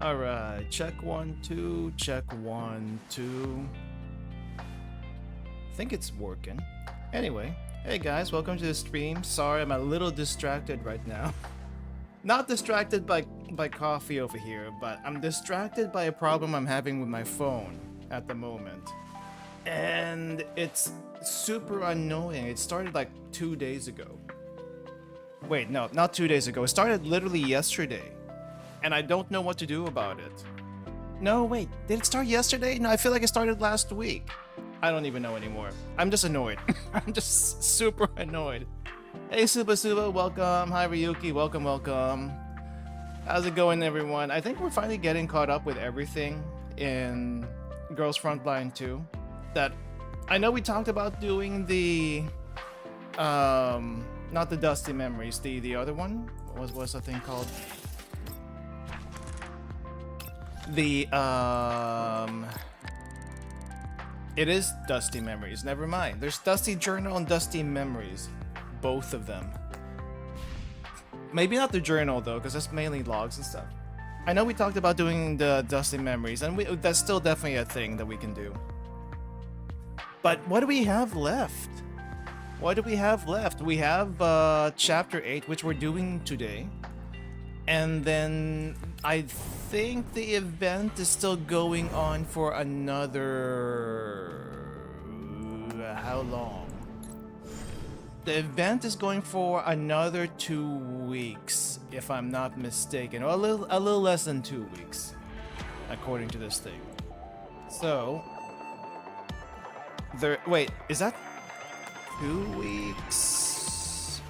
Alright, check 1, 2, check 1, 2. I think it's working. Anyway, hey guys, welcome to the stream. Sorry, I'm a little distracted right now. Not distracted by coffee over here, but I'm distracted by a problem I'm having with my phone at the moment. And it's super annoying. It started like 2 days ago. Wait, no, not 2 days ago. It started literally yesterday. And I don't know what to do about it. No, wait, did it start yesterday? No, I feel like it started last week. I don't even know anymore. I'm just annoyed. I'm just super annoyed. Hey, Suba, welcome. Hi, Ryuki, welcome, welcome. How's it going, everyone? I think we're finally getting caught up with everything in Girls Frontline 2. That I know we talked about doing the, not the Dusty Memories, the other one. What was the thing called? The, it is Dusty Memories, never mind. There's Dusty Journal and Dusty Memories. Both of them. Maybe not the journal though, because that's mainly logs and stuff. I know we talked about doing the Dusty Memories, and that's still definitely a thing that we can do. But what do we have left? What do we have left? We have Chapter 8, which we're doing today. And then I think the event is still going on for another... how long? The event is going for another 2 weeks, if I'm not mistaken, or a little less than 2 weeks, according to this thing. So, wait, is that 2 weeks?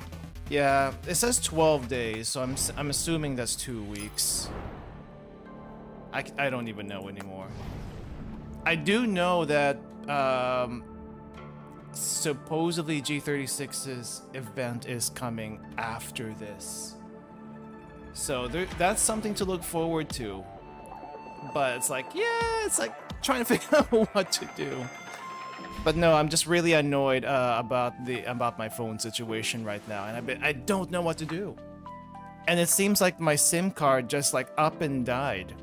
Yeah, it says 12 days, so I'm assuming that's 2 weeks. I don't even know anymore. I do know that supposedly G36's event is coming after this. So that's something to look forward to. But it's like, yeah, it's like trying to figure out what to do. But no, I'm just really annoyed about my phone situation right now, and I don't know what to do. And it seems like my SIM card just like up and died.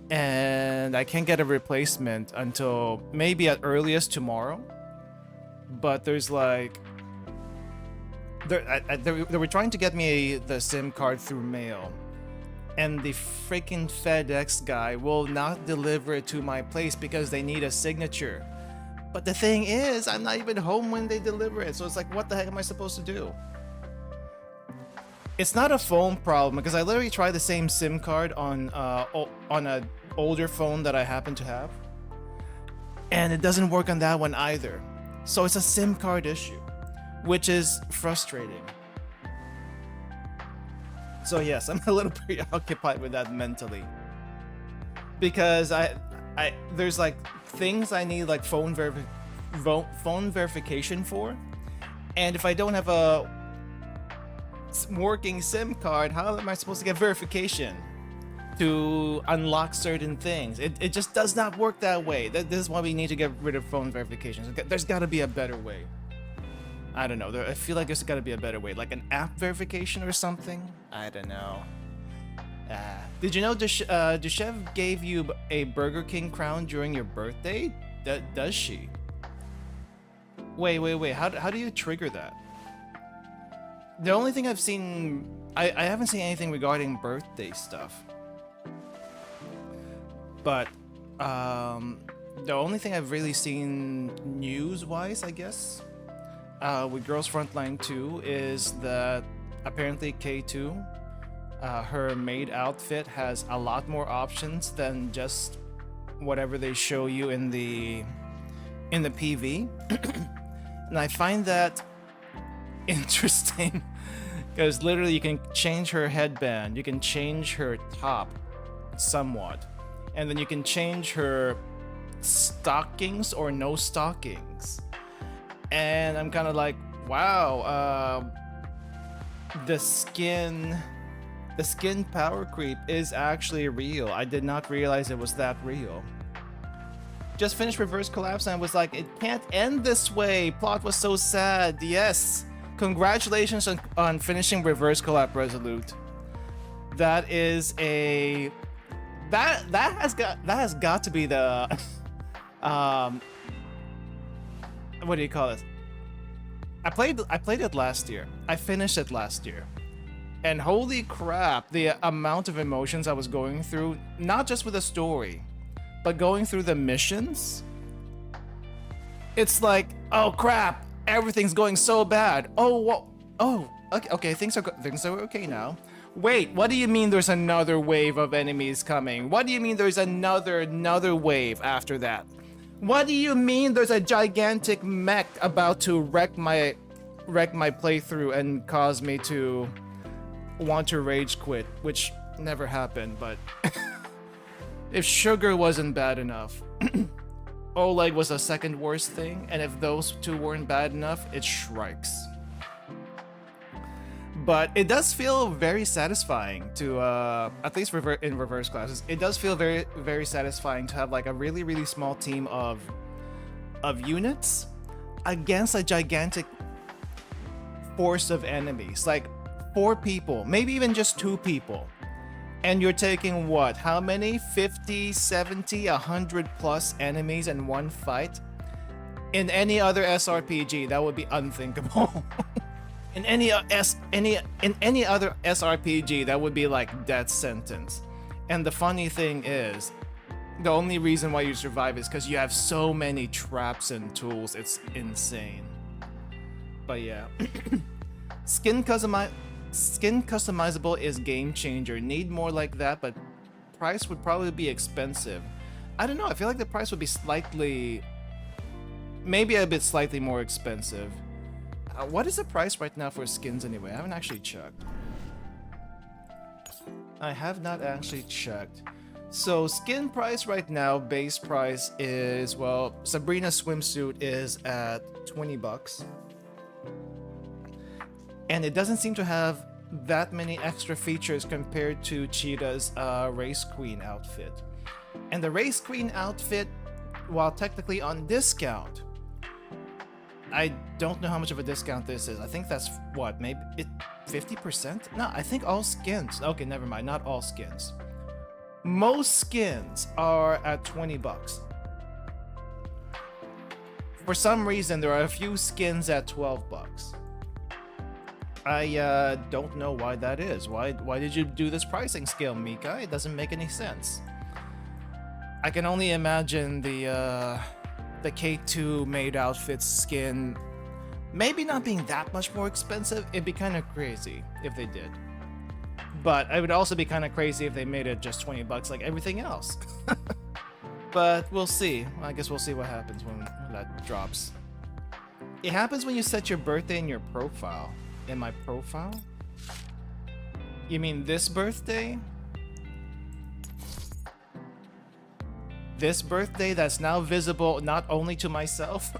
And I can't get a replacement until maybe at earliest tomorrow. But there's like... They were trying to get me the SIM card through mail. And the freaking FedEx guy will not deliver it to my place because they need a signature. But the thing is, I'm not even home when they deliver it. So it's like, what the heck am I supposed to do? It's not a phone problem because I literally tried the same SIM card on an older phone that I happen to have. And it doesn't work on that one either. So it's a SIM card issue, which is frustrating. So yes, I'm a little preoccupied with that mentally. Because there's like things I need like phone verification for. And if I don't have a working SIM card, how am I supposed to get verification to unlock certain things? It just does not work that way. This is why we need to get rid of phone verifications. There's got to be a better way. I don't know. I feel like there's got to be a better way, like an app verification or something. I don't know. Did you know Dushev gave you a Burger King crown during your birthday? Does she? Wait. How do you trigger that? The only thing I've seen... I haven't seen anything regarding birthday stuff. But, the only thing I've really seen news-wise, I guess, with Girls Frontline 2 is that apparently K2, her maid outfit has a lot more options than just whatever they show you in the PV. And I find that interesting because literally you can change her headband, you can change her top somewhat, and then you can change her stockings or no stockings. And I'm kind of like, wow, the skin power creep is actually real. I did not realize it was that real. Just finished Reverse Collapse and I was like, it can't end this way. Plot was so sad. Yes. Congratulations on finishing Reverse Collapse, Resolute. That is a That has got to be the what do you call it? I played it last year. I finished it last year. And holy crap, the amount of emotions I was going through, not just with the story, but going through the missions. It's like, oh crap, everything's going so bad. Oh, what? Oh, okay, things are okay now. Wait, what do you mean there's another wave of enemies coming? What do you mean there's another wave after that? What do you mean there's a gigantic mech about to wreck my playthrough and cause me to want to rage quit, which never happened, but if sugar wasn't bad enough, Oleg was the second worst thing, and if those two weren't bad enough, it's Shrikes. But it does feel very satisfying to, at least in reverse classes, it does feel very, very satisfying to have like a really, really small team of units against a gigantic force of enemies. Like 4 people, maybe even just 2 people. And you're taking what? How many? 50, 70, 100 plus enemies in one fight? In any other SRPG, that would be unthinkable. In any other SRPG, that would be like death sentence. And the funny thing is, the only reason why you survive is because you have so many traps and tools. It's insane. But yeah. Skin customizable is game changer. Need more like that, but price would probably be expensive. I don't know. I feel like the price would be maybe a bit slightly more expensive. What is the price right now for skins anyway? I haven't actually checked. I have not actually checked. So skin price right now, base price is, well, Sabrina's swimsuit is at 20 bucks. And it doesn't seem to have that many extra features compared to Cheetah's Race Queen outfit. And the Race Queen outfit, while technically on discount, I don't know how much of a discount this is. I think that's what, maybe 50%? No, I think all skins. Okay, never mind, not all skins. Most skins are at 20 bucks. For some reason, there are a few skins at 12 bucks. I don't know why that is. Why did you do this pricing scale, Mika? It doesn't make any sense. I can only imagine the K2 made outfits skin maybe not being that much more expensive. It'd be kind of crazy if they did. But it would also be kind of crazy if they made it just 20 bucks like everything else. But we'll see. I guess we'll see what happens when that drops. It happens when you set your birthday in your profile. In my profile? You mean this birthday? This birthday that's now visible not only to myself,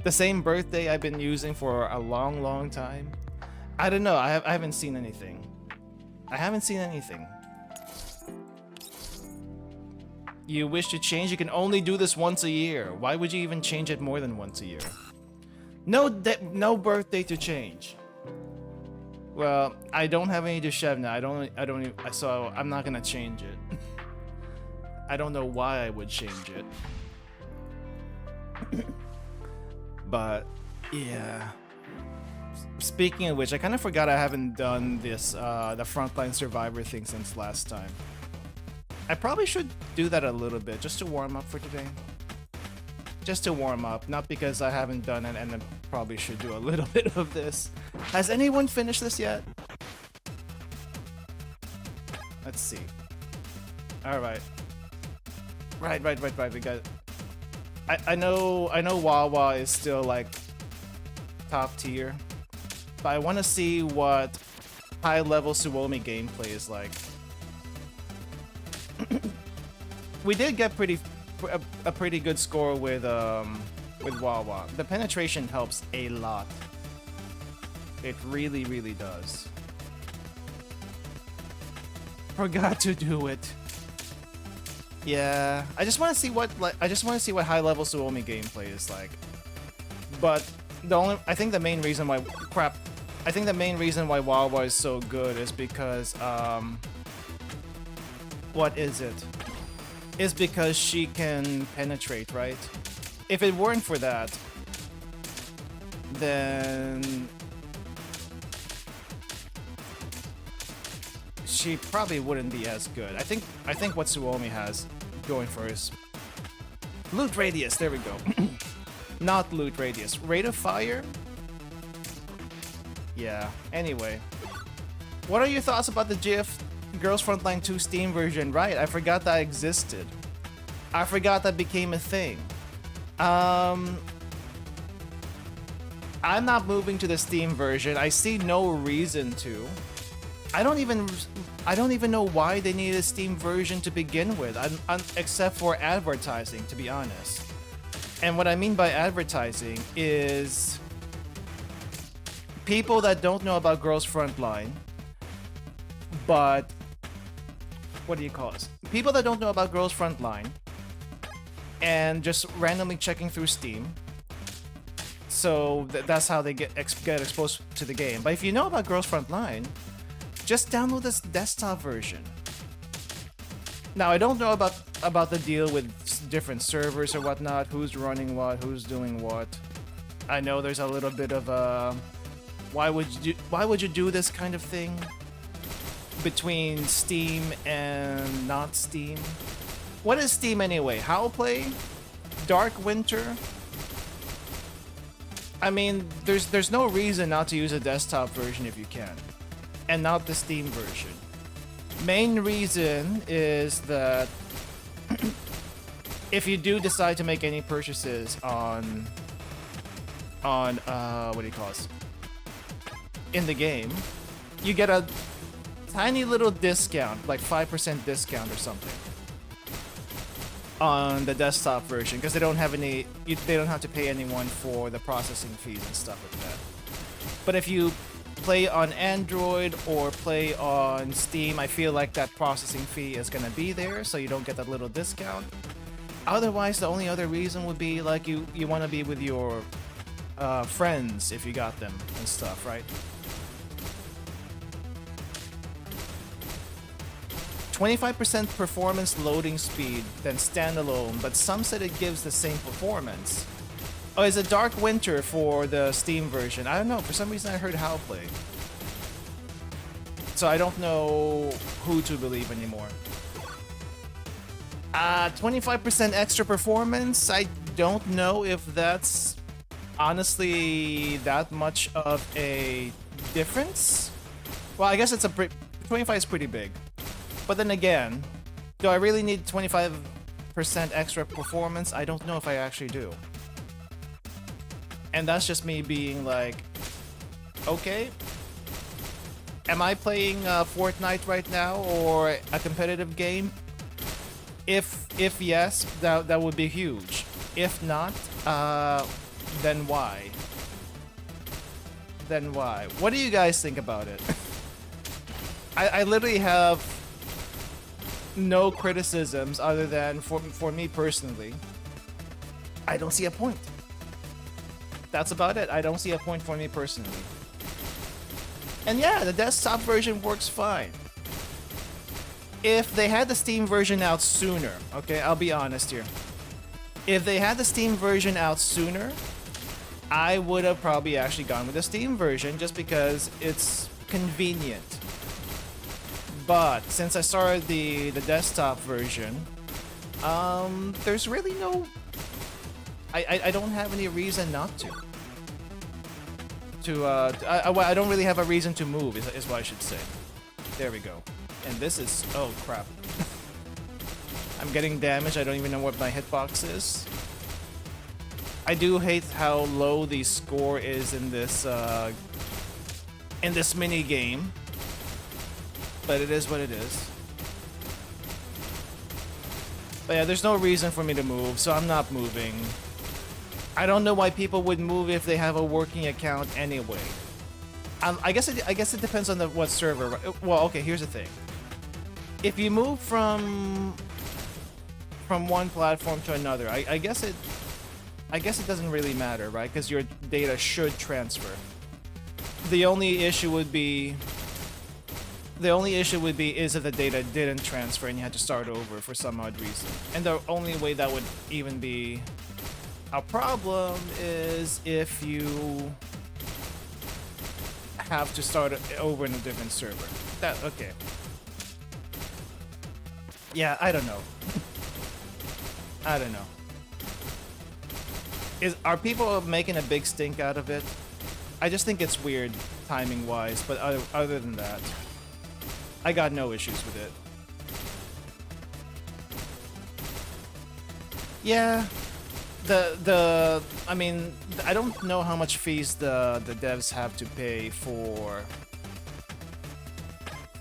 the same birthday I've been using for a long, long time. I don't know. I haven't seen anything. I haven't seen anything. You wish to change? You can only do this once a year. Why would you even change it more than once a year? No birthday to change. Well, I don't have any Dushevna. I don't. So I'm not gonna change it. I don't know why I would change it. But yeah. Speaking of which, I kind of forgot I haven't done this the Frontline Survivor thing since last time. I probably should do that a little bit just to warm up for today. Just to warm up, not because I haven't done it, and I probably should do a little bit of this. Has anyone finished this yet? Let's see. Alright. Right. We got. I know Wawa is still like top tier, but I want to see what high level Suomi gameplay is like. We did get a pretty good score with Wawa. The penetration helps a lot. It really, really does. Forgot to do it. Yeah, I just want to see what high level Suomi gameplay is like. But I think the main reason why Wawa is so good is because what is it? Is because she can penetrate, right? If it weren't for that, then she probably wouldn't be as good. I think what Suomi has going for is loot radius. There we go. Not loot radius. Rate of fire? Yeah. Anyway, what are your thoughts about the GIF Girls Frontline 2 Steam version? Right, I forgot that existed. I forgot that became a thing. I'm not moving to the Steam version. I see no reason to. I don't even know why they need a Steam version to begin with, except for advertising, to be honest. And what I mean by advertising is people that don't know about Girls Frontline, but what do you call this? People that don't know about Girls Frontline and just randomly checking through Steam. So that's how they get exposed to the game. But if you know about Girls Frontline, just download this desktop version. Now, I don't know about the deal with different servers or whatnot, who's running what, who's doing what. I know there's a little bit of a why would you do this kind of thing between Steam and not Steam? What is Steam anyway? Howplay? Dark Winter? I mean, there's no reason not to use a desktop version if you can, and not the Steam version. Main reason is that if you do decide to make any purchases on what do you call it, in the game, you get a tiny little discount, like 5% discount or something, on the desktop version, because they don't have to pay anyone for the processing fees and stuff like that. But if you play on Android or play on Steam, I feel like that processing fee is gonna be there, so you don't get that little discount. Otherwise, the only other reason would be like you want to be with your friends if you got them and stuff, right? 25% performance loading speed than standalone, but some said it gives the same performance. Oh, is it Dark Winter for the Steam version? I don't know. For some reason, I heard Howplay. So I don't know who to believe anymore. 25% extra performance? I don't know if that's honestly that much of a difference. Well, I guess it's 25 is pretty big. But then again, do I really need 25% extra performance? I don't know if I actually do. And that's just me being like, okay, am I playing Fortnite right now or a competitive game? If yes, that would be huge. If not, then why? Then why? What do you guys think about it? I literally have no criticisms other than for me personally, I don't see a point. That's about it. I don't see a point for me personally. And yeah, the desktop version works fine. If they had the Steam version out sooner, okay, I'll be honest here. If they had the Steam version out sooner, I would have probably actually gone with the Steam version just because it's convenient. But since I started the desktop version, there's really no... I don't have any reason not to. I don't really have a reason to move, is what I should say. There we go. And this is... oh, crap. I'm getting damaged. I don't even know what my hitbox is. I do hate how low the score is in this mini game. But it is what it is. But yeah, there's no reason for me to move, so I'm not moving. I don't know why people would move if they have a working account anyway. I guess it depends on what server. Well, okay, here's the thing. If you move from one platform to another, I guess it doesn't really matter, right? Because your data should transfer. The only issue would be The only issue would be is if the data didn't transfer and you had to start over for some odd reason. And the only way that would even be a problem is if you have to start over in a different server. That, okay. Yeah, I don't know. I don't know. Are people making a big stink out of it? I just think it's weird timing-wise, but other than that, I got no issues with it. Yeah, I mean, I don't know how much fees the devs have to pay for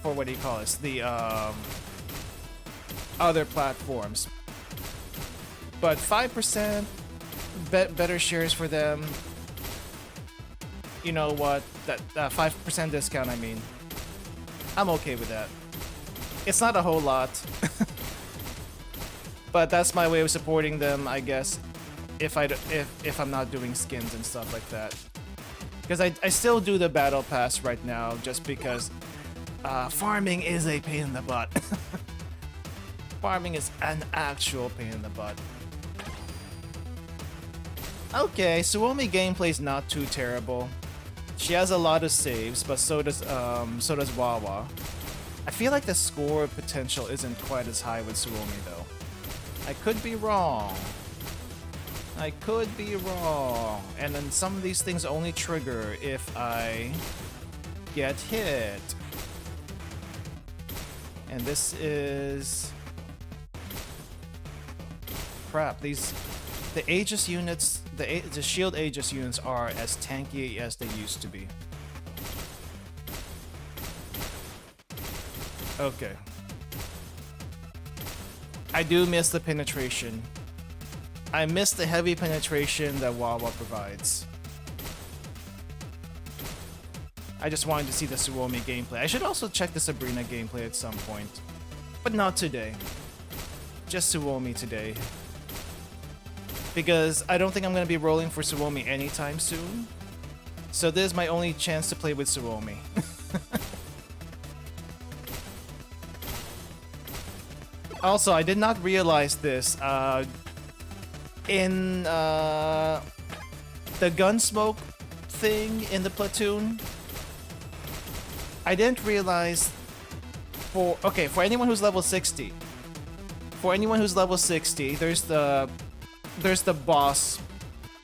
what do you call this? The other platforms, but 5% better shares for them. You know what? That 5% discount. I mean, I'm okay with that. It's not a whole lot, but that's my way of supporting them, I guess. If I'm not doing skins and stuff like that, because I still do the battle pass right now, just because farming is a pain in the butt. Farming is an actual pain in the butt. Okay, Suomi gameplay's not too terrible. She has a lot of saves, but so does Wawa. I feel like the score potential isn't quite as high with Suomi though. I could be wrong. I could be wrong. And then some of these things only trigger if I get hit. And this is... crap, the Aegis units, the shield Aegis units are as tanky as they used to be. Okay. I do miss the penetration. I miss the heavy penetration that Wawa provides. I just wanted to see the Suomi gameplay. I should also check the Sabrina gameplay at some point. But not today. Just Suomi today. Because I don't think I'm going to be rolling for Suomi anytime soon. So this is my only chance to play with Suomi. Also, I did not realize this. In the Gunsmoke thing in the platoon, I didn't realize for anyone who's level 60. For anyone who's level 60, there's the boss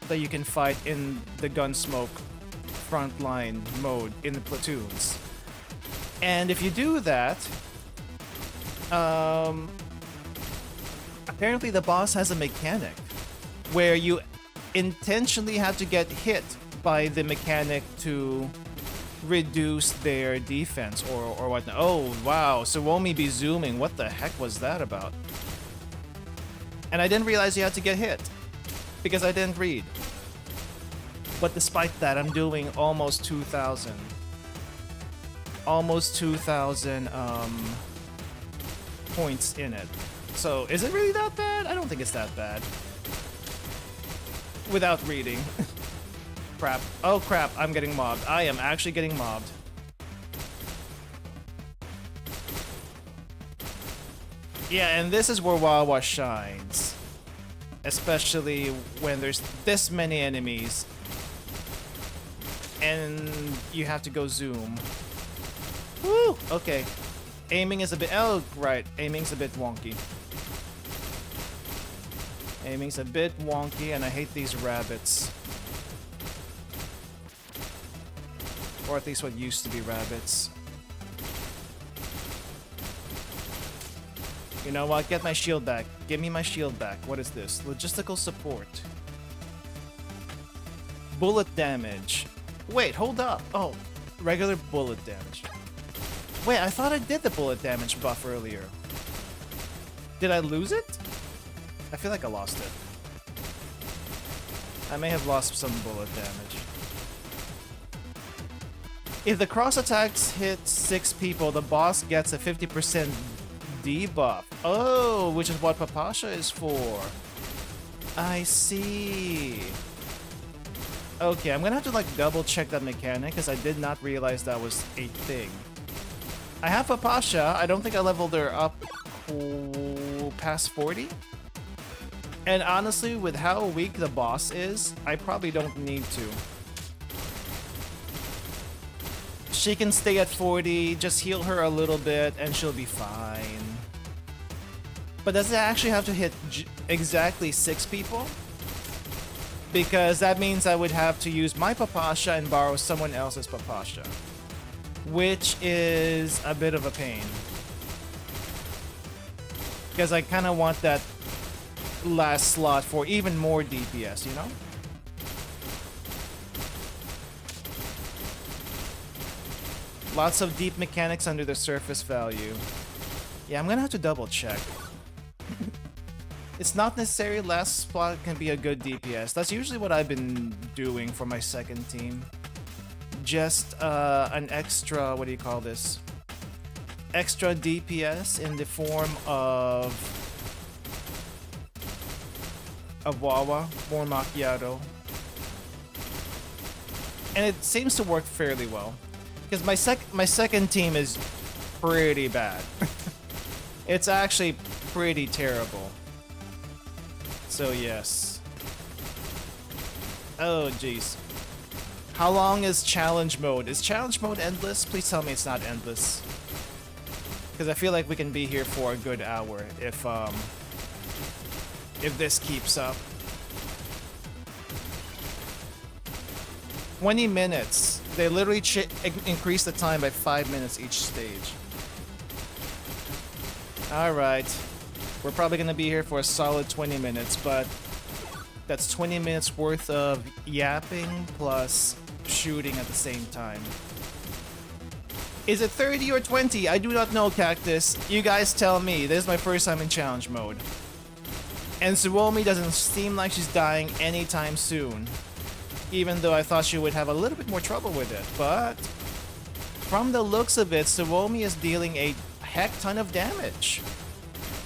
that you can fight in the Gunsmoke frontline mode in the platoons. And if you do that, apparently the boss has a mechanic where you intentionally have to get hit by the mechanic to reduce their defense or whatnot. Oh wow, Suomi be zooming. What the heck was that about? And I didn't realize you had to get hit because I didn't read. But despite that, I'm doing almost 2,000. Almost 2,000 points in it. So is it really that bad? I don't think it's that bad. Without reading. Crap. Oh crap, I'm getting mobbed. I am actually getting mobbed. Yeah, and this is where Wawa shines. Especially when there's this many enemies. And you have to go zoom. Woo! Okay. Aiming is a bit... oh, right. Aiming's a bit wonky. Aiming's a bit wonky, and I hate these rabbits. Or at least what used to be rabbits. You know what? Get my shield back. Give me my shield back. What is this? Logistical support. Bullet damage. Wait, hold up. Oh, regular bullet damage. Wait, I thought I did the bullet damage buff earlier. Did I lose it? I feel like I lost it. I may have lost some bullet damage. If the cross attacks hit 6 people, the boss gets a 50% debuff. Oh, which is what Papasha is for. I see. Okay, I'm gonna have to like double check that mechanic because I did not realize that was a thing. I have Papasha. I don't think I leveled her up past 40. And honestly, with how weak the boss is, I probably don't need to. She can stay at 40, just heal her a little bit, and she'll be fine. But does it actually have to hit exactly 6 people? Because that means I would have to use my Papasha and borrow someone else's Papasha, which is a bit of a pain. Because I kind of want that last slot for even more DPS, you know? Lots of deep mechanics under the surface value. Yeah, I'm gonna have to double check. It's not necessary last spot can be a good DPS. That's usually what I've been doing for my second team. Just an extra, what do you call this? Extra DPS in the form of Wawa, more Macchiato. And it seems to work fairly well. Because my second team is pretty bad. It's actually pretty terrible. So yes. Oh jeez. How long is challenge mode? Is challenge mode endless? Please tell me it's not endless. Because I feel like we can be here for a good hour if this keeps up. 20 minutes. They literally increase the time by 5 minutes each stage. Alright. We're probably going to be here for a solid 20 minutes, but that's 20 minutes worth of yapping plus shooting at the same time. Is it 30 or 20? I do not know, Cactus. You guys tell me. This is my first time in challenge mode. And Suomi doesn't seem like she's dying anytime soon. Even though I thought she would have a little bit more trouble with it. But from the looks of it, Suomi is dealing a heck ton of damage.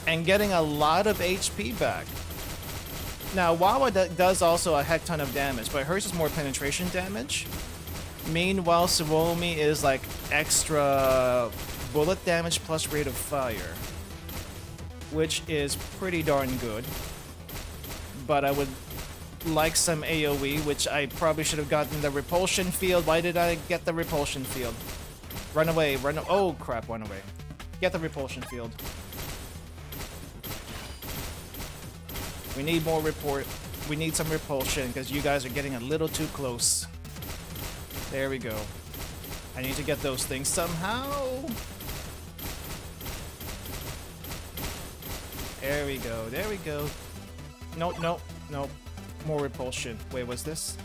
And getting a lot of HP back. Now, Wawa does also a heck ton of damage, but hers is more penetration damage. Meanwhile, Suomi is like extra bullet damage plus rate of fire. Which is pretty darn good. But I would like some AoE, which I probably should have gotten the repulsion field. Why did I get the repulsion field? Run away, run. Oh crap, run away. Get the repulsion field. We need more we need some repulsion because you guys are getting a little too close. There we go. I need to get those things somehow. There we go, there we go. Nope, nope, nope. More repulsion. Wait, what's this?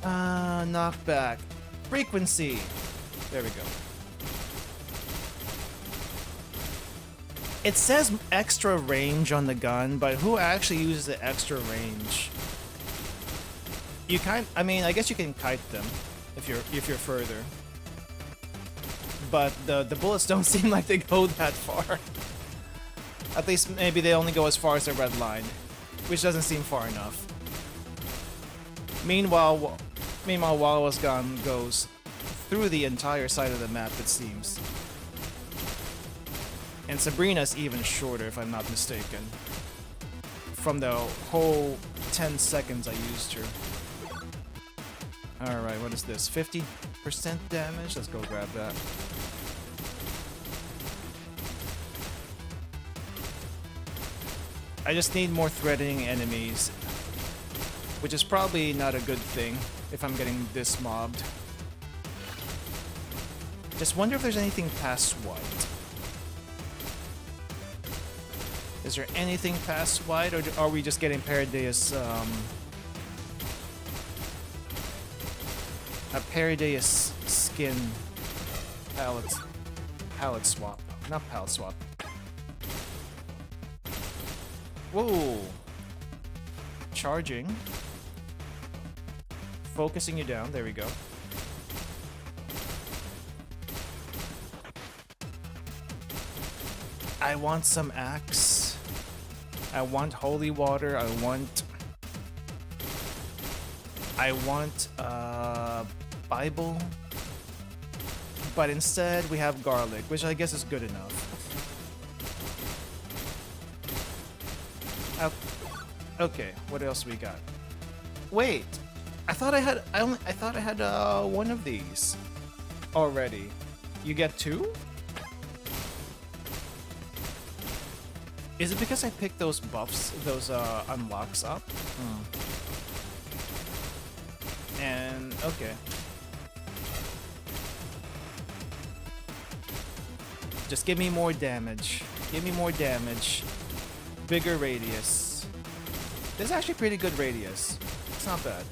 Knockback. Frequency. There we go. It says extra range on the gun, but who actually uses the extra range? You I mean, I guess you can kite them if you're further. But the bullets don't seem like they go that far. At least maybe they only go as far as the red line, which doesn't seem far enough. Meanwhile, Wawa's gun goes through the entire side of the map, it seems. And Sabrina's even shorter, if I'm not mistaken. From the whole 10 seconds I used her. Alright, what is this? 50% damage? Let's go grab that. I just need more threatening enemies. Which is probably not a good thing if I'm getting this mobbed. Just wonder if there's anything past white. Is there anything past white, or are we just getting Paradeus, a Paradeus skin palette swap? Not palette swap. Whoa! Charging. Focusing you down, there we go. I want some axe. I want holy water. I want but instead we have garlic, which I guess is good enough. Okay, what else we got? Wait, I thought I had one of these already. You get 2? Is it because I picked those buffs, those unlocks up? And okay. Just give me more damage. Give me more damage. Bigger radius. This is actually pretty good radius. It's not bad.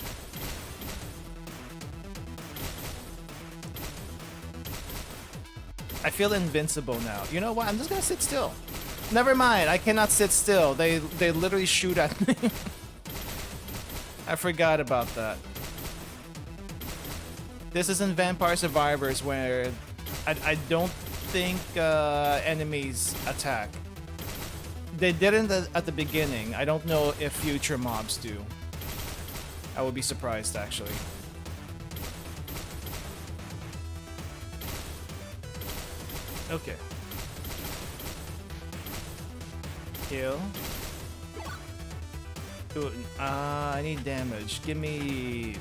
I feel invincible now. You know what? I'm just gonna sit still. Never mind. I cannot sit still. They literally shoot at me. I forgot about that. This isn't Vampire Survivors where I don't think enemies attack. They didn't at the beginning. I don't know if future mobs do. I would be surprised actually. Okay. Heal. Ooh, I need damage. Give me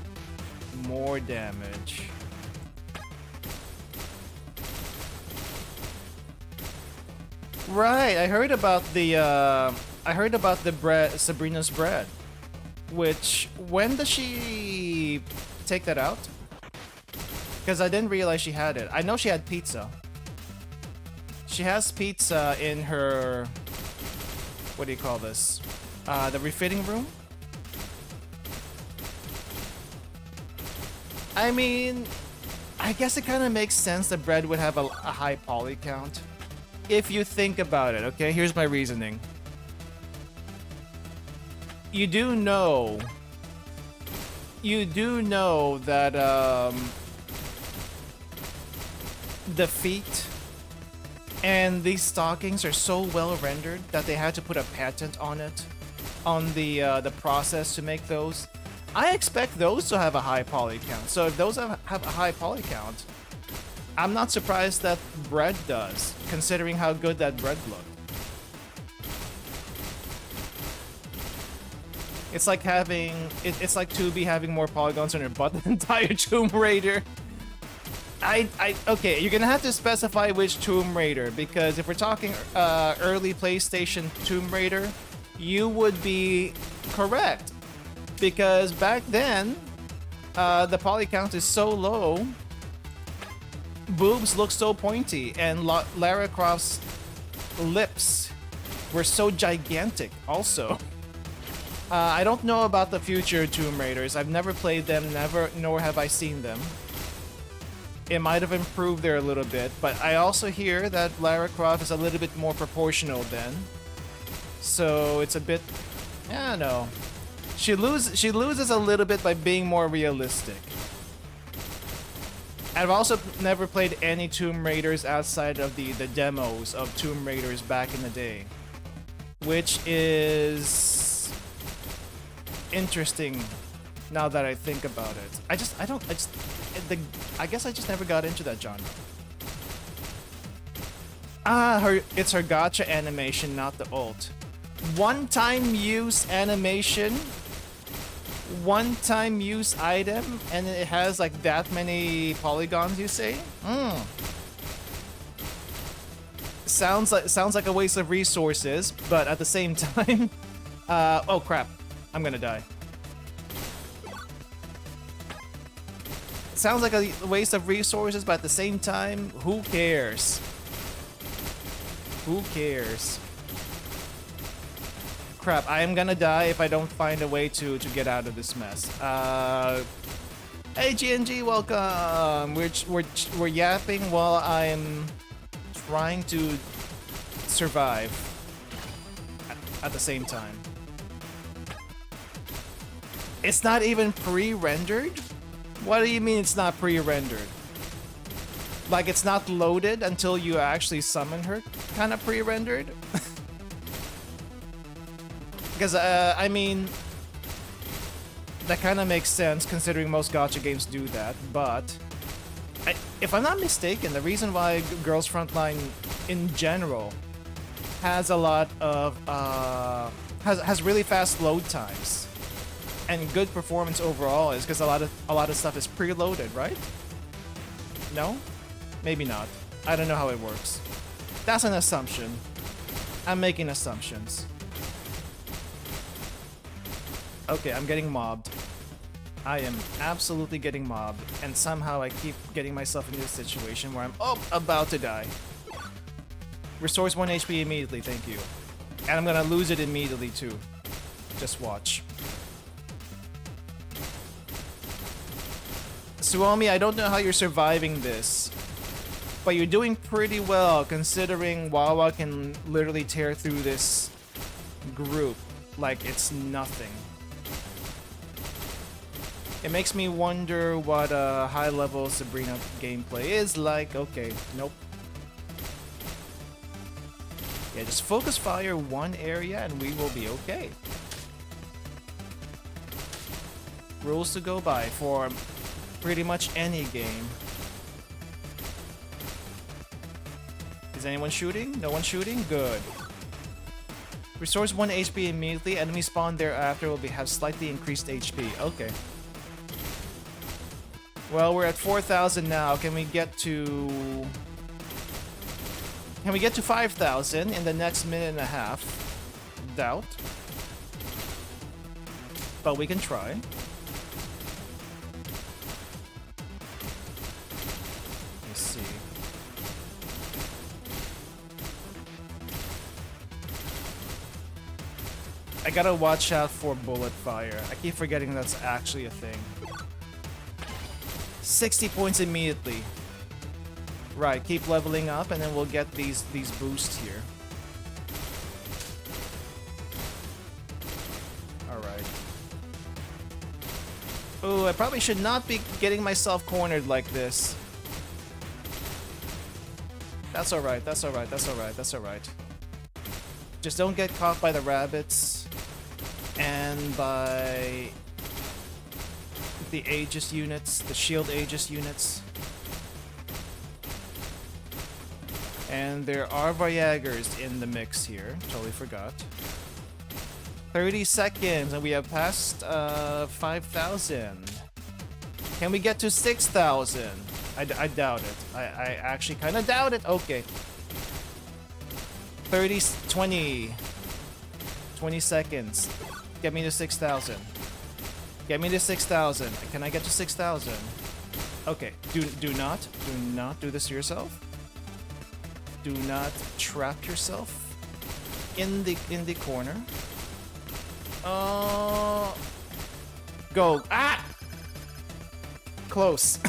more damage. Right, I heard about the bread, Sabrina's bread. Which, when does she take that out? Because I didn't realize she had it. I know she had pizza. She has pizza in her, what do you call this? The refitting room? I mean, I guess it kind of makes sense that bread would have a high poly count. If you think about it, okay? Here's my reasoning. You do know that the feet and these stockings are so well rendered that they had to put a patent on it, on the process to make those. I expect those to have a high poly count. So if those have a high poly count, I'm not surprised that bread does, considering how good that bread looked. It's like having, it's like 2B having more polygons on her butt than the entire Tomb Raider. Okay, you're gonna have to specify which Tomb Raider, because if we're talking early PlayStation Tomb Raider, you would be correct. Because back then, the poly count is so low, boobs look so pointy, and Lara Croft's lips were so gigantic also. I don't know about the future Tomb Raiders. I've never played them, nor have I seen them. It might have improved there a little bit, but I also hear that Lara Croft is a little bit more proportional then. So it's a bit, I don't know. She loses a little bit by being more realistic. I've also never played any Tomb Raiders outside of the demos of Tomb Raiders back in the day, which is interesting now that I think about it. I guess I just never got into that genre. It's her gacha animation, not the ult. One-time use animation, one-time use item, and it has like that many polygons, you say? Sounds like a waste of resources, but at the same time, oh crap, I'm gonna die. Sounds like a waste of resources, but at the same time, who cares? Who cares? Crap, I am gonna die if I don't find a way to get out of this mess. Hey GNG, welcome! We're yapping while I'm trying to survive at the same time. It's not even pre-rendered? What do you mean it's not pre-rendered? Like it's not loaded until you actually summon her? Kind of pre-rendered? Because, I mean, that kind of makes sense considering most gacha games do that, but If I'm not mistaken, the reason why Girls Frontline in general has a lot of has really fast load times and good performance overall is because a lot of stuff is preloaded, right? No? Maybe not. I don't know how it works. That's an assumption. I'm making assumptions. Okay, I'm getting mobbed. I am absolutely getting mobbed, and somehow I keep getting myself into a situation where I'm about to die. Restores 1 HP immediately, thank you. And I'm gonna lose it immediately too. Just watch. Suomi, I don't know how you're surviving this, but you're doing pretty well considering Wawa can literally tear through this group like it's nothing. It makes me wonder what a high-level Sabrina gameplay is like. Okay, nope. Yeah, just focus fire one area and we will be okay. Rules to go by for pretty much any game. Is anyone shooting? No one shooting? Good. Restores 1 HP immediately. Enemy spawn thereafter will have slightly increased HP. Okay. Well, we're at 4,000 now. Can we get to 5,000 in the next minute and a half? Doubt. But we can try. Let's see. I gotta watch out for bullet fire. I keep forgetting that's actually a thing. 60 points immediately. Right, keep leveling up and then we'll get these boosts here. Alright. Oh, I probably should not be getting myself cornered like this. That's alright, that's alright, that's alright, that's alright. Just don't get caught by the rabbits and by the Aegis units, the shield Aegis units. And there are Viagers in the mix here. Totally forgot. 30 seconds and we have passed 5,000. Can we get to 6,000? I doubt it. I actually kind of doubt it. Okay. 20 seconds. Get me to 6,000. Get me to 6,000. Can I get to 6,000? Okay. Do not do this to yourself. Do not trap yourself in the corner. Go. Ah! Close.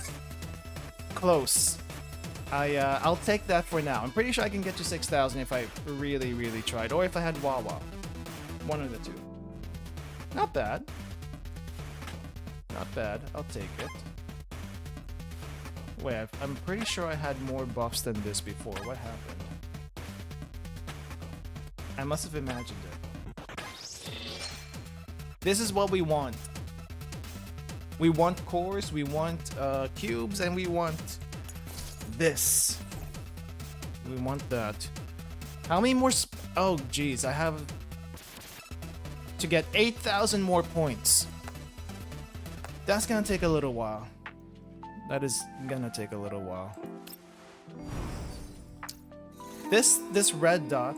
Close. I'll take that for now. I'm pretty sure I can get to 6,000 if I really, really tried. Or if I had Wawa. One of the two. Not bad. Not bad. I'll take it. Wait, I'm pretty sure I had more buffs than this before. What happened? I must have imagined it. This is what we want. We want cores, we want cubes, and we want this. We want that. How many more oh, geez, I have to get 8,000 more points. That's gonna take a little while. That is gonna take a little while. This red dot.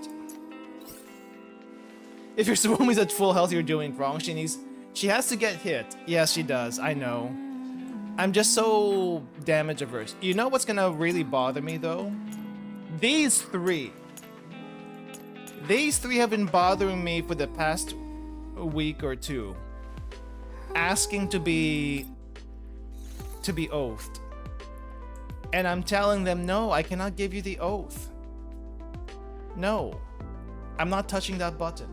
If your Suomi's at full health, you're doing wrong. She has to get hit. Yes, she does. I know. I'm just so damage averse. You know what's gonna really bother me though? These three. These three have been bothering me for the past week or two. Asking to be oathed. And I'm telling them, no, I cannot give you the oath. No. I'm not touching that button.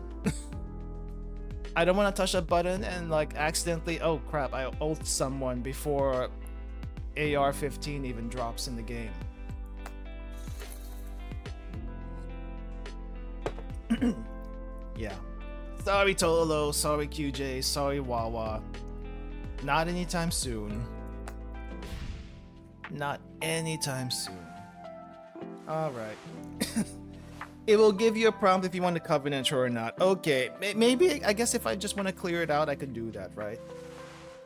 I don't want to touch that button and like accidentally, oh crap, I oathed someone before AR-15 even drops in the game. Yeah. Sorry Tololo, sorry QJ, sorry Wawa. Not anytime soon. Not anytime soon. Alright. It will give you a prompt if you want to covenant or not. Okay, maybe, I guess if I just want to clear it out, I could do that, right?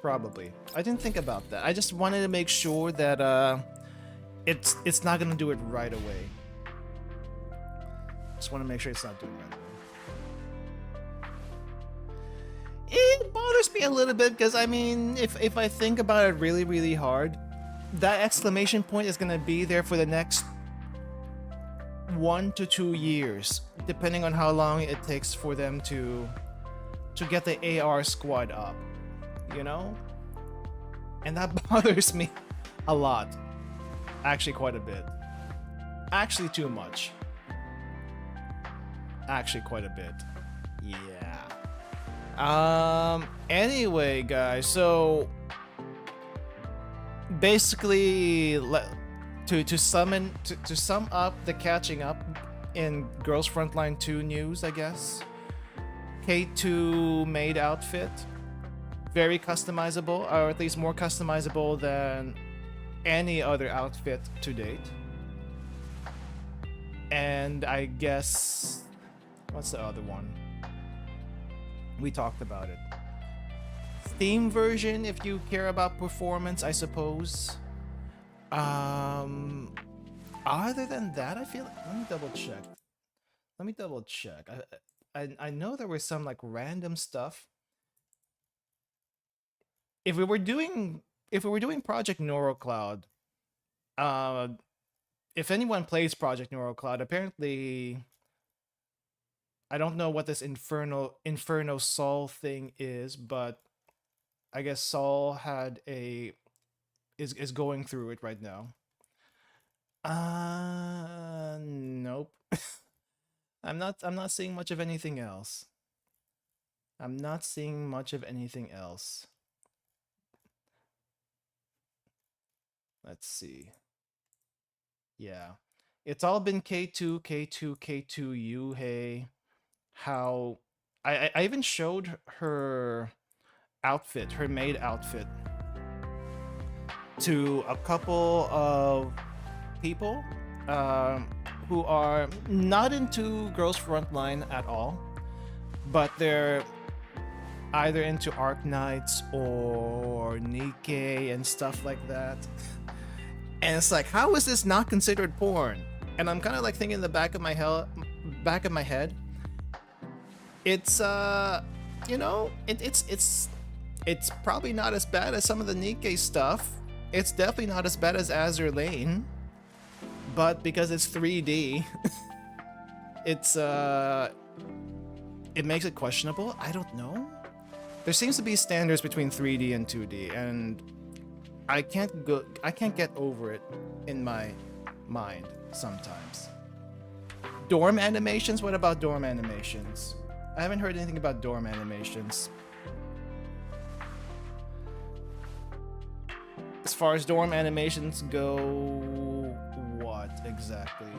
Probably. I didn't think about that. I just wanted to make sure that it's not gonna do it right away. Just want to make sure it's not doing it right away. It bothers me a little bit because, I mean, if I think about it really, really hard, that exclamation point is gonna be there for the next 1 to 2 years, depending on how long it takes for them to get the AR squad up, you know? And that bothers me a lot. Actually, quite a bit. Actually, too much. Actually, quite a bit. Yeah. Anyway, guys, so basically, to sum up the catching up in Girls Frontline 2 news, I guess. K2 maid outfit, very customizable, or at least more customizable than any other outfit to date. And I guess, what's the other one? We talked about it. Theme version, if you care about performance, I suppose. Other than that, I feel like, let me double check. I know there was some like random stuff. If we were doing Project NeuroCloud, if anyone plays Project NeuroCloud, apparently I don't know what this Inferno Sol thing is, but I guess Sol is going through it right now. Nope. I'm not seeing much of anything else. I'm not seeing much of anything else. Let's see. Yeah. It's all been K2, K2, K2, yuruHYPE. How I even showed her outfit, her maid outfit, to a couple of people who are not into Girls Frontline at all, but they're either into Arc Knights or Nikkei and stuff like that. And it's like, how is this not considered porn? And I'm kind of like thinking in the back of my head, it's you know, it's probably not as bad as some of the Nikkei stuff. It's definitely not as bad as Azure Lane, but because it's 3D, it's it makes it questionable. I don't know. There seems to be standards between 3D and 2D, and I can't get over it in my mind sometimes. Dorm animations? What about dorm animations? I haven't heard anything about dorm animations. As far as dorm animations go, what exactly?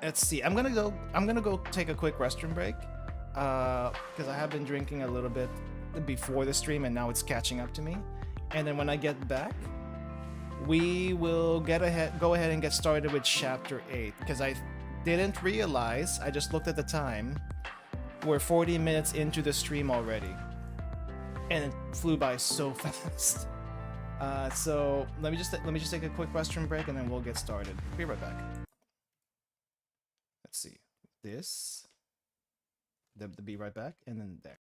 Let's see. I'm gonna go take a quick restroom break, because I have been drinking a little bit before the stream, and now it's catching up to me. And then when I get back, we will go ahead and get started with Chapter 8, because I didn't realize, I just looked at the time, we're 40 minutes into the stream already, and it flew by so fast. So let me just take a quick restroom break, and then we'll get started. Be right back. Let's see, this, the be right back, and then there.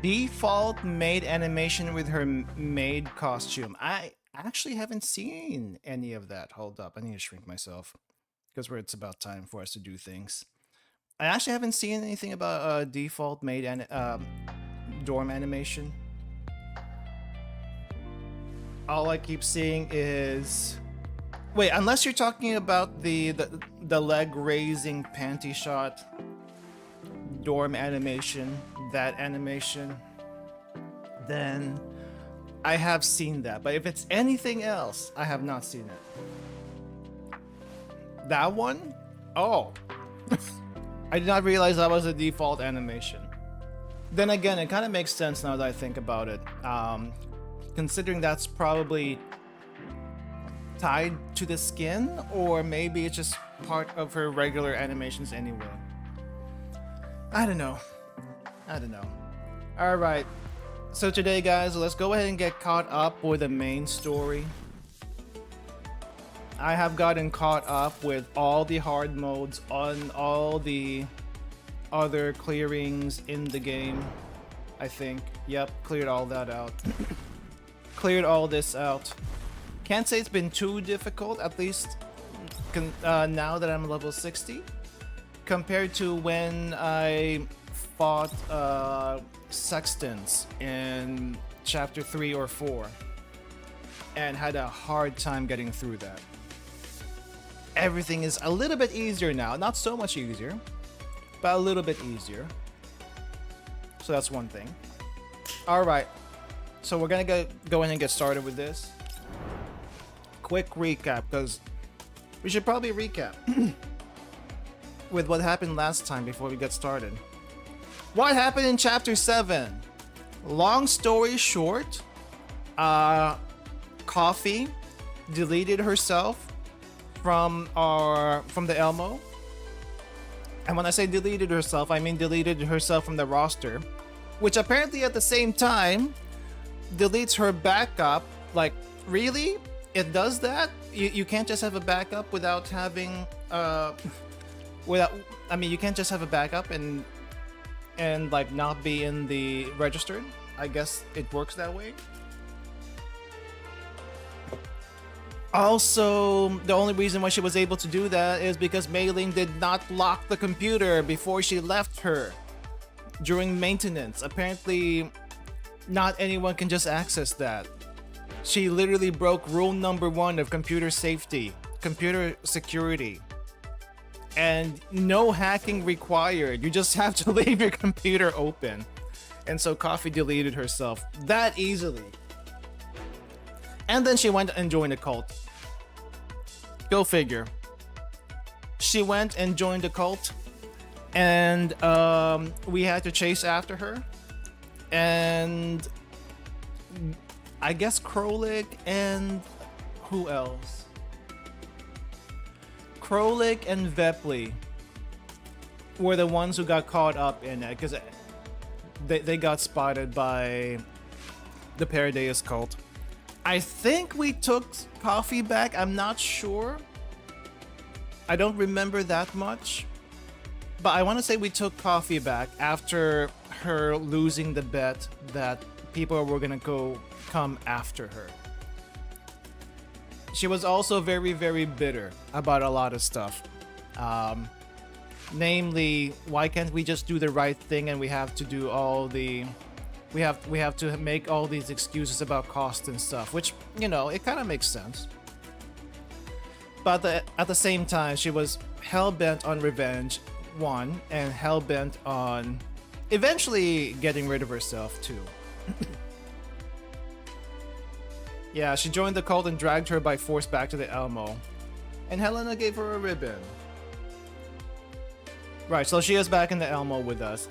Default maid animation with her maid costume. I actually haven't seen any of that. Hold up, I need to shrink myself because it's about time for us to do things. I actually haven't seen anything about default maid and dorm animation. All I keep seeing is, wait, unless you're talking about the leg raising panty shot dorm animation, that animation, then I have seen that. But if it's anything else, I have not seen it. That one? Oh. I did not realize that was a default animation. Then again, it kind of makes sense now that I think about it. Considering that's probably tied to the skin, or maybe it's just part of her regular animations anyway. I don't know. Alright, so today guys, let's go ahead and get caught up with the main story. I have gotten caught up with all the hard modes on all the other clearings in the game, I think. Yep, cleared all that out. Cleared all this out. Can't say it's been too difficult, at least now that I'm level 60, compared to when I fought Sextons in chapter 3 or 4 and had a hard time getting through that. Everything is a little bit easier now. Not so much easier, but a little bit easier. So that's one thing. Alright, so we're gonna go in and get started with this. Quick recap, because we should probably recap with what happened last time before we get started. What happened in chapter 7? Long story short, Coffee deleted herself from the Elmo. And when I say deleted herself, I mean deleted herself from the roster, which apparently at the same time deletes her backup. Like, really? It does that? You can't just have a backup without having you can't just have a backup and like not be in the registered. I guess it works that way. Also, the only reason why she was able to do that is because Mei Ling did not lock the computer before she left her during maintenance. Apparently, not anyone can just access that. She literally broke rule number 1 of computer safety, computer security. And no hacking required. You just have to leave your computer open. And so Coffee deleted herself that easily. And then she went and joined a cult. Go figure. She went and joined a cult, and we had to chase after her. And I guess Krolik and who else? Krolik and Vepley were the ones who got caught up in it, because they got spotted by the Paradeus cult. I think we took Coffee back. I'm not sure. I don't remember that much. But I want to say we took Coffee back after her losing the bet that people were going to come after her. She was also very, very bitter about a lot of stuff. Namely, why can't we just do the right thing and we have to do all the... We have to make all these excuses about cost and stuff, which, you know, it kind of makes sense. But at the same time, she was hell-bent on revenge, one, and hell-bent on eventually getting rid of herself, too. Yeah, she joined the cult and dragged her by force back to the Elmo. And Helena gave her a ribbon. Right, so she is back in the Elmo with us.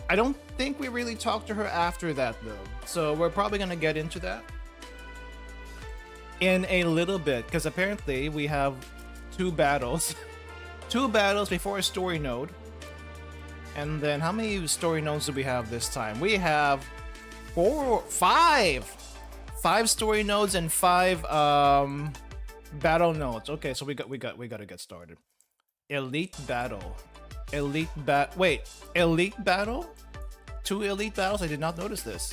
I don't think we really talked to her after that, though. So we're probably going to get into that in a little bit, because apparently we have 2 battles. 2 battles before a story node. And then how many story nodes do we have this time? We have 5 story nodes and 5 battle nodes. Okay, so we got to get started. Elite battle. Elite battle? 2 elite battles? I did not notice this.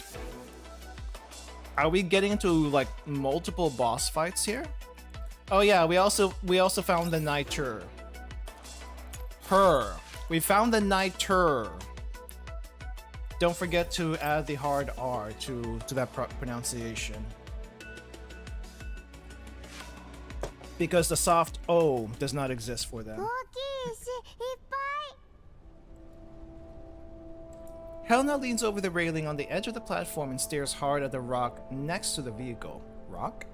Are we getting into like multiple boss fights here? Oh yeah, we also found the Niter. We found the Niter. Don't forget to add the hard R to that pronunciation. Because the soft O does not exist for them. Helena leans over the railing on the edge of the platform and stares hard at the rock next to the vehicle. Rock?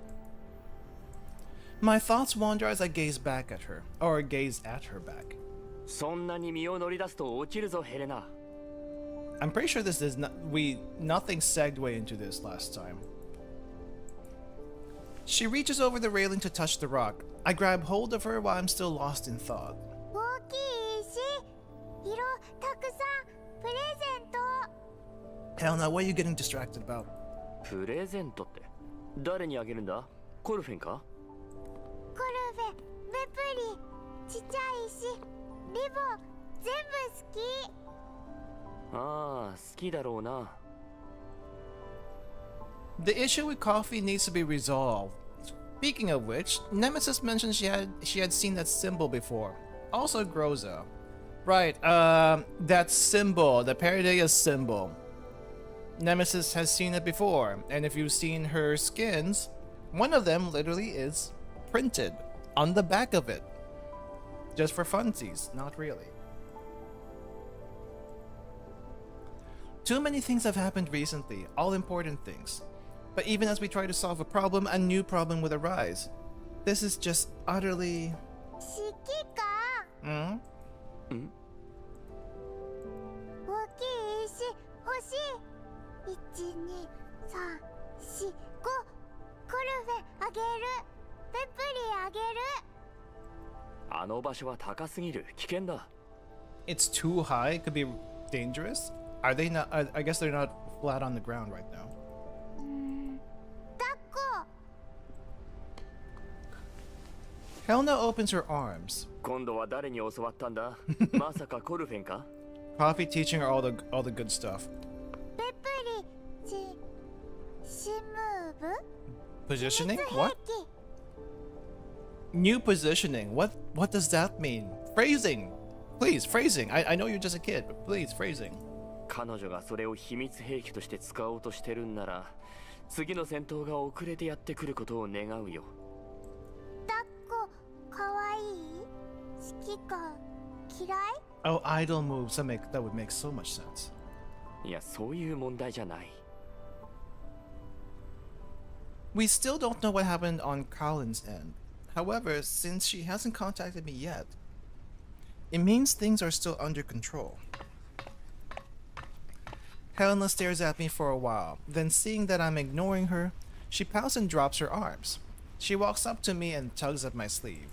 My thoughts wander as I gaze back at her, or gaze at her back. I'm pretty sure this is nothing segued into this last time. She reaches over the railing to touch the rock. I grab hold of her while I'm still lost in thought. Helena, what are you getting distracted about? The issue with coffee needs to be resolved. Speaking of which, Nemesis mentioned she had seen that symbol before. Also Groza. Right, that symbol, the Paradea symbol. Nemesis has seen it before, and if you've seen her skins, one of them literally is printed on the back of it. Just for funsies, not really. Too many things have happened recently, all important things. But even as we try to solve a problem, a new problem would arise. This is just utterly... Hmm? Hmm? It's too high, it could be dangerous. Are they not? I guess they're not flat on the ground right now. Helena opens her arms. Coffee teaching her all the good stuff. Positioning? What? New positioning. What does that mean? Phrasing. Please, phrasing. I know you're just a kid, but please, phrasing. Oh, idle moves. That would make so much sense. We still don't know what happened on Colin's end. However, since she hasn't contacted me yet, it means things are still under control. Helena stares at me for a while, then seeing that I'm ignoring her, she pouts and drops her arms. She walks up to me and tugs at my sleeve.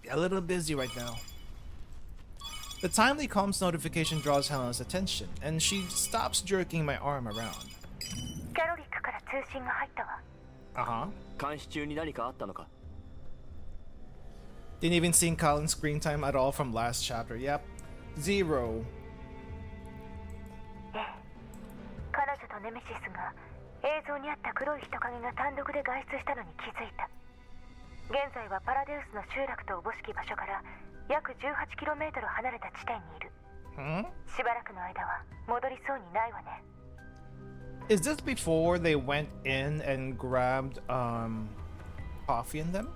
A little busy right now. The timely comms notification draws Helena's attention, and she stops jerking my arm around. Uh-huh. Didn't even see Colin's screen time at all from last chapter. Yep. 0. Hmm? Is this before they went in and grabbed coffee in them?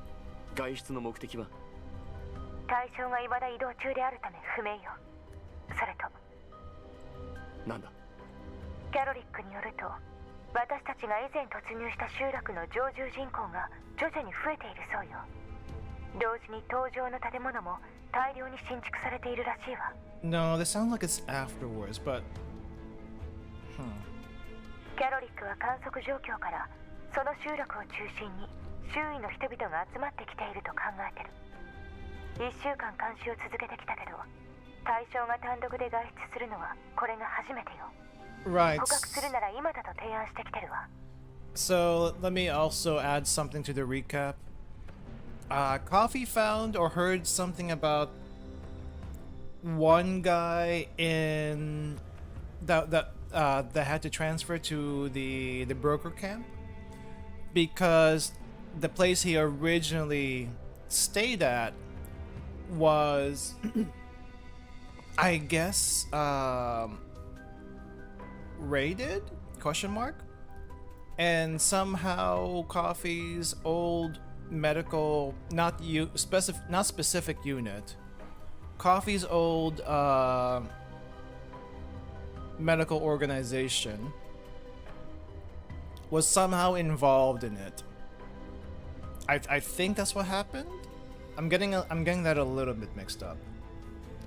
No, this sounds like it's afterwards, but... Right. So let me also add something to the recap. Coffee found or heard something about one guy in that had to transfer to the broker camp because the place he originally stayed at was I guess raided question mark, and somehow Coffee's old medical not specific unit, Coffee's old medical organization was somehow involved in it. I think that's what happened. I'm getting that a little bit mixed up.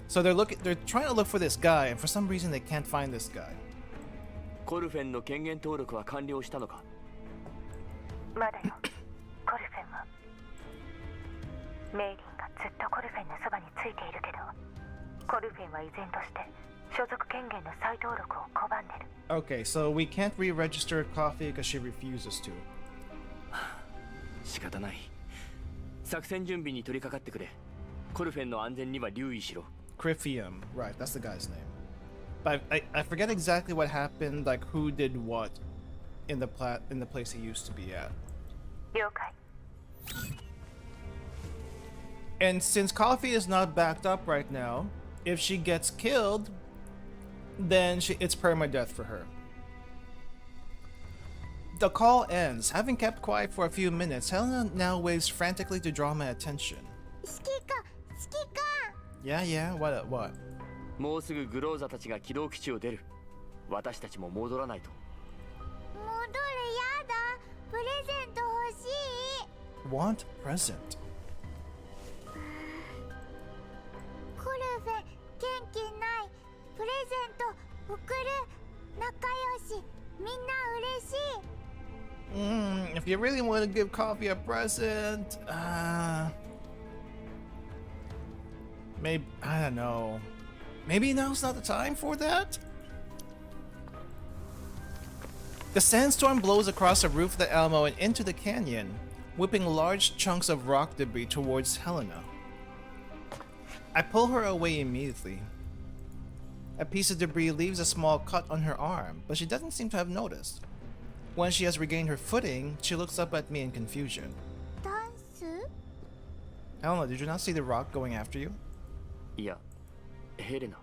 So they're trying to look for this guy, and for some reason they can't find this guy. コルフェンの権限登録は完了したのか？まだよ。コルフェンはメイリンがずっとコルフェンのそばについているけど、コルフェンは依然として所属権限の再登録を拒んでる。Okay, so we can't re-register Coffee because she refuses to. 仕方ない。作戦準備に取り掛かってくれ。コルフェンの安全には留意しろ。Crifium, right? That's the guy's name. But I forget exactly what happened, like who did what in the place he used to be at. 了解。 And since Coffee is not backed up right now, if she gets killed, then it's permadeath for her. The call ends. Having kept quiet for a few minutes, Helena now waves frantically to draw my attention. 指揮官、指揮官。Yeah, what? もうすぐグローザたちが起動基地を出る。私たちも戻らないと。戻るやだ。プレゼント欲しい。 Want present? コルフェン、元気ない。プレゼント送る。仲良し。みんな嬉しい。If you really want to give Coffee a present, maybe, I don't know. Maybe now's not the time for that? The sandstorm blows across the roof of the Elmo and into the canyon, whipping large chunks of rock debris towards Helena. I pull her away immediately. A piece of debris leaves a small cut on her arm, but she doesn't seem to have noticed. When she has regained her footing, she looks up at me in confusion. ダンス？ Helena, did you not see the rock going after you? いや、ヘレナ。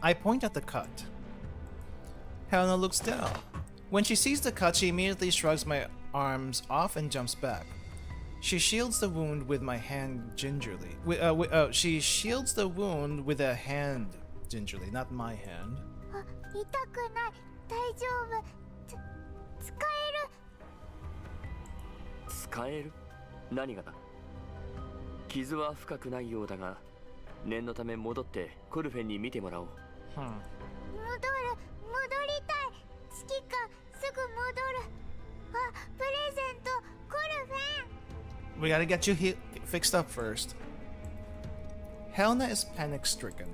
I point at the cut. Helena looks down. When she sees the cut, she immediately shrugs my arms off and jumps back. She shields the wound with my hand gingerly. She shields the wound with a hand gingerly, not my hand. あ、痛くない。大丈夫。使える。使える？何がだ？傷は深くないようだが、念のため戻ってコルフェンに見てもらおう。戻りたい。指揮官、すぐ戻る。あ、プレゼント、コルフェン。 We gotta get you fixed up first. Helena is panic-stricken.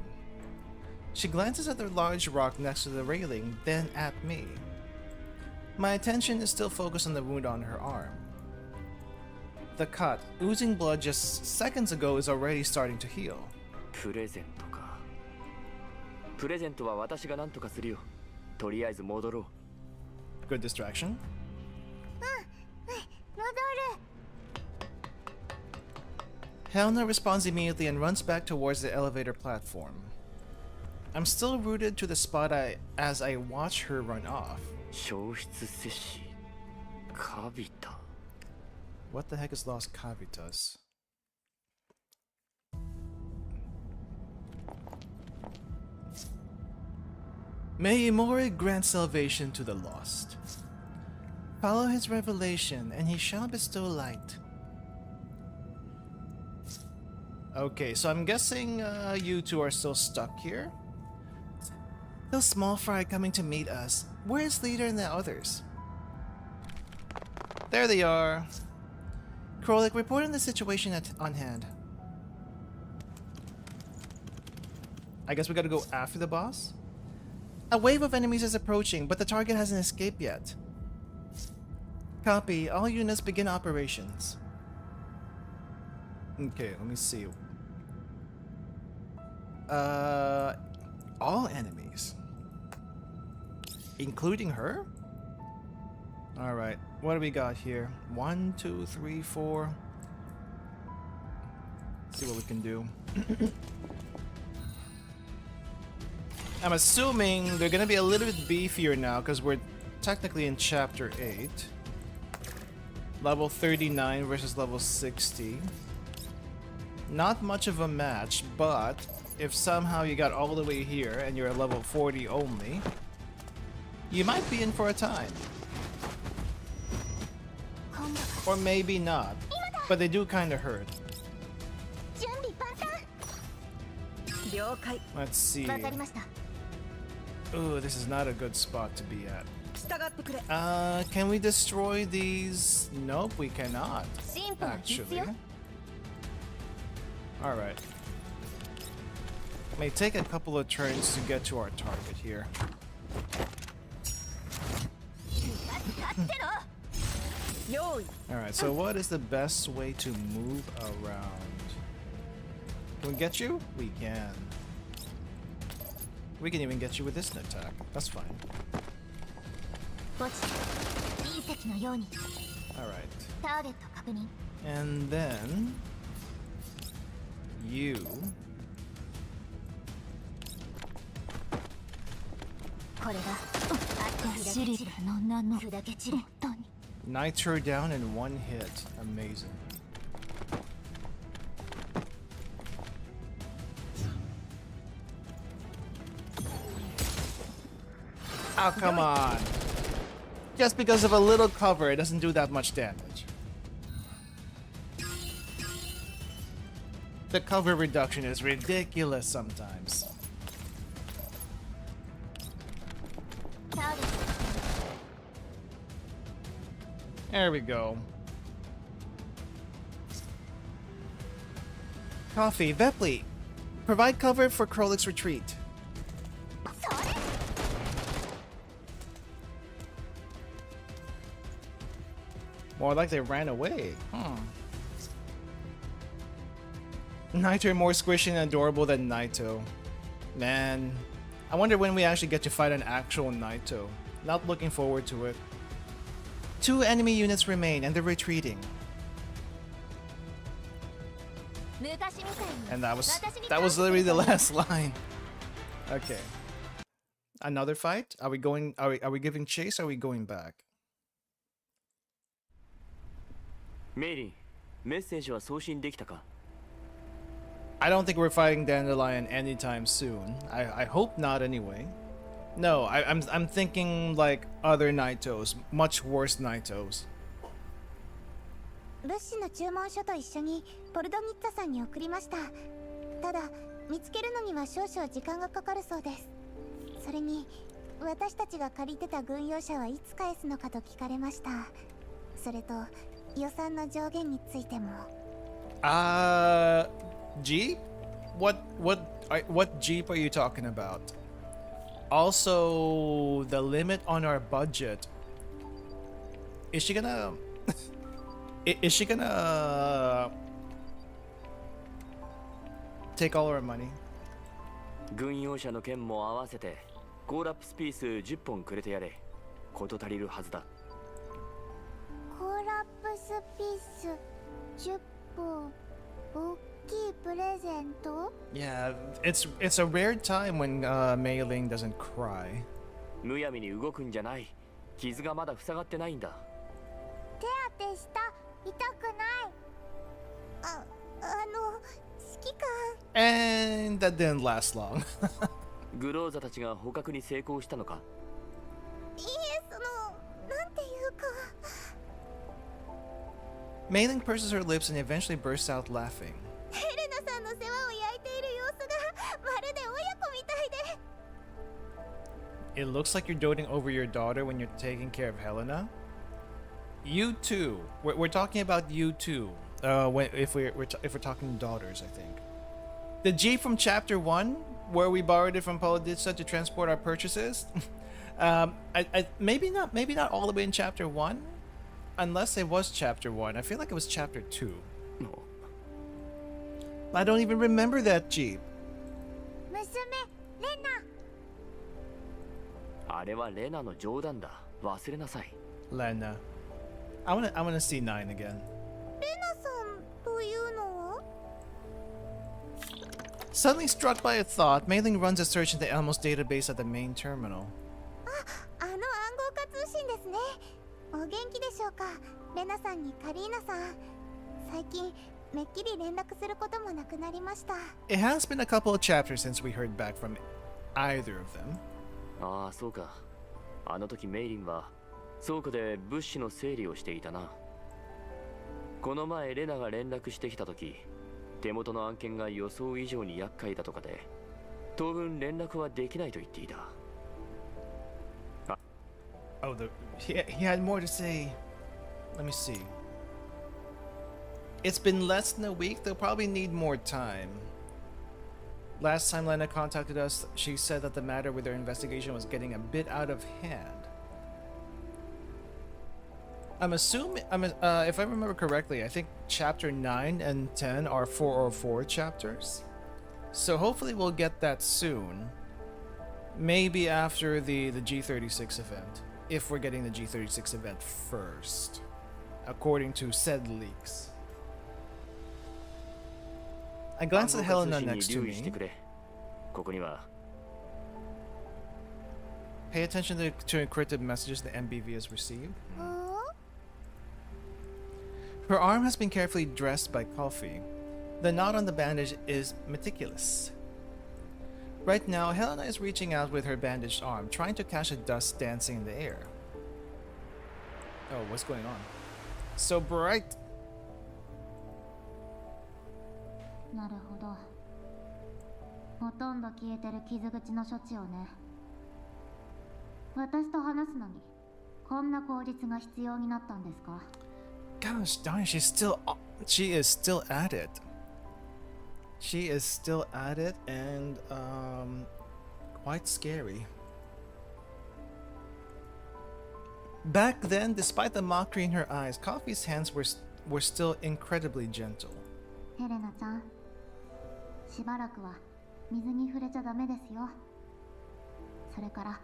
She glances at the large rock next to the railing, then at me. My attention is still focused on the wound on her arm. The cut, oozing blood just seconds ago, is already starting to heal. プレゼントか。プレゼントは私が何とかするよ。とりあえず戻ろう。Good distraction. 戻る。 Helena responds immediately and runs back towards the elevator platform. I'm still rooted to the spot as I watch her run off. 消失摂氏。カビタ。 What the heck is Los Cavitas? May Imori grant salvation to the lost. Follow his revelation, and he shall bestow light. Okay, so I'm guessing you two are still stuck here. Those small fry coming to meet us. Where is Leader and the others? There they are. Krolik, reporting the situation on hand. I guess we gotta go after the boss? A wave of enemies is approaching, but the target hasn't escaped yet. Copy. All units begin operations. Okay, let me see. All enemies. Including her? Alright, what do we got here? 1, 2, 3, 4. Let's see what we can do. I'm assuming they're gonna be a little bit beefier now because we're technically in chapter 8. Level 39 versus level 60. Not much of a match, but if somehow you got all the way here and you're at level 40 only, you might be in for a time. Or maybe not, but they do kind of hurt. Let's see. Ooh, this is not a good spot to be at. Can we destroy these? Nope, we cannot. Actually. Alright. May take a couple of turns to get to our target here. Alright, so what is the best way to move around? Can we get you? We can. We can even get you with this attack. That's fine. Alright. And then... you... Knight her down in one hit. Amazing. Oh, come on. Just because of a little cover, it doesn't do that much damage. The cover reduction is ridiculous sometimes. There we go. Coffee, Vepley. Provide cover for Krolik's retreat. More like they ran away. Naito more squishy and adorable than Naito. Man, I wonder when we actually get to fight an actual Naito. Not looking forward to it. 2 enemy units remain and they're retreating. And that was literally the last line. Okay. Another fight? Are we going? Are we giving chase? Or are we going back? Mary, message は送信できたか? I don't think we're fighting Dandelion anytime soon. I hope not anyway. No, I'm thinking like other Naitos, much worse Naitos. 物資の注文書と一緒にポルドニッツァさんに送りました。ただ見つけるのには少々時間がかかるそうです。それに私たちが借りてた軍用車はいつ返すのかと聞かれました。それと予算の上限についても。Jeep? What Jeep are you talking about? Also, the limit on our budget. Is she gonna... is she gonna... take all our money? 軍用車の件も合わせてゴーラップスピース10本くれてやれ。こと足りるはずだ。ゴーラップスピース10本。大きいプレゼント? Yeah, it's a rare time when Mei Ling doesn't cry. むやみに動くんじゃない。傷がまだ塞がってないんだ。手当てした。痛くない。指揮官。And that didn't last long. グローザたちが捕獲に成功したのか? いいえ、なんていうか。Mei Ling purses her lips and eventually bursts out laughing. ヘレナさんの世話を焼いている様子がまるで親子みたいで。 It looks like you're doting over your daughter when you're taking care of Helena. You too. We're talking about you too. If we're talking daughters, I think. The Jeep from Chapter 1, where we borrowed it from Poloditsa to transport our purchases. Maybe not all the way in Chapter 1. unless it was chapter 1. I feel like it was chapter 2. も I don't even remember that Jeep. 娘レナ。あれはレナの冗談だ。忘れなさい。 Lena. I wanna see 9 again. レナさんというのは？ Suddenly struck by a thought, Mei-Ling runs a search in the Elmos database at the main terminal. あの暗号化通信ですね。お元気でしょうか、レナさんにカリーナさん。最近めっきり連絡することもなくなりました。 It has been a couple of chapters since we heard back from either of them. ああ、そうか。あの時メイリンは倉庫で物資の整理をしていたな。この前レナが連絡してきた時、手元の案件が予想以上に厄介だとかで、当分連絡はできないと言っていた。Oh, he had more to say. Let me see. It's been less than a week. They'll probably need more time. Last time Lena contacted us, she said that the matter with their investigation was getting a bit out of hand. I'm assuming, if I remember correctly, I think chapter 9 and 10 are 404 chapters. So hopefully we'll get that soon. Maybe after the G36 event. If we're getting the G36 event first. According to said leaks. I glanced at Helena next to me. ここには Pay attention to encrypted messages the MBV has received. Her arm has been carefully dressed by Coffee. The knot on the bandage is meticulous. Right now, Helena is reaching out with her bandaged arm, trying to catch a dust dancing in the air. Oh, what's going on? So bright! なるほど。ほとんど消えてる傷口の処置をね。私と話すのにこんな口実が必要になったんですか？ Gosh darn, she is still at it. She is still at it and quite scary. Back then, despite the mockery in her eyes, Coffee's hands were still incredibly gentle. ヘレナちゃん、しばらくは水に触れちゃダメですよ。それから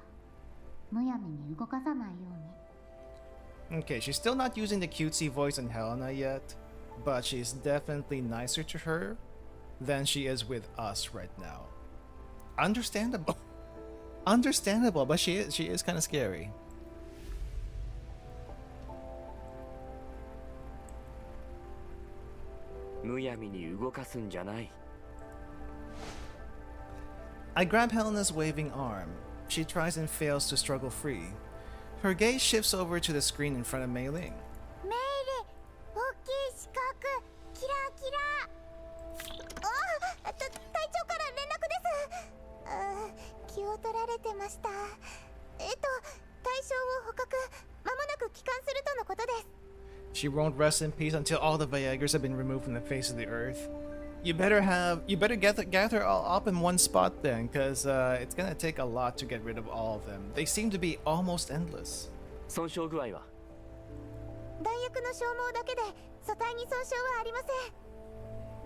むやみに動かさないように。 Okay, she's still not using the cutesy voice on Helena yet, but she's definitely nicer to her than she is with us right now. Understandable. Understandable, but she is kind of scary. I grab Helena's waving arm. She tries and fails to struggle free. Her gaze shifts over to the screen in front of Mei Ling. メイリ、大きい四角、キラキラ。あ、隊長から連絡です。気を取られてました。対象を捕獲、まもなく帰還するとのことです。 She won't rest in peace until all the Viagras have been removed from the face of the earth. You better gather all up in one spot then, because it's gonna take a lot to get rid of all of them. They seem to be almost endless. 損傷具合は弾薬の消耗だけで組対に損傷はありません。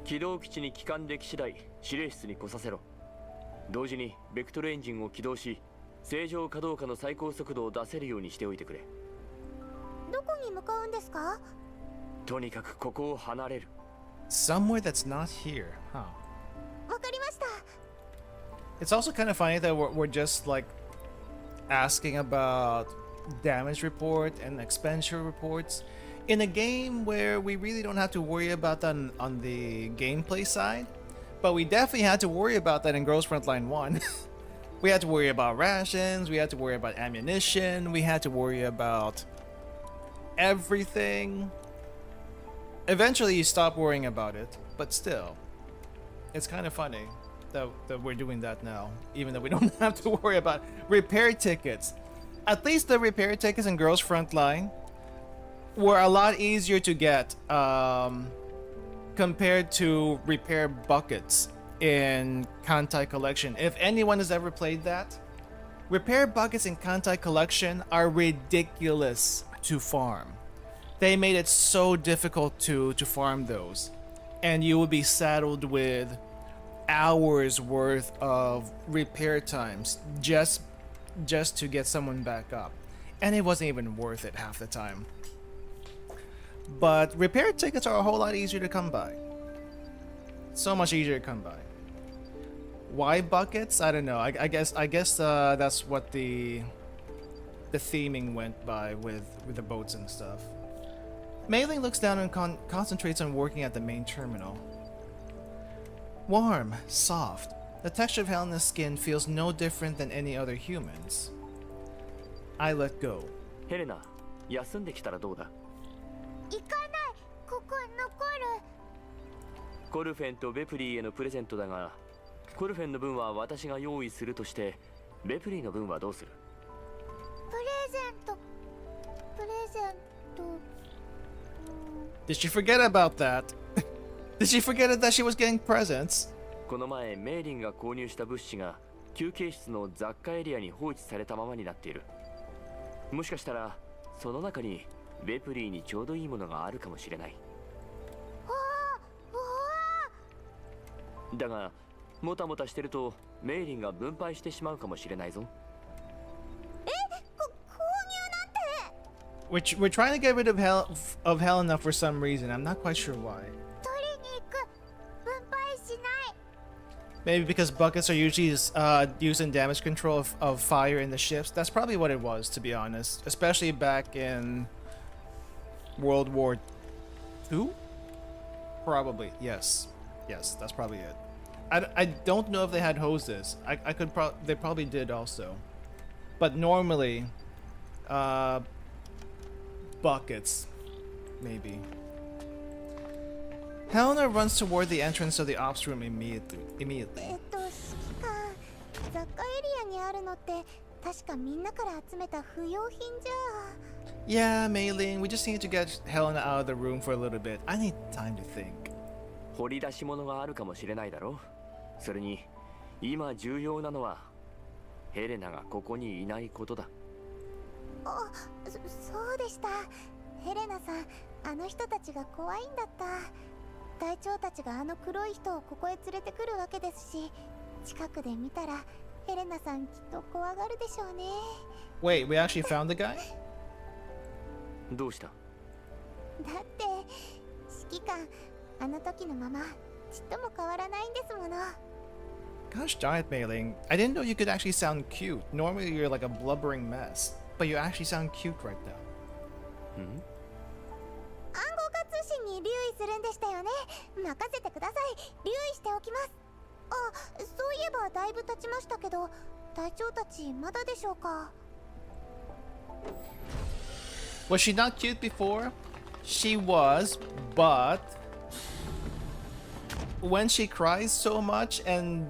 起動基地に帰還でき次第指令室に来させろ。同時にベクトルエンジンを起動し、正常かどうかの最高速度を出せるようにしておいてくれ。どこに向かうんですか？とにかくここを離れる。 Somewhere that's not here, huh? わかりました。 It's also kind of funny that we're just like asking about damage report and expenditure reports in a game where we really don't have to worry about that on the gameplay side, but we definitely had to worry about that in Girls Frontline 1. We had to worry about rations, we had to worry about ammunition, we had to worry about everything. Eventually you stop worrying about it, but still, it's kind of funny that we're doing that now, even though we don't have to worry about repair tickets. At least the repair tickets in Girls Frontline were a lot easier to get compared to repair buckets in Kantai Collection. If anyone has ever played that, repair buckets in Kantai Collection are ridiculous to farm. They made it so difficult to farm those, and you would be saddled with hours worth of repair times just to get someone back up, and it wasn't even worth it half the time. But repair tickets are a whole lot easier to come by. So much easier to come by. Why buckets? I don't know. I guess that's what the theming went by with the boats and stuff. Mei Ling looks down and concentrates on working at the main terminal. Warm, soft. The texture of Helena's skin feels no different than any other human's. I let go. ヘレナ、休んできたらどうだ？行かない。ここ残る。コルフェンとベプリーへのプレゼントだが、コルフェンの分は私が用意するとして、ベプリーの分はどうする？プレゼント。Did she forget about that? Did she forget that she was getting presents? この前メイリンが購入した物資が休憩室の雑貨エリアに放置されたままになっている。もしかしたらその中にベプリーにちょうどいいものがあるかもしれない。だがもたもたしてるとメイリンが分配してしまうかもしれないぞ。We're trying to get rid of Helena for some reason. I'm not quite sure why. Maybe because buckets are usually used in damage control of fire in the ships. That's probably what it was, to be honest. Especially back in World War II? Probably, yes. Yes, that's probably it. I don't know if they had hoses. They probably did also. But normally, buckets, maybe. Helena runs toward the entrance of the ops room immediately. 指揮官、雑貨エリアにあるのって確かみんなから集めた不要品じゃ。Yeah, Mei Ling, we just need to get Helena out of the room for a little bit. I need time to think. 掘り出し物があるかもしれないだろう。それに今重要なのはヘレナがここにいないことだ。そうでした。ヘレナさん、あの人たちが怖いんだった。隊長たちがあの黒い人をここへ連れてくるわけですし、近くで見たらヘレナさんきっと怖がるでしょうね。Wait, we actually found the guy? どうした？だって指揮官、あの時のままちっとも変わらないんですもの。Gosh darn it, Mei Ling. I didn't know you could actually sound cute. Normally you're like a blubbering mess, but you actually sound cute right now. 暗号化通信に留意するんでしたよね。任せてください。留意しておきます。そういえばだいぶ経ちましたけど、隊長たちまだでしょうか。Was she not cute before? She was, but when she cries so much and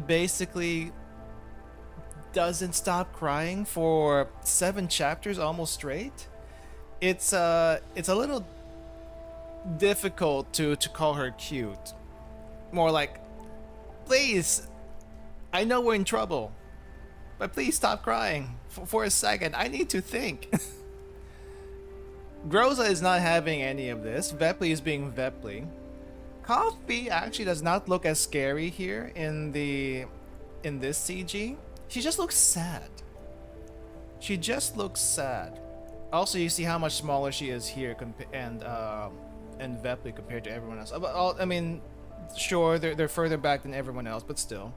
basically doesn't stop crying for 7 chapters almost straight, it's a little difficult to call her cute. More like, please, I know we're in trouble, but please stop crying for a second. I need to think. Groza is not having any of this. Vepli is being Vepli. Coffee actually does not look as scary here in this CG. She just looks sad. She just looks sad. Also, you see how much smaller she is here and Vepli compared to everyone else. I mean, sure, they're further back than everyone else, but still.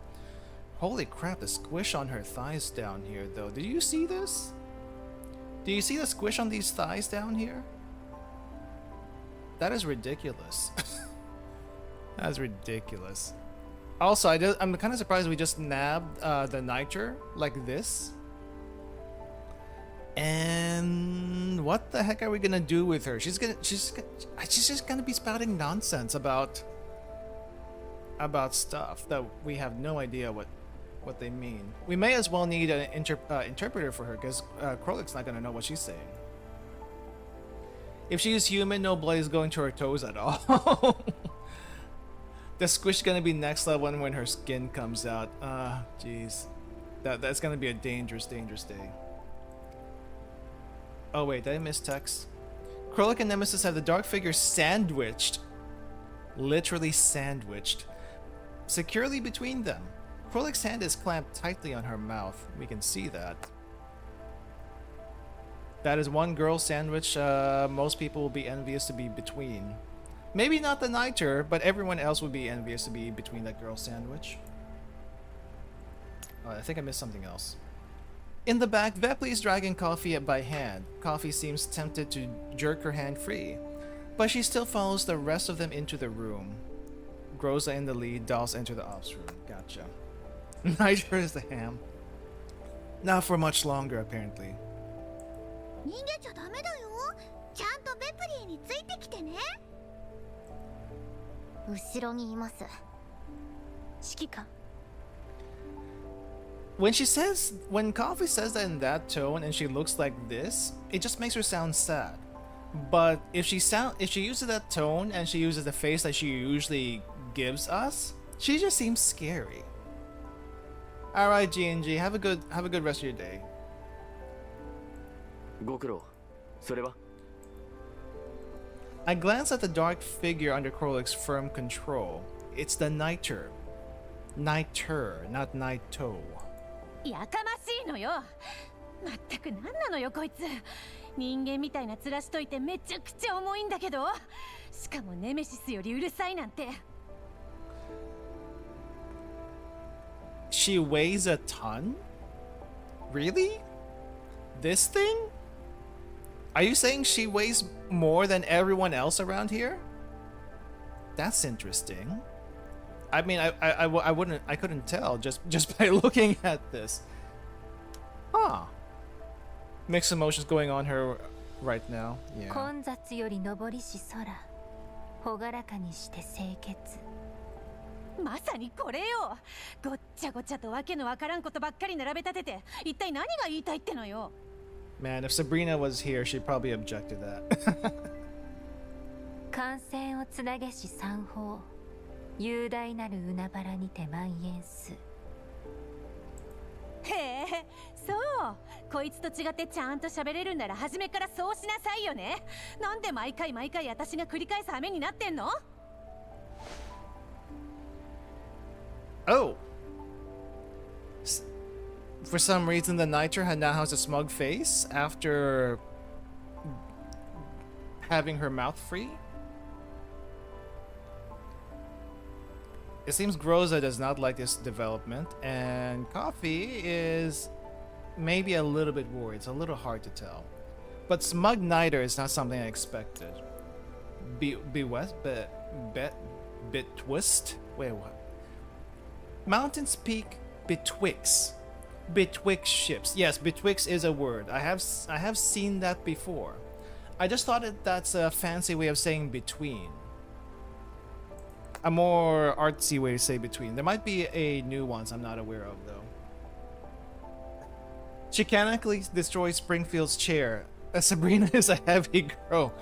Holy crap, the squish on her thighs down here, though. Did you see this? Do you see the squish on these thighs down here? That is ridiculous. That's ridiculous. Also, I'm kind of surprised we just nabbed the Nitro like this. And what the heck are we gonna do with her? She's just gonna be spouting nonsense about stuff that we have no idea what they mean. We may as well need an interpreter for her, because Krolik's not gonna know what she's saying. If she's human, no blood is going to her toes at all. The squish is gonna be next level when her skin comes out. Jeez, that's gonna be a dangerous day. Oh wait, did I miss text? Krolik and Nemesis have the dark figure sandwiched, literally sandwiched, securely between them. Krolik's hand is clamped tightly on her mouth. We can see that. That is one girl sandwich most people will be envious to be between. Maybe not the Niter, but everyone else would be envious to be between that girl sandwich. Oh, I think I missed something else. In the back, Vepli is dragging Coffee by hand. Coffee seems tempted to jerk her hand free, but she still follows the rest of them into the room. Groza in the lead, dolls enter the ops room. Gotcha. Niter is the ham. Not for much longer, apparently. 逃げちゃダメだよ。ちゃんとベプリーについてきてね。後ろにいます。指揮官。When Coffee says that in that tone and she looks like this, it just makes her sound sad. But if she uses that tone and she uses the face that she usually gives us, she just seems scary. All right, G&G, have a good rest of your day. ご苦労。それは I glance at the dark figure under Krolik's firm control. It's the Niter. Niter, not Naito. やかましいのよ。まったく何なのよこいつ。人間みたいな面しといてめちゃくちゃ重いんだけど。しかもネメシスよりうるさいなんて。She weighs a ton? Really? This thing? Are you saying she weighs more than everyone else around here? That's interesting. I mean, I couldn't tell just by looking at this. Huh. Mixed emotions going on here right now. Yeah. 混雑より上りし空、朗らかにして清潔。まさにこれよ。ごっちゃごちゃとわけのわからんことばっかり並べ立てて、一体何が言いたいってのよ。Man, if Sabrina was here, she'd probably object to that. 感染をつなげし三宝、雄大なる海原にて蔓延す。へえ、そう。こいつと違ってちゃんと喋れるんなら初めからそうしなさいよね。なんで毎回私が繰り返す羽目になってんの？ Oh. For some reason, the Niter now has a smug face after having her mouth free. It seems Groza does not like this development, and Coffee is maybe a little bit worried. It's a little hard to tell. But smug Niter is not something I expected. Betwist? Wait, what? Mountains Peak betwixt. Betwixt ships. Yes, betwixt is a word. I have seen that before. I just thought that's a fancy way of saying between. A more artsy way to say between. There might be a new ones I'm not aware of though. Chicanically destroy Springfield's chair. Sabrina is a heavy girl.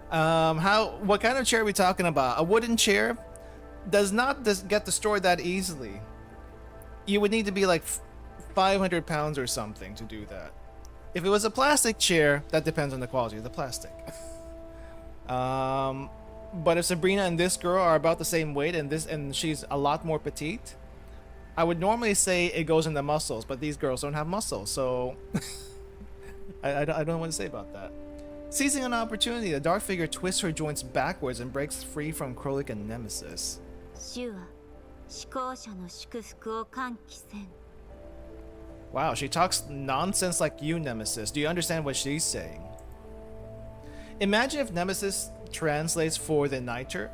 What kind of chair are we talking about? A wooden chair does not get destroyed that easily. You would need to be like 500 pounds or something to do that. If it was a plastic chair, that depends on the quality of the plastic. But if Sabrina and this girl are about the same weight and she's a lot more petite, I would normally say it goes in the muscles, but these girls don't have muscles, so I don't know what to say about that. Seizing an opportunity, the dark figure twists her joints backwards and breaks free from Krolik and Nemesis. 主は思考者の祝福を喚起せん。 Wow, she talks nonsense like you, Nemesis. Do you understand what she's saying? Imagine if Nemesis translates for the Niter,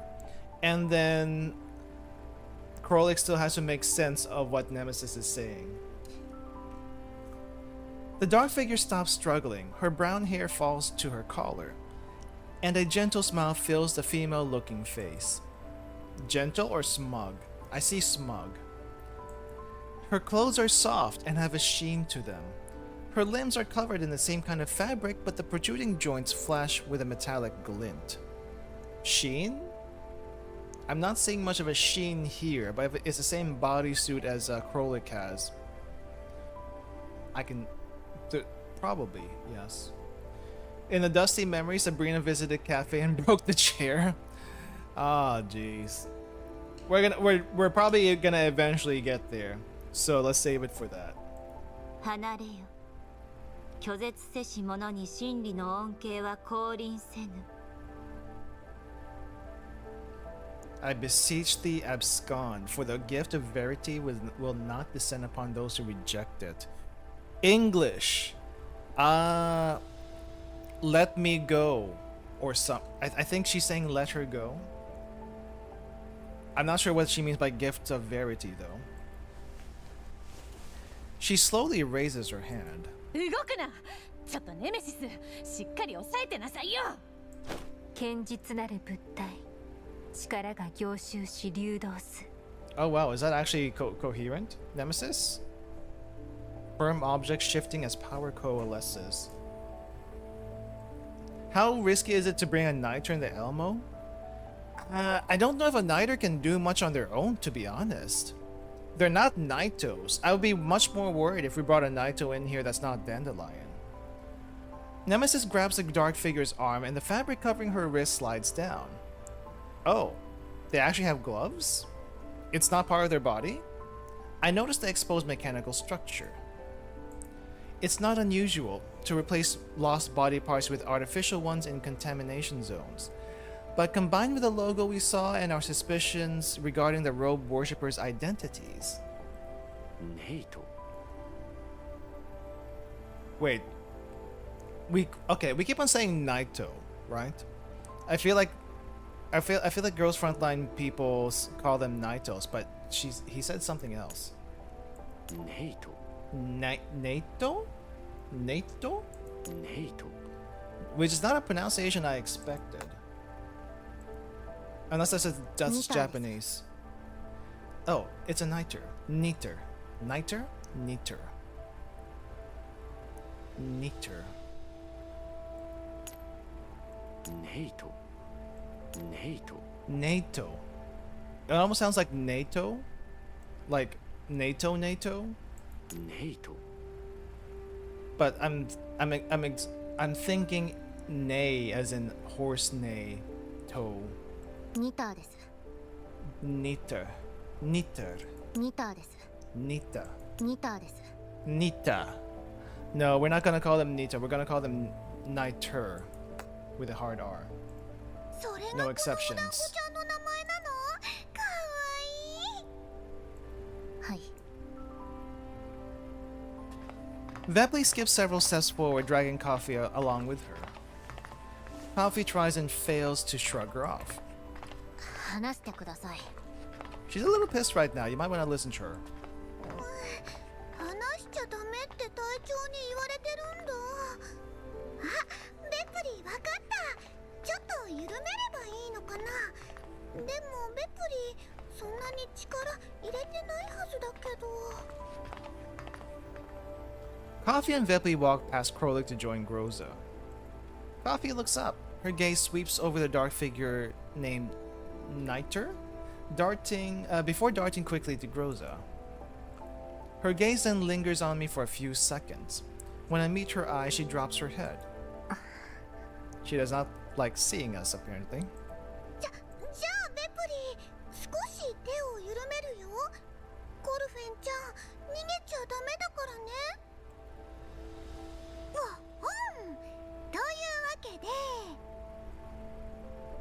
and then Krolik still has to make sense of what Nemesis is saying. The dark figure stops struggling. Her brown hair falls to her collar, and a gentle smile fills the female-looking face. Gentle or smug? I see smug. Her clothes are soft and have a sheen to them. Her limbs are covered in the same kind of fabric, but the protruding joints flash with a metallic glint. Sheen? I'm not seeing much of a sheen here, but it's the same bodysuit as Krolik has. I can... probably, yes. In a dusty memory, Sabrina visited cafe and broke the chair. Ah, jeez. We're probably gonna eventually get there, so let's save it for that. 離れよ。拒絶せし者に真理の恩恵は降臨せぬ。I beseech thee, abscond, for the gift of verity will not descend upon those who reject it. English. Let me go, or some. I think she's saying let her go. I'm not sure what she means by gift of verity, though. She slowly raises her hand. 動くな。ちょっとネメシス、しっかり押さえてなさいよ。堅実なる物体。力が凝集し流動す。Oh wow, is that actually coherent? Nemesis? Firm objects shifting as power coalesces. How risky is it to bring a Niter in the Elmo? I don't know if a Niter can do much on their own, to be honest. They're not Nitos. I would be much more worried if we brought a Nito in here that's not Dandelion. Nemesis grabs the dark figure's arm and the fabric covering her wrist slides down. Oh, they actually have gloves? It's not part of their body? I noticed the exposed mechanical structure. It's not unusual to replace lost body parts with artificial ones in contamination zones. But combined with the logo we saw and our suspicions regarding the robe worshippers' identities. Nato. Wait. We keep on saying Naito, right? I feel like Girls Frontline people call them Naitos, but he said something else. Nato. Nato? Nato? Nato. Which is not a pronunciation I expected. Unless that's Japanese. Oh, it's a niter. Niter. Niter? Niter. Niter. NATO. NATO. NATO. It almost sounds like NATO. Like NATO. NATO. But I'm thinking neigh as in horse neigh. Toe. ニターです。 Niter. Niter. ニターです。 Nita. ニターです。 Nita. No, we're not gonna call them Nita. We're gonna call them Niter. With a hard R. それ No がこのお団子 exceptions. ちゃんの名前なの？かわいい。はい。 Vepley skips several steps forward, dragging Coffee along with her. Coffee tries and fails to shrug her off. 話してください。 She's a little pissed right now. You might want to listen to her. 話しちゃダメって隊長に言われてるんだ。あ、ベプリーわかった。ちょっと緩めればいいのかな。でもベプリーそんなに力入れてないはずだけど。Coffee and Vepley walk past Krolik to join Groza. Coffee looks up. Her gaze sweeps over the dark figure named Niter, before darting quickly to Groza. Her gaze then lingers on me for a few seconds. When I meet her eye, she drops her head. She does not like seeing us, apparently. じゃあベプリー少し手を緩めるよ。コルフェンちゃん逃げちゃダメだからね。というわけで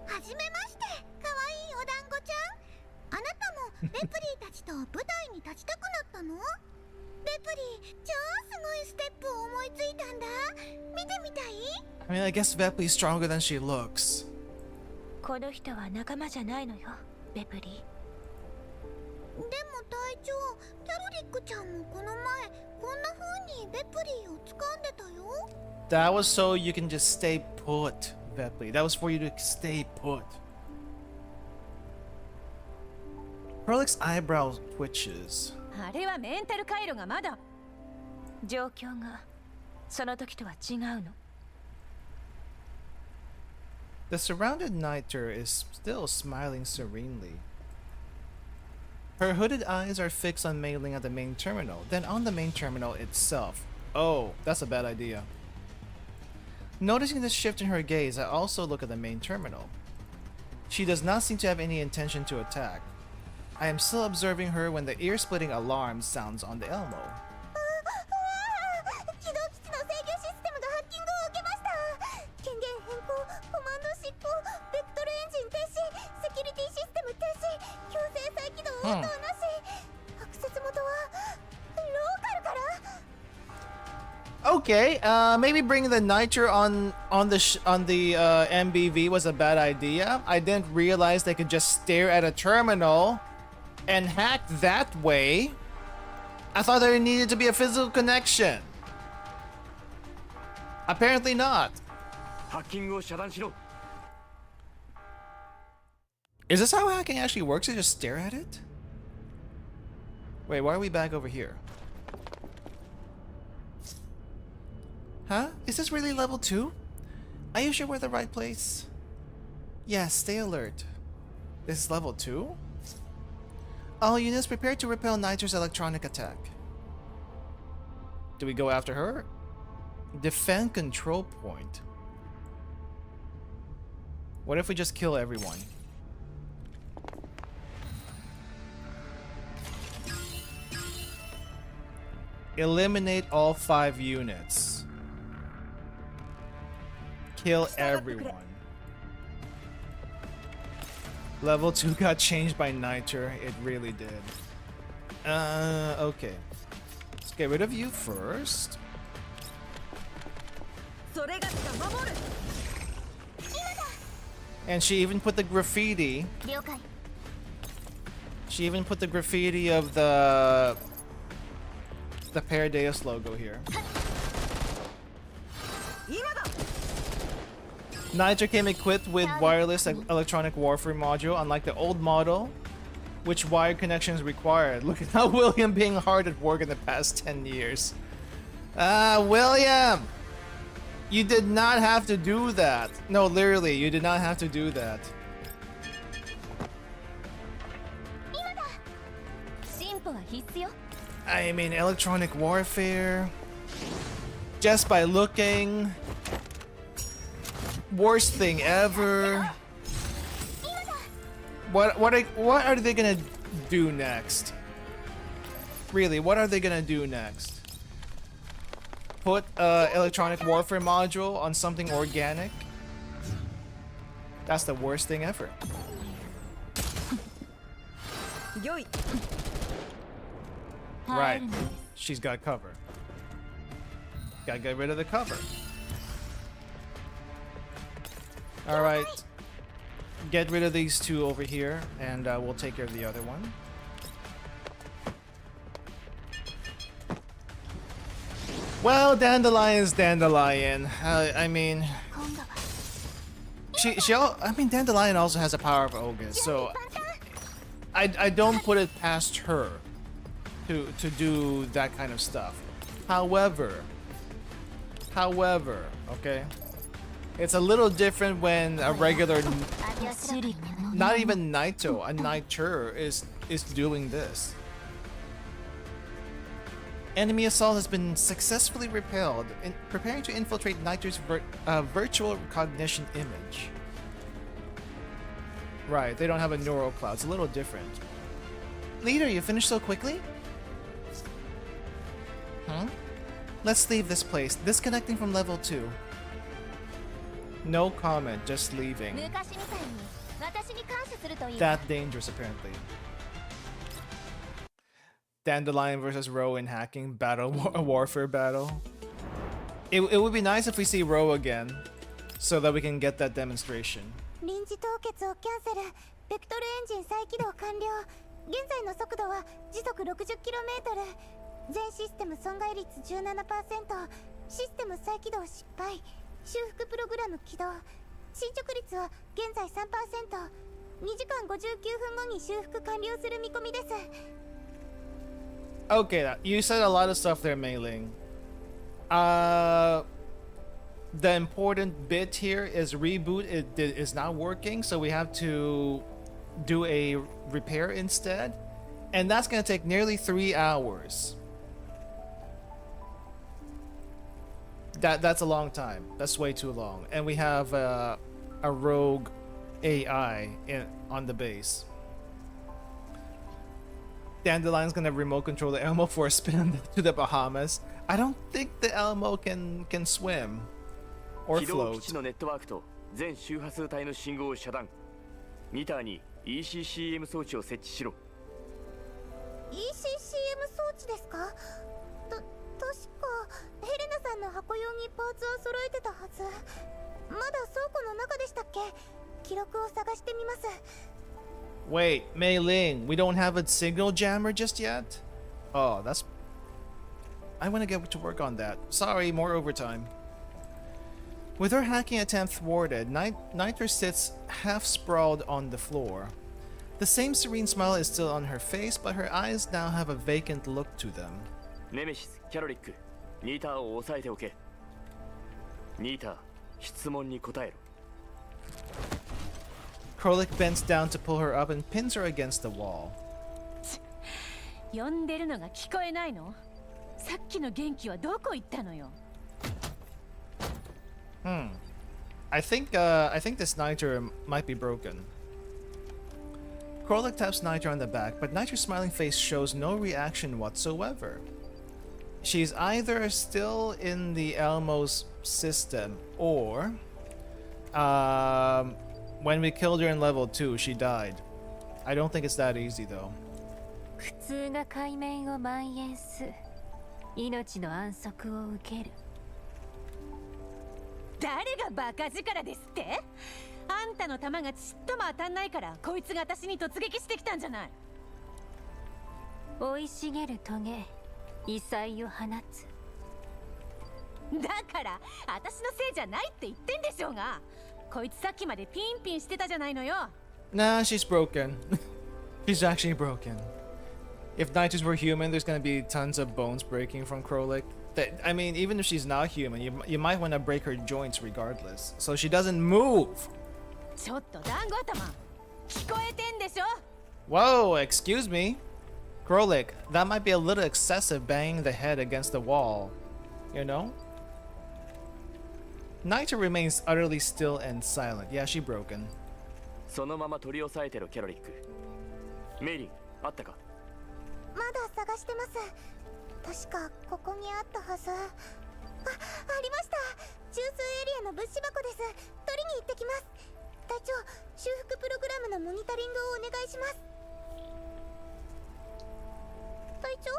はじめましてかわいいお団子ちゃん。あなたもベプリーたちと舞台に立ちたくなったの？ベプリー超すごいステップを思いついたんだ。見てみたい？ I mean, I guess Vepley's stronger than she looks. この人は仲間じゃないのよ、ベプリー。でも隊長、キャロリックちゃんもこの前こんな風にベプリーを掴んでたよ。 That was so you can just stay put, Vepley. That was for you to stay put. Krolik's eyebrow twitches. あれはメンタル回路がまだ。状況がその時とは違うの。The surrounded Niter is still smiling serenely. Her hooded eyes are fixed on Mei Ling at the main terminal, then on the main terminal itself. Oh, that's a bad idea. Noticing this shift in her gaze, I also look at the main terminal. She does not seem to have any intention to attack. I am still observing her when the ear-splitting alarm sounds on the Elmo. 起動基地の制御システムがハッキングを受けました。権限変更、コマンド執行、ベクトルエンジン停止、セキュリティシステム停止、強制再起動応答なし。アクセス元はローカルから。Okay, maybe bringing the nitro on the MBV was a bad idea. I didn't realize they could just stare at a terminal and hack that way. I thought there needed to be a physical connection. Apparently not. ハッキングを遮断しろ。 Is this how hacking actually works? You just stare at it? Wait, why are we back over here? Huh? Is this really level 2? Are you sure we're the right place? Yes, stay alert. This is level 2? All units prepare to repel Nitro's electronic attack. Do we go after her? Defend control point. What if we just kill everyone? Eliminate all 5 units. Kill everyone. Level 2 got changed by Nitro. It really did. Okay. Let's get rid of you first. And she even put the graffiti. She even put the graffiti of the Paradeus logo here. Nitro came equipped with wireless electronic warfare module, unlike the old model, which wired connection is required. Look at how William being hard at work in the past 10 years. William! You did not have to do that. No, literally, you did not have to do that. I mean, electronic warfare. Just by looking. Worst thing ever. What are they gonna do next? Really, what are they gonna do next? Put electronic warfare module on something organic? That's the worst thing ever. Right. She's got cover. Gotta get rid of the cover. Alright. Get rid of these 2 over here, and we'll take care of the other one. Well, Dandelion's Dandelion. I mean... I mean, Dandelion also has the power of Ogus, so... I don't put it past her to do that kind of stuff. However, okay? It's a little different when a regular, not even Naito, a Niter is doing this. Enemy assault has been successfully repelled, preparing to infiltrate Niter's virtual cognition image. Right, they don't have a neural cloud, it's a little different. Leader, you finished so quickly? Huh? Let's leave this place, disconnecting from level 2. No comment, just leaving. That dangerous, apparently. Dandelion versus Ro in hacking battle, warfare battle. It would be nice if we see Ro again, so that we can get that demonstration. 臨時凍結をキャンセル。ベクトルエンジン再起動完了。現在の速度は時速 60km。全システム損害率 17%。システム再起動失敗。修復プログラム起動。進捗率は現在 3%。2時間59分後に修復完了する見込みです。Okay, you said a lot of stuff there, Mei-Ling. The important bit here is reboot is not working, so we have to do a repair instead. And that's going to take nearly 3 hours. That's a long time. That's way too long. And we have a rogue AI on the base. Dandelion's gonna remote control the Elmo for a spin to the Bahamas. I don't think the Elmo can swim or 起動基 float. 地のネットワークと全周波数帯の信号を遮断。ニターに ECCM 装置を設置しろ。 ECCM 装置ですか？確かヘレナさんの箱用にパーツを揃えてたはず。まだ倉庫の中でしたっけ？記録を探してみます。 Wait, Mei Ling, we don't have a signal jammer just yet? Oh, that's... I want to get to work on that. Sorry, more overtime. With her hacking attempt thwarted, Niter sits half sprawled on the floor. The same serene smile is still on her face, but her eyes now have a vacant look to them. ネメシス、キャロリック、ニーターを抑えておけ。ニーター、質問に答えろ。 Krolik bends down to pull her up and pins her against the wall. 呼んでるのが聞こえないの？さっきの元気はどこ行ったのよ？ I think this Niter might be broken. Krolik taps Niter on the back, but Niter's smiling face shows no reaction whatsoever. She's either still in the Elmo's system, or when we killed her in level 2, she died. I don't think it's that easy though. 普通が海面を蔓延す。命の安息を受ける。誰がバカ力ですって？あんたの弾がちっとも当たんないからこいつが私に突撃してきたんじゃない。生い茂るトゲ、異彩を放つ。だから私のせいじゃないって言ってんでしょうが。こいつさっきまでピンピンしてたじゃないのよ。Nah, she's broken. She's actually broken. If Niters were human, there's gonna be tons of bones breaking from Krolik. I mean, even if she's not human, you might want to break her joints regardless. So she doesn't move. ちょっと団子頭、聞こえてんでしょ？ Whoa, excuse me. Krolik, that might be a little excessive banging the head against the wall. You know? Niter remains utterly still and silent. Yeah, she broken. そのまま取り押さえてろ、キャロリック。メイリン、あったか？まだ探してます。確かここにあったはず。ありました。中枢エリアの物資箱です。取りに行ってきます。隊長、修復プログラムのモニタリングをお願いします。隊長？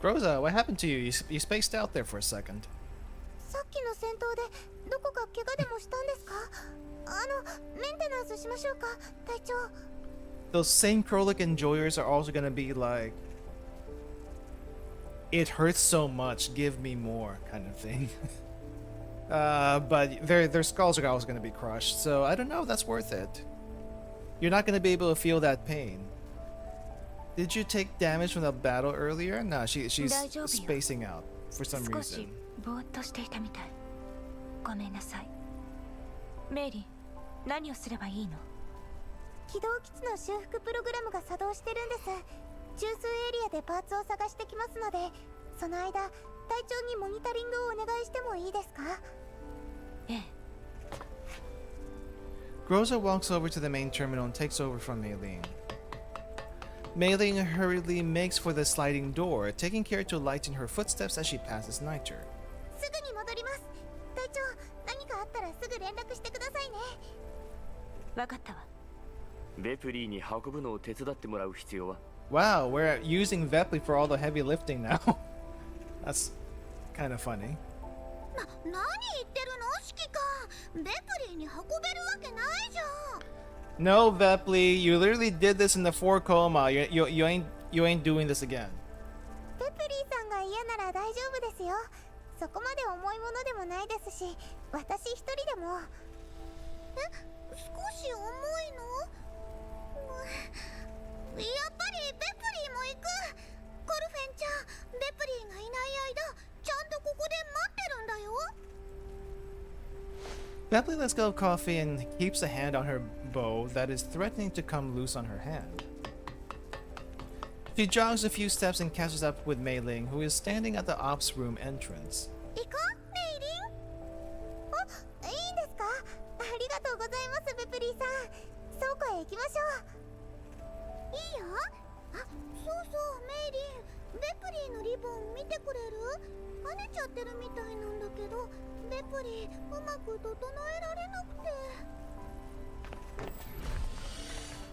Rosa, what happened to you? You spaced out there for a second. さっきの戦闘でどこか怪我でもしたんですか？メンテナンスしましょうか、隊長。 Those same Krolik enjoyers are also gonna be like, it hurts so much, give me more, kind of thing. But their skulls are also gonna be crushed, so I don't know if that's worth it. You're not gonna be able to feel that pain. Did you take damage from the battle earlier? No, she's spacing out for some 少し reason. ぼーっとしていたみたい。ごめんなさい。メイリン、何をすればいいの？起動基地の修復プログラムが作動してるんです。中枢エリアでパーツを探してきますので、その間、隊長にモニタリングをお願いしてもいいですか？ええ。 Groza walks over to the main terminal and takes over from Mei Ling. Mei Ling hurriedly makes for the sliding door, taking care to lighten her footsteps as she passes Niter. すぐに戻ります。隊長、何かあったらすぐ連絡してくださいね。わかったわ。ベプリーに運ぶのを手伝ってもらう必要は？ Wow, we're using Vepley for all the heavy lifting now. That's kind of funny. 何言ってるの、指揮官。ベプリーに運べるわけないじゃん。 No, Vepley, you literally did this in the 4 coma. You ain't doing this again. ベプリーさんが嫌なら大丈夫ですよ。そこまで重いものでもないですし、私一人でも。少し重いの？やっぱりベプリーも行く。コルフェンちゃん、ベプリーがいない間、ちゃんとここで待ってるんだよ。 Vepley lets go of coffee and keeps a hand on her bow that is threatening to come loose on her hand. She jogs a few steps and catches up with Mei Ling, who is standing at the ops room entrance. 行こうメイリン。あ、いいんですか？ありがとうございます、ベプリーさん。倉庫へ行きましょう。いいよ。あ、そうそうメイリン、ベプリーのリボン見てくれる？跳ねちゃってるみたいなんだけど、ベプリーうまく整えられなくて。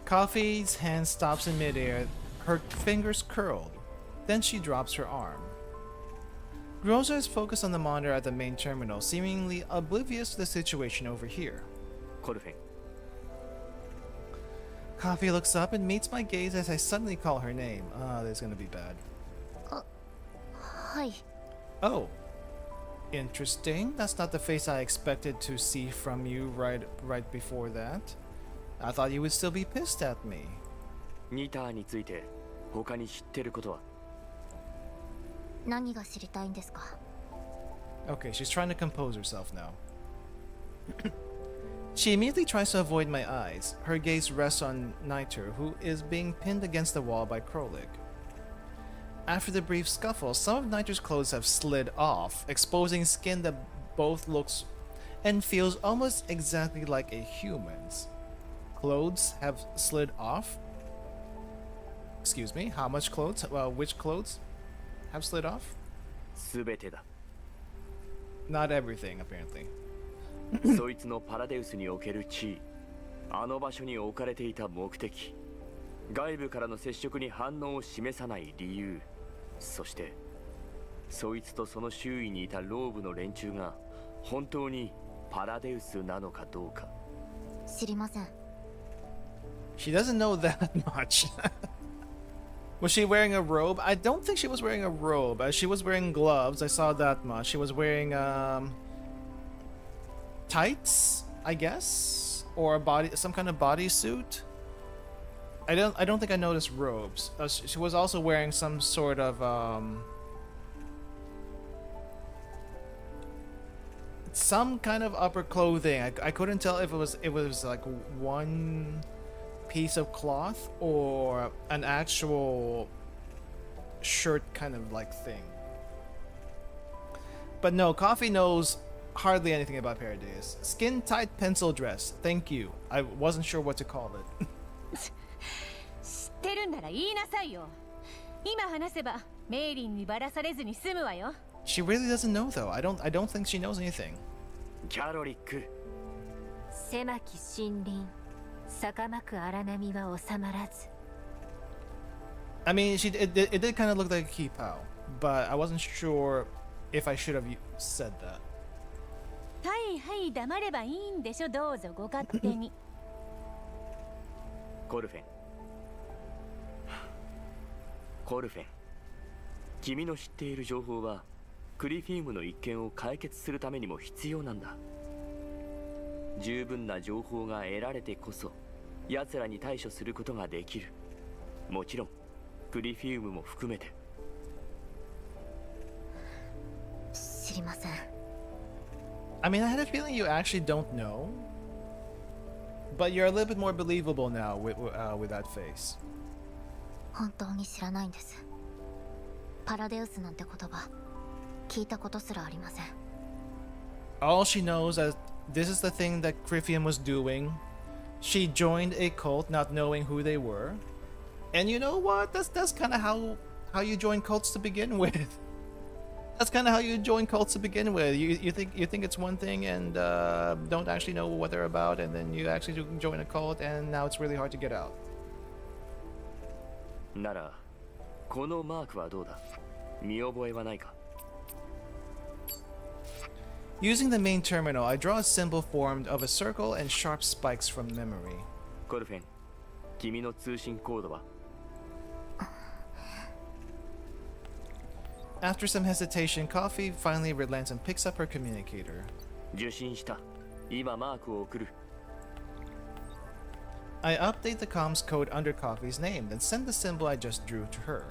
Coffee's hand stops in midair, her fingers curled. Then she drops her arm. Rosa is focused on the monitor at the main terminal, seemingly oblivious to the situation over here. コルフェン Coffee looks up and meets my gaze as I suddenly call her name. Ah, this is gonna be bad. はい。 Oh. Interesting. That's not the face I expected to see from you right before that. I thought you would still be pissed at me. ニターについて他に知ってることは？何が知りたいんですか？ Okay, she's trying to compose herself now. She immediately tries to avoid my eyes. Her gaze rests on Niter, who is being pinned against the wall by Krolik. After the brief scuffle, some of Niter's clothes have slid off, exposing skin that both looks and feels almost exactly like a human's. Clothes have slid off? Excuse me, how much clothes? Which clothes have slid off? すべてだ。 Not everything, apparently. そいつのパラデウスにおける地位、あの場所に置かれていた目的、外部からの接触に反応を示さない理由、そしてそいつとその周囲にいたローブの連中が本当にパラデウスなのかどうか。知りません。 She doesn't know that much. Was she wearing a robe? I don't think she was wearing a robe. She was wearing gloves. I saw that much. She was wearing tights, I guess, or some kind of bodysuit. I don't think I noticed robes. She was also wearing some sort of some kind of upper clothing. I couldn't tell if it was like one piece of cloth or an actual shirt kind of like thing. But no, Coffee knows hardly anything about Paradise. Skin tight pencil dress. Thank you. I wasn't sure what to call it. 知ってるんなら言いなさいよ。今話せばメイリンにバラされずに済むわよ。 She really doesn't know though. I don't think she knows anything. キャロリック、狭き森林、逆まく荒波は収まらず。 I mean, it did kind of look like a Kipao, but I wasn't sure if I should have said that. はいはい黙ればいいんでしょ。どうぞご勝手に。コルフェン、コルフェン、君の知っている情報はクリフィームの一件を解決するためにも必要なんだ。十分な情報が得られてこそ奴らに対処することができる。もちろんクリフィームも含めて。知りません。 I mean, I had a feeling you actually don't know, but you're a little bit more believable now with that face. 本当に知らないんです。パラデウスなんて言葉聞いたことすらありません。 All she knows is this is the thing that Crifium was doing. She joined a cult not knowing who they were. And you know what? That's kind of how you join cults to begin with. That's kind of how you join cults to begin with. You think it's one thing and don't actually know what they're about, and then you actually join a cult, and now it's really hard to get out. ならこのマークはどうだ？見覚えはないか？ Using the main terminal, I draw a symbol formed of a circle and sharp spikes from memory. コルフェン、君の通信コードは？ After some hesitation, Coffee finally relents and picks up her communicator. 受信した。今マークを送る。 I update the comms code under Coffee's name, then send the symbol I just drew to her.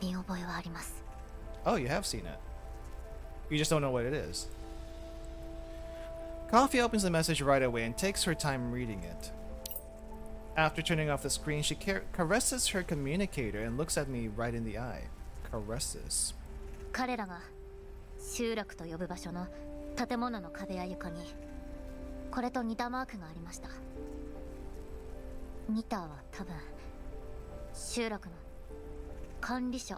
見覚えはあります。 Oh, you have seen it. You just don't know what it is. Coffee opens the message right away and takes her time reading it. After turning off the screen, she caresses her communicator and looks at me right in the eye. Caresses. 彼らが集落と呼ぶ場所の建物の壁や床にこれと似たマークがありました。ニターは多分集落の管理者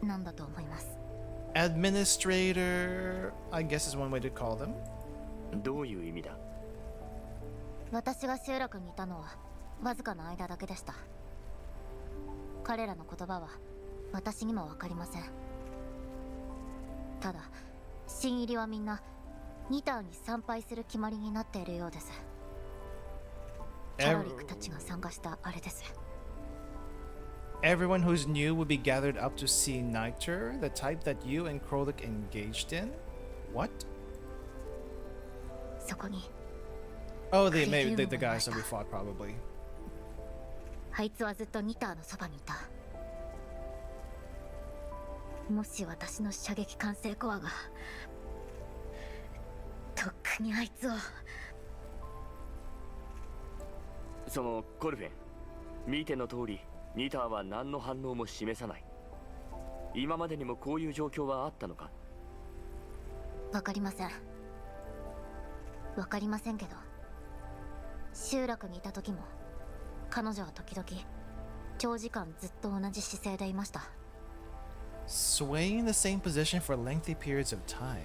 なんだと思います。Administrator, I guess is one way to call them. どういう意味だ？私が集落にいたのはわずかな間だけでした。彼らの言葉は私にもわかりません。ただ新入りはみんなニターに参拝する決まりになっているようです。キャロリックたちが参加したあれです。Everyone who's new would be gathered up to see Niter, the type that you and Krolik engaged in? What? そこに Oh, maybe the guys that we fought, probably. あいつはずっとニターのそばにいた。もし私の射撃管制コアがとっくにあいつを。そのコルフェン、見ての通りニターは何の反応も示さない。今までにもこういう状況はあったのか？わかりません。わかりませんけど、集落にいた時も彼女は時々長時間ずっと同じ姿勢でいました。Swaying in the same position for lengthy periods of time.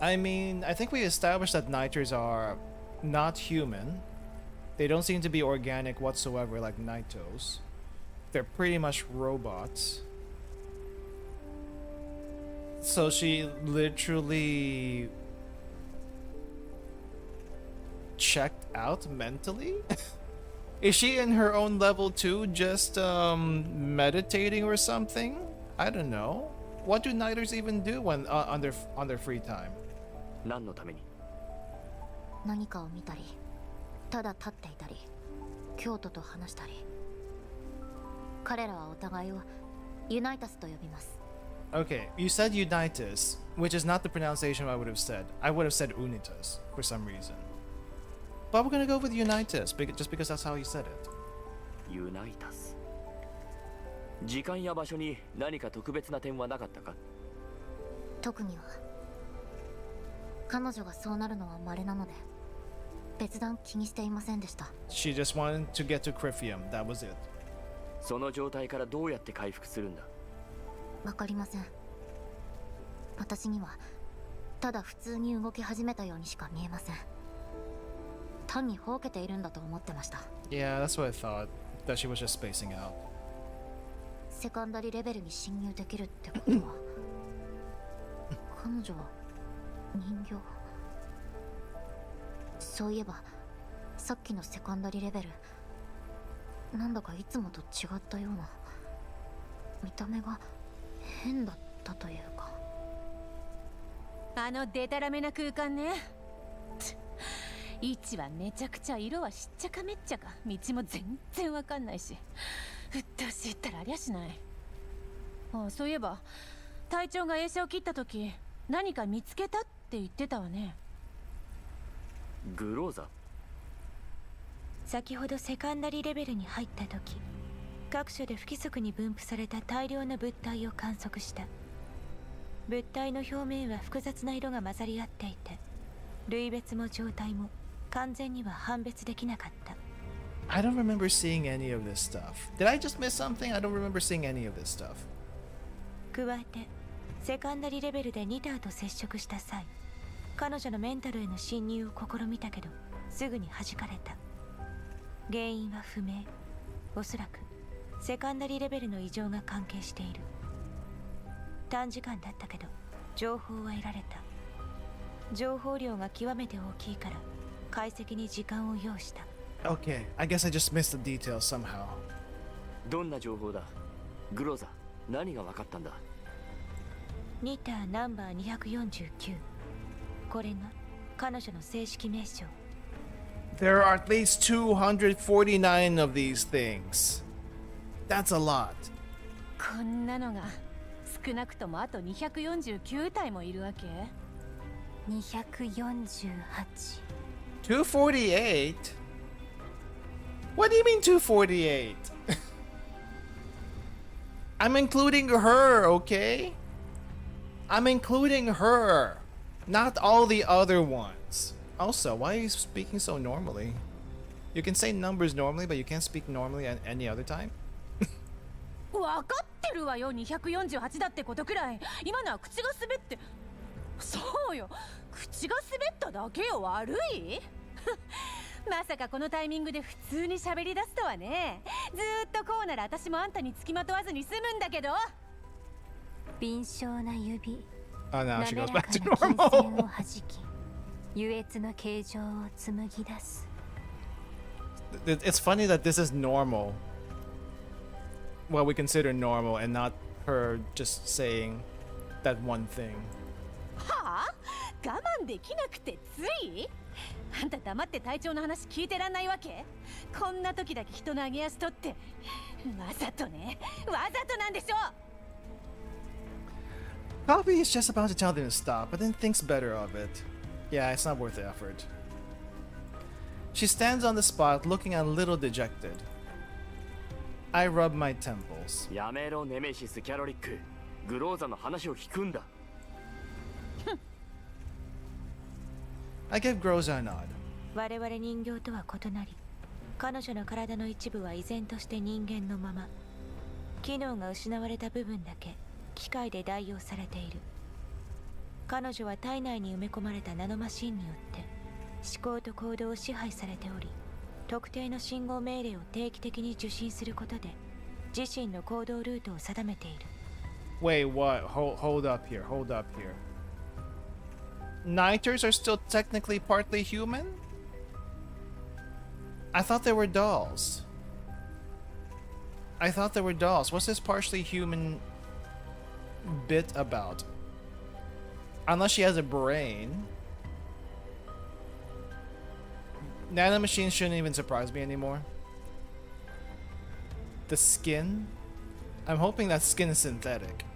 I mean, I think we established that Niters are not human. They don't seem to be organic whatsoever like Nitos. They're pretty much robots. So she literally checked out mentally? Is she in her own level too, just meditating or something? I don't know. What do Niters even do when on their free time? 何のために？何かを見たり、ただ立っていたり、京都と話したり。彼らはお互いをユナイタスと呼びます。Okay, you said Unitas, which is not the pronunciation I would have said. I would have said Unitas for some reason. But we're gonna go with Unitas, just because that's how you said it. ユナイタス。時間や場所に何か特別な点はなかったか？特には。彼女がそうなるのは稀なので、別段気にしていませんでした。She just wanted to get to Crifium, that was it. その状態からどうやって回復するんだ？わかりません。私にはただ普通に動き始めたようにしか見えません。単にほうけているんだと思ってました。Yeah, that's what I thought. That she was just spacing out. セカンダリレベルに侵入できるってことは彼女は人形。そういえばさっきのセカンダリレベル、なんだかいつもと違ったような。見た目が変だったというか。あのデタラメな空間ね。位置はめちゃくちゃ、色はしっちゃかめっちゃか、道も全然わかんないし、うっとうしいったらありゃしない。ああ、そういえば隊長が映写を切った時何か見つけたって言ってたわね。グローザ？先ほどセカンダリレベルに入った時、各所で不規則に分布された大量の物体を観測した。物体の表面は複雑な色が混ざり合っていて、類別も状態も完全には判別できなかった。I don't remember seeing any of this stuff. Did I just miss something? I don't remember seeing any of this stuff. 加えてセカンダリレベルでニターと接触した際、彼女のメンタルへの侵入を試みたけどすぐに弾かれた。原因は不明。おそらくセカンダリレベルの異常が関係している。短時間だったけど情報は得られた。情報量が極めて大きいから解析に時間を要した。 Okay, I guess I just missed the details somehow. どんな情報だ？グローザ、何が分かったんだ？ニターナンバー249。これが彼女の正式名称。 There are at least 249 of these things. That's a lot. こんなのが少なくともあと249体もいるわけ？248。248? What do you mean 248? I'm including her, okay? I'm including her, not all the other ones. Also, why are you speaking so normally? You can say numbers normally, but you can't speak normally at any other time? 分かってるわよ、248だってことくらい。今のは口が滑って。そうよ、口が滑っただけよ。悪いまさかこのタイミングで普通に喋り出すとはね。ずーっとこうなら私もあんたにつきまとわずに済むんだけど。敏捷な指、 Oh, now she 滑 goes ら back か to な金線を normal. 弾き、優越な形状を紡ぎ出す。 It's funny that this is normal. What we consider normal, and not her just saying that one thing. はあ、我慢できなくてつい。あんた黙って隊長の話聞いてらんないわけ？こんな時だけ人の上げ足取って。わざとね、わざとなんでしょ。 Probably is just about to tell them to stop, but then thinks better of it. Yeah, it's not worth the effort. She stands on the spot, looking a little dejected. I rub my temples. やめろネメシス・キャロリック。グローザの話を聞くんだ。I give Groza a nod. 我々人形とは異なり、彼女の体の一部は依然として人間のまま、機能が失われた部分だけ機械で代用されている。彼女は体内に埋め込まれたナノマシンによって思考と行動を支配されており、特定の信号命令を定期的に受信することで自身の行動ルートを定めている。 Wait, what? Hold up here. Hold up here. Niters are still technically partly human? I thought they were dolls. I thought they were dolls. What's this partially human bit about? Unless she has a brain. Nanomachines shouldn't even surprise me anymore. The skin? I'm hoping that skin is synthetic.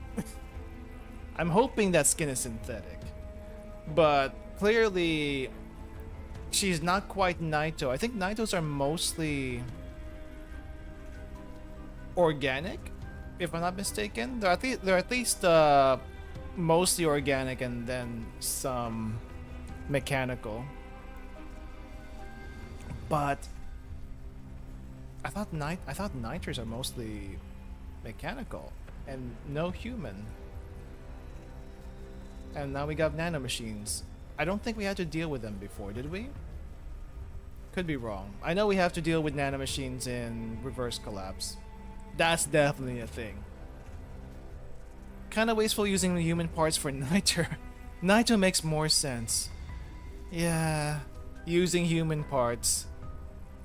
I'm hoping that skin is synthetic. But clearly, she's not quite Naito. I think Naitos are mostly organic, if I'm not mistaken. They're at least mostly organic and then some mechanical. But I thought Niters are mostly mechanical and no human. And now we got nanomachines. I don't think we had to deal with them before, did we? Could be wrong. I know we have to deal with nanomachines in Reverse Collapse. That's definitely a thing. Kinda wasteful using the human parts for Niter. Naito makes more sense. Yeah, using human parts.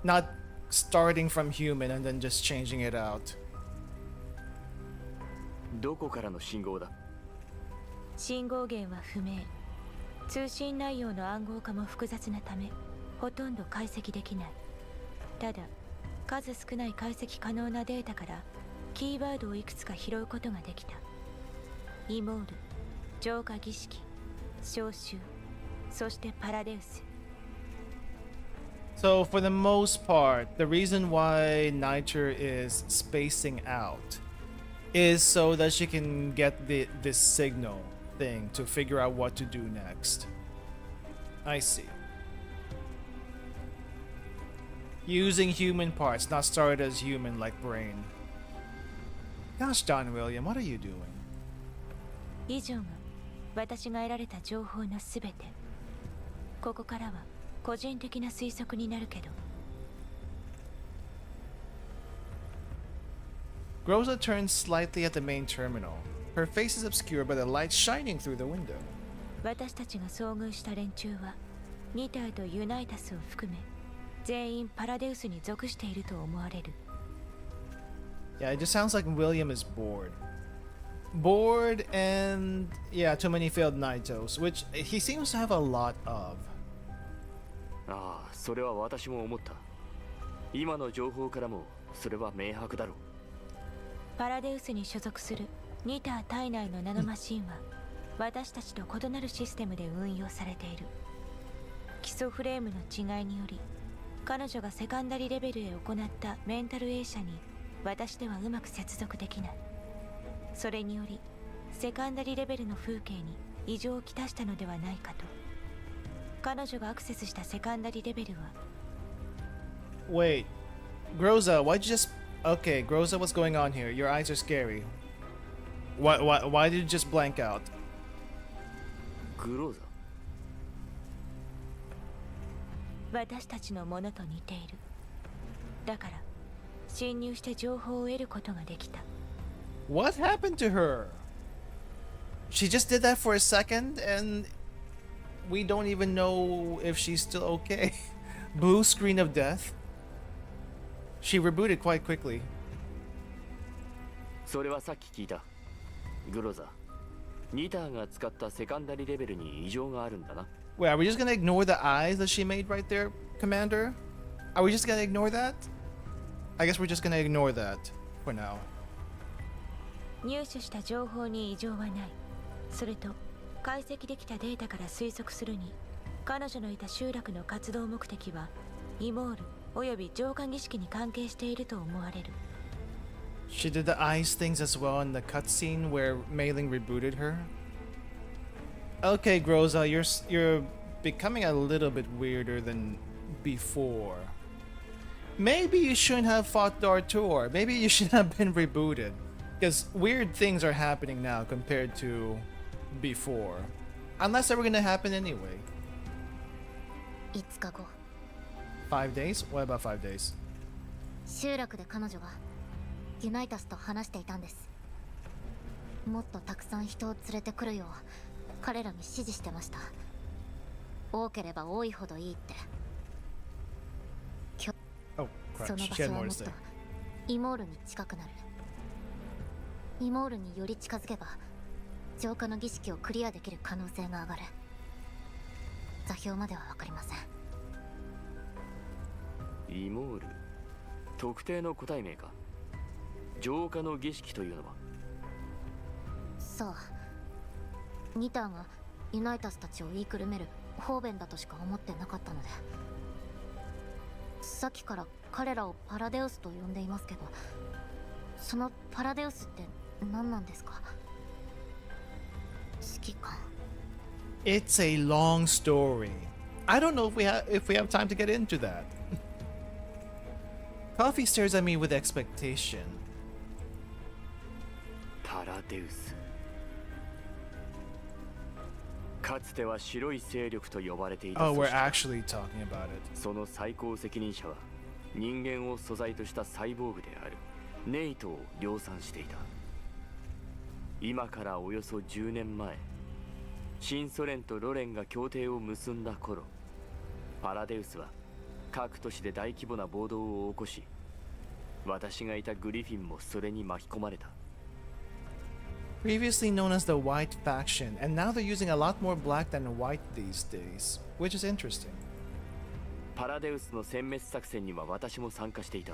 Not starting from human and then just changing it out. どこからの信号だ？信号源は不明。通信内容の暗号化も複雑なため、ほとんど解析できない。ただ、数少ない解析可能なデータからキーワードをいくつか拾うことができた。イモール、浄化儀式、召集、そしてパラデウス。So for the most part, the reason why Niter is spacing out is so that she can get this signal thing to figure out what to do next. I see. Using human parts, not started as human like brain. Gosh, Don William, what are you doing? 以上が私が得られた情報のすべて。ここからは個人的な推測になるけど。Groza turns slightly at the main terminal. Her face is obscured by the light shining through the window. 私たちが遭遇した連中はニターとユナイタスを含め全員パラデウスに属していると思われる。Yeah, it just sounds like William is bored. Bored and, yeah, too many failed Naitos, which he seems to have a lot of. ああ、それは私も思った。今の情報からもそれは明白だろう。パラデウスに所属するニター体内のナノマシンは私たちと異なるシステムで運用されている。基礎フレームの違いにより彼女がセカンダリレベルへ行ったメンタル映写に私ではうまく接続できない。それによりセカンダリレベルの風景に異常をきたしたのではないかと。彼女がアクセスしたセカンダリレベルは Wait, Groza, why'd you just... Okay, Groza, what's going on here? Your eyes are scary. Why did you just blank out? グローザ。私たちのものと似ている。だから侵入して情報を得ることができた。 What happened to her? She just did that for a second and we don't even know if she's still okay. Blue screen of death. She rebooted quite quickly. それはさっき聞いた。グローザ。ニターが使ったセカンダリレベルに異常があるんだな。Wait, are we just gonna ignore the eyes that she made right there, Commander? Are we just gonna ignore that? I guess we're just gonna ignore that for now. 入手した情報に異常はない。それと解析できたデータから推測するに彼女のいた集落の活動目的はイモールおよび浄化儀式に関係していると思われる。 She did the eyes things as well in the cutscene where Mei-Ling rebooted her. Okay, Groza, you're becoming a little bit weirder than before. Maybe you shouldn't have fought Dartur. Maybe you should have been rebooted. Because weird things are happening now compared to before. Unless they were gonna happen anyway. 5日後、 5 days? What about 5 days? 集落で彼女はユナイタスと話していたんです。もっとたくさん人を連れてくるよう彼らに指示してました。多ければ多いほどいいって。 Oh, そ crap. の She 場所 had は more も to っと say. イモールに近くなる。イモールにより近づけば浄化の儀式をクリアできる可能性が上がる。座標までは分かりません。イモール。特定の個体名か。浄化の儀式というのは。さあ、ニターがユナイタスたちを言いくるめる方便だとしか思ってなかったので、さっきから彼らをパラデウスと呼んでいますけど、そのパラデウスって何なんですか？指揮官。 It's a long story. I don't know if we have time to get into that. Coffee stares at me with expectation. パラデウス。かつては白い勢力と呼ばれていた Oh, 組 we're 織だ。 actually talking about it. その最高責任者は人間を素材としたサイボーグであるネイトを量産していた。今からおよそ10年前、新ソ連とロレンが協定を結んだ頃、パラデウスは各都市で大規模な暴動を起こし、私がいたグリフィンもそれに巻き込まれた。Previously known as the White Faction, and now they're using a lot more black than white these days, which is interesting. パラデウスの殲滅作戦には私も参加していた。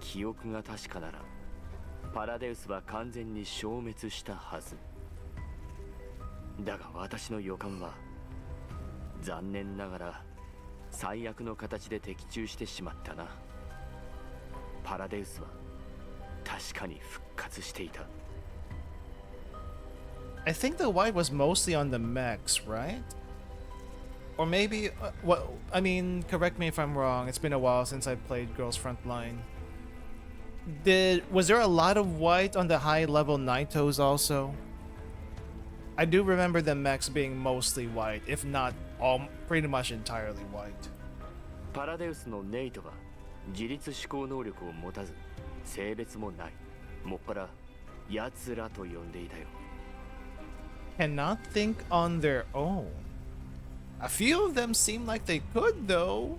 記憶が確かなら、パラデウスは完全に消滅したはず。だが私の予感は、残念ながら最悪の形で的中してしまったな。パラデウスは確かに復活していた。I think the white was mostly on the mechs, right? Or maybe, I mean, correct me if I'm wrong. It's been a while since I played Girls Frontline. Was there a lot of white on the high level Naitos also? I do remember the mechs being mostly white, if not all, pretty much entirely white. パラデウスのネイトは自立思考能力を持たず、性別もない。もっぱら奴らと呼んでいたよ。Cannot think on their own. A few of them seem like they could, though.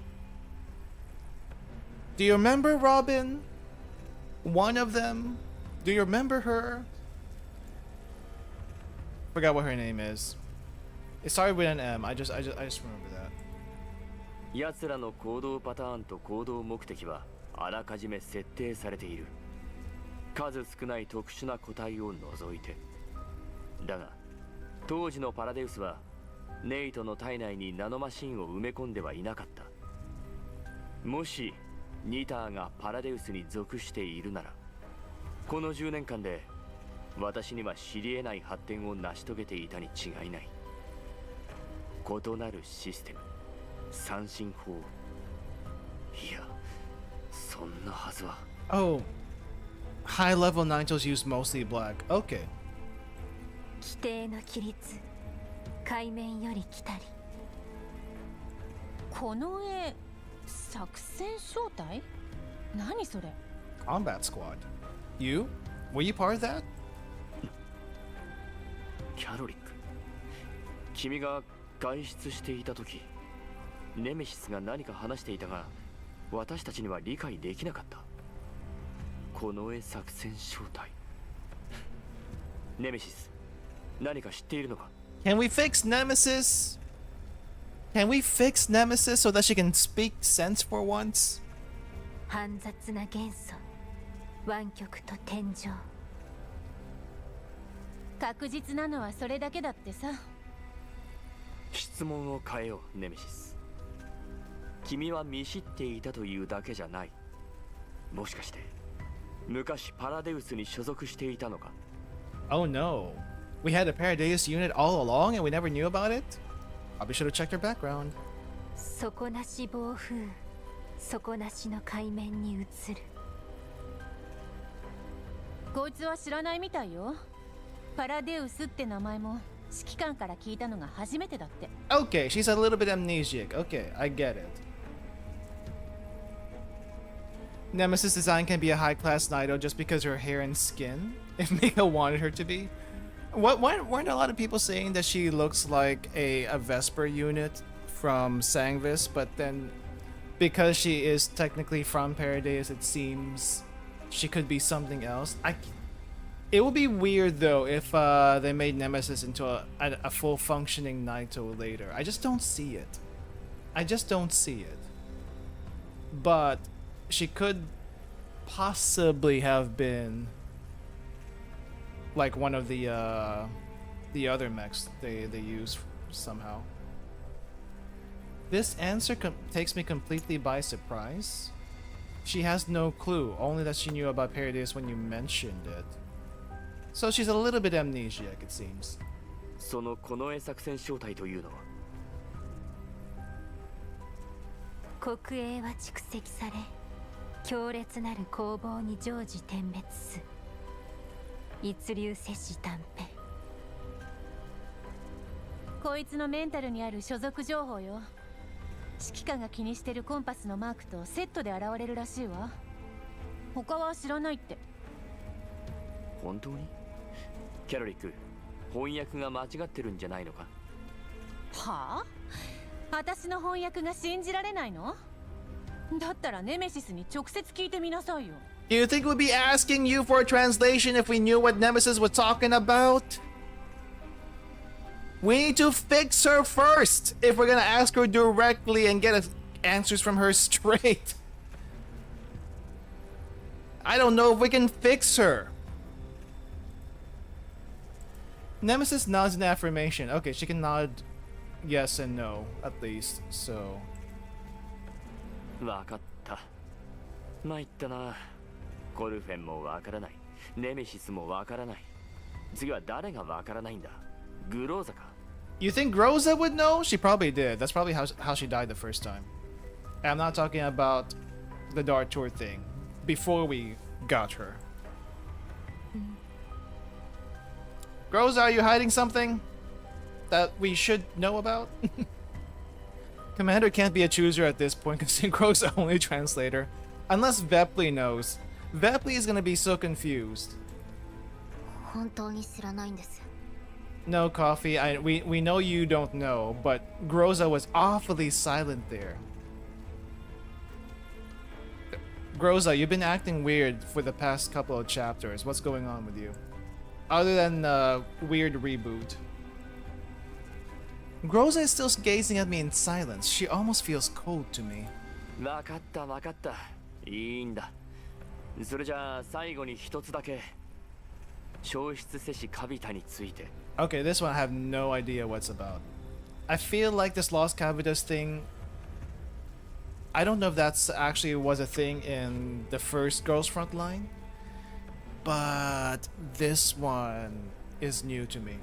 Do you remember Robin? One of them? Do you remember her? Forgot what her name is. It started with an M. I just remember that. 奴らの行動パターンと行動目的はあらかじめ設定されている。数少ない特殊な個体を除いて。だが当時のパラデウスはネイトの体内にナノマシンを埋め込んではいなかった。もしニターがパラデウスに属しているなら、この10年間で私には知り得ない発展を成し遂げていたに違いない。異なるシステム、三進法。いや、そんなはずは。Oh, high level Nigels use mostly black. Okay. 規定の規律、海面より来たり。この絵、作戦招待？何それ？ Combat squad. You? Were you part of that? キャロリック、君が外出していた時、ネメシスが何か話していたが、私たちには理解できなかった。この絵作戦招待。ネメシス、何か知っているのか？ Can we fix Nemesis? Can we fix Nemesis so that she can speak sense for once? 煩雑な元素、湾曲と天井。確実なのはそれだけだってさ。質問を変えよう、ネメシス。君は見知っていたというだけじゃない。もしかして昔パラデウスに所属していたのか？ Oh no. We had a Paradeus unit all along and we never knew about it? Probably should have checked her background. 底なし暴風、底なしの海面に映る。こいつは知らないみたいよ。パラデウスって名前も指揮官から聞いたのが初めてだって。Okay, she's a little bit amnesiac. Okay, I get it. Nemesis design can be a high-class Nido just because her hair and skin, if Mika wanted her to be. Weren't a lot of people saying that she looks like a Vesper unit from Sangvis, but then because she is technically from Paradeus, it seems she could be something else. It would be weird though if they made Nemesis into a full functioning Naito later. I just don't see it. I just don't see it. But she could possibly have been like one of the other mechs they use somehow. This answer takes me completely by surprise. She has no clue, only that she knew about Paradeus when you mentioned it. So she's a little bit amnesiac, it seems. その近衛作戦招待というのは？国営は蓄積され、強烈なる攻防に常時点滅す。一流摂氏短編。こいつのメンタルにある所属情報よ。指揮官が気にしてるコンパスのマークとセットで現れるらしいわ。他は知らないって。本当に？キャロリック、翻訳が間違ってるんじゃないのか？はあ？私の翻訳が信じられないの？だったらネメシスに直接聞いてみなさいよ。Do you think we'd be asking you for a translation if we knew what Nemesis was talking about? We need to fix her first if we're gonna ask her directly and get answers from her straight. I don't know if we can fix her. Nemesis nods in affirmation. Okay, she can nod yes and no, at least, so... わかった。参ったな。コルフェンもわからない。ネメシスもわからない。次は誰がわからないんだ？グローザか？ You think Groza would know? She probably did. That's probably how she died the first time. And I'm not talking about the Dark Tour thing. Before we got her. Groza, are you hiding something that we should know about? Commander can't be a chooser at this point considering Groza only translator. Unless Vepley knows. Vepley is gonna be so confused. 本当に知らないんです。 No, Coffee, we know you don't know, but Groza was awfully silent there. Groza, you've been acting weird for the past couple of chapters. What's going on with you? Other than weird reboot. Groza is still gazing at me in silence. She almost feels cold to me. わかったわかった。いいんだ。それじゃあ最後に一つだけ。消失せしカビタについて。Okay, this one I have no idea what's about. I feel like this Los Cavitas thing, I don't know if that's actually was a thing in the first Girls Frontline, but this one is new to me.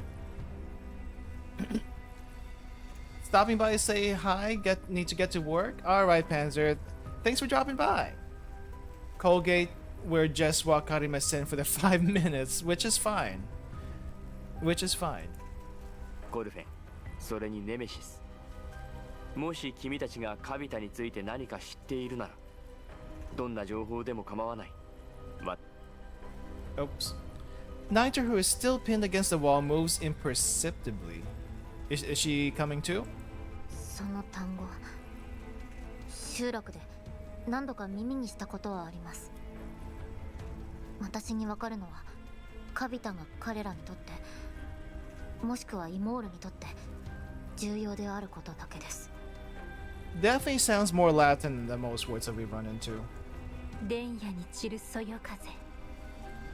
Stopping by to say hi, need to get to work? Alright, Panzer, thanks for dropping by. Colgate, we're just wakarimasen for the 5 minutes, which is fine. Which is fine. ゴルフェン、それにネメシス。もし君たちがカビタについて何か知っているなら、どんな情報でも構わない。Oops. Niter, who is still pinned against the wall, moves imperceptibly. Is she coming too? その単語、集落で何度か耳にしたことはあります。私にわかるのは、カビタが彼らにとって、もしくはイモールにとって重要であることだけです。Definitely sounds more Latin than most words that we run into. 電夜に散るそよ風、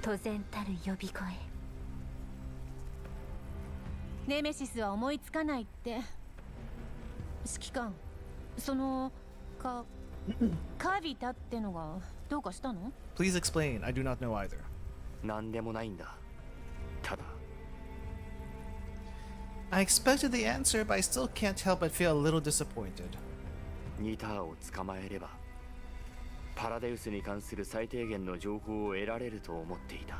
当然たる呼び声。ネメシスは思いつかないって。指揮官、そのカビタってのがどうかしたの？ Please explain. I do not know either. なんでもないんだ。ただ。I expected the answer, but I still can't help but feel a little disappointed. ニターを捕まえればパラデウスに関する最低限の情報を得られると思っていた。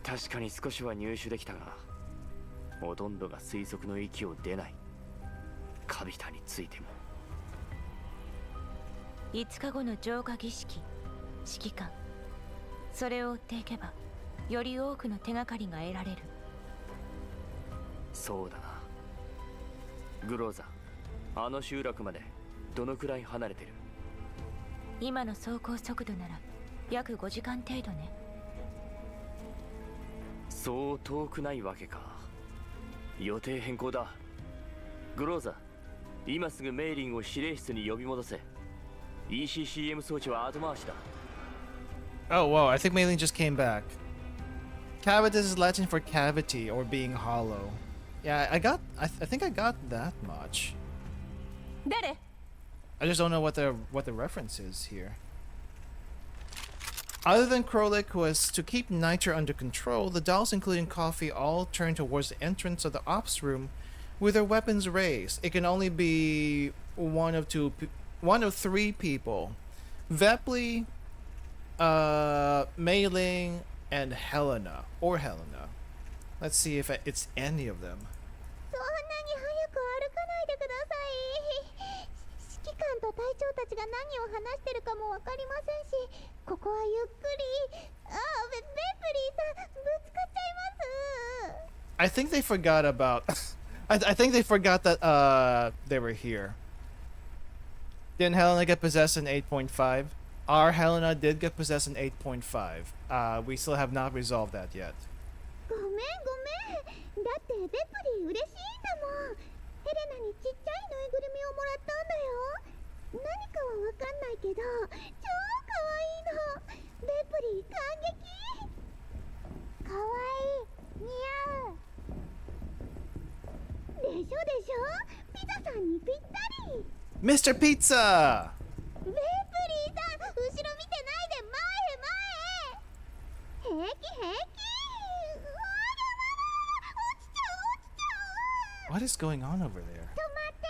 確かに少しは入手できたが、ほとんどが推測の域を出ない。カビタについても。5日後の浄化儀式、指揮官。それを追っていけば、より多くの手がかりが得られる。そうだな。グローザ、あの集落までどのくらい離れてる？今の走行速度なら約5時間程度ね。そう遠くないわけか。予定変更だ。グローザ、今すぐメイリンを指令室に呼び戻せ。ECCM 装置は後回しだ。Oh, whoa, I think Mei-Ling just came back. Cavitas is Latin for cavity or being hollow. Yeah, I think I got that much. 誰？ I just don't know what the reference is here. Other than Krolik, who was to keep Niter under control, the dolls, including Coffee, all turn towards the entrance of the ops room with their weapons raised. It can only be one of three people: Vepley, Mei-Ling, and Helena. Let's see if it's any of them. そんなに早く歩かないでください。指揮官と隊長たちが何を話してるかもわかりませんし、ここはゆっくり。ベプリーさん、ぶつかっちゃいます。I think they forgot about. I think they forgot that they were here. Didn't Helena get possessed in 8.5? Our Helena did get possessed in 8.5. We still have not resolved that yet. ごめん。だってベプリー嬉しいんだもん。ヘレナにちっちゃいぬいぐるみをもらったんだよ。何かはわかんないけど、超かわいいの。ベプリー感激。かわいい。似合う。でしょピザさんにぴったり。 Mr. Pizza! ベプリーさん、後ろ見てないで前へ。平気。What is going on over there? 止まって。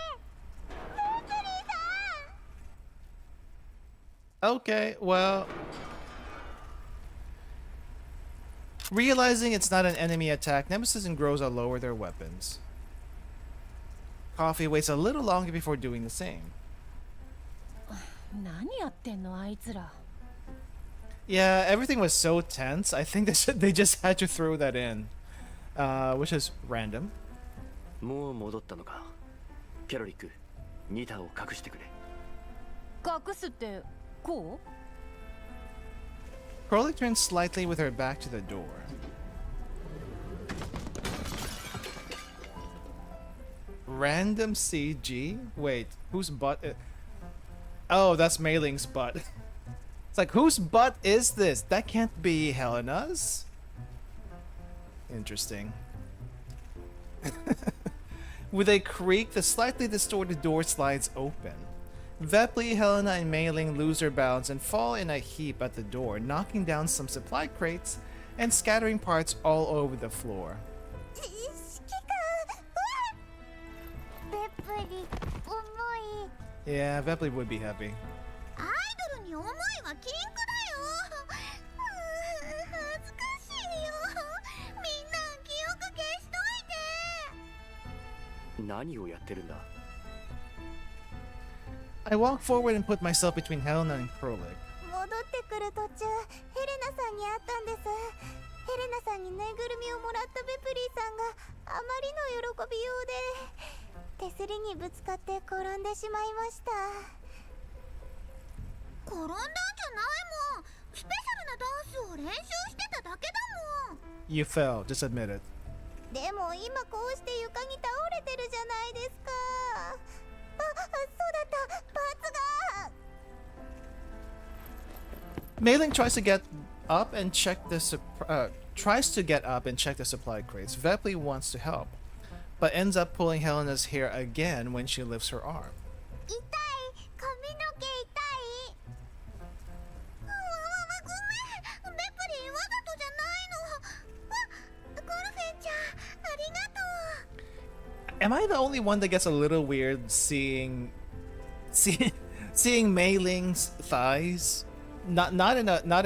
ベプリーさん。 Okay, well... Realizing it's not an enemy attack, Nemesis and Groza lower their weapons. Coffee waits a little longer before doing the same. 何やってんのあいつら。 Yeah, everything was so tense. I think they just had to throw that in. Which is random. もう戻ったのか。キャロリック、ニタを隠してくれ。隠すってこう？ Crowley turns slightly with her back to the door. Random CG? Wait, whose butt? Oh, that's Mei-Ling's butt. It's like, whose butt is this? That can't be Helena's? Interesting. With a creak, the slightly distorted door slides open. Vepli, Helena, and Mei Ling lose their balance and fall in a heap at the door, knocking down some supply crates and scattering parts all over the floor. 指揮官、ベプリ、重い。 Yeah, Vepli would be heavy. アイドルに重いは禁句だよ。恥ずかしいよ。みんな記憶消しといて。何をやってるんだ？ I walk forward and put myself between Helena and Krolik. 戻ってくる途中、ヘレナさんに会ったんです。ヘレナさんにぬいぐるみをもらったベプリーさんがあまりの喜びようで、手すりにぶつかって転んでしまいました。転んだんじゃないもん。スペシャルなダンスを練習してただけだもん。 You fell, just admit it. でも今こうして床に倒れてるじゃないですか。そうだった、パーツが。Mei Ling tries to get up and check the supply crates. Vepli wants to help, but ends up pulling Helena's hair again when she lifts her arm. 痛い、髪の毛痛い。ごめん、ベプリーわざとじゃないの。ゴルフェンちゃん、ありがとう。 Am I the only one that gets a little weird seeing Mei Ling's thighs? Not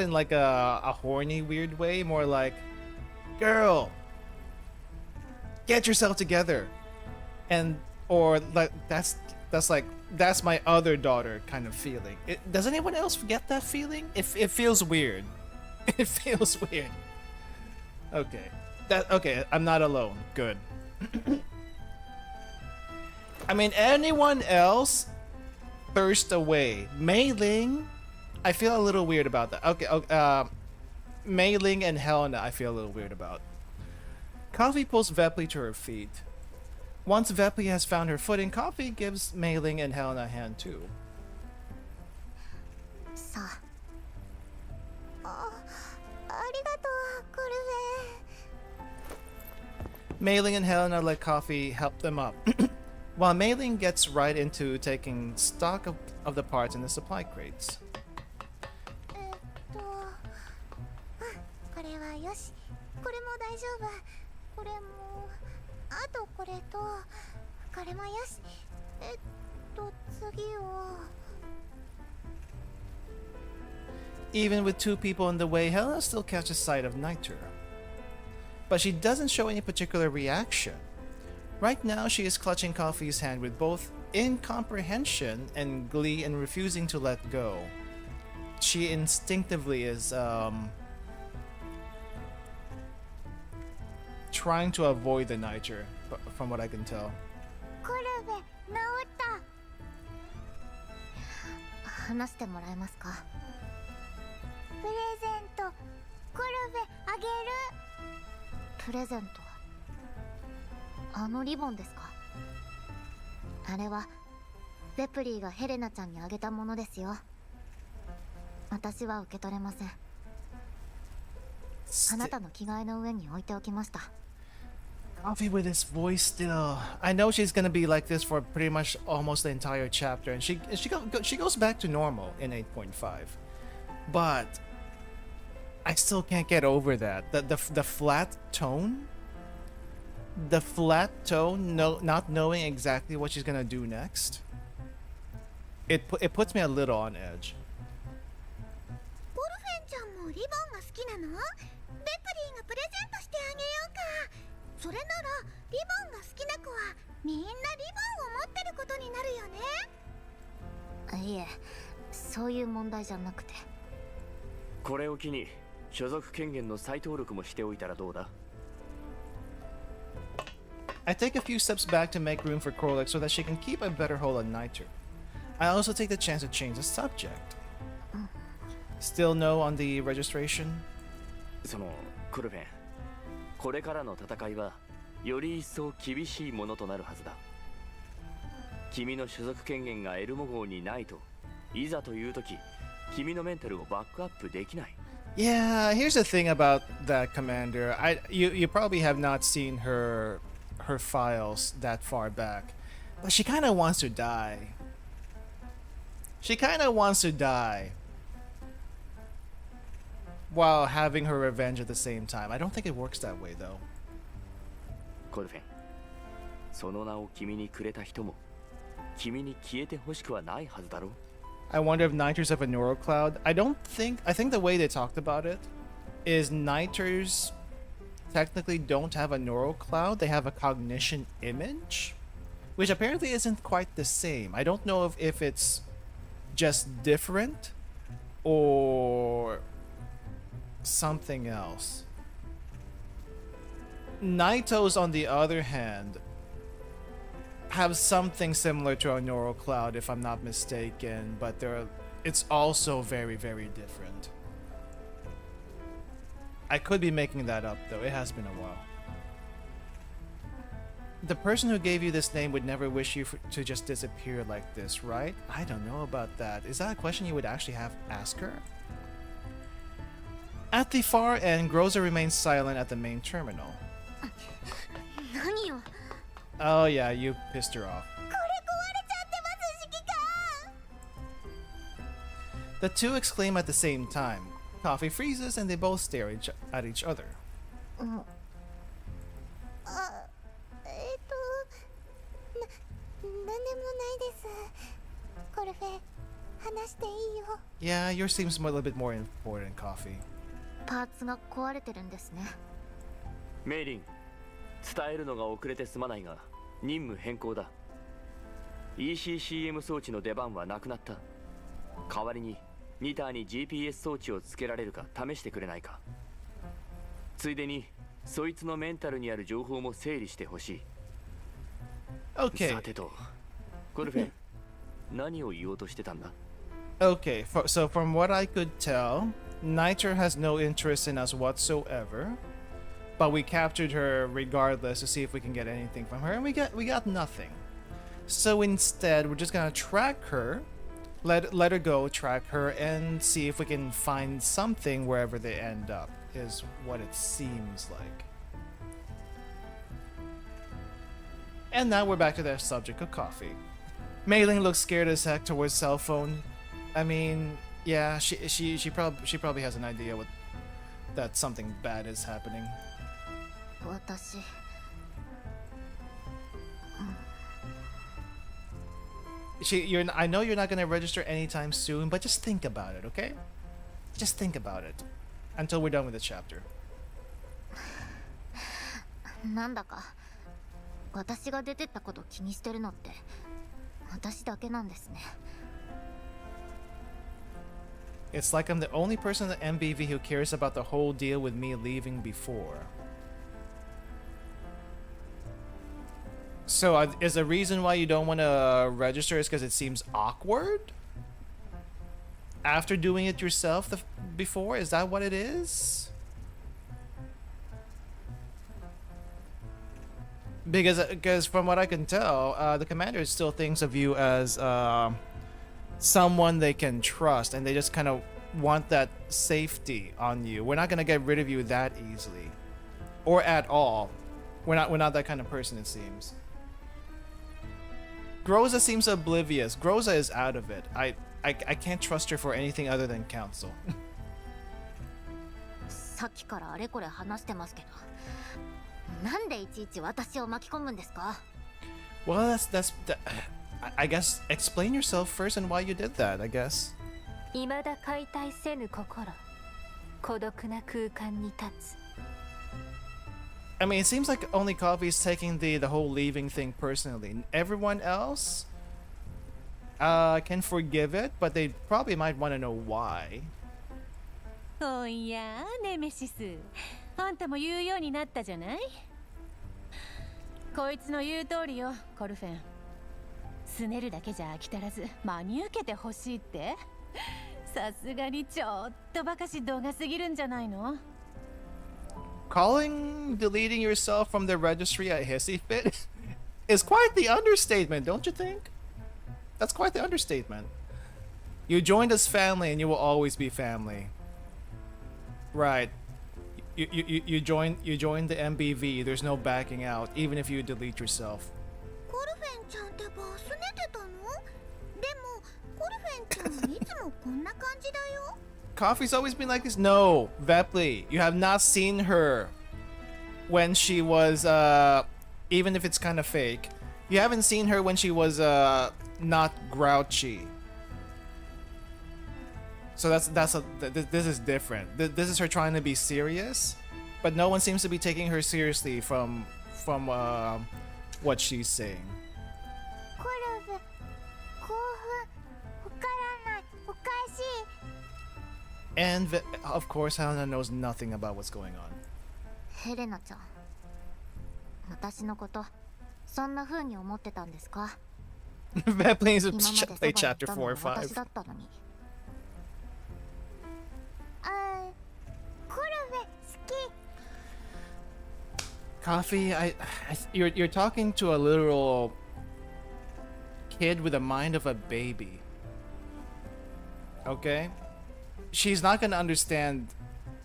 in like a horny weird way, more like, girl, get yourself together, or like that's my other daughter kind of feeling. Does anyone else get that feeling? It feels weird. It feels weird. Okay, I'm not alone. Good. I mean, anyone else thirst away. Mei Ling, I feel a little weird about that. Okay, Mei Ling and Helena, I feel a little weird about. Coffee pulls Vepli to her feet. Once Vepli has found her footing, Coffee gives Mei Ling and Helena a hand too. さあ。ありがとう、ゴルフェン。 Mei Ling and Helena let Coffee help them up, while Mei Ling gets right into taking stock of the parts in the supply crates. これはよし。これも大丈夫。これも。あとこれと。これもよし。次を。 Even with two people in the way, Helena still catches sight of Niter. But she doesn't show any particular reaction. Right now, she is clutching Coffee's hand with both incomprehension and glee and refusing to let go. She instinctively is, trying to avoid the Niter, from what I can tell. コルベ、治った。話してもらえますか。プレゼント、コルベあげる。プレゼント。あのリボンですか。あれはベプリーがヘレナちゃんにあげたものですよ。私は受け取れません。あなたの着替えの上に置いておきました。 Coffee with his voice still. I know she's gonna be like this for pretty much almost the entire chapter, and she goes back to normal in 8.5. But I still can't get over that. The flat tone. The flat tone, not knowing exactly what she's gonna do next. It puts me a little on edge. ゴルフェンちゃんもリボンが好きなの？ベプリーがプレゼントしてあげようか。それならリボンが好きな子はみんなリボンを持ってることになるよね。いえ、そういう問題じゃなくて。これを機に所属権限の再登録もしておいたらどうだ？ I take a few steps back to make room for Krolik so that she can keep a better hold on Niter. I also take the chance to change the subject. Still no on the registration? そのコルフェン、これからの戦いはより一層厳しいものとなるはずだ。君の所属権限がエルモ号にないと、いざという時、君のメンタルをバックアップできない。Yeah, here's the thing about that commander. You probably have not seen her her files that far back. But she kind of wants to die. She kind of wants to die while having her revenge at the same time. I don't think it works that way though. コルフェン、その名を君にくれた人も君に消えてほしくはないはずだろう。 I wonder if Niters have a neural cloud. I think the way they talked about it is Niters technically don't have a neural cloud. They have a cognition image, which apparently isn't quite the same. I don't know if it's just different or something else. Naitos, on the other hand, have something similar to a neural cloud, if I'm not mistaken, but it's also very, very different. I could be making that up though. It has been a while. The person who gave you this name would never wish you to just disappear like this, right? I don't know about that. Is that a question you would actually have ask her? At the far end, Groza remains silent at the main terminal. 何よ。 Oh yeah, you pissed her off. これ壊れちゃってます指揮官。 The two exclaim at the same time. Coffee freezes and they both stare at each other. あ、なんでもないです。コルフェ、話していいよ。 Yeah, yours seems a little bit more important, Coffee. パーツが壊れてるんですね。メイリン、伝えるのが遅れてすまないが任務変更だ。 ECCM 装置の出番はなくなった。代わりにニターに GPS 装置をつけられるか試してくれないか。ついでにそいつのメンタルにある情報も整理してほしい。 Okay. さてと、コルフェン、何を言おうとしてたんだ？ Okay, so from what I could tell, Niter has no interest in us whatsoever, but we captured her regardless to see if we can get anything from her, and we got nothing. So instead, we're just gonna track her, let her go, track her, and see if we can find something wherever they end up, is what it seems like. And now we're back to the subject of coffee. Mei Ling looks scared as heck towards cell phone. I mean, yeah, she probably has an idea that something bad is happening. 私。I know you're not gonna register anytime soon, but just think about it, okay? Just think about it until we're done with the chapter. なんだか私が出てったこと気にしてるのって私だけなんですね。 It's like I'm the only person in the MBV who cares about the whole deal with me leaving before. So is the reason why you don't want to register is because it seems awkward? After doing it yourself before? Is that what it is? Because from what I can tell, the commander still thinks of you as someone they can trust, and they just kind of want that safety on you. We're not gonna get rid of you that easily, or at all. We're not that kind of person, it seems. Groza seems oblivious. Groza is out of it. I can't trust her for anything other than counsel. さっきからあれこれ話してますけど、なんでいちいち私を巻き込むんですか？ Well, I guess explain yourself first and why you did that, I guess. 未だ解体せぬ心、孤独な空間に立つ。 I mean, it seems like only Coffee's taking the whole leaving thing personally. Everyone else can forgive it, but they probably might want to know why. おやネメシス、あんたも言うようになったじゃない。こいつの言う通りよ、コルフェン。すねるだけじゃ飽き足らず真に受けてほしいって。さすがにちょっとばかし度が過ぎるんじゃないの？ Calling deleting yourself from the registry a hissy fit is quite the understatement, don't you think? That's quite the understatement. You joined us family and you will always be family. Right. You join the MBV. There's no backing out, even if you delete yourself. コルフェンちゃんってバス寝てたの？でもコルフェンちゃんはいつもこんな感じだよ。Coffee's always been like this. No, Vepli, you have not seen her when she was even if it's kind of fake. You haven't seen her when she was not grouchy. So this is different. This is her trying to be serious, but no one seems to be taking her seriously from what she's saying. コルフ、興奮、わからない、おかしい。 And of course, Helena knows nothing about what's going on. ヘレナちゃん、私のことそんな風に思ってたんですか？ Vepli needs 今 to までそば play にい chapter た 4 のは or 5. 私だったのに。コルフェ好き。 Coffee, you're talking to a literal kid with the mind of a baby. Okay? She's not gonna understand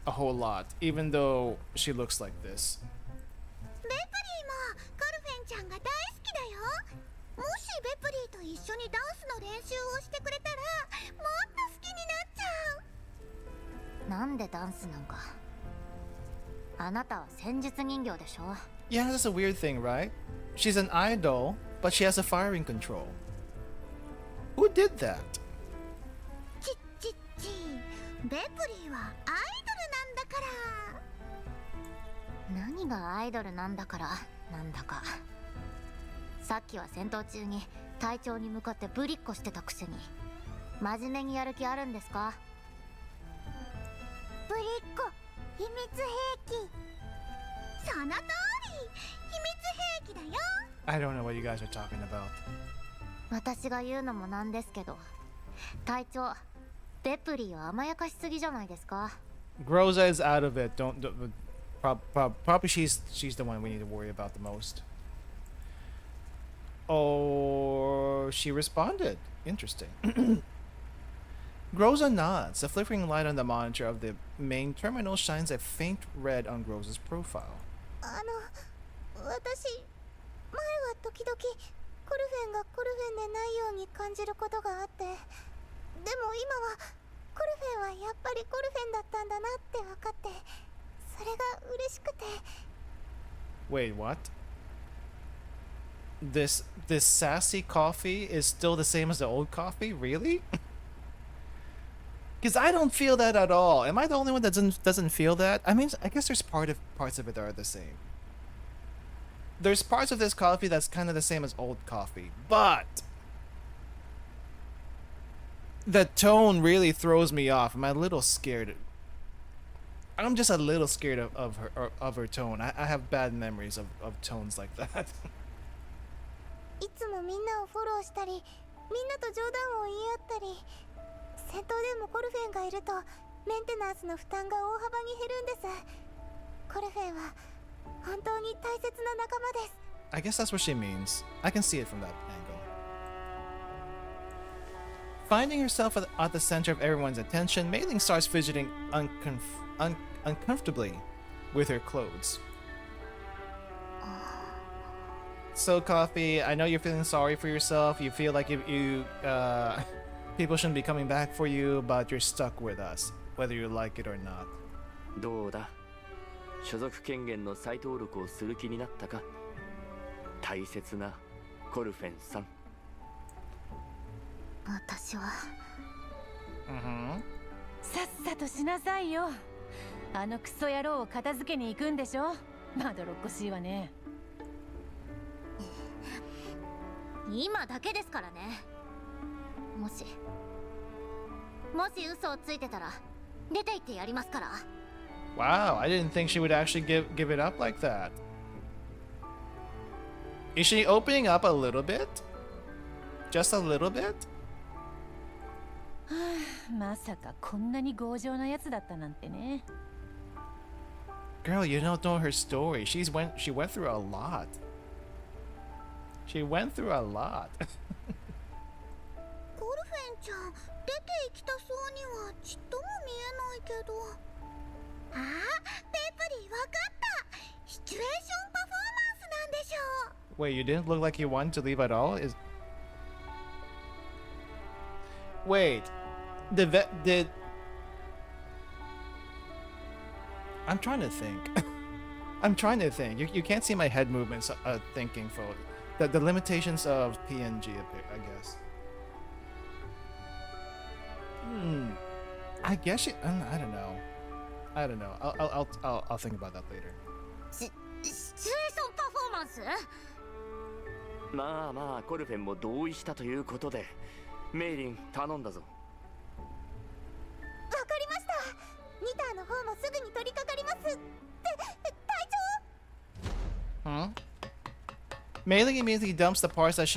a whole lot, even though she looks like this. ベプリーもコルフェンちゃんが大好きだよ。もしベプリーと一緒にダンスの練習をしてくれたらもっと好きになっちゃう。なんでダンスなんか。あなたは戦術人形でしょ。 Yeah, that's a weird thing, right? She's an idol, but she has a firing control. Who did that? ちっちっち。ベプリーはアイドルなんだから。何がアイドルなんだからなんだか。さっきは戦闘中に隊長に向かってぶりっこしてたくせに真面目にやる気あるんですか？ぶりっ子、秘密兵器。その通り、秘密兵器だよ。 I don't know what you guys are talking about. 私が言うのもなんですけど、隊長、ベプリーを甘やかしすぎじゃないですか？ Groza is out of it. Probably she's the one we need to worry about the most. Oh, she responded. Interesting. Groza nods. The flickering light on the monitor of the main terminal shines a faint red on Groza's profile. 私、前は時々コルフェンがコルフェンでないように感じることがあって、でも今はコルフェンはやっぱりコルフェンだったんだなって分かって、それが嬉しくて。 Wait, what? This sassy coffee is still the same as the old coffee? Really? Because I don't feel that at all. Am I the only one that doesn't feel that? I mean, I guess there's parts of it that are the same. There's parts of this coffee that's kind of the same as old coffee, but the tone really throws me off. I'm a little scared. I'm just a little scared of her tone. I have bad memories of tones like that. いつもみんなをフォローしたり、みんなと冗談を言い合ったり、戦闘でもコルフェンがいるとメンテナンスの負担が大幅に減るんです。コルフェンは本当に大切な仲間です。 I guess that's what she means. I can see it from that angle. Finding herself at the center of everyone's attention, Mei Ling starts fidgeting uncomfortably with her clothes. So, Coffee, I know you're feeling sorry for yourself. You feel like people shouldn't be coming back for you, but you're stuck with us, whether you like it or not. どうだ、所属権限の再登録をする気になったか？大切なコルフェンさん。私は。さっさとしなさいよ。あのクソ野郎を片付けに行くんでしょ。まどろっこしいわね。今だけですからね。もし嘘をついてたら出て行ってやりますから。 Wow, I didn't think she would actually give it up like that. Is she opening up a little bit? Just a little bit? まさかこんなに強情なやつだったなんてね。 Girl, you don't know her story. She went through a lot. She went through a lot. コルフェンちゃん、出て行きたそうにはちっとも見えないけど。ああ、ペプ Wait, you didn't look like you wanted to leave at all? Wait, did I'm trying to think. I'm trying to think. You can't see my head movements thinking for the limitations of PNG, I guess. I guess you. I don't know. I don't know. I'll think about that later. シチュエーションパフォーマンス？まあまあコルフェンも同意したということでメイリン頼んだぞ。わかりました。ニターの方もすぐに取り掛かります。隊長。Mei immediately dumps the parts that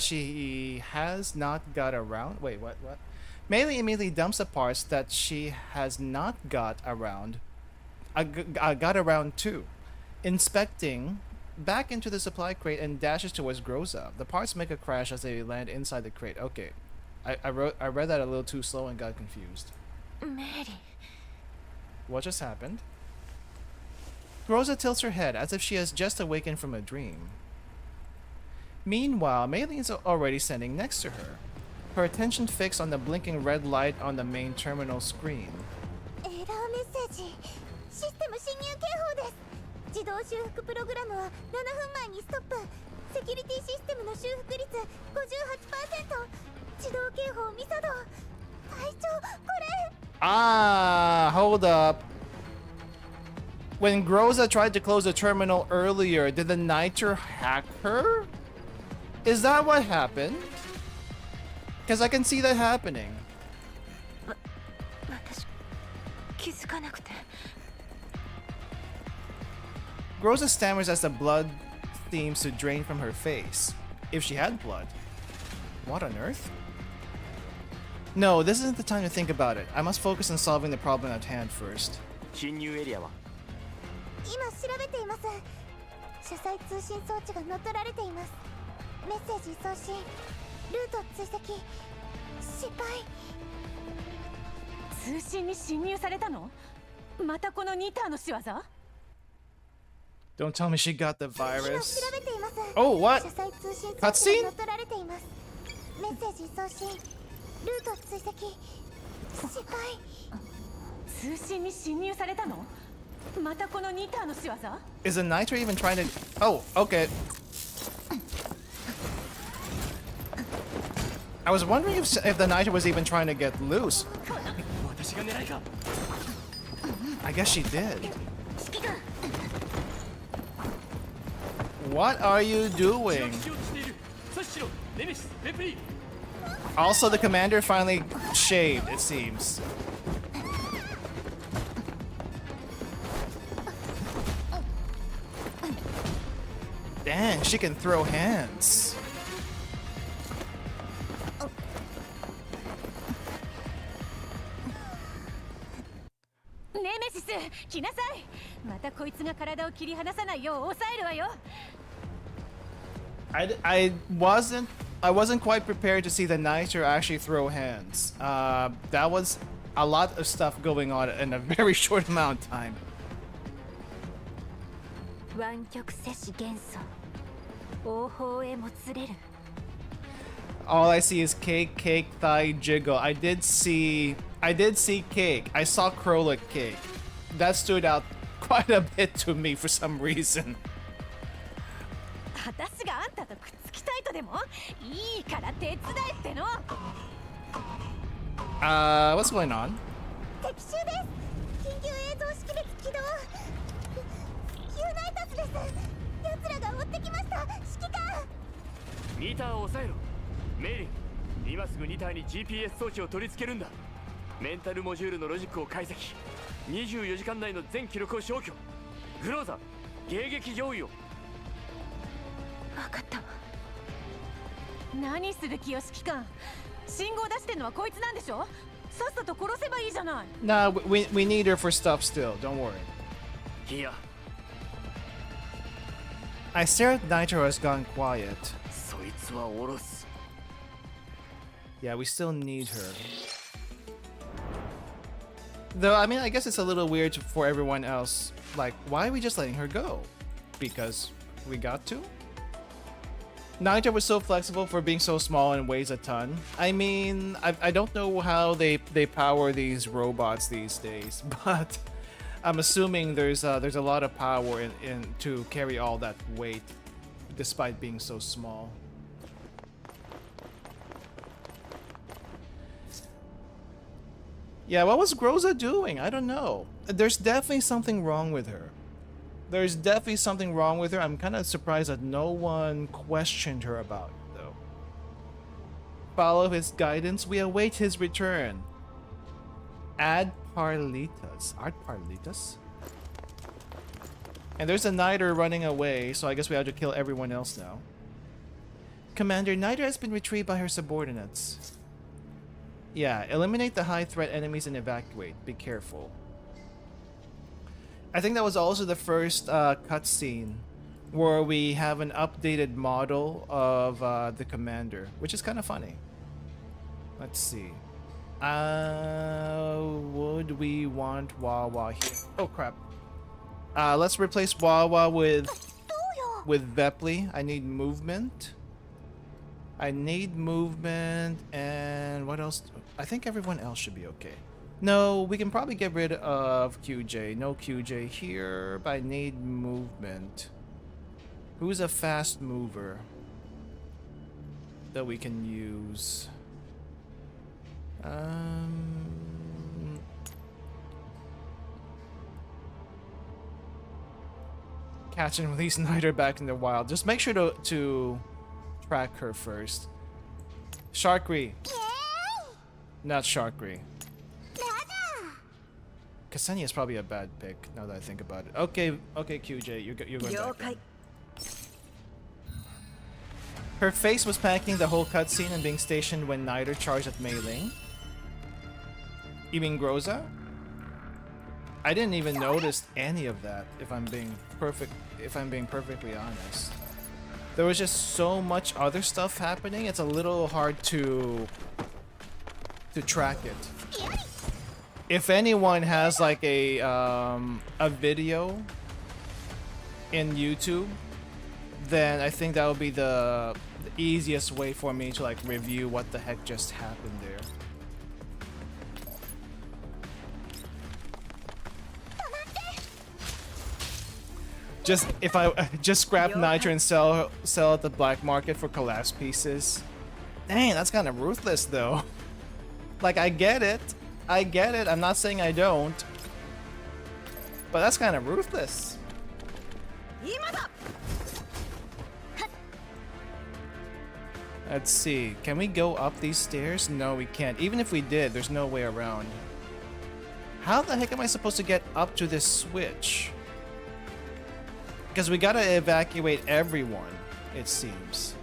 she has not got around. Wait, what? Mei immediately dumps the parts that she has not got around. Got around to, inspecting back into the supply crate and dashes towards Groza. The parts make a crash as they land inside the crate. Okay, I read that a little too slow and got confused. Mary. What just happened? Groza tilts her head as if she has just awakened from a dream. Meanwhile, Mei is already standing next to her, her attention fixed on the blinking red light on the main terminal screen. エラーメッセージ。システム侵入警報です。自動修復プログラムは7分前にストップ。セキュリティシステムの修復率 58%。自動警報未作動。隊長、これ。Hold up. When Groza tried to close the terminal earlier, did the Niter hack her? Is that what happened? Because I can see that happening. 私気づかなくて。Groza stammers as the blood seems to drain from her face. If she had blood. What on earth? No, this isn't the time to think about it. I must focus on solving the problem at hand first. 侵入エリアは今調べています。車載通信装置が乗っ取られています。メッセージ送信、ルート追跡、失敗。通信に侵入されたの？またこのニターの仕業？ Don't tell me she got the 今 virus. 調べています。 Oh, what? 車載通信装 Cutscene? 置が乗っ取られています。メッセージ送信、ルート追跡、失敗。通信に侵入されたの？またこのニターの仕業？ Is the Niter even trying to... Oh, okay. I was wondering if the Niter was even trying to get loose. 私が狙いか。 I guess she did. What are you doing? Also, the commander finally shaved, it seems. Dang, she can throw hands. Nemesis, 来なさい。またこいつが体を切り離さないよう抑えるわよ。I wasn't quite prepared to see the Niter actually throw hands. That was a lot of stuff going on in a very short amount of time. 湾曲摂氏元素王法へもつれる。 All I see is cake, cake, thigh, jiggle. I did see cake. I saw Krollik cake. That stood out quite a bit to me for some reason. 私があんたとくっつきたいとでも？いいから手伝えっての。What's going on? 敵襲です。緊急映像識別起動。ユナイタスです。奴らが追ってきました。指揮官。ニターを抑えろ。メイリン、今すぐニターに GPS 装置を取り付けるんだ。メンタルモジュールのロジックを解析。24時間内の全記録を消去。グローザ、迎撃上位を。分かったわ。何する気よ指揮官。信号出してんのはこいつなんでしょ？さっさと殺せばいいじゃない。Nah, we need her for stuff still. Don't worry. いや、 I stare at Nitro has gone quiet. そいつは下ろす。 Yeah, we still need her. Though, I mean, I guess it's a little weird for everyone else. Like, why are we just letting her go? Because we got to? Nitro was so flexible for being so small and weighs a ton. I mean, I don't know how they power these robots these days, but I'm assuming there's a lot of power in to carry all that weight, despite being so small. Yeah, what was Groza doing? I don't know. There's definitely something wrong with her. There's definitely something wrong with her. I'm kind of surprised that no one questioned her about it, though. Follow his guidance. We await his return. Ad Parlitas. Ad Parlitas? And there's a Niter running away, so I guess we have to kill everyone else now. Commander, Niter has been retrieved by her subordinates. Yeah, eliminate the high threat enemies and evacuate. Be careful. I think that was also the first cutscene where we have an updated model of the commander, which is kind of funny. Let's see. Would we want Wawa here? Oh crap. Let's replace Wawa with Vepli. I need movement. And what else? I think everyone else should be okay. No, we can probably get rid of QJ. No QJ here, but I need movement. Who's a fast mover that we can use? Catch and release Niter back in the wild. Just make sure to track her first. Sharkry. Not Sharkry. Ksenia is probably a bad pick, now that I think about it. Okay, QJ, you're going back in. Her face was packing the whole cutscene and being stationed when Niter charged at Mei Ling. You mean Groza? I didn't even notice any of that, if I'm being perfectly honest. There was just so much other stuff happening, it's a little hard to track it. If anyone has like a video in YouTube, then I think that would be the easiest way for me to like review what the heck just happened there. Just if I just scrap Nitro and sell at the black market for collapse pieces. Dang, that's kind of ruthless though. Like I get it. I'm not saying I don't. But that's kind of ruthless. Let's see. Can we go up these stairs? No, we can't. Even if we did, there's no way around. How the heck am I supposed to get up to this switch? Because we gotta evacuate everyone, it seems.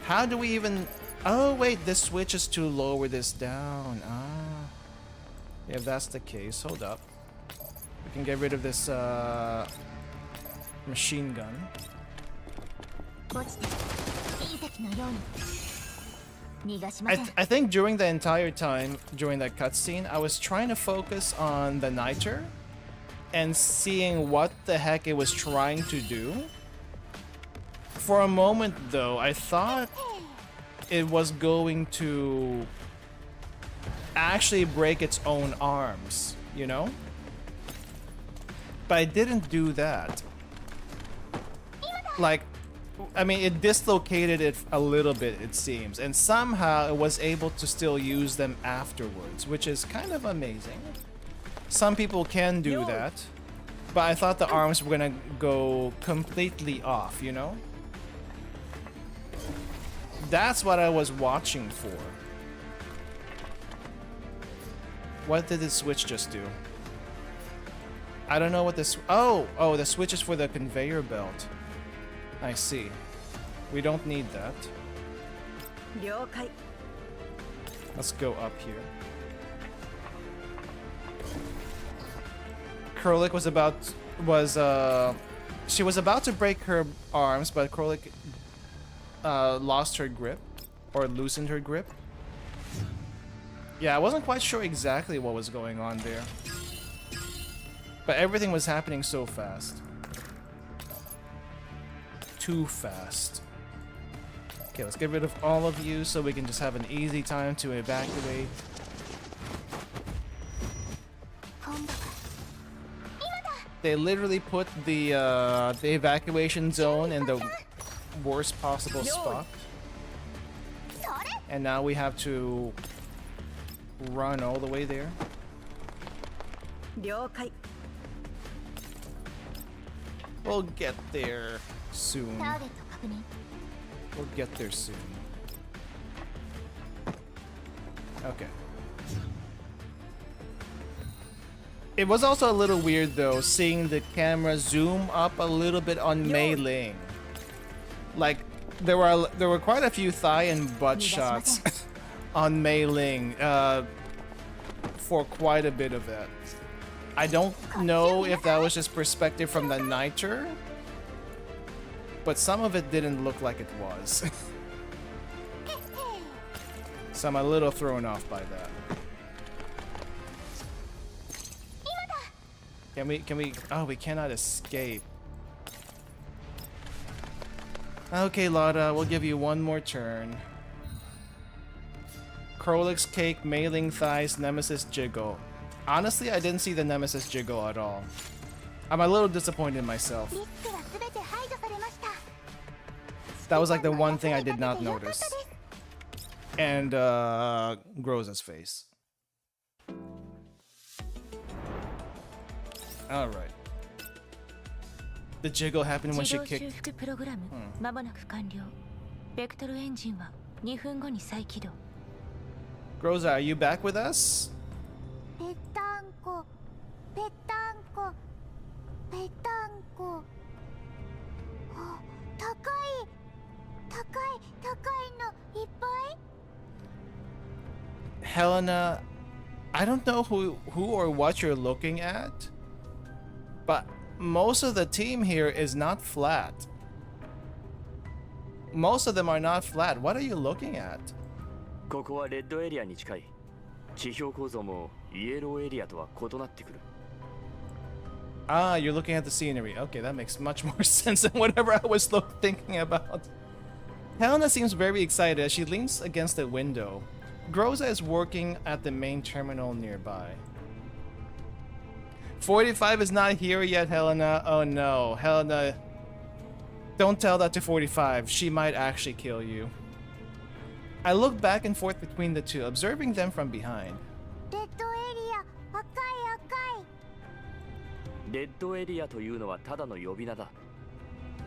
How do we even... Oh, wait, this switch is to lower this down. Ah. If that's the case, hold up. We can get rid of this machine gun. I think during the entire time, during that cutscene, I was trying to focus on the Niter and seeing what the heck it was trying to do. For a moment, though, I thought it was going to actually break its own arms, you know? But it didn't do that. Like, I mean, it dislocated it a little bit, it seems, and somehow it was able to still use them afterwards, which is kind of amazing. Some people can do that, but I thought the arms were gonna go completely off, you know? That's what I was watching for. What did the switch just do? I don't know what this... Oh, the switch is for the conveyor belt. I see. We don't need that. Let's go up here. Krolik she was about to break her arms, but Krolik lost her grip, or loosened her grip. Yeah, I wasn't quite sure exactly what was going on there. But everything was happening so fast. Too fast. Okay, let's get rid of all of you so we can just have an easy time to evacuate. They literally put the evacuation zone in the worst possible spot. And now we have to run all the way there. We'll get there soon. We'll get there soon. Okay. It was also a little weird though, seeing the camera zoom up a little bit on Mei Ling. Like there were quite a few thigh and butt shots on Mei Ling for quite a bit of it. I don't know if that was just perspective from the nighter, but some of it didn't look like it was. So I'm a little thrown off by that. Can we, oh, we cannot escape. Okay, Lada, we'll give you one more turn. Krolix Cake, Mei Ling Thighs, Nemesis Jiggle. Honestly, I didn't see the Nemesis Jiggle at all. I'm a little disappointed in myself. That was like the one thing I did not notice. And Groza's face. Alright. The jiggle happened when she kicked. Groza, are you back with us? Helena, I don't know who or what you're looking at, but most of the team here is not flat. Most of them are not flat. What are you looking at? ここはレッドエリアに近い。地表構造もイエローエリアとは異なってくる。 Ah, you're looking at the scenery. Okay, that makes much more sense than whatever I was thinking about. Helena seems very excited as she leans against the window. Groza is working at the main terminal nearby. 45 is not here yet, Helena. Oh no, Helena. Don't tell that to 45. She might actually kill you. I look back and forth between the two, observing them from behind. レッドエリアというのはただの呼び名だ。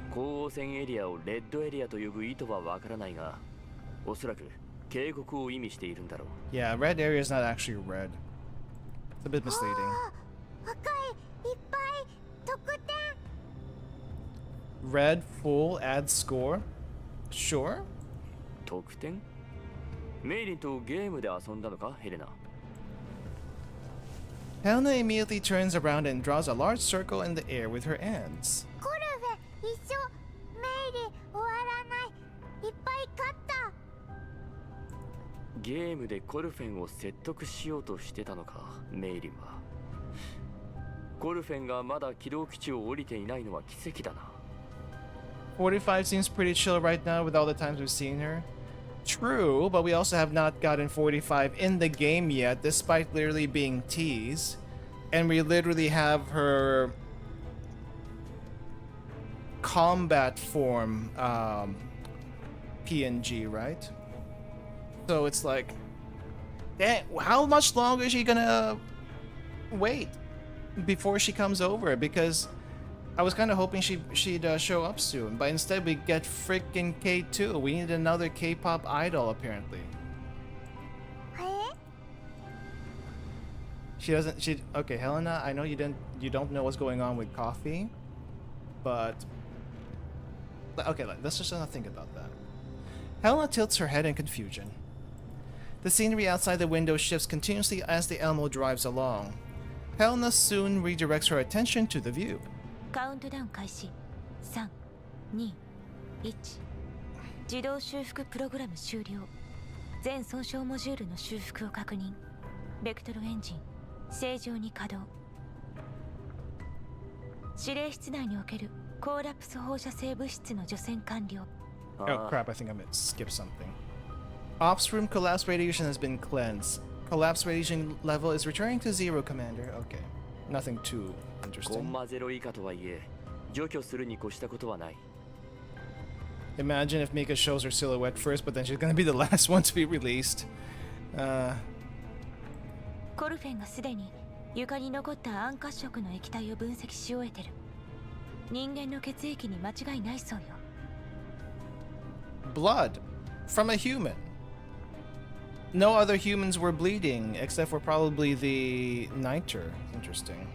光合線エリアをレッドエリアと呼ぶ意図はわからないが、おそらく警告を意味しているんだろう。Yeah, red area is not actually red. It's a bit misleading. Red full add score? Sure. 得点？メイリンとゲームで遊んだのか、ヘレナ。 Helena immediately turns around and draws a large circle in the air with her hands. ゲームでコルフェンを説得しようとしてたのか、メイリンは。コルフェンがまだ軌道基地を降りていないのは奇跡だな。45 seems pretty chill right now with all the times we've seen her. True, but we also have not gotten 45 in the game yet, despite literally being teased. And we literally have her combat form PNG, right? So it's like, dang, how much longer is she gonna wait before she comes over? Because I was kind of hoping she'd show up soon, but instead we get freaking K2. We need another K-pop idol, apparently. Okay, Helena, I know you don't know what's going on with coffee, but okay, let's just not think about that. Helena tilts her head in confusion. The scenery outside the window shifts continuously as the Elmo drives along. Helena soon redirects her attention to the view. カウントダウン開始。3、2、1。自動修復プログラム終了。全損傷モジュールの修復を確認。ベクトルエンジン正常に稼働。指令室内におけるコーラプス放射性物質の除染完了。Oh crap, I think I skipped something. Ops room collapse radiation has been cleansed. Collapse radiation level is returning to 0, Commander. Okay. Nothing too コン interesting. マ0以下とはいえ除去するに越したことはない。 Imagine if Mika shows her silhouette first, but then she's gonna be the last one to be released. コルフェンがすでに床に残った暗褐色の液体を分析し終えてる。人間の血液に間違いないそうよ。Blood from a human. No other humans were bleeding except for probably the Niter. Interesting.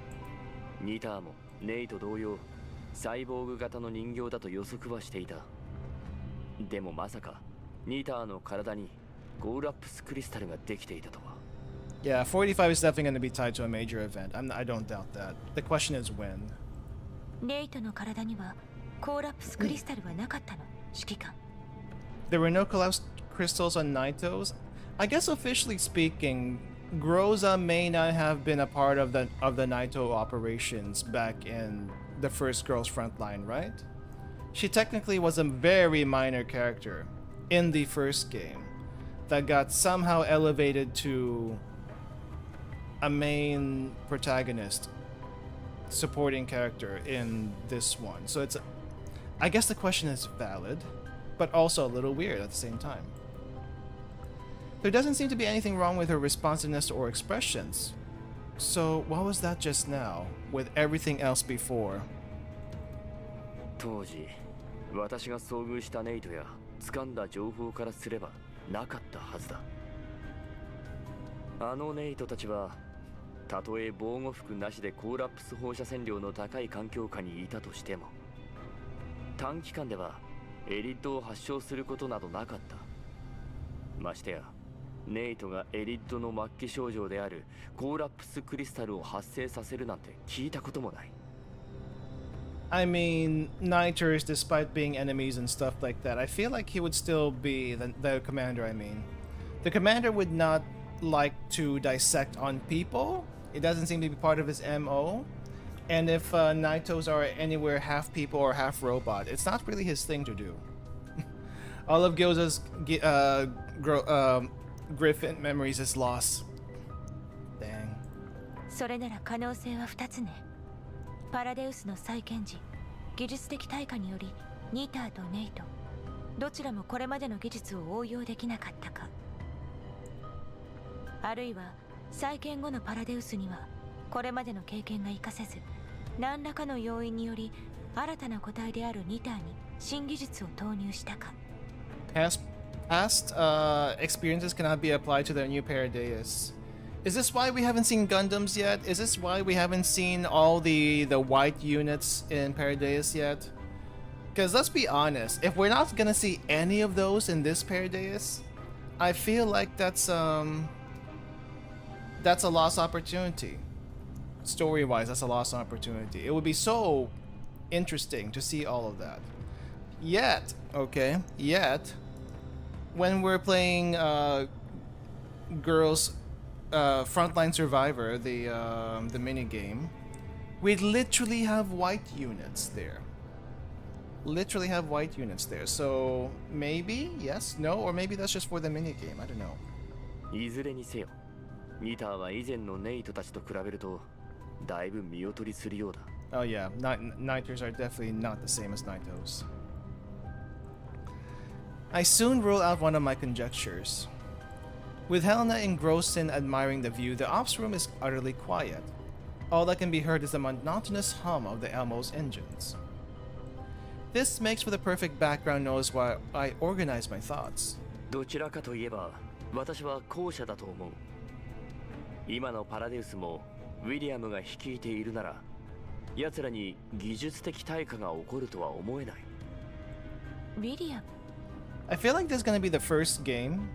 ニターもネイと同様サイボーグ型の人形だと予測はしていた。でもまさかニターの体にゴールアップスクリスタルができていたとは。 Yeah, 485 is definitely going to be tied to a major event. I don't doubt that. The question is when. ネイトの体にはコーラップスクリスタルはなかったの、指揮官。There were no collapsed crystals on Naitos. I guess officially speaking, Groza may not have been a part of the Naito operations back in the first Girls Frontline, right? She technically was a very minor character in the first game that got somehow elevated to a main protagonist supporting character in this one. So it's I guess the question is valid, but also a little weird at the same time. There doesn't seem to be anything wrong with her responsiveness or expressions. So what was that just now with everything else before? 当時私が遭遇したネイトや掴んだ情報からすればなかったはずだ。あのネイトたちはたとえ防護服なしでコーラップス放射線量の高い環境下にいたとしても短期間ではエリットを発症することなどなかった。ましてやネイトがエリットの末期症状であるコーラップスクリスタルを発生させるなんて聞いたこともない。I mean, Niters, despite being enemies and stuff like that, I feel like he would still be the commander, I mean. The commander would not like to dissect on people. It doesn't seem to be part of his MO. And if Naitos are anywhere half people or half robot, it's not really his thing to do. All of Gyoza's Griffin memories is lost. Dang. それなら可能性は2つね。パラデウスの再建時、技術的対価によりニーターとネイトどちらもこれまでの技術を応用できなかったか、あるいは再建後のパラデウスにはこれまでの経験が活かせず何らかの要因により新たな個体であるニターに新技術を投入したか。 Past experiences cannot be applied to their new Paradeus. Is this why we haven't seen Gundams yet? Is this why we haven't seen all the white units in Paradeus yet? Because let's be honest, if we're not gonna see any of those in this Paradeus, I feel like that's a lost opportunity. Story-wise, that's a lost opportunity. It would be so interesting to see all of that. Yet, when we're playing Girls Frontline Survivor, the mini game, we literally have white units there. So maybe yes, no, or maybe that's just for the mini game. I don't know. いずれにせよニターは以前のネイトたちと比べるとだいぶ見劣りするようだ。 Oh yeah, Niters are definitely not the same as Nitos. I soon rule out one of my conjectures. With Helena engrossed in admiring the view, the ops room is utterly quiet. All that can be heard is the monotonous hum of the Elmo's engines. This makes for the perfect background noise while I organize my thoughts. どちらかといえば私は後者だと思う。今のパラデウスもウィリアムが率いているなら奴らに技術的対価が起こるとは思えない。ウィリアム I feel like this is gonna be the first game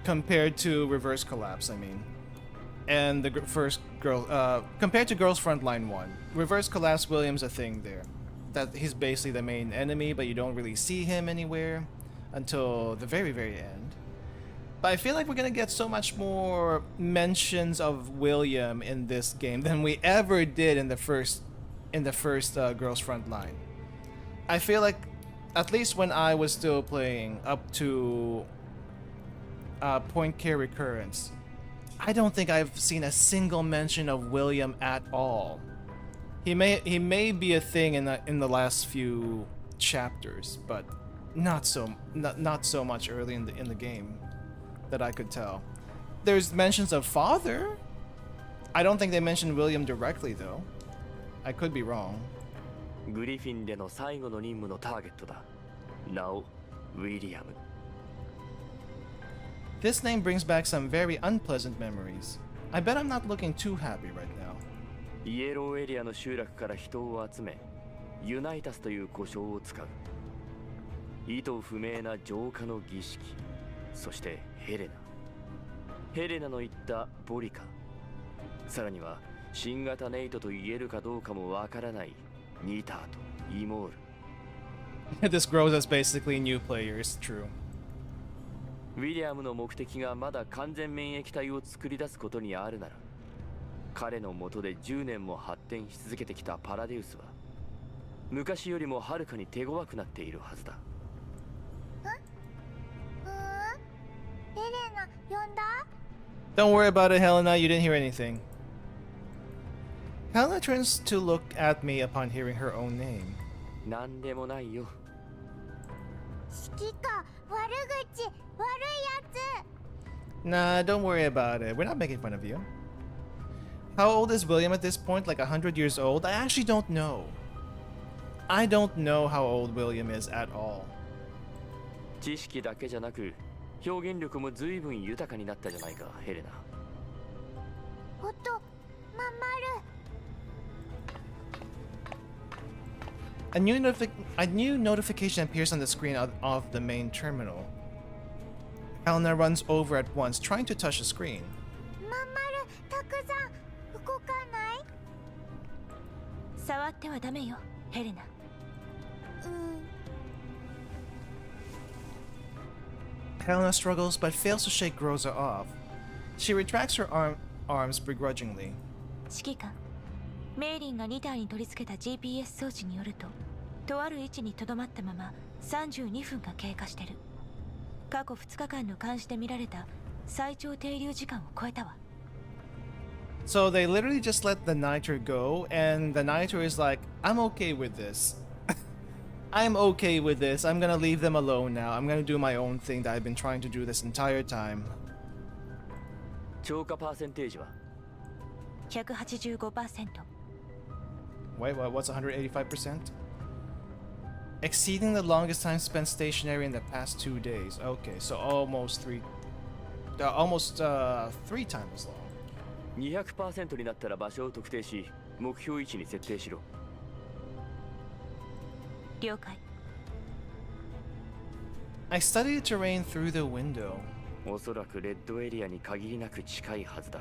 compared to Reverse Collapse, I mean. And the first compared to Girls Frontline 1. Reverse Collapse, William's a thing there. That he's basically the main enemy, but you don't really see him anywhere until the very, very end. But I feel like we're gonna get so much more mentions of William in this game than we ever did in the first Girls Frontline. I feel like at least when I was still playing up to point care recurrence, I don't think I've seen a single mention of William at all. He may be a thing in the last few chapters, but not so much early in the game that I could tell. There's mentions of father. I don't think they mentioned William directly though. I could be wrong. グリフィンでの最後の任務のターゲットだ。なお、ウィリアム。This name brings back some very unpleasant memories. I bet I'm not looking too happy right now. イエローエリアの集落から人を集め、ユナイタスという呼称を使う。意図不明な浄化の儀式、そしてヘレナ。ヘレナの言ったボリカ。さらには新型ネイトと言えるかどうかもわからないニターとイモール。This grows as basically new players, true. ウィリアムの目的がまだ完全免疫体を作り出すことにあるなら、彼の下で10年も発展し続けてきたパラデウスは昔よりもはるかに手強くなっているはずだ。エレナ呼んだ？ Don't worry about it, Helena. You didn't hear anything. Helena turns to look at me upon hearing her own name. なんでもないよ。指揮官、悪口、悪いやつ。 Nah, don't worry about it. We're not making fun of you. How old is William at this point? Like 100 years old? I actually don't know. I don't know how old William is at all. 知識だけじゃなく、表現力も随分豊かになったじゃないか、ヘレナ。音、まんまる。A new notification appears on the screen of the main terminal. Helena runs over at once, trying to touch the screen. まんまる、たくさん。動かない？触ってはダメよ、ヘレナ。Helena struggles but fails to shake Groza off. She retracts her arms begrudgingly. 指揮官、メイリンが2体に取り付けた GPS 装置によると、とある位置にとどまったまま32分が経過してる。過去2日間の監視で見られた最長停留時間を超えたわ。So they literally just let the Niter go, and the Niter is like, I'm okay with this. I'm okay with this. I'm gonna leave them alone now. I'm gonna do my own thing that I've been trying to do this entire time. 超過パーセンテージは 185%。 Wait, what's 185%? Exceeding the longest time spent stationary in the past 2 days. Okay, so almost three times as long. 200% になったら場所を特定し、目標位置に設定しろ。了解。I studied the terrain through the window. おそらくレッドエリアに限りなく近いはずだ。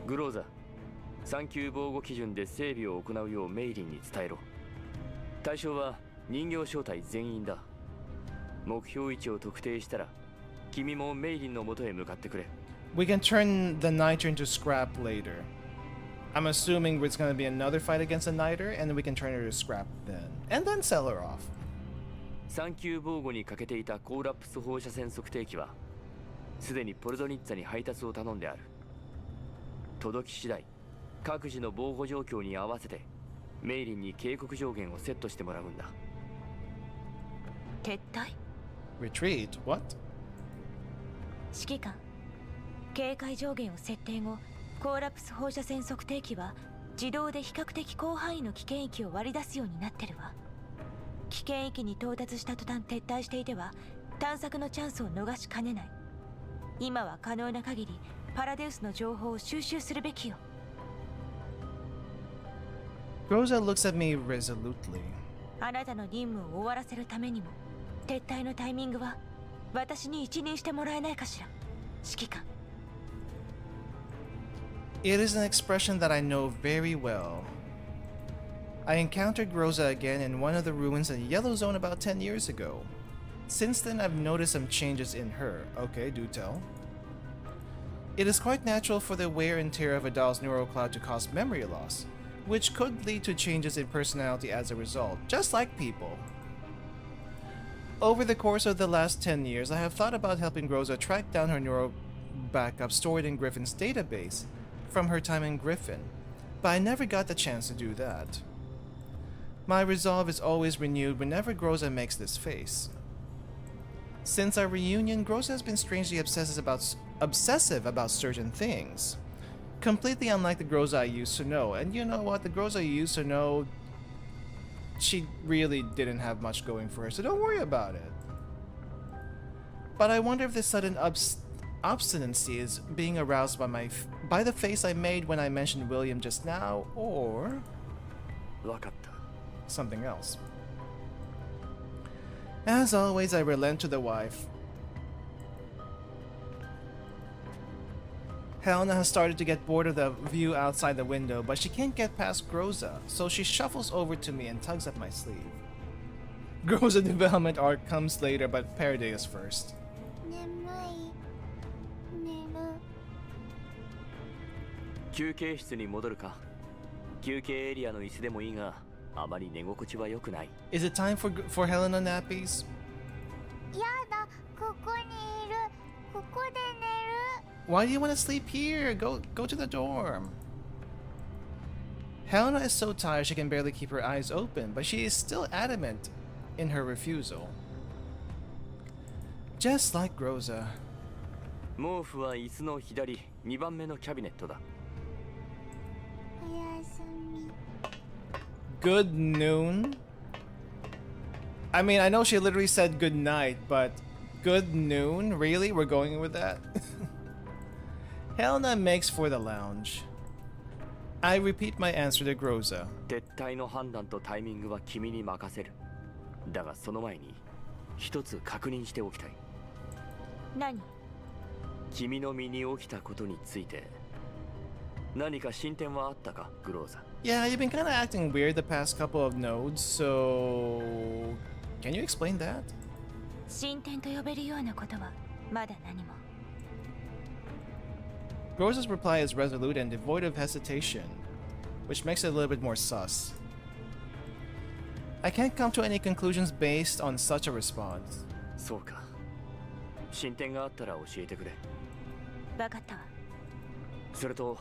グローザ、3級防護基準で整備を行うようメイリンに伝えろ。対象は人形正体全員だ。目標位置を特定したら、君もメイリンの元へ向かってくれ。We can turn the Niter into scrap later. I'm assuming it's gonna be another fight against the Niter, and we can turn her to scrap then. And then sell her off. 3級防護にかけていたコーラプス放射線測定器は、すでにポルドニッツァに配達を頼んである。届き次第、各自の防護状況に合わせて、メイリンに警告上限をセットしてもらうんだ。撤退？ Retreat? What? 指揮官、警戒上限を設定後、コーラプス放射線測定器は自動で比較的広範囲の危険域を割り出すようになってるわ。危険域に到達した途端撤退していては探索のチャンスを逃しかねない。今は可能な限りパラデウスの情報を収集するべきよ。Rosa looks at me resolutely. あなたの任務を終わらせるためにも撤退のタイミングは私に一任してもらえないかしら、指揮官。It is an expression that I know very well. I encountered Rosa again in one of the ruins in Yellow Zone about 10 years ago. Since then, I've noticed some changes in her. Okay, do tell. It is quite natural for the wear and tear of a doll's neural cloud to cause memory loss, which could lead to changes in personality as a result, just like people. Over the course of the last 10 years, I have thought about helping Groza track down her neural backup stored in Griffin's database from her time in Griffin, but I never got the chance to do that. My resolve is always renewed whenever Groza makes this face. Since our reunion, Groza has been strangely obsessive about certain things. Completely unlike the Groza I used to know, and you know what, the Groza you used to know, she really didn't have much going for her, so don't worry about it. But I wonder if this sudden obstinacy is being aroused by the face I made when I mentioned William just now, or something else. As always, I relent to the wife. Helena has started to get bored of the view outside the window, but she can't get past Groza, so she shuffles over to me and tugs at my sleeve. Groza development arc comes later, but Paraday is first. 休憩室に戻るか。休憩エリアの椅子でもいいが、あまり寝心地は良くない。Is it time for Helena nappies? やだ、ここにいる。ここで寝る。 Why do you want to sleep here? Go to the dorm. Helena is so tired she can barely keep her eyes open, but she is still adamant in her refusal. Just like Groza. 毛布は椅子の左、2番目のキャビネットだ。 Good noon? I mean, I know she literally said good night, but good noon? Really? We're going with that? Helena makes for the lounge. I repeat my answer to Groza. 撤退の判断とタイミングは君に任せる。だがその前に一つ確認しておきたい。何？君の身に起きたことについて何か進展はあったか、グローザ。Yeah, you've been kind of acting weird the past couple of nodes, so can you explain that? 進展と呼べるようなことはまだ何も。Groza's reply is resolute and devoid of hesitation, which makes it a little bit more sus. I can't come to any conclusions based on such a response. そうか。進展があったら教えてくれ。分かったわ。それと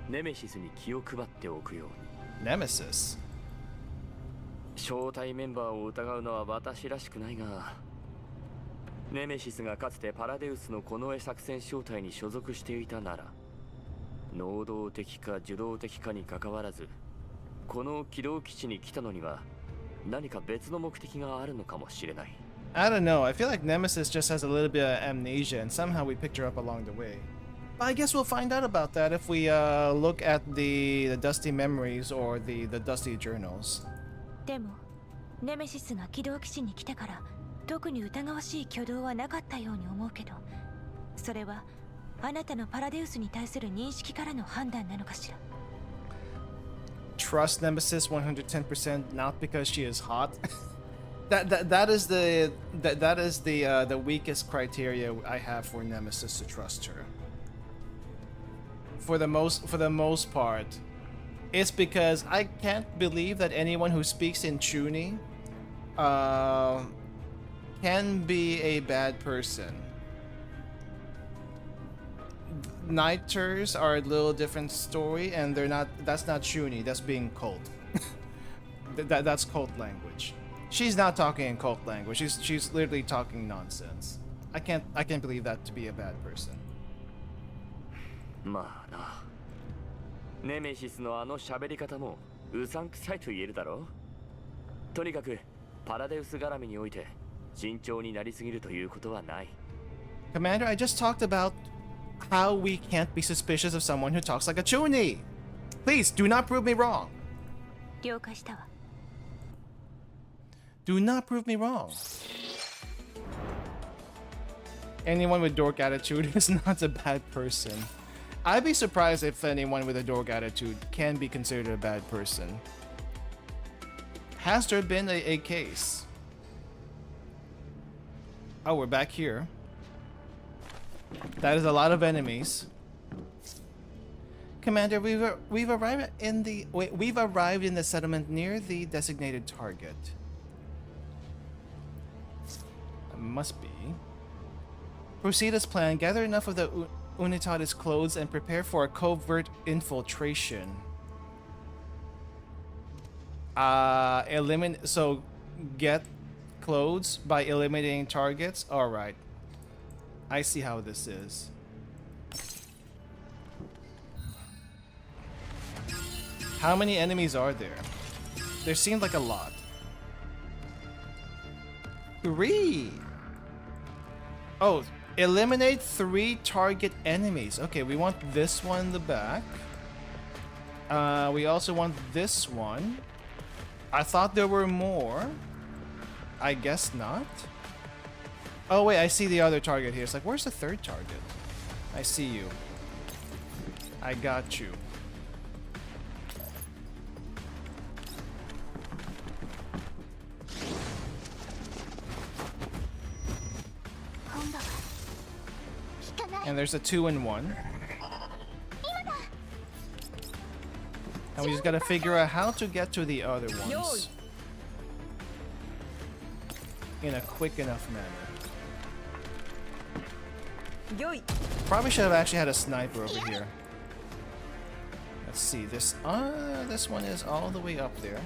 ネメシスに気を配っておくように。Nemesis? 招待メンバーを疑うのは私らしくないが、ネメシスがかつてパラデウスの近衛作戦小隊に所属していたなら、能動的か受動的かにかかわらず、この軌道基地に来たのには何か別の目的があるのかもしれない。I don't know, I feel like Nemesis just has a little bit of amnesia and somehow we picked her up along the way. But I guess we'll find out about that if we look at the dusty memories or the dusty journals. でも、ネメシスが軌道基地に来てから特に疑わしい挙動はなかったように思うけど、それはあなたのパラデウスに対する認識からの判断なのかしら。Trust Nemesis 110%, not because she is hot. that is the weakest criteria I have for Nemesis to trust her. For the most part, it's because I can't believe that anyone who speaks in Chuni can be a bad person. Nighters are a little different story, and that's not Chuni, that's being cult. That's cult language. She's not talking in cult language. She's literally talking nonsense. I can't believe that to be a bad person. まあな。ネメシスのあの喋り方もうさんくさいと言えるだろう。とにかくパラデウス絡みにおいて慎重になりすぎるということはない。Commander, I just talked about how we can't be suspicious of someone who talks like a Chuni. Please do not prove me wrong. 了解したわ。Do not prove me wrong. Anyone with dork attitude is not a bad person. I'd be surprised if anyone with a dork attitude can be considered a bad person. Has there been a case? Oh, we're back here. That is a lot of enemies. Commander, we've arrived in the settlement near the designated target. Must be. Proceed as planned. Gather enough of the Unitatis clothes and prepare for a covert infiltration. So get clothes by eliminating targets. All right. I see how this is. How many enemies are there? There seemed like a lot. 3. Oh, eliminate 3 target enemies. Okay, we want this one in the back. We also want this one. I thought there were more. I guess not. Oh wait, I see the other target here. It's like, where's the third target? I see you. I got you. And there's a 2-in-1. And we just gotta figure out how to get to the other ones in a quick enough manner. Probably should have actually had a sniper over here. Let's see, this one is all the way up there,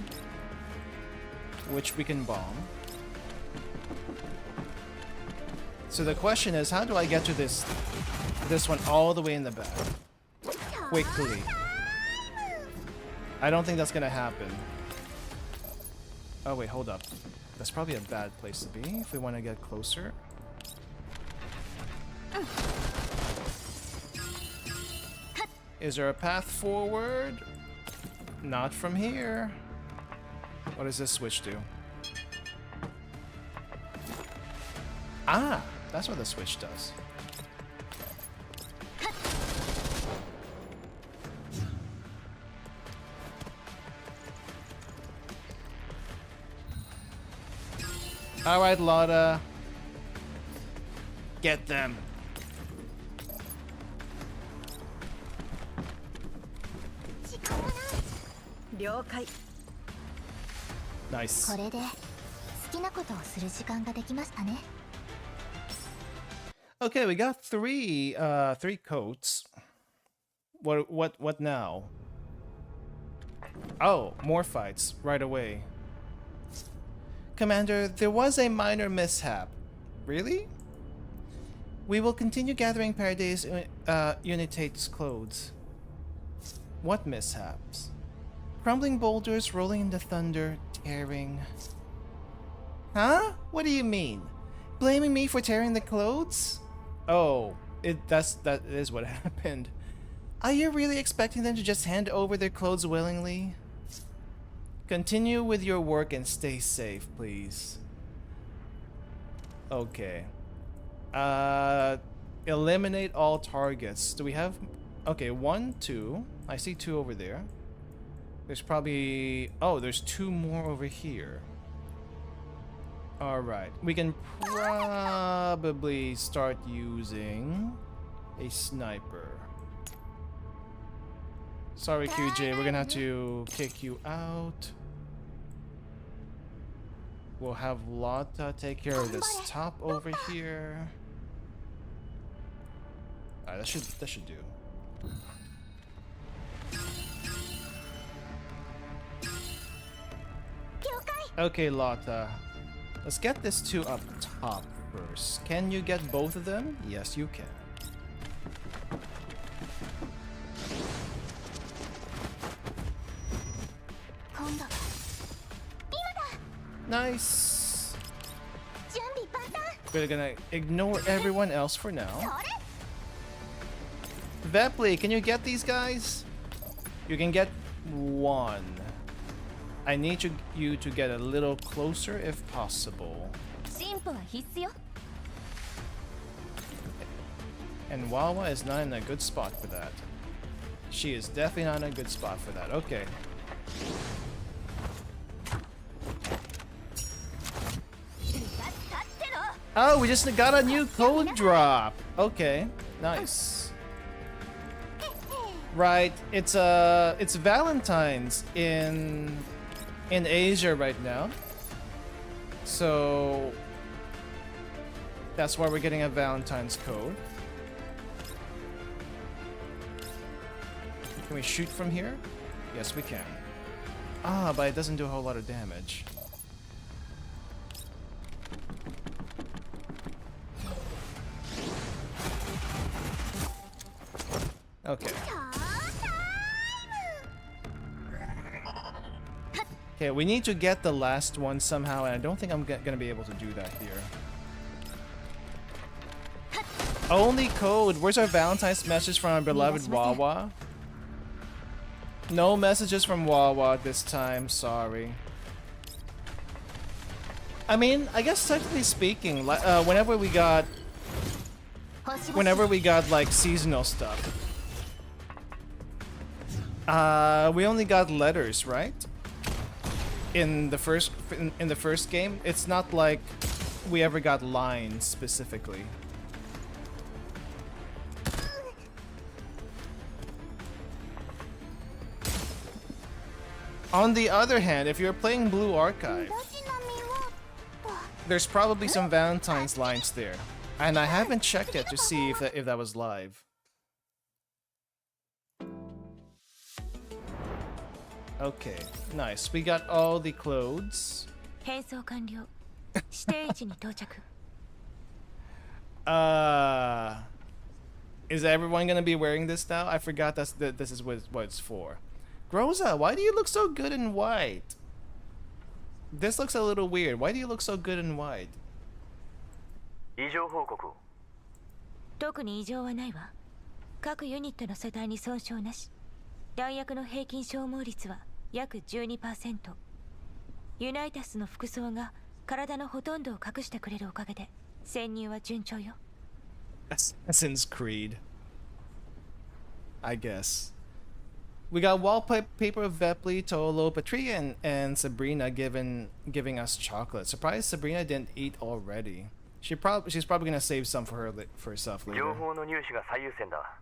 which we can bomb. So the question is, how do I get to this one all the way in the back quickly? I don't think that's gonna happen. Oh wait, hold up. That's probably a bad place to be if we want to get closer. Is there a path forward? Not from here. What does this switch do? Ah, that's what the switch does. Alright, Lotta. Get them. Nice. Okay, we got three coats. What now? Oh, more fights right away. Commander, there was a minor mishap. Really? We will continue gathering Paradise Unitate's clothes. What mishaps? Crumbling boulders, rolling in the thunder, tearing. Huh? What do you mean? Blaming me for tearing the clothes? Oh, that is what happened. Are you really expecting them to just hand over their clothes willingly? Continue with your work and stay safe, please. Okay. Eliminate all targets. Do we have... Okay, 1, 2. I see 2 over there. There's probably... Oh, there's 2 more over here. Alright. We can probably start using a sniper. Sorry, QJ. We're gonna have to kick you out. We'll have Lotta take care of this top over here. Alright, that should do. Okay, Lotta. Let's get this 2 up top first. Can you get both of them? Yes, you can. Nice. We're gonna ignore everyone else for now. Vepley, can you get these guys? You can get 1. I need you to get a little closer if possible. And Wawa is not in a good spot for that. She is definitely not in a good spot for that. Okay. Oh, we just got a new code drop. Okay, nice. Right, it's Valentine's in Asia right now. So That's why we're getting a Valentine's code. Can we shoot from here? Yes, we can. Ah, but it doesn't do a whole lot of damage. Okay. Okay, we need to get the last one somehow, and I don't think I'm gonna be able to do that here. Only code. Where's our Valentine's message from our beloved Wawa? No messages from Wawa this time, sorry. I mean, I guess technically speaking, whenever we got like seasonal stuff, we only got letters, right? In the first game, it's not like we ever got lines specifically. On the other hand, if you're playing Blue Archive, there's probably some Valentine's lines there, and I haven't checked yet to see if that was live. Okay, nice. We got all the clothes. 変装完了。指定位置に到着。Is everyone gonna be wearing this now? I forgot this is what it's for. Groza, why do you look so good in white? This looks a little weird. Why do you look so good in white? 異常報告。特に異常はないわ。各ユニットの素体に損傷なし。弾薬の平均消耗率は約 12%。ユナイタスの服装が体のほとんどを隠してくれるおかげで潜入は順調よ。Assassin's Creed, I guess. We got wallpaper of Vepley, Tolo, Patria, and Sabrina giving us chocolate. Surprised Sabrina didn't eat already. She's probably gonna save some for herself later. 情報の入手が最優先だ。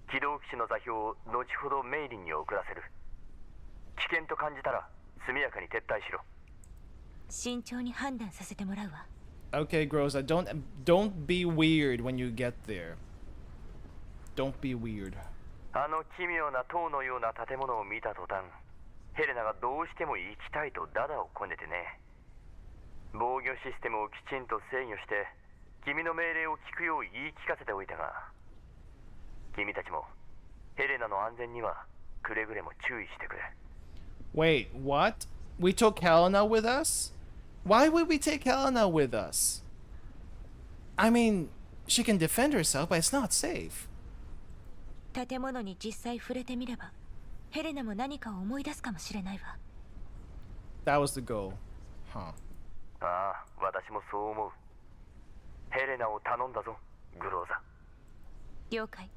起動基地の座標を後ほどメイリンに送らせる。危険と感じたら速やかに撤退しろ。慎重に判断させてもらうわ。Okay, Groza, don't be weird when you get there. Don't be weird. あの奇妙な塔のような建物を見た途端、ヘレナがどうしても行きたいとダダをこねてね。防御システムをきちんと制御して、君の命令を聞くよう言い聞かせておいたが、君たちもヘレナの安全にはくれぐれも注意してくれ。Wait, what? We took Helena with us? Why would we take Helena with us? I mean, she can defend herself, but it's not safe. 建物に実際触れてみれば、ヘレナも何かを思い出すかもしれないわ。That was the goal. Huh. ああ、私もそう思う。ヘレナを頼んだぞ、グローザ。了解。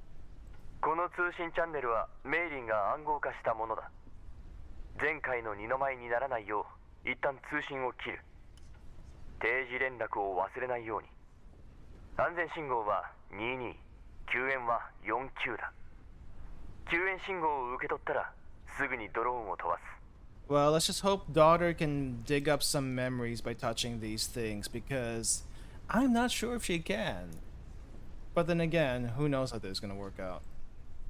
この通信チャンネルはメイリンが暗号化したものだ。前回の二の舞にならないよう、一旦通信を切る。定時連絡を忘れないように。安全信号は22、救援は49だ。救援信号を受け取ったらすぐにドローンを飛ばす。Well, let's just hope daughter can dig up some memories by touching these things, because I'm not sure if she can. But then again, who knows how this is gonna work out.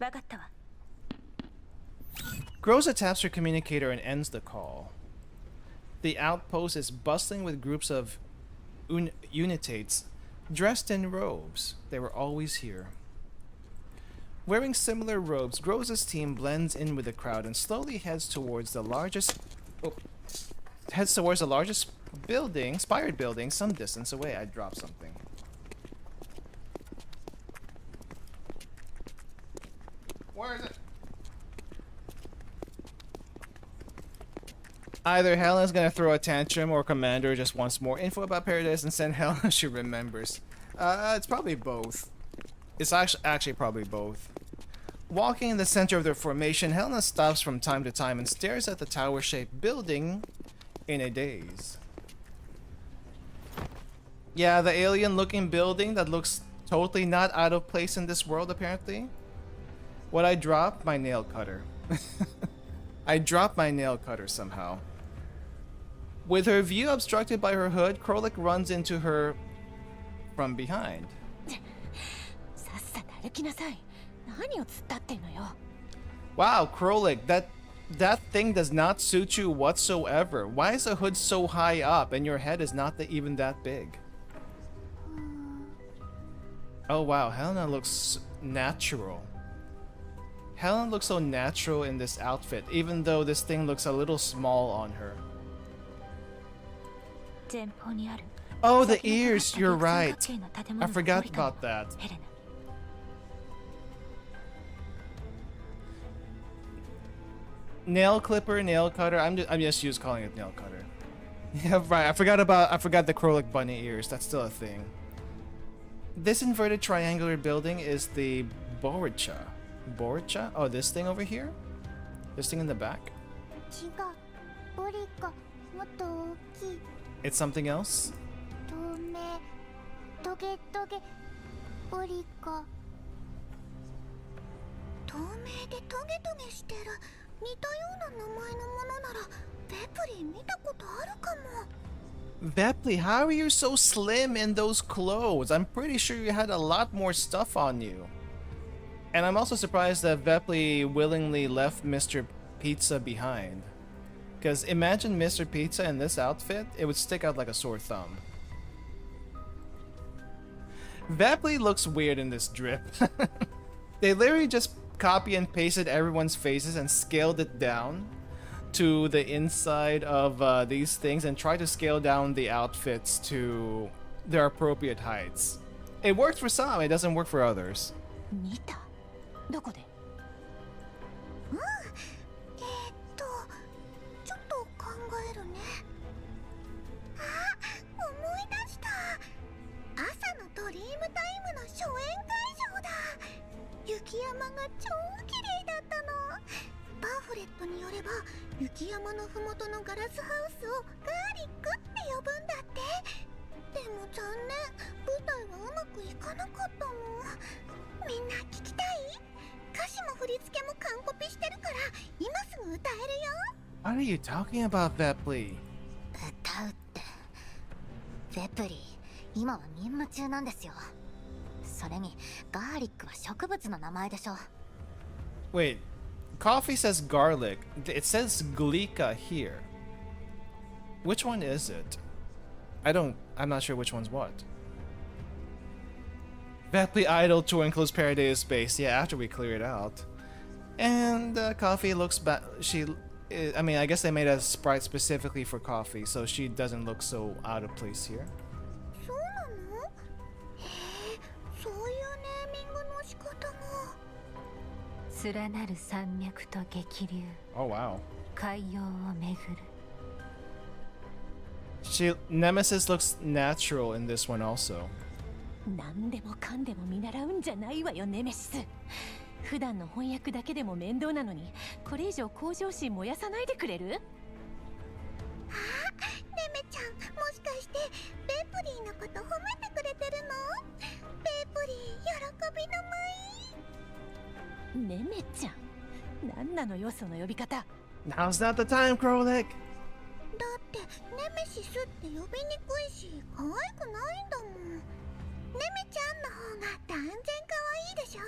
わかったわ。Groza taps her communicator and ends the call. The outpost is bustling with groups of unitates dressed in robes. They were always here. Wearing similar robes, Groza's team blends in with the crowd and slowly heads towards the largest building, spired building, some distance away. I dropped something. Where is it? Either Helena's gonna throw a tantrum or Commander just wants more info about Paradise and send Helena she remembers. It's probably both. It's actually probably both. Walking in the center of their formation, Helena stops from time to time and stares at the tower-shaped building in a daze. Yeah, the alien-looking building that looks totally not out of place in this world, apparently. What I dropped? My nail cutter. I dropped my nail cutter somehow. With her view obstructed by her hood, Krolik runs into her from behind. さっさと歩きなさい。何を突っ立ってんのよ。 Wow, Krolik, that thing does not suit you whatsoever. Why is the hood so high up and your head is not even that big? Oh wow, Helena looks natural. Helena looks so natural in this outfit, even though this thing looks a little small on her. 前方にある Oh, the ears, you're right. 三角形の建 I 物の forgot 通りかも about that. ヘレナ Nail clipper, nail cutter. I'm just used calling it nail cutter. Yeah, right. I forgot the Krolik bunny ears. That's still a thing. This inverted triangular building is the Boricha. Boricha? Oh, this thing over here? This thing in the back? 違う。ボリカ、もっと大きい。 It's something else? 透明。トゲトゲ。ボリカ。透明でトゲトゲしてる。似たような名前のものなら、ベプリン見たことあるかも。 Vepli, how are you so slim in those clothes? I'm pretty sure you had a lot more stuff on you. And I'm also surprised that Vepli willingly left Mr. Pizza behind. Because imagine Mr. Pizza in this outfit, it would stick out like a sore thumb. Vepli looks weird in this drip. They literally just copy and pasted everyone's faces and scaled it down to the inside of these things and try to scale down the outfits to their appropriate heights. It works for some, it doesn't work for others. 見た？どこで？ちょっと考えるね。あ、思い出した。朝のドリームタイムの初演会場だ。雪山が超綺麗だったの。パンフレットによれば、雪山のふもとのガラスハウスをガーリックって呼ぶんだって。でも残念、舞台はうまくいかなかったの。みんな聞きたい？歌詞も振り付けも完コピしてるから、今すぐ歌えるよ。What are you talking about, Vepli? 歌うって。ベプリー、今は任務中なんですよ。それにガーリックは植物の名前でしょ。 Wait, coffee says garlic. It says glika here. Which one is it? I'm not sure which one's what. Vepli idle to enclose Paradise space. Yeah, after we clear it out. And coffee looks bad. I mean, I guess they made a sprite specifically for coffee, so she doesn't look so out of place here. そうなの？へえ、そういうネーミングの仕方が。連なる山脈と激流 Oh wow. 海洋を巡る Nemesis looks natural in this one also. 何でもかんでも見習うんじゃないわよ、ネメシス。普段の翻訳だけでも面倒なのに、これ以上向上心燃やさないでくれる？あ、ネメちゃん、もしかしてベープリーのこと褒めてくれてるの？ベープリー、喜びの舞？ネメちゃん、何なのよその呼び方。Now's not the time, Krolik. だってネメシスって呼びにくいし、可愛くないんだもん。ネメちゃんの方が断然可愛いでしょ？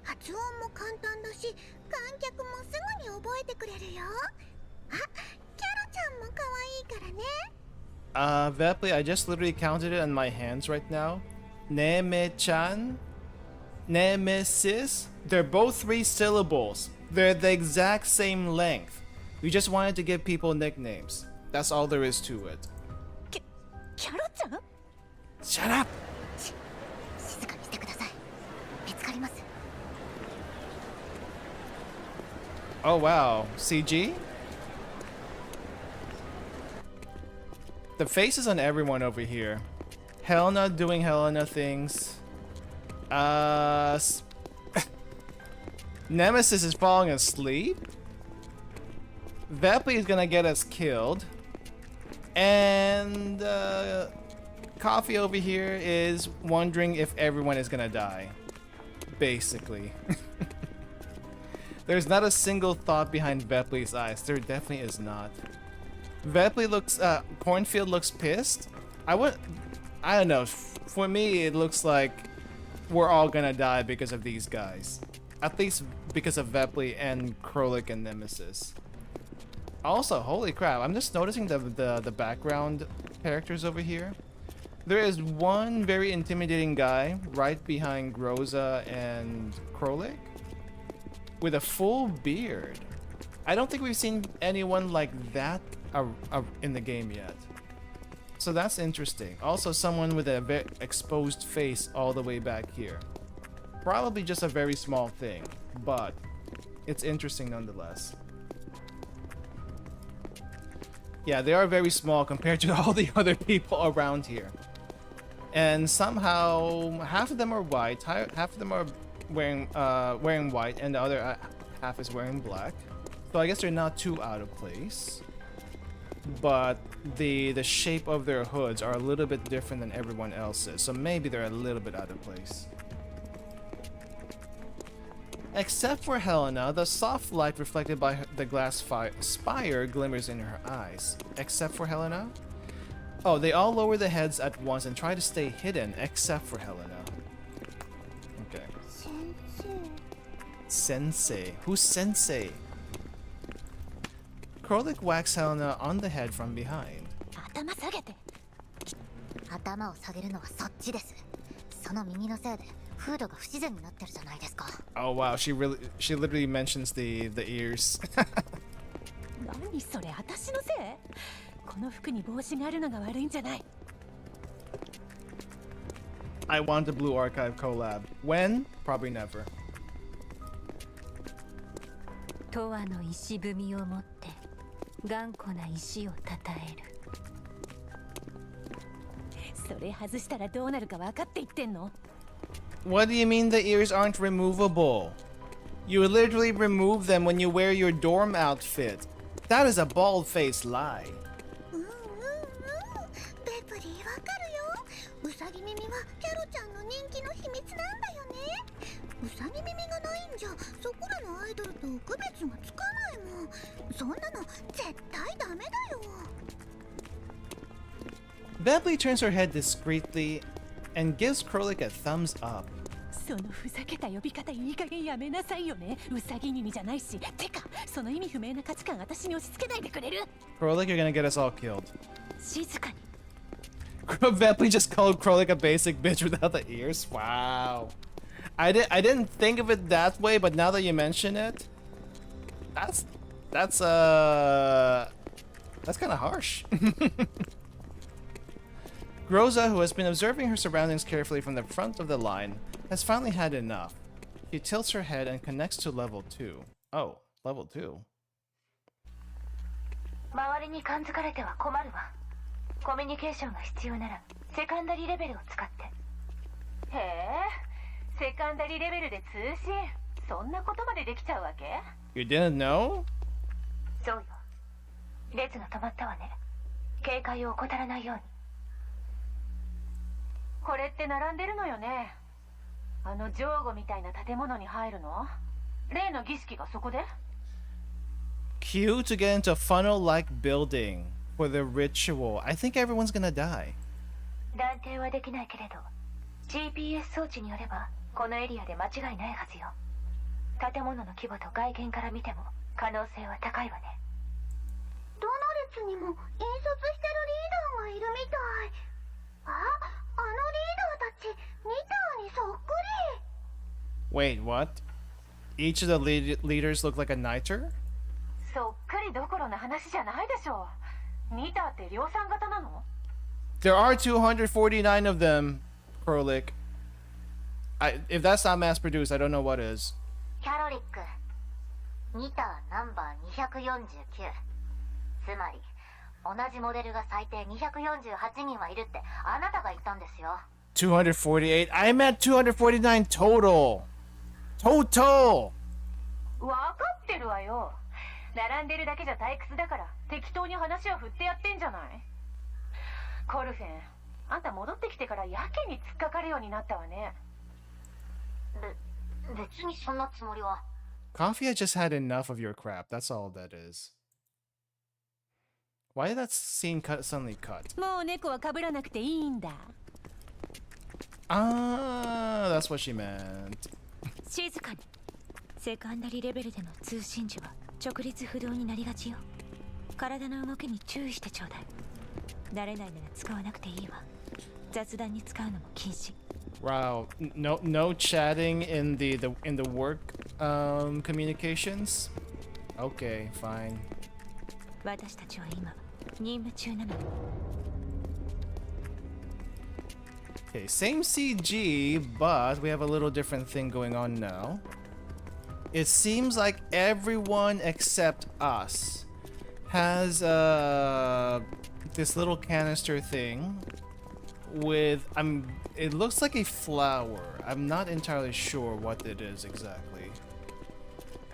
発音も簡単だし、観客もすぐに覚えてくれるよ。あ、キャロちゃんも可愛いからね。Vepli, I just literally counted it on my hands right now. Neme-chan, Nemesis, they're both 3 syllables. They're the exact same length. We just wanted to give people nicknames. That's all there is to it. キャロちゃん？ Shut up! 静かにしてください。見つかります。 Oh wow, CG? The faces on everyone over here. Helena doing Helena things. Nemesis is falling asleep. Vepli is gonna get us killed. And Coffee over here is wondering if everyone is gonna die. Basically. There's not a single thought behind Vepli's eyes. There definitely is not. Vepli looks, Cornfield looks pissed. I don't know. For me, it looks like we're all gonna die because of these guys. At least because of Vepley and Krolik and Nemesis. Also, holy crap, I'm just noticing the background characters over here. There is one very intimidating guy right behind Groza and Krolik with a full beard. I don't think we've seen anyone like that in the game yet. So that's interesting. Also, someone with a very exposed face all the way back here. Probably just a very small thing, but it's interesting nonetheless. Yeah, they are very small compared to all the other people around here. And somehow, half of them are white, half of them are wearing white, and the other half is wearing black. So I guess they're not too out of place. But the shape of their hoods are a little bit different than everyone else's, so maybe they're a little bit out of place. Except for Helena, the soft light reflected by the glass spire glimmers in her eyes. Except for Helena? Oh, they all lower their heads at once and try to stay hidden, except for Helena. Okay. Sensei. Who's Sensei? Krolik whacks Helena on the head from behind. 頭を下げるのはそっちです。その耳のせいでフードが不自然になってるじゃないですか。Oh wow, she literally mentions the ears. 何それ、私のせい？この服に帽子があるのが悪いんじゃない。I want a Blue Archive collab. When? Probably never. 永遠の石踏みを持って頑固な石をたたえる。それ外したらどうなるか分かって言ってんの？ What do you mean the ears aren't removable? You literally remove them when you wear your dorm outfit. That is a bald-faced lie. ベプリーわかるよ。うさぎ耳はキャロちゃんの人気の秘密なんだよね。うさぎ耳がないんじゃそこらのアイドルと区別がつかないもん。そんなの絶対ダメだよ。Bepley turns her head discreetly and gives Krolik a thumbs up. そのふざけた呼び方いい加減やめなさいよね。うさぎ耳じゃないし。てか、その意味不明な価値観私に押し付けないでくれる？ Krolik, you're gonna get us all killed. 静かに。Bepley just called Krolik a basic bitch without the ears? Wow. I didn't think of it that way, but now that you mention it, that's kind of harsh. Groza, who has been observing her surroundings carefully from the front of the line, has finally had enough. She tilts her head and connects to level 2. Oh, level 2. 周りに感づかれては困るわ。コミュニケーションが必要ならセカンダリレベルを使って。へえ、セカンダリレベルで通信。そんなことまでできちゃうわけ？ You didn't know? そうよ。列が止まったわね。警戒を怠らないように。これって並んでるのよね。あの上後みたいな建物に入るの？例の儀式がそこで？ Queue to get into a funnel-like building for the ritual. I think everyone's gonna die. 断定はできないけれど、GPS 装置によればこのエリアで間違いないはずよ。建物の規模と外見から見ても可能性は高いわね。どの列にも引率してるリーダーがいるみたい。あのリーダーたちニターにそっくり。 Wait, what? Each of the leaders look like a Niter? そっくりどころの話じゃないでしょう。ニターって量産型なの？ There are 249 of them, Krolik. If that's not mass-produced, I don't know what is. キャロリック、ニターナンバー249。つまり同じモデルが最低248人はいるってあなたが言ったんですよ。248? I meant 249 total! Total! わかってるわよ。並んでるだけじゃ退屈だから適当に話を振ってやってんじゃない。コルフェン、あんた戻ってきてからやけに突っかかるようになったわね。別にそんなつもりは。Coffee had just had enough of your crap. That's all that is. Why did that scene suddenly cut? もう猫は被らなくていいんだ。Ah, that's what she meant. 静かに。セカンダリレベルでの通信時は直立不動になりがちよ。体の動きに注意してちょうだい。慣れないなら使わなくていいわ。雑談に使うのも禁止。Wow, no chatting in the work communications. Okay, fine. 私たちは今任務中なの。Okay, same CG, but we have a little different thing going on now. It seems like everyone except us has this little canister thing with it looks like a flower. I'm not entirely sure what it is exactly.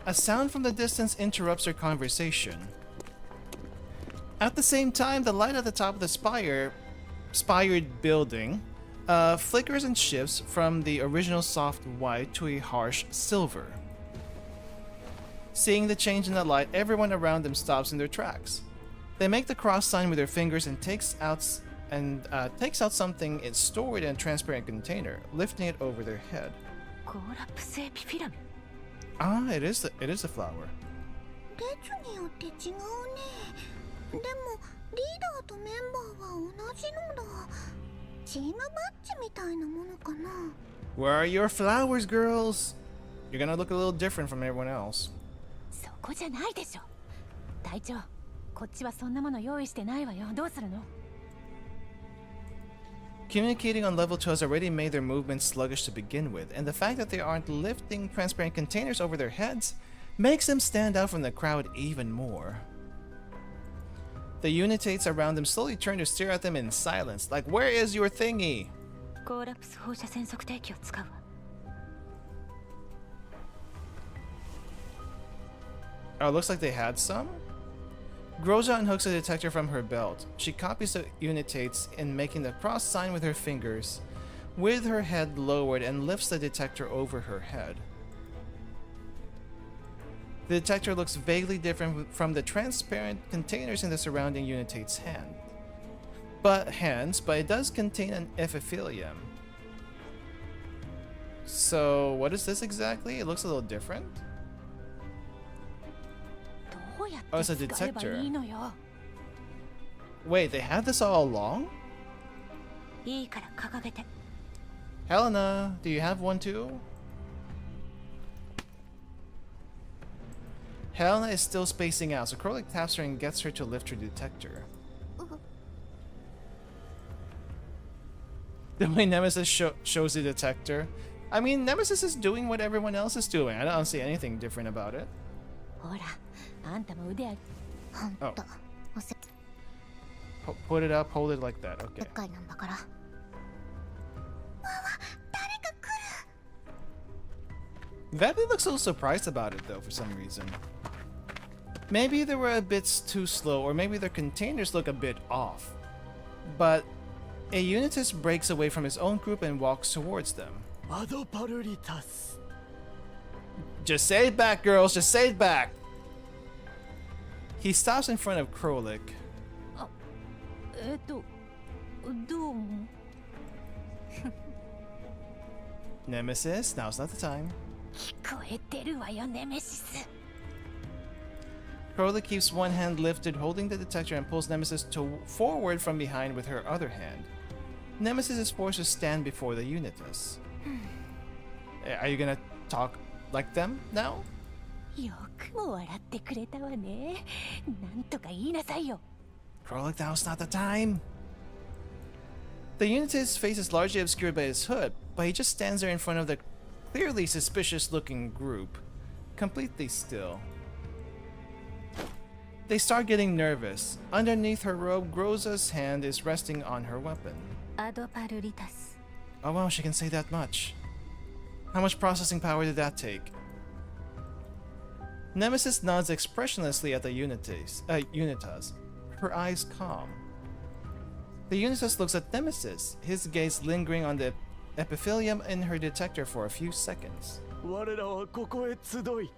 A sound from the distance interrupts their conversation. At the same time, the light at the top of the spired building flickers and shifts from the original soft white to a harsh silver. Seeing the change in the light, everyone around them stops in their tracks. They make the cross sign with their fingers and takes out something it's stored in a transparent container, lifting it over their head. コーラプスエピフィラメ。 Ah, it is a flower. 列によって違うね。でもリーダーとメンバーは同じのだ。チームバッジみたいなものかな。 Where are your flowers, girls? You're gonna look a little different from everyone else. そこじゃないでしょ。隊長、こっちはそんなもの用意してないわよ。どうするの？ Communicating on level 2 has already made their movements sluggish to begin with, and the fact that they aren't lifting transparent containers over their heads makes them stand out from the crowd even more. The unitates around them slowly turn to stare at them in silence, like, where is your thingy? コーラプス放射線測定器を使うわ。 Oh, looks like they had some? Groza unhooks a detector from her belt. She copies the unitates in making the cross sign with her fingers, with her head lowered, and lifts the detector over her head. The detector looks vaguely different from the transparent containers in the surrounding unitate's but it does contain an epithelium. So, what is this exactly? It looks a little different. Oh, it's a detector. Wait, they had this all along? いいから掲げて。 Helena, do you have one too? Helena is still spacing out, so Krolik taps her and gets her to lift her detector. The way Nemesis shows the detector. I mean, Nemesis is doing what everyone else is doing. I don't see anything different about it. ほら、あんたも腕ある。ほんと、Put it up, hold it like that. で Okay. っかいなんだから。 Vebby looks a little surprised about it though for some reason. Maybe they were a bit too slow, or maybe their containers look a bit off. But a Unitas breaks away from his own group and walks towards them. Just say it back, girls, just say it back! He stops in front of Krolik. どうも。 Nemesis, now's not the time. 聞こえてるわよ、ネメシス。 Krolik keeps one hand lifted, holding the detector, and pulls Nemesis forward from behind with her other hand. Nemesis is forced to stand before the Unitas. Are you gonna talk like them now? よくも笑ってくれたわね。なんとか言いなさいよ。 Krolik, now's not the time. The Unitas' face is largely obscured by his hood, but he just stands there in front of the clearly suspicious-looking group, completely still. They start getting nervous. Underneath her robe, Groza's hand is resting on her weapon. アドパルリタス。 Oh wow, she can say that much. How much processing power did that take? Nemesis nods expressionlessly at the Unitas, her eyes calm. The Unitas looks at Nemesis, his gaze lingering on the epithelium in her detector for a few seconds. 我らはここへ集い、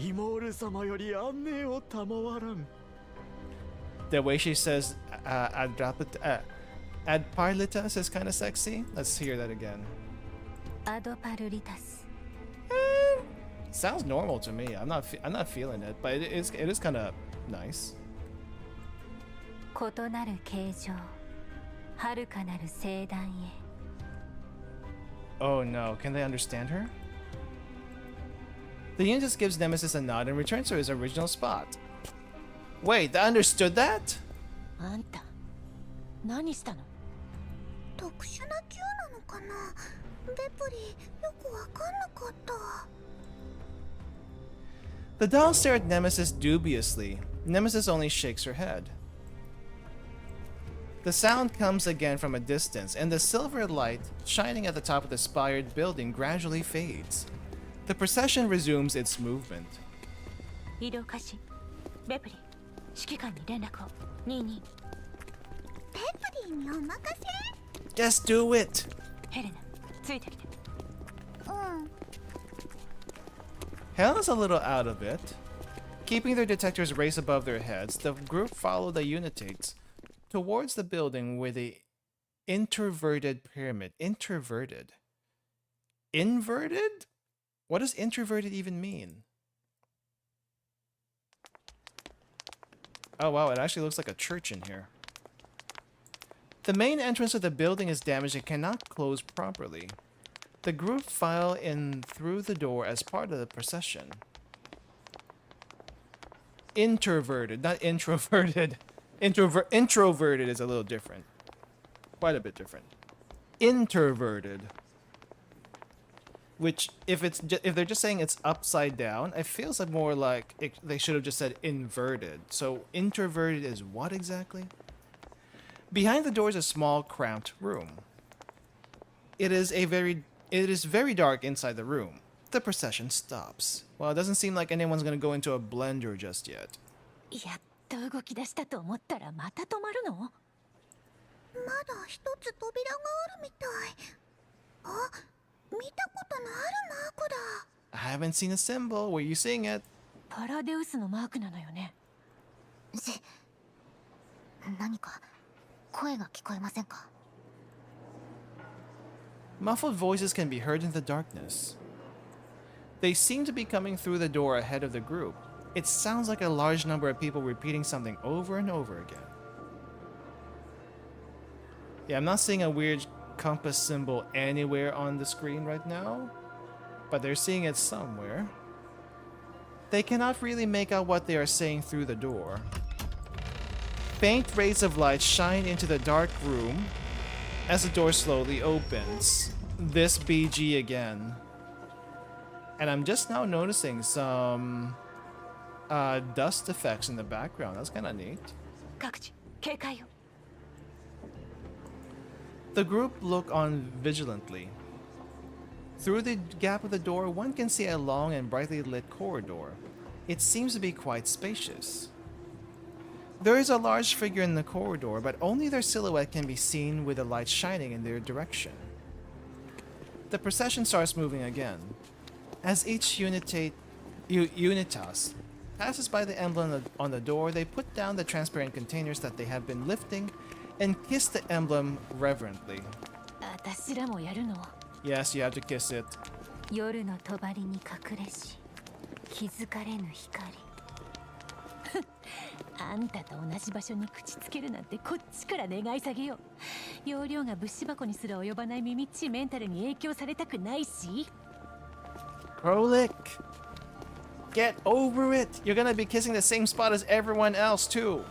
イモール様より安寧を賜らん。 The way she says Adparlitas is kind of sexy. Let's hear that again. Adparlitas. Sounds normal to me. I'm not feeling it, but it is kind of nice. 異なる形状、遥かなる星団へ。 Oh no, can they understand her? The Unitas gives Nemesis a nod and returns to his original spot. Wait, they understood that? あんた何したの？特殊な級なのかな。ベプリよくわかんなかった。 The dolls stare at Nemesis dubiously. Nemesis only shakes her head. The sound comes again from a distance, and the silver light shining at the top of the spired building gradually fades. The procession resumes its movement. 移動開始。ベプリ、指揮官に連絡を。22。ベプリにお任せ。 Just do it! ヘレナ、ついてきて。うん。 Helena's a little out of it. Keeping their detectors raised above their heads, the group follow the Unitates towards the building with the introverted pyramid. Introverted? Inverted? What does introverted even mean? Oh wow, it actually looks like a church in here. The main entrance of the building is damaged and cannot close properly. The group file in through the door as part of the procession. Introverted, not introverted. Introverted is a little different. Quite a bit different. Introverted. Which, if they're just saying it's upside down, it feels like more like they should have just said inverted. So introverted is what exactly? Behind the door is a small, cramped room. It is very dark inside the room. The procession stops. Well, it doesn't seem like anyone's gonna go into a blender just yet. やっと動き出したと思ったらまた止まるの？まだ一つ扉があるみたい。あ、見たことのあるマークだ。 I haven't seen a symbol. Were you seeing it? パラデウスのマークなのよね。何か声が聞こえませんか？ Muffled voices can be heard in the darkness. They seem to be coming through the door ahead of the group. It sounds like a large number of people repeating something over and over again. Yeah, I'm not seeing a weird compass symbol anywhere on the screen right now, but they're seeing it somewhere. They cannot really make out what they are saying through the door. Faint rays of light shine into the dark room as the door slowly opens. This BG again. And I'm just now noticing some dust effects in the background. That's kind of neat. 各地警戒を。 The group look on vigilantly. Through the gap of the door, one can see a long and brightly lit corridor. It seems to be quite spacious. There is a large figure in the corridor, but only their silhouette can be seen with the light shining in their direction. The procession starts moving again. As each Unitas passes by the emblem on the door, they put down the transparent containers that they have been lifting and kiss the emblem reverently. 私らもやるの？ Yes, you have to kiss it. 夜の帳に隠れし、気づかれぬ光。あんたと同じ場所に口つけるなんてこっちから願い下げよう。容量が物資箱にすら及ばない耳っちいメンタルに影響されたくないし。Krolik, get over it. You're gonna be kissing the same spot as everyone else too.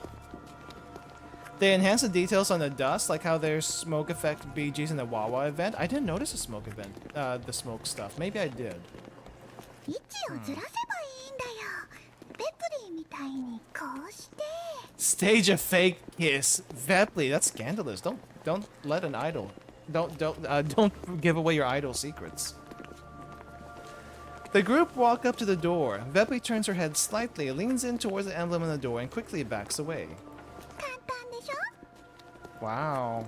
They enhance the details on the dust, like how there's smoke effect BGs in the Wawa event. I didn't notice the smoke event, the smoke stuff. Maybe I did. 位置をずらせばいいんだよ。ベプリーみたいにこうして。 Stage a fake kiss, Vepley. That's scandalous. Don't let an idol. Don't give away your idol secrets. The group walk up to the door. Vepley turns her head slightly, leans in towards the emblem on the door, and quickly backs away. 簡単でしょ？ Wow.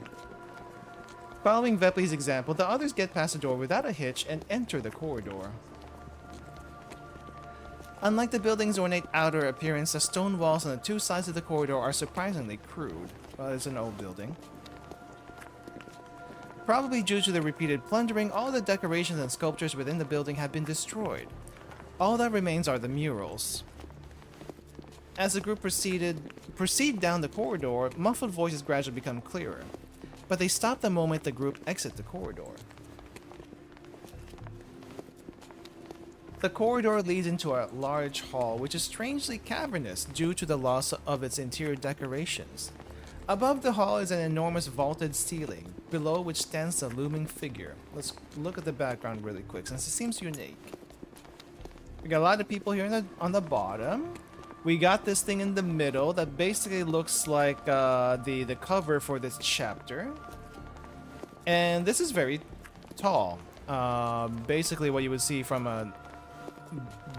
Following Vepley's example, the others get past the door without a hitch and enter the corridor. Unlike the building's ornate outer appearance, the stone walls on the two sides of the corridor are surprisingly crude. Well, it's an old building. Probably due to the repeated plundering, all the decorations and sculptures within the building have been destroyed. All that remains are the murals. As the group proceed down the corridor, muffled voices gradually become clearer, but they stop the moment the group exit the corridor. The corridor leads into a large hall, which is strangely cavernous due to the loss of its interior decorations. Above the hall is an enormous vaulted ceiling, below which stands a looming figure. Let's look at the background really quick, since it seems unique. We got a lot of people here on the bottom. We got this thing in the middle that basically looks like the cover for this chapter. And this is very tall. Basically what you would see from a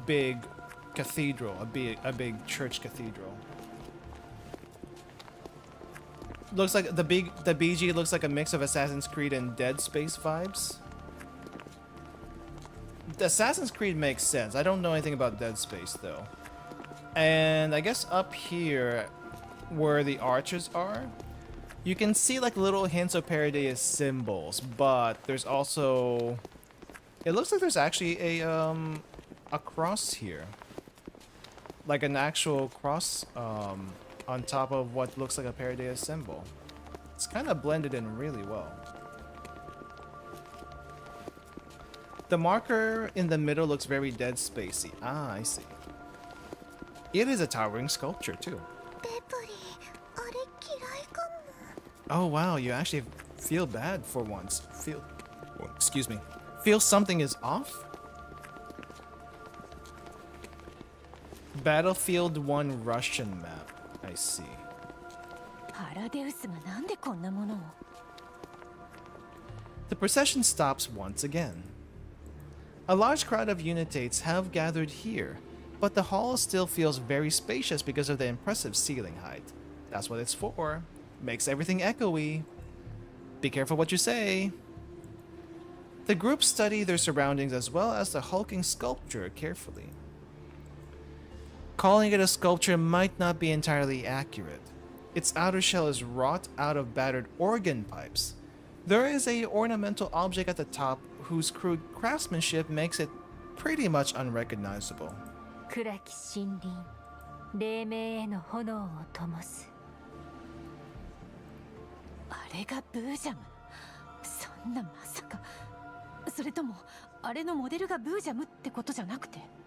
big cathedral, a big church cathedral. Looks like the BG looks like a mix of Assassin's Creed and Dead Space vibes. The Assassin's Creed makes sense. I don't know anything about Dead Space though. And I guess up here where the arches are, you can see like little hints of Paradise symbols, but there's also, it looks like there's actually a cross here. Like an actual cross on top of what looks like a Paradise symbol. It's kind of blended in really well. The marker in the middle looks very Dead Spacey. Ah, I see. It is a towering sculpture too. Oh wow, you actually feel bad for once. Excuse me. Feel something is off? Battlefield 1 Russian map. I see. The procession stops once again. A large crowd of Unitates have gathered here, but the hall still feels very spacious because of the impressive ceiling height. That's what it's for. Makes everything echoey. Be careful what you say. The group study their surroundings as well as the hulking sculpture carefully. Calling it a sculpture might not be entirely accurate. Its outer shell is wrought out of battered organ pipes. There is a ornamental object at the top whose crude craftsmanship makes it pretty much unrecognizable.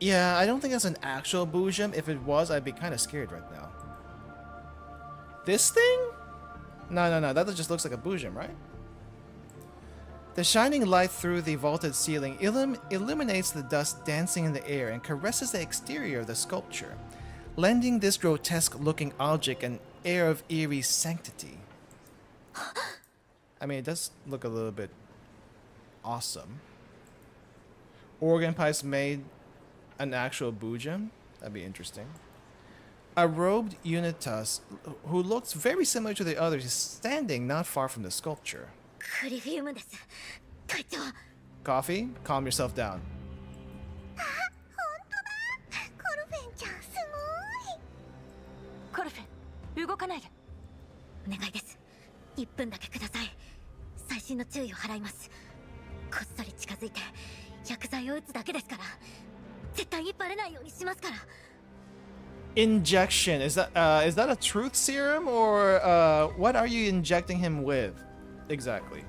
Yeah, I don't think that's an actual Boojum. If it was, I'd be kind of scared right now. This thing? No, that just looks like a Boojum, right? The shining light through the vaulted ceiling illuminates the dust dancing in the air and caresses the exterior of the sculpture, lending this grotesque-looking object an air of eerie sanctity. I mean, it does look a little bit awesome. Organ pipes made an actual Boojum? That'd be interesting. A robed Unitas, who looks very similar to the others, is standing not far from the sculpture. Coffee? Calm yourself down. Injection. Is that a truth serum or what are you injecting him with? Exactly.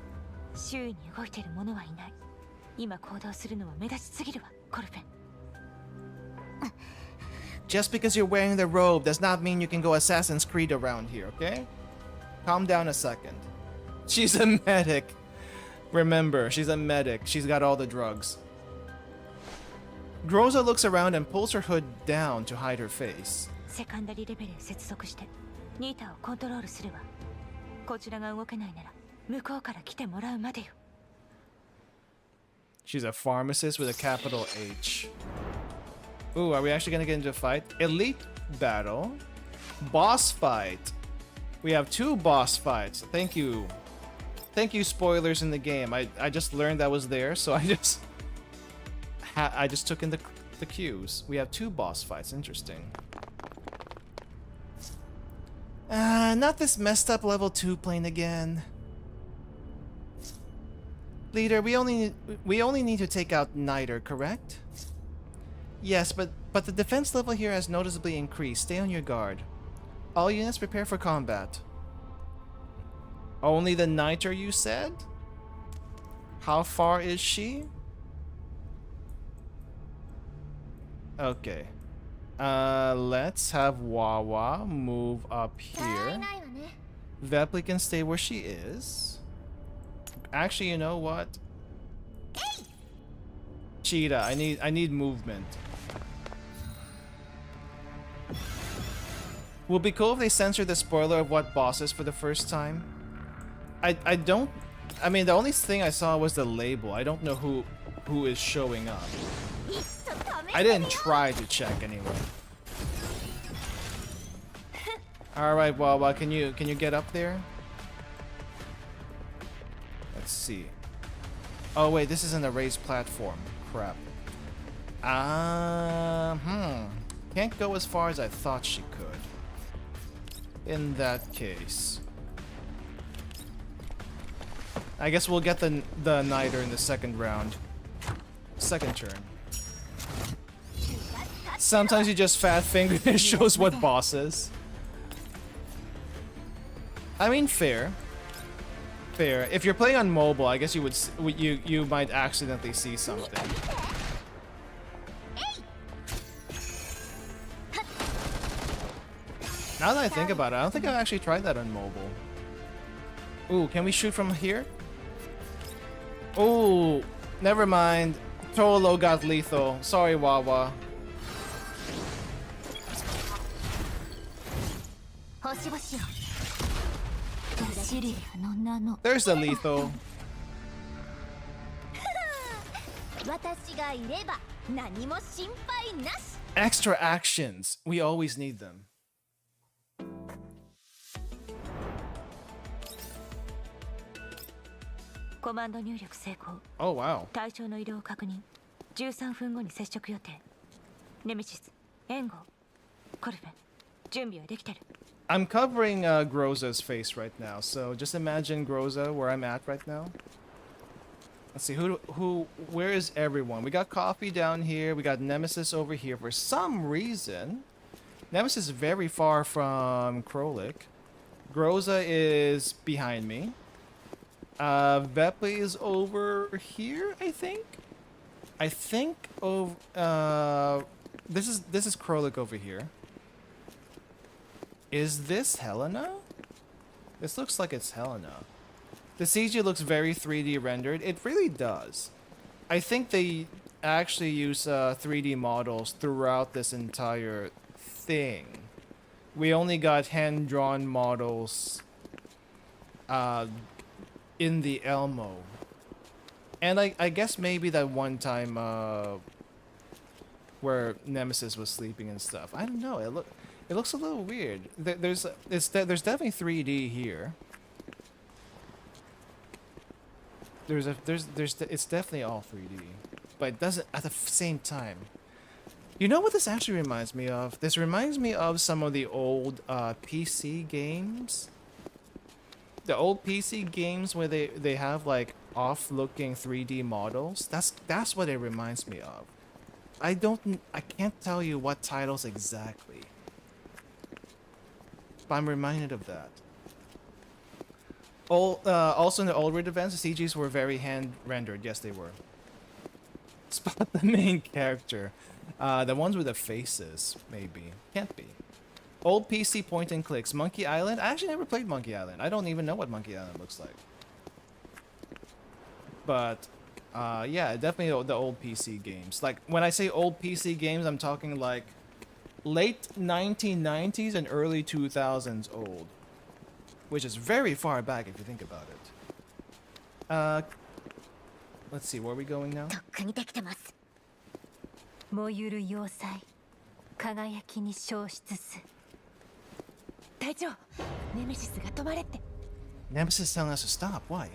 Just because you're wearing the robe does not mean you can go Assassin's Creed around here, okay? Calm down a second. She's a medic. Remember, she's a medic. She's got all the drugs. Groza looks around and pulls her hood down to hide her face. She's a pharmacist with a capital H. Ooh, are we actually gonna get into a fight? Elite battle. Boss fight. We have 2 boss fights. Thank you. Thank you, spoilers in the game. I just learned that was there, so I just took in the cues. We have 2 boss fights. Interesting. Not this messed up level 2 plane again. Leader, we only need to take out Niter, correct? Yes, but the defense level here has noticeably increased. Stay on your guard. All units prepare for combat. Only the Niter, you said? How far is she? Okay. Let's have Wawa move up here. Vepli can stay where she is. Actually, you know what? Cheetah, I need movement. Would be cool if they censored the spoiler of what bosses for the first time. I mean, the only thing I saw was the label. I don't know who is showing up. I didn't try to check anyway. All right, Wawa, can you get up there? Let's see. Oh wait, this isn't a raised platform. Crap. Can't go as far as I thought she could. In that case, I guess we'll get the Niter in the second round. Second turn. Sometimes you just fat finger and it shows what boss is. I mean, fair. Fair. If you're playing on mobile, I guess you might accidentally see something. Now that I think about it, I don't think I've actually tried that on mobile. Ooh, can we shoot from here? Ooh, never mind. Tolo got lethal. Sorry, Wawa. There's the lethal. Extra actions. We always need them. Oh wow. 対象の移動を確認。13分後に接触予定。ネメシス、援護、コルフェン、準備はできてる。I'm covering Groza's face right now, so just imagine Groza where I'm at right now. Let's see, where is everyone? We got Coffee down here, we got Nemesis over here. For some reason, Nemesis is very far from Krolik. Groza is behind me. Vepli is over here, I think. This is Krolik over here. Is this Helena? This looks like it's Helena. The CG looks very 3D rendered. It really does. I think they actually use 3D models throughout this entire thing. We only got hand-drawn models in the Elmo. And I guess maybe that one time where Nemesis was sleeping and stuff. I don't know. It looks a little weird. There's definitely 3D here. It's definitely all 3D, but it doesn't at the same time. You know what this actually reminds me of? This reminds me of some of the old PC games. The old PC games where they have like off-looking 3D models. That's what it reminds me of. I can't tell you what titles exactly, but I'm reminded of that. Also in the old Red events, the CGs were very hand-rendered. Yes, they were. Spot the main character. The ones with the faces, maybe. Can't be. Old PC point and clicks. Monkey Island? I actually never played Monkey Island. I don't even know what Monkey Island looks like. But, yeah, definitely the old PC games. Like, when I say old PC games, I'm talking like late 1990s and early 2000s old. Which is very far back if you think about it. Let's see, where are we going now? 燃ゆる要塞輝きに消失す隊長ネメシスが止まれって Nemesis telling us to stop. Why?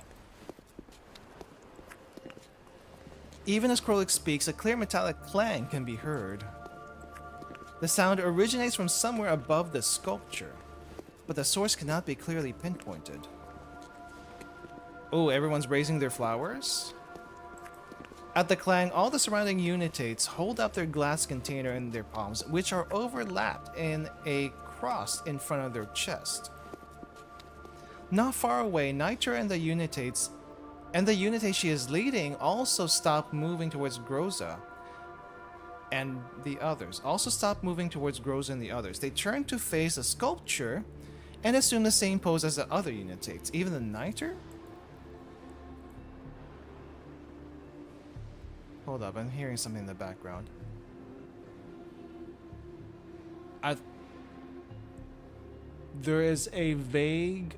Even as Krolik speaks, a clear metallic clang can be heard. The sound originates from somewhere above the sculpture, but the source cannot be clearly pinpointed. Oh, everyone's raising their flowers? At the clang, all the surrounding unitates hold up their glass container in their palms, which are overlapped in a cross in front of their chest. Not far away, Nitra and the unitates she is leading also stop moving towards Groza and the others. Also stop moving towards Groza and the others. They turn to face the sculpture and assume the same pose as the other unitates. Even the Niter? Hold up, I'm hearing something in the background. There is a vague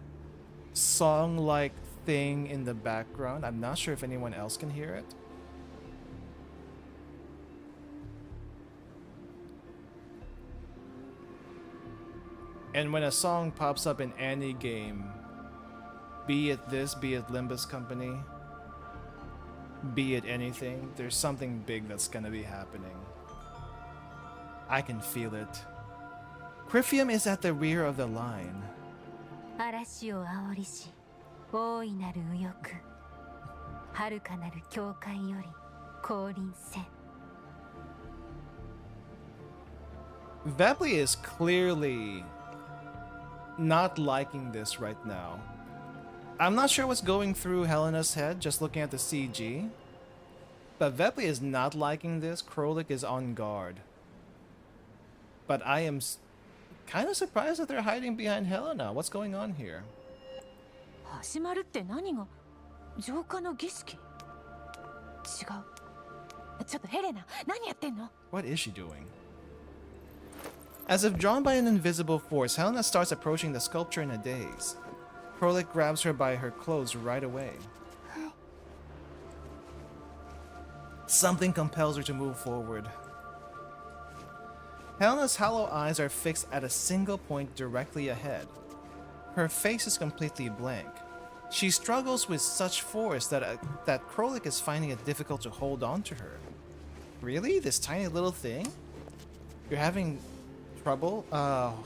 song-like thing in the background. I'm not sure if anyone else can hear it. And when a song pops up in any game, be it this, be it Limbus Company, be it anything, there's something big that's gonna be happening. I can feel it. Criphium is at the rear of the line. 嵐を煽りし、大いなる右翼、遥かなる境界より降臨せん。 Vepli is clearly not liking this right now. I'm not sure what's going through Helena's head just looking at the CG, but Vepli is not liking this. Krolik is on guard. But I am kind of surprised that they're hiding behind Helena. What's going on here? 始まるって何が浄化の儀式？違う。ちょっとヘレナ、何やってんの？ What is she doing? As if drawn by an invisible force, Helena starts approaching the sculpture in a daze. Krolik grabs her by her clothes right away. Something compels her to move forward. Helena's hollow eyes are fixed at a single point directly ahead. Her face is completely blank. She struggles with such force that Krolik is finding it difficult to hold on to her. Really? This tiny little thing? You're having trouble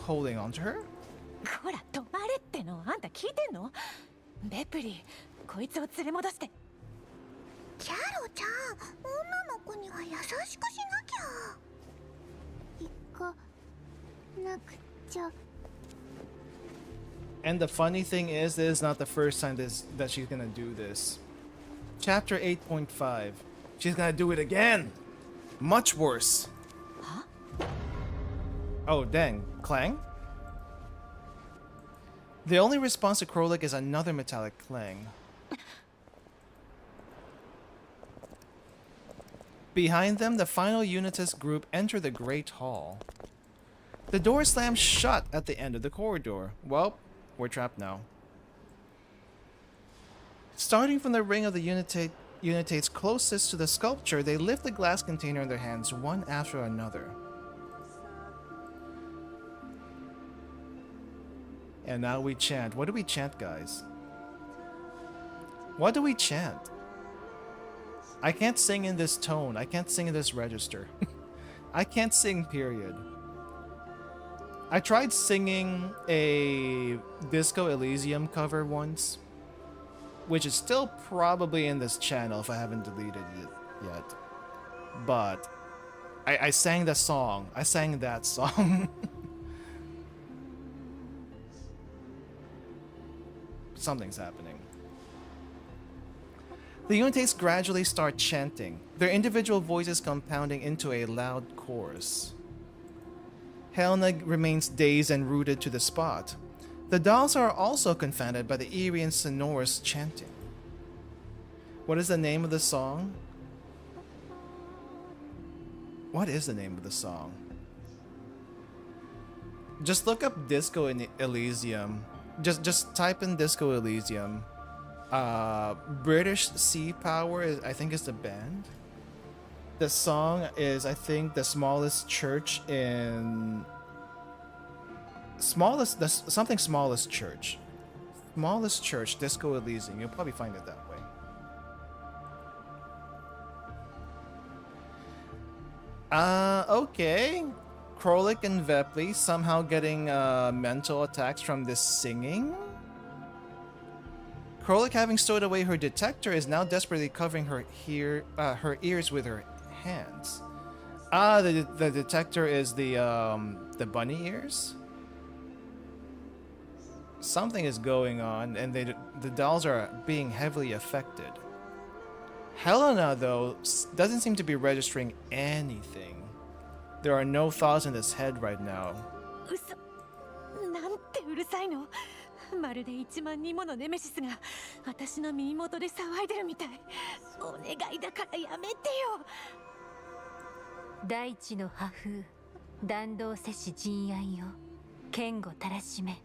holding on to her? ほら、止まれっての。あんた聞いてんの？ベプリ、こいつを連れ戻して。キャロちゃん、女の子には優しくしなきゃ。行かなくちゃ。 And the funny thing is, this is not the first time that she's gonna do this. Chapter 8.5. She's gonna do it again! Much worse! Huh? Oh, dang. Clang? The only response to Krolik is another metallic clang. Behind them, the final Unitas group enter the Great Hall. The door slams shut at the end of the corridor. Well, we're trapped now. Starting from the ring of the Unitates closest to the sculpture, they lift the glass container in their hands one after another. And now we chant. What do we chant, guys? What do we chant? I can't sing in this tone. I can't sing in this register. I can't sing, period. I tried singing a Disco Elysium cover once, which is still probably in this channel if I haven't deleted it yet. But I sang the song. I sang that song. Something's happening. The Unitates gradually start chanting, their individual voices compounding into a loud chorus. Helena remains dazed and rooted to the spot. The dolls are also confounded by the eerie and sonorous chanting. What is the name of the song? What is the name of the song? Just look up Disco Elysium. Just type in Disco Elysium. British Sea Power I think is the band. The song is, I think, the smallest church in... Smallest church. Smallest church, Disco Elysium. You'll probably find it that way. Okay. Krolik and Vepli somehow getting mental attacks from this singing. Krolik, having stowed away her detector, is now desperately covering her ears with her hands. Ah, the detector is the bunny ears? Something is going on, and the dolls are being heavily affected. Helena, though, doesn't seem to be registering anything. There are no thoughts in his head right now. なんてうるさいの。まるで1万人ものネメシスが私の耳元で騒いでるみたい。お願いだからやめてよ。大地の破風、弾道せし陣愛よ、剣護たらしめ。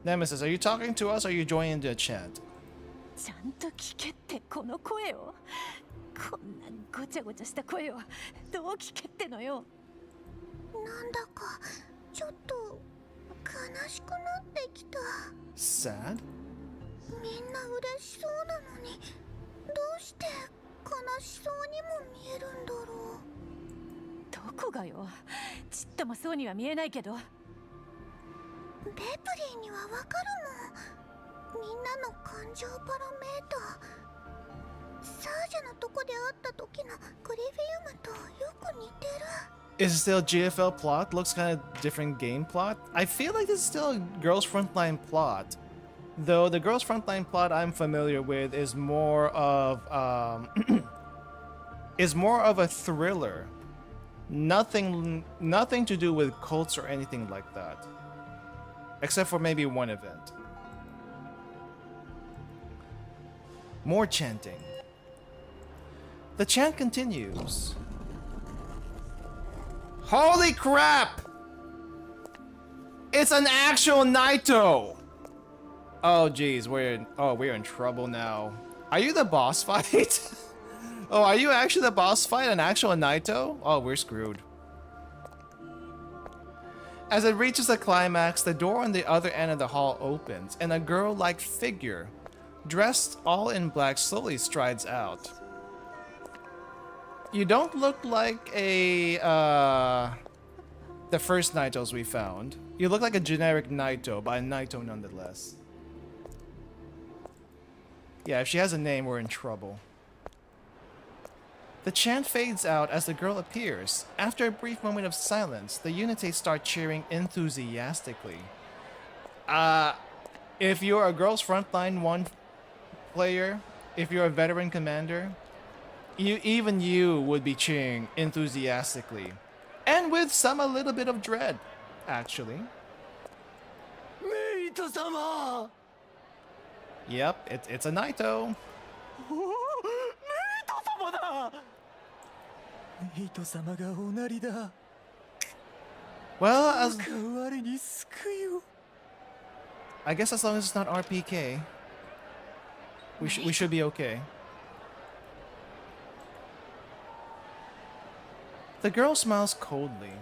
Nemesis, are you talking to us or are you joining the chant? ちゃんと聞けってこの声を。こんなごちゃごちゃした声をどう聞けってのよ。なんだかちょっと悲しくなってきた。 Sad? みんな嬉しそうなのにどうして悲しそうにも見えるんだろう。どこがよ。ちっともそうには見えないけど。ベプリーにはわかるもん。みんなの感情パラメーター。サージャのとこで会った時のグリフィウムとよく似てる。 Is it still a GFL plot? Looks kind of different game plot. I feel like this is still a Girls Frontline plot. Though the Girls Frontline plot I'm familiar with is more of a thriller. Nothing to do with cults or anything like that. Except for maybe one event. More chanting. The chant continues. Holy crap! It's an actual Naito! Oh geez, we're in trouble now. Are you the boss fight? Oh, are you actually the boss fight? An actual Naito? Oh, we're screwed. As it reaches the climax, the door on the other end of the hall opens, and a girl-like figure, dressed all in black, slowly strides out. You don't look like the first Naitos we found. You look like a generic Naito, but a Naito nonetheless. Yeah, if she has a name, we're in trouble. The chant fades out as the girl appears. After a brief moment of silence, the Unites start cheering enthusiastically. If you're a Girls Frontline 1 player, if you're a veteran commander, even you would be cheering enthusiastically. And with a little bit of dread, actually. Naito-sama! Yep, it's a Naito. Naito-sama da! Naito-sama ga onari da. Well, Kawari ni sukuyu. I guess as long as it's not RPK, we should be okay. The girl smiles coldly.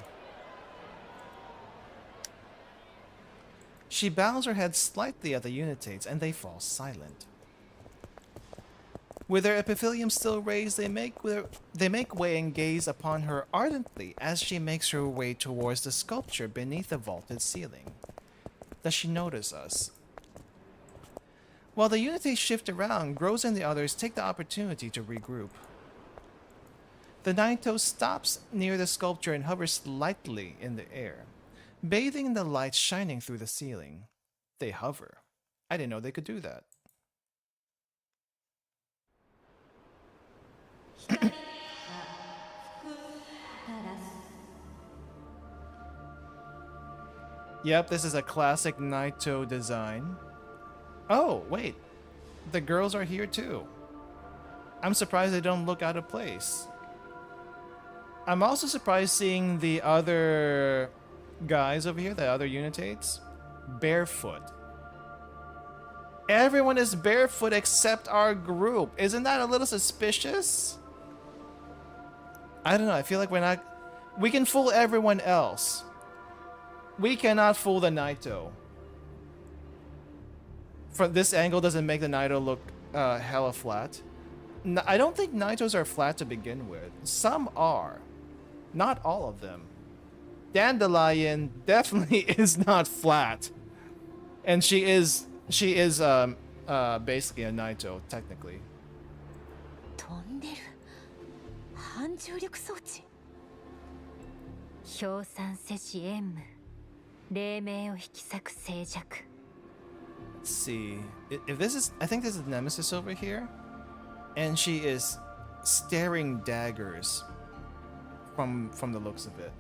She bows her head slightly at the Unites, and they fall silent. With their epithelium still raised, they make way and gaze upon her ardently as she makes her way towards the sculpture beneath the vaulted ceiling. Does she notice us? While the Unites shift around, Grows and the others take the opportunity to regroup. The Naito stops near the sculpture and hovers slightly in the air, bathing in the light shining through the ceiling. They hover. I didn't know they could do that. Yep, this is a classic Naito design. Oh, wait. The girls are here too. I'm surprised they don't look out of place. I'm also surprised seeing the other guys over here, the other Unites, barefoot. Everyone is barefoot except our group. Isn't that a little suspicious? I don't know. I feel like we can fool everyone else. We cannot fool the Naito. From this angle doesn't make the Naito look hella flat. I don't think Naitos are flat to begin with. Some are. Not all of them. Dandelion definitely is not flat. And she is basically a Naito, technically. 飛んでる。反重力装置。氷酸摂氏塩無黎明を引き裂く静寂。 Let's see. If this is, I think this is Nemesis over here, and she is staring daggers from the looks of it.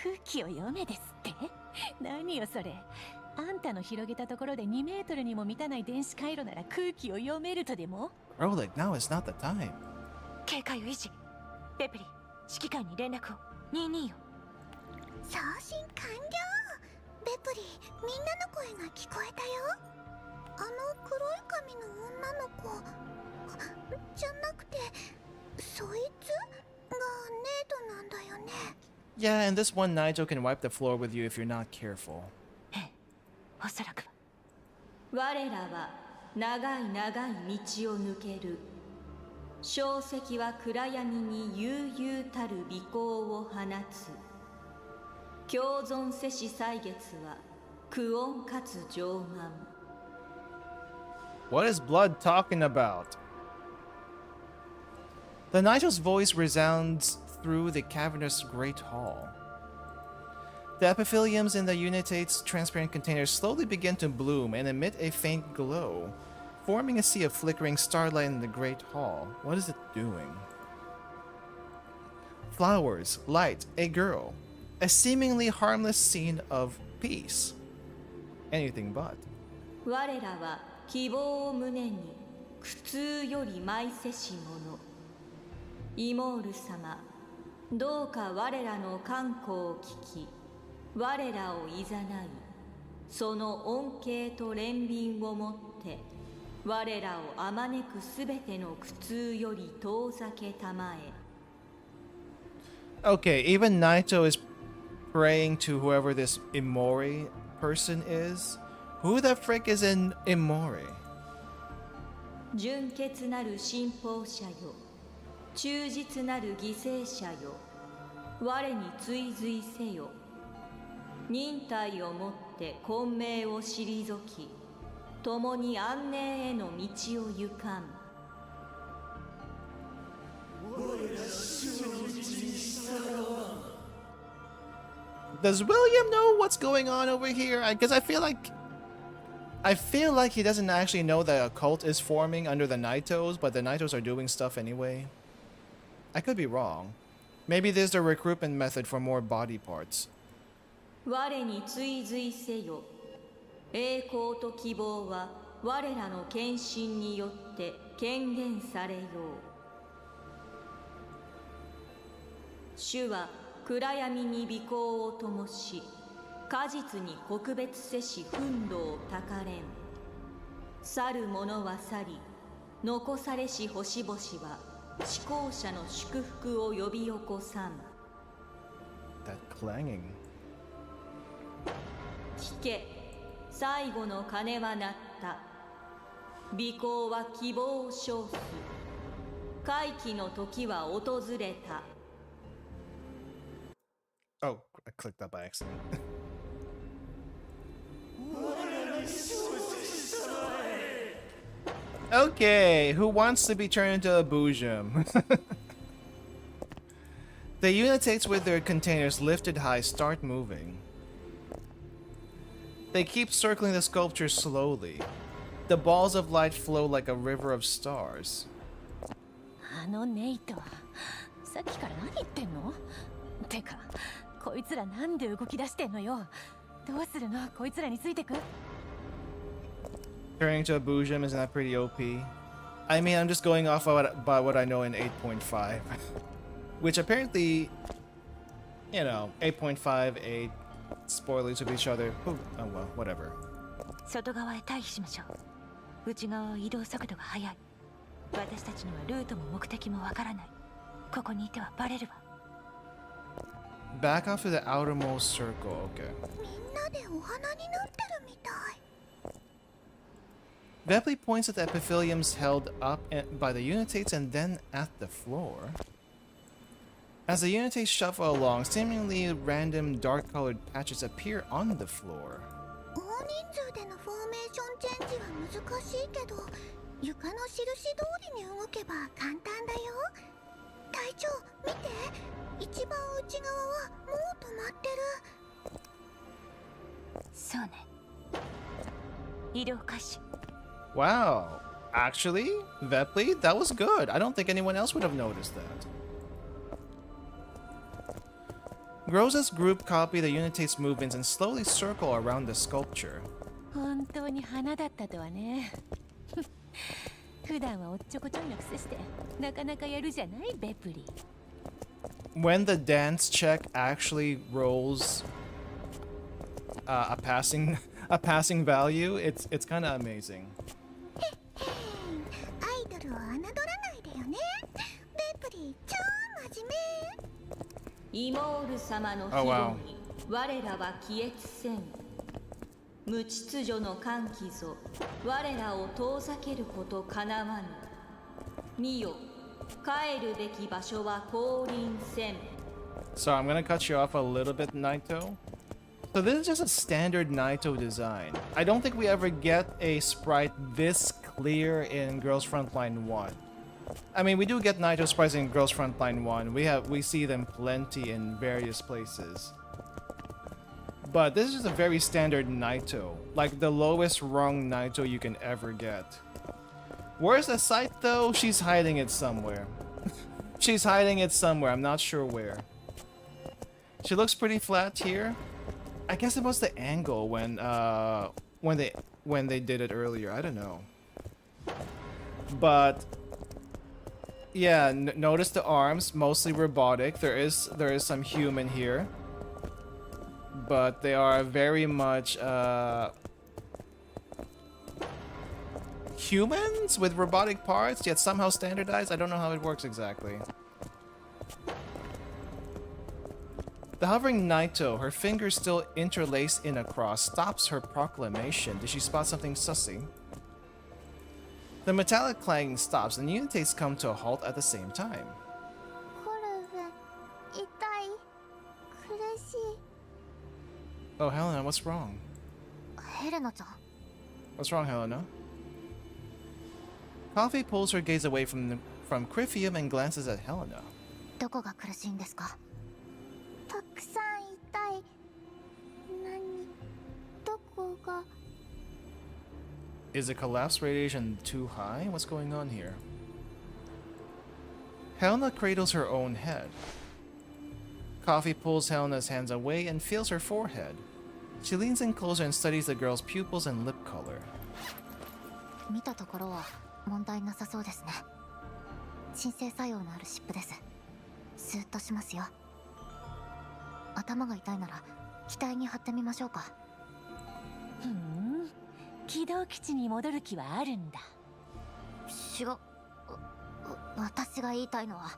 空気を読めですって？何よそれ。あんたの広げたところで2メートルにも満たない電子回路なら空気を読めるとでも？ Bro, like now is not the time. 警戒を維持。レプリ、指揮官に連絡を。22よ。送信完了。レプリ、みんなの声が聞こえたよ。あの黒い髪の女の子じゃなくて、そいつがネイトなんだよね。 Yeah, and this one Naito can wipe the floor with you if you're not careful. ええ、おそらくは。我らは長い長い道を抜ける。小石は暗闇に悠々たる尾行を放つ。共存せし歳月は苦音かつ上慢。 What is Blood talking about? The Naito's voice resounds through the cavernous great hall. The epitheliums in the Unitate's transparent containers slowly begin to bloom and emit a faint glow, forming a sea of flickering starlight in the great hall. What is it doing? Flowers, light, a girl. A seemingly harmless scene of peace. Anything but. 我らは希望を胸に苦痛より舞せし者。イモール様、どうか我らの観光を聞き、我らをいざない、その恩恵と憐憫をもって我らをあまねくすべての苦痛より遠ざけたまえ。 Okay, even Naito is praying to whoever this Imori person is. Who the frick is an Imori? 純潔なる信奉者よ、忠実なる犠牲者よ、我に追随せよ。忍耐をもって混迷を退き、共に安寧への道を行かん。 Does William know what's going on over here? Because I feel like he doesn't actually know that a cult is forming under the Naitos, but the Naitos are doing stuff anyway. I could be wrong. Maybe there's a recruitment method for more body parts. 我に追随せよ。栄光と希望は我らの献身によって権限されよう。主は暗闇に尾行を灯し、果実に告別せし憤怒をたかれん。去る者は去り、残されし星々は思考者の祝福を呼び起こさん。 That clanging. 聞け、最後の鐘は鳴った。尾行は希望を称す。回帰の時は訪れた。 Oh, I clicked that by accident. Okay, who wants to be turned into a boojum? The Unitates with their containers lifted high start moving. They keep circling the sculpture slowly. The balls of light flow like a river of stars. あのネイトはさっきから何言ってんの？てか、こいつらなんで動き出してんのよ。どうするの？こいつらについてく？ Turning to a boojum, isn't that pretty OP? I mean, I'm just going off by what I know in 8.5. Which apparently, you know, 8.5, 8, spoilers of each other. Oh well, whatever. 外側へ退避しましょう。内側は移動速度が速い。私たちにはルートも目的もわからない。ここにいてはバレるわ。 Back off to the outermost circle, okay. みんなでお花になってるみたい。 Vepley points at the epitheliums held up by the Unitates and then at the floor. As the Unitates shuffle along, seemingly random dark-colored patches appear on the floor. おに数でのフォーメーションチェンジは難しいけど、床の印通りに動けば簡単だよ。隊長見て、一番内側はもう止まってる。そうね。移動開始。 Wow. Actually, Vepley, that was good. I don't think anyone else would have noticed that. Groza's group copy the Unitate's movements and slowly circle around the sculpture. 本当に花だったとはね。普段はおっちょこちょいのくせしてなかなかやるじゃないベプリ。 When the dance check actually rolls a passing value, it's kind of amazing. アイドルを侮らないでよね。ベプリ超真面目。イモール様の Oh, 非 wow. 道に我らは帰依せん。無秩序の歓喜ぞ我らを遠ざけることかなわぬ。見よ、帰るべき場所は降臨せん。 So I'm gonna cut you off a little bit, Naito. So this is just a standard Naito design. I don't think we ever get a sprite this clear in Girls Frontline 1. I mean, we do get Naito sprites in Girls Frontline 1. We see them plenty in various places. But this is a very standard Naito. Like the lowest rung Naito you can ever get. Where's the site though? She's hiding it somewhere. She's hiding it somewhere. I'm not sure where. She looks pretty flat here. I guess it was the angle when they did it earlier. I don't know. But yeah, notice the arms, mostly robotic. There is some human here, but they are very much humans with robotic parts, yet somehow standardized. I don't know how it works exactly. The hovering Naito, her fingers still interlaced in a cross, stops her proclamation. Did she spot something sussy? The metallic clanging stops, and the Unitates come to a halt at the same time. コルフェ痛い苦しい。 Oh, Helena, what's wrong? ヘレナちゃん、 What's wrong, Helena? Coffee pulls her gaze away from Criphium and glances at Helena. どこが苦しいんですか？たくさん痛い。何？どこが？ Is the collapse radiation too high? What's going on here? Helena cradles her own head. Coffee pulls Helena's hands away and feels her forehead. She leans in closer and studies the girl's pupils and lip color. 見たところは問題なさそうですね。鎮静作用のある湿布です。スーッとしますよ。頭が痛いなら機体に貼ってみましょうか。ふん、軌道基地に戻る気はあるんだ。私が言いたいのは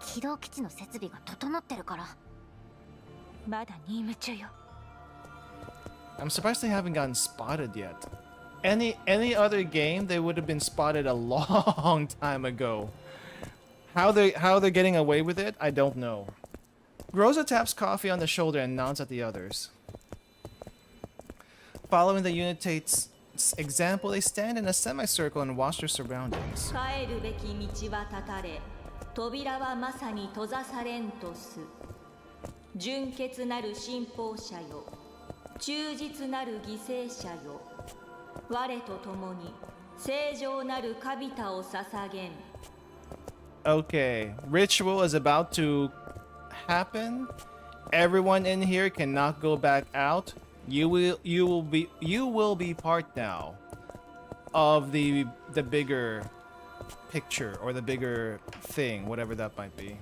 軌道基地の設備が整ってるから。まだ任務中よ。 I'm surprised they haven't gotten spotted yet. Any other game, they would have been spotted a long time ago. How they're getting away with it, I don't know. Rosa taps Coffee on the shoulder and nods at the others. Following the Unitate's example, they stand in a semicircle and watch their surroundings. 帰るべき道は断たれ、扉はまさに閉ざされんとす。純潔なる信奉者よ、忠実なる犠牲者よ、我と共に正常なるカビタを捧げん。 Okay, ritual is about to happen. Everyone in here cannot go back out. You will be part now of the bigger picture or the bigger thing, whatever that might be.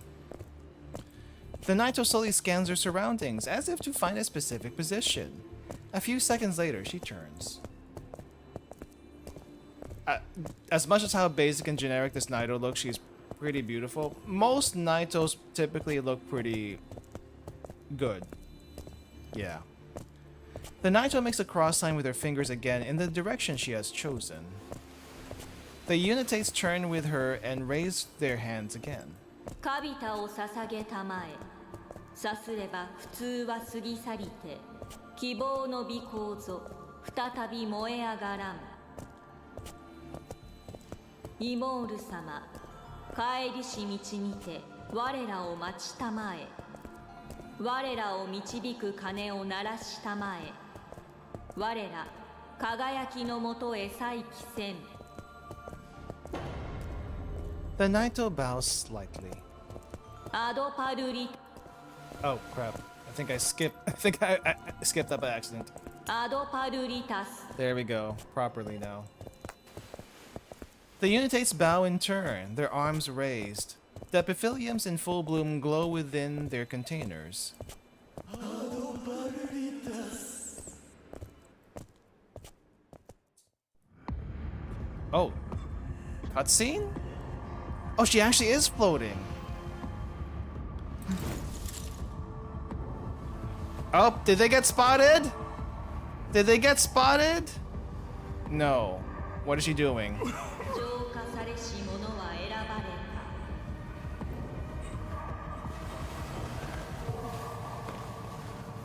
The Naito slowly scans her surroundings as if to find a specific position. A few seconds later, she turns. As much as how basic and generic this Naito looks, she's pretty beautiful. Most Naitos typically look pretty good. Yeah. The Naito makes a cross sign with her fingers again in the direction she has chosen. The Unitates turn with her and raise their hands again. カビタを捧げたまえ。さすれば普通は過ぎ去りて、希望の美行ぞ再び燃え上がらん。イモール様、帰りし道にて我らを待ちたまえ。我らを導く鐘を鳴らしたまえ。我ら輝きのもとへ再起せん。 The Naito bows slightly. アドパルリ Oh crap! I think I skipped. I think I skipped that by accident. アドパルリタス。 There we go. Properly now. The Unitates bow in turn, their arms raised. The epitheliums in full bloom glow within their containers. Oh. Cutscene? Oh, she actually is floating. Oh, did they get spotted? Did they get spotted? No. What is she doing? 浄化されし者は選ばれ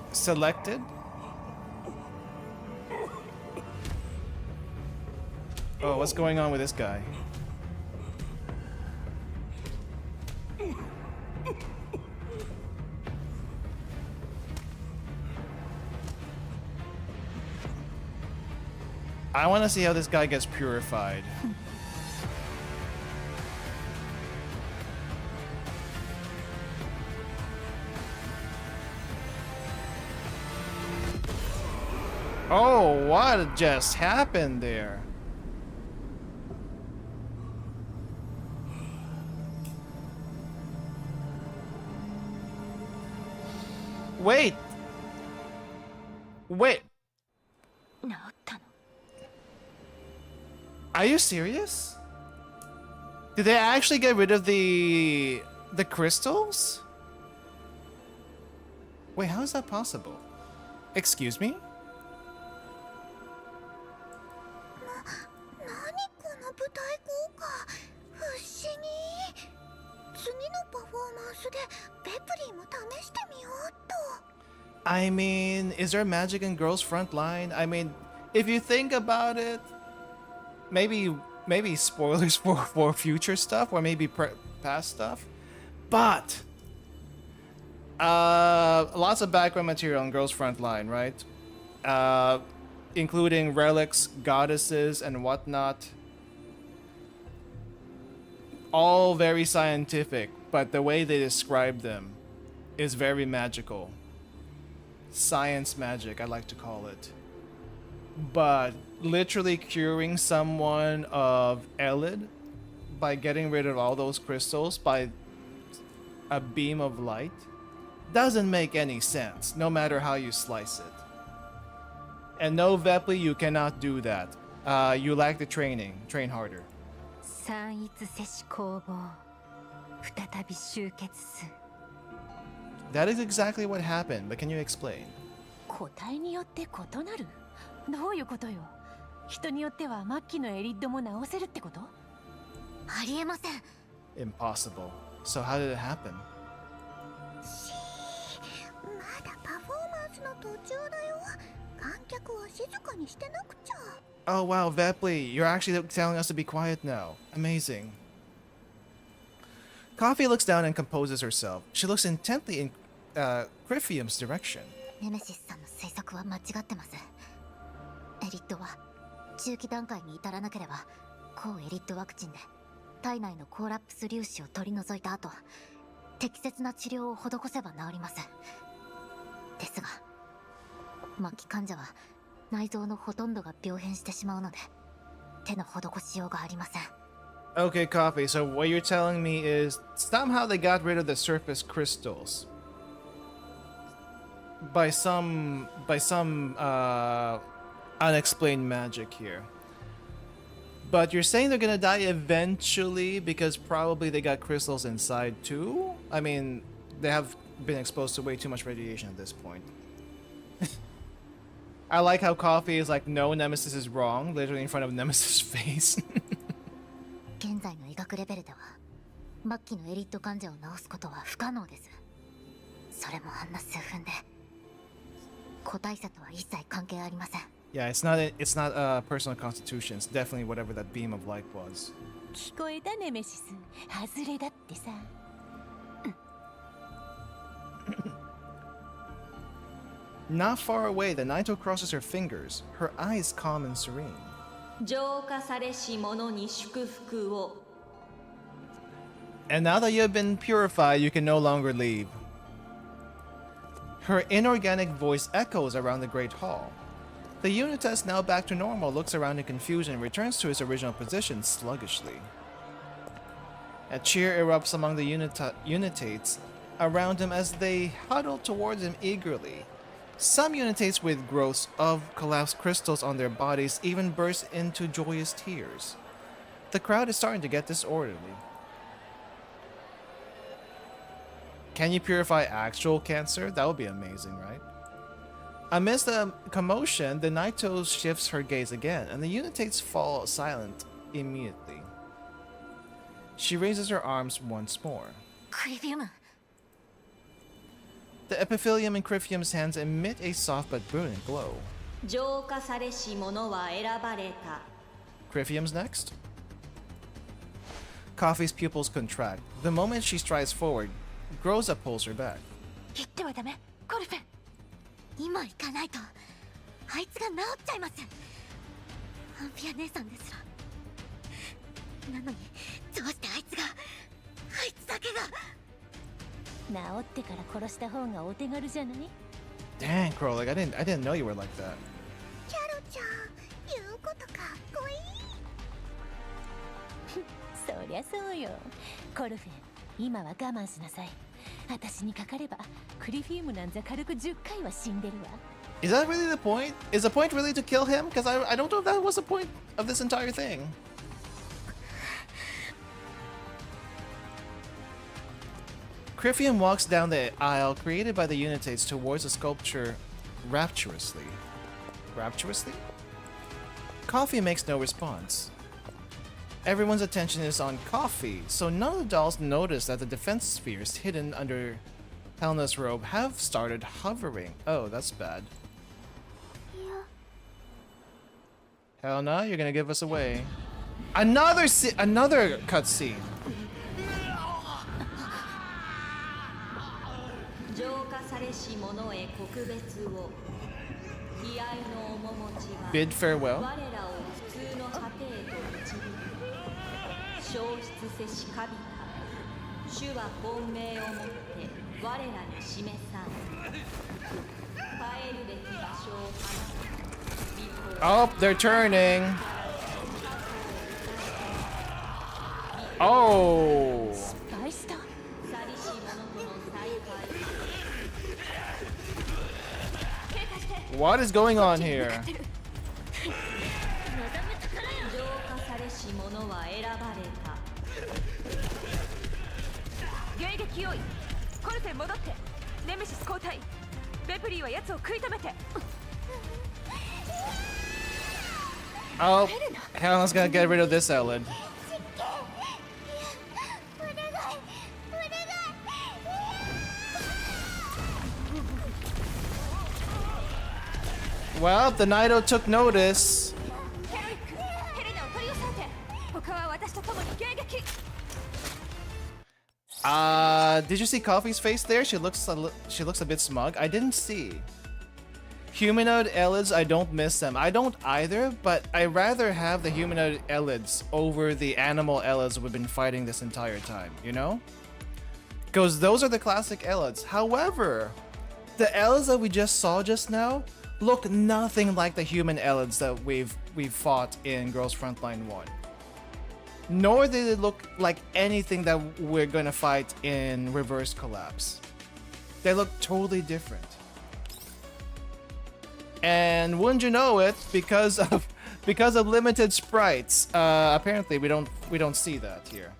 た。 Selected? Oh, what's going on with this guy? I want to see how this guy gets purified. Oh, what just happened there? Wait. Wait. 治ったの？ Are you serious? Did they actually get rid of the crystals? Wait, how is that possible? Excuse me? 何この舞台効果、不思議。次のパフォーマンスでベプリンも試してみようっと。 I mean, is there magic in Girls Frontline? I mean, if you think about it, maybe spoilers for future stuff or maybe past stuff, but lots of background material on Girls Frontline, right? Including relics, goddesses, and whatnot. All very scientific, but the way they describe them is very magical. Science magic, I like to call it. But literally curing someone of Elid by getting rid of all those crystals by a beam of light doesn't make any sense, no matter how you slice it. And no, Vepli, you cannot do that. You lack the training. Train harder. 三一世子攻防再び集結す。 That is exactly what happened, but can you explain? 個体によって異なる？どういうことよ？人によっては末期のエリッドも直せるってこと？ありえません。 Impossible. So how did it happen? まだパフォーマンスの途中だよ。観客は静かにしてなくちゃ。 Oh wow, Vepli, you're actually telling us to be quiet now. Amazing. Coffee looks down and composes herself. She looks intently in Crifium's direction. ネメシスさんの推測は間違ってます。エリットは中期段階に至らなければ抗エリットワクチンで体内のコーラプス粒子を取り除いた後、適切な治療を施せば治ります。ですが末期患者は内臓のほとんどが病変してしまうので手の施しようがありません。 Okay, Coffee, so what you're telling me is somehow they got rid of the surface crystals. By some unexplained magic here. But you're saying they're gonna die eventually because probably they got crystals inside too? I mean, they have been exposed to way too much radiation at this point. I like how Coffee is like, no, Nemesis is wrong, literally in front of Nemesis' face. 現在の医学レベルでは末期のエリット患者を治すことは不可能です。それもあんな数分で個体差とは一切関係ありません。Yeah, it's not a personal constitution. It's definitely whatever that beam of light was. 聞こえたネメシス。外れだってさ。Not far away, the Naito crosses her fingers, her eyes calm and serene. 浄化されし者に祝福を。 And now that you have been purified, you can no longer leave. Her inorganic voice echoes around the Great Hall. The Unitas, now back to normal, looks around in confusion and returns to his original position sluggishly. A cheer erupts among the Unitates around him as they huddle towards him eagerly. Some Unitates with growths of collapsed crystals on their bodies even burst into joyous tears. The crowd is starting to get disorderly. Can you purify actual cancer? That would be amazing, right? Amidst the commotion, the Naito shifts her gaze again, and the Unitates fall silent immediately. She raises her arms once more. クリフィウム The epithelium in Crifium's hands emit a soft but brilliant glow. 浄化されし者は選ばれた。 Crifium's next. Coffee's pupils contract. The moment she strides forward, Groza pulls her back. 言ってはダメ。コルフェン。今行かないとあいつが治っちゃいます。アンフィア姉さんですら。なのにどうしてあいつだけが。治ってから殺した方がお手軽じゃない？ Dang, Crow, like I didn't know you were like that. キャロちゃん言うことかっこいい。そりゃそうよ。コルフェン、今は我慢しなさい。私にかかればクリフィウムなんざ軽く10回は死んでるわ。 Is that really the point? Is the point really to kill him? Because I don't know if that was the point of this entire thing. Crifium walks down the aisle created by the Unitates towards the sculpture rapturously. Rapturously? Coffee makes no response. Everyone's attention is on Coffee, so none of the dolls notice that the defense spheres hidden under Helena's robe have started hovering. Oh, that's bad. Helena, you're gonna give us away. Another cutscene. 浄化されし者へ告別を。悲哀の面持ちは Bid farewell. 我らを普通の果てへと導く。消失せし神た。主は本命をもって我らに示さん。帰るべき場所を話す。 Oh, they're turning. Oh. 失敗した。 What is going on here? 浄化されし者は選ばれた。迎撃用意。コルフェン戻って。ネメシス交代。レプリーは奴を食い止めて。 Oh, Helena's gonna get rid of this Elid. Well, the Naito took notice. Did you see Coffee's face there? She looks a bit smug. I didn't see. Humanoid Elids, I don't miss them. I don't either, but I rather have the humanoid Elids over the animal Elids we've been fighting this entire time, you know? Because those are the classic Elids. However, the Elids that we just saw just now look nothing like the human Elids that we've fought in Girls Frontline 1. Nor did it look like anything that we're gonna fight in Reverse Collapse. They look totally different. And wouldn't you know it, because of limited sprites, apparently we don't see that here.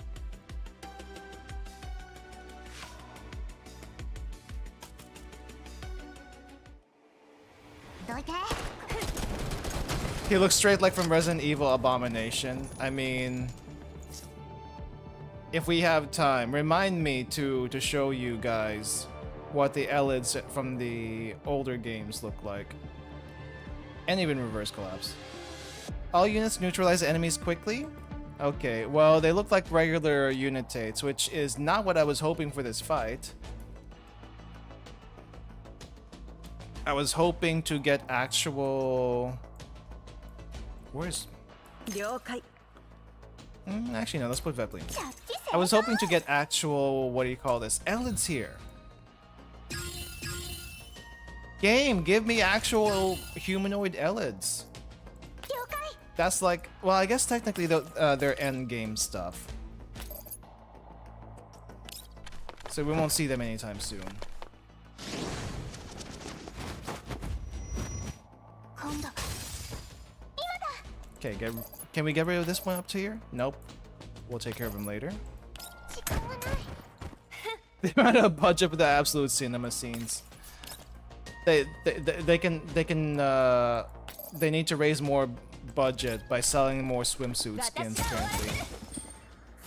He looks straight like from Resident Evil Abomination. I mean, if we have time, remind me to show you guys what the Elids from the older games look like. And even reverse collapse. All units neutralize enemies quickly? Okay, well, they look like regular unitates, which is not what I was hoping for this fight. I was hoping to get actual... Where's... actually, no, let's put Vepley. I was hoping to get actual, what do you call this? Elids here. Game, give me actual humanoid Elids. That's like, well, I guess technically they're end game stuff. So we won't see them anytime soon. Okay, can we get rid of this one up to here? Nope. We'll take care of him later. The amount of budget for the absolute cinema scenes. They need to raise more budget by selling more swimsuit skins apparently.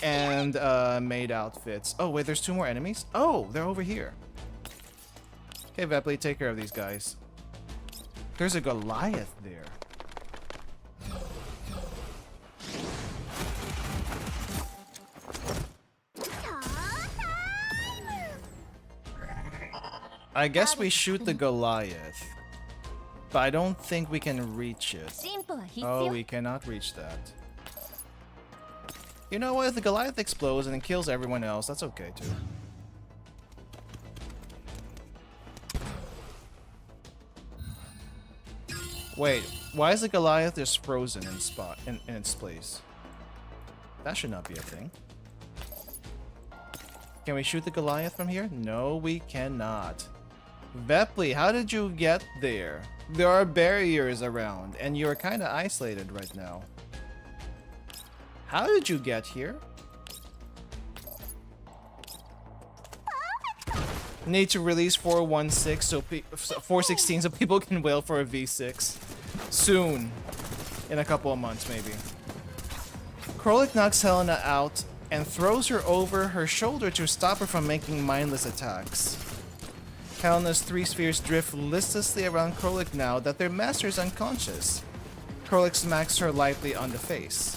And maid outfits. Oh wait, there's 2 more enemies? Oh, they're over here. Okay, Vepley, take care of these guys. There's a Goliath there. I guess we shoot the Goliath, but I don't think we can reach it. Oh, we cannot reach that. You know what? If the Goliath explodes and it kills everyone else, that's okay too. Wait, why is the Goliath just frozen in its place? That should not be a thing. Can we shoot the Goliath from here? No, we cannot. Vepley, how did you get there? There are barriers around, and you're kind of isolated right now. How did you get here? Need to release 416 so people can wail for a V6 soon, in a couple of months maybe. Krolik knocks Helena out and throws her over her shoulder to stop her from making mindless attacks. Helena's 3 spheres drift listlessly around Krolik now that their master is unconscious. Krolik smacks her lightly on the face.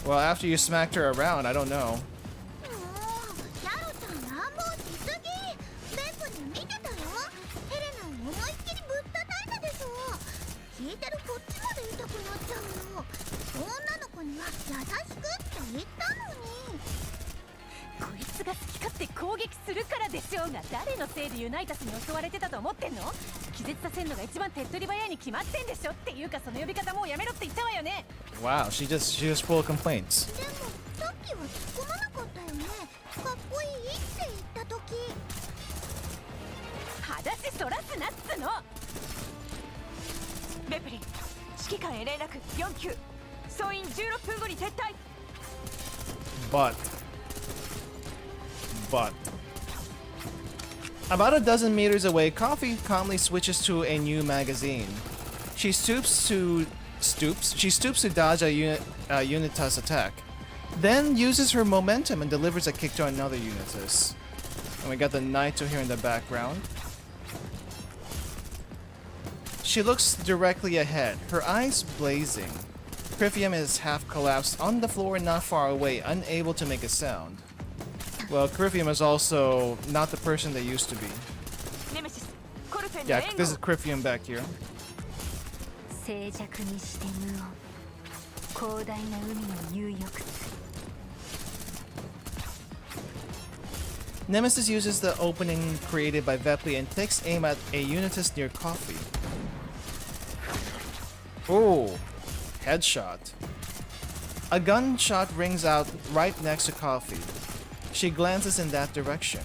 Well, after you smacked her around, I don't know. Wow, she just full of complaints. But about a dozen meters away, Coffee calmly switches to a new magazine. She stoops to dodge a Unitas attack, then uses her momentum and delivers a kick to another Unitas. And we got the Naito here in the background. She looks directly ahead, her eyes blazing. Crifium is half collapsed on the floor not far away, unable to make a sound. Well, Crifium is also not the person they used to be. Yeah, this is Crifium back here. Nemesis uses the opening created by Vepley and takes aim at a Unitas near Coffee. Oh, headshot. A gunshot rings out right next to Coffee. She glances in that direction.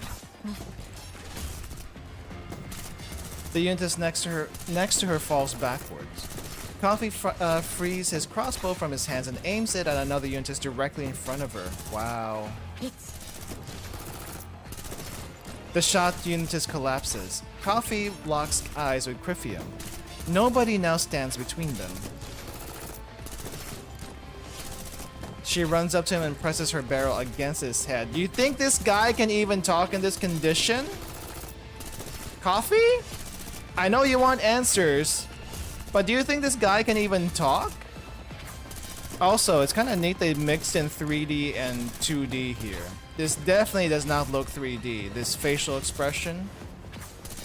The Unitas next to her falls backwards. Coffee frees his crossbow from his hands and aims it at another Unitas directly in front of her. Wow. The shot Unitas collapses. Coffee locks eyes with Crifium. Nobody now stands between them. She runs up to him and presses her barrel against his head. Do you think this guy can even talk in this condition? Coffee? I know you want answers, but do you think this guy can even talk? Also, it's kind of neat they mixed in 3D and 2D here. This definitely does not look 3D. This facial expression,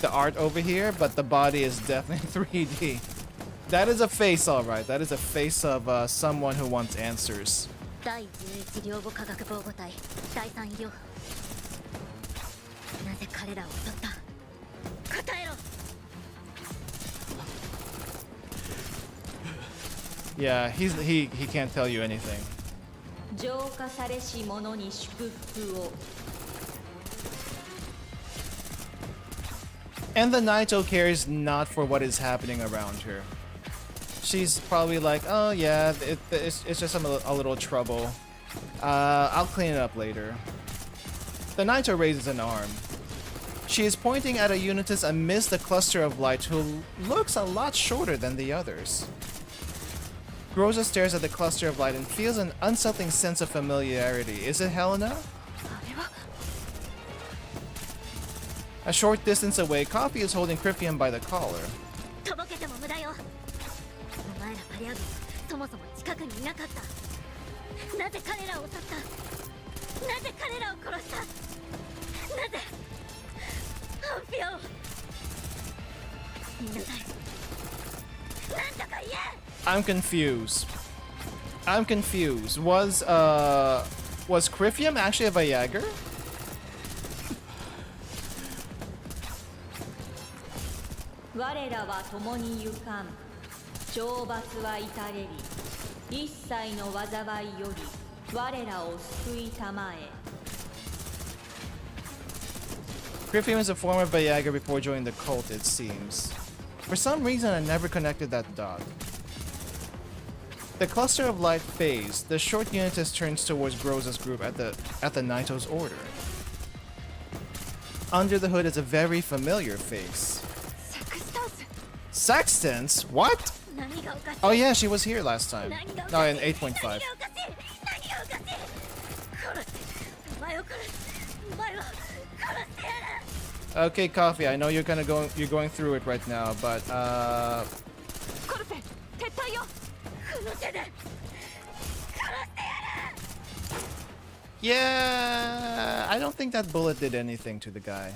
the art over here, but the body is definitely 3D. That is a face, alright. That is a face of someone who wants answers. Yeah, he can't tell you anything. And the Naito cares not for what is happening around her. She's probably like, oh yeah, it's just a little trouble. I'll clean it up later. The Naito raises an arm. She is pointing at a Unitas amidst a cluster of light who looks a lot shorter than the others. Groza stares at the cluster of light and feels an unsettling sense of familiarity. Is it Helena? A short distance away, Coffee is holding Crifium by the collar. I'm confused. I'm confused. Was Crifium actually a Viagra? Crifium is a former Viagra before joining the cult, it seems. For some reason, I never connected that dot. The cluster of light fades. The short Unitas turns towards Groza's group at the Naito's order. Under the hood is a very familiar face. Sextants? What? Oh yeah, she was here last time. No, in 8.5. Okay, Coffee, I know you're going through it right now, but yeah, I don't think that bullet did anything to the guy.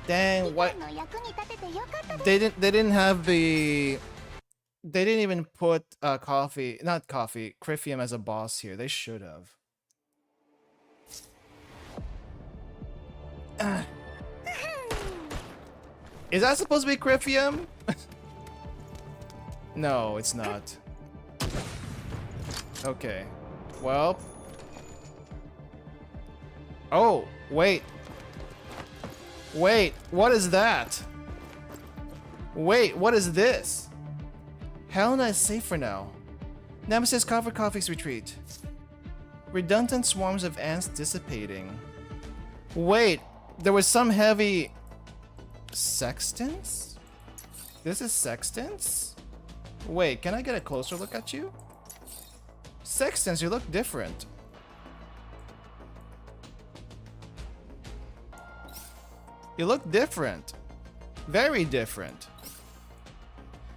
Dang, what? They didn't have the. They didn't even put Crifium as a boss here. They should have. Is that supposed to be Crifium? No, it's not. Okay. Well. Oh, wait. Wait, what is that? Wait, what is this? Helena is safe for now. Nemesis covered Coffee's retreat. Redundant swarms of ants dissipating. Wait, there was some heavy... Sextants? This is Sextants? Wait, can I get a closer look at you? Sextants, you look different. You look different. Very different.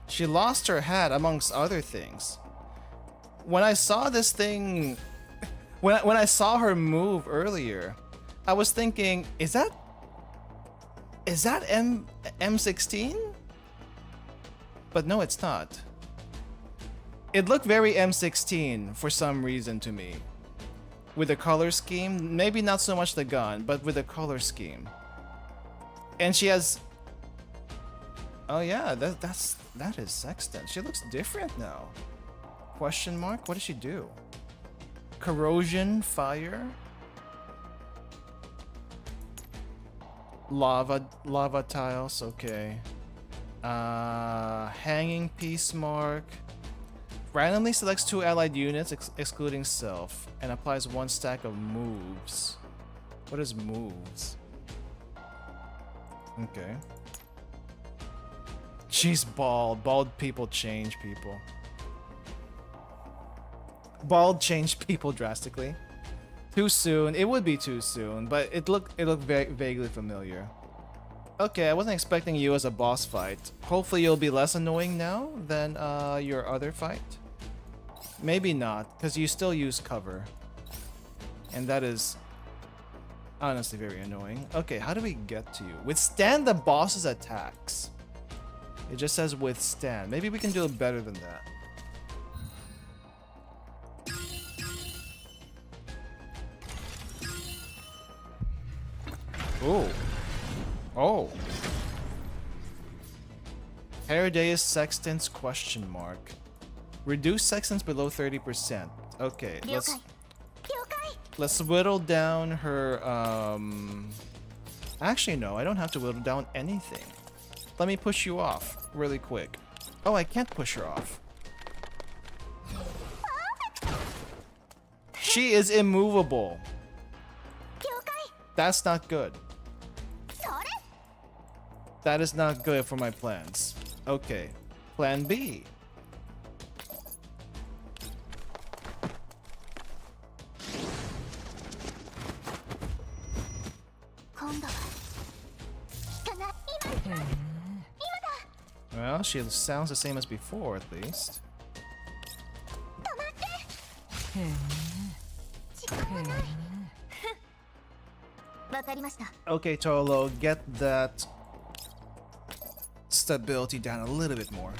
She lost her hat amongst other things. When I saw this thing... When I saw her move earlier, I was thinking, is that M16? But no, it's not. It looked very M16 for some reason to me. With the color scheme, maybe not so much the gun, but with the color scheme. And she has... Oh yeah, that is Sextant. She looks different now. Question mark? What does she do? Corrosion, fire, lava tiles. Okay. Hanging piece mark. Randomly selects 2 allied units, excluding self, and applies 1 stack of moves. What is moves? Okay. She's bald. Bald people change people. Bald change people drastically. Too soon. It would be too soon, but it looked vaguely familiar. Okay, I wasn't expecting you as a boss fight. Hopefully you'll be less annoying now than your other fight. Maybe not, because you still use cover. And that is honestly very annoying. Okay, how do we get to you? Withstand the boss's attacks. It just says withstand. Maybe we can do it better than that. Oh. Oh. Herodias sextants question mark. Reduce sextants below 30%. Okay, let's whittle down her actually no, I don't have to whittle down anything. Let me push you off really quick. Oh, I can't push her off. She is immovable. That's not good. That is not good for my plans. Okay, plan B. Well, she sounds the same as before, at least. Okay, Tolo, get that stability down a little bit more.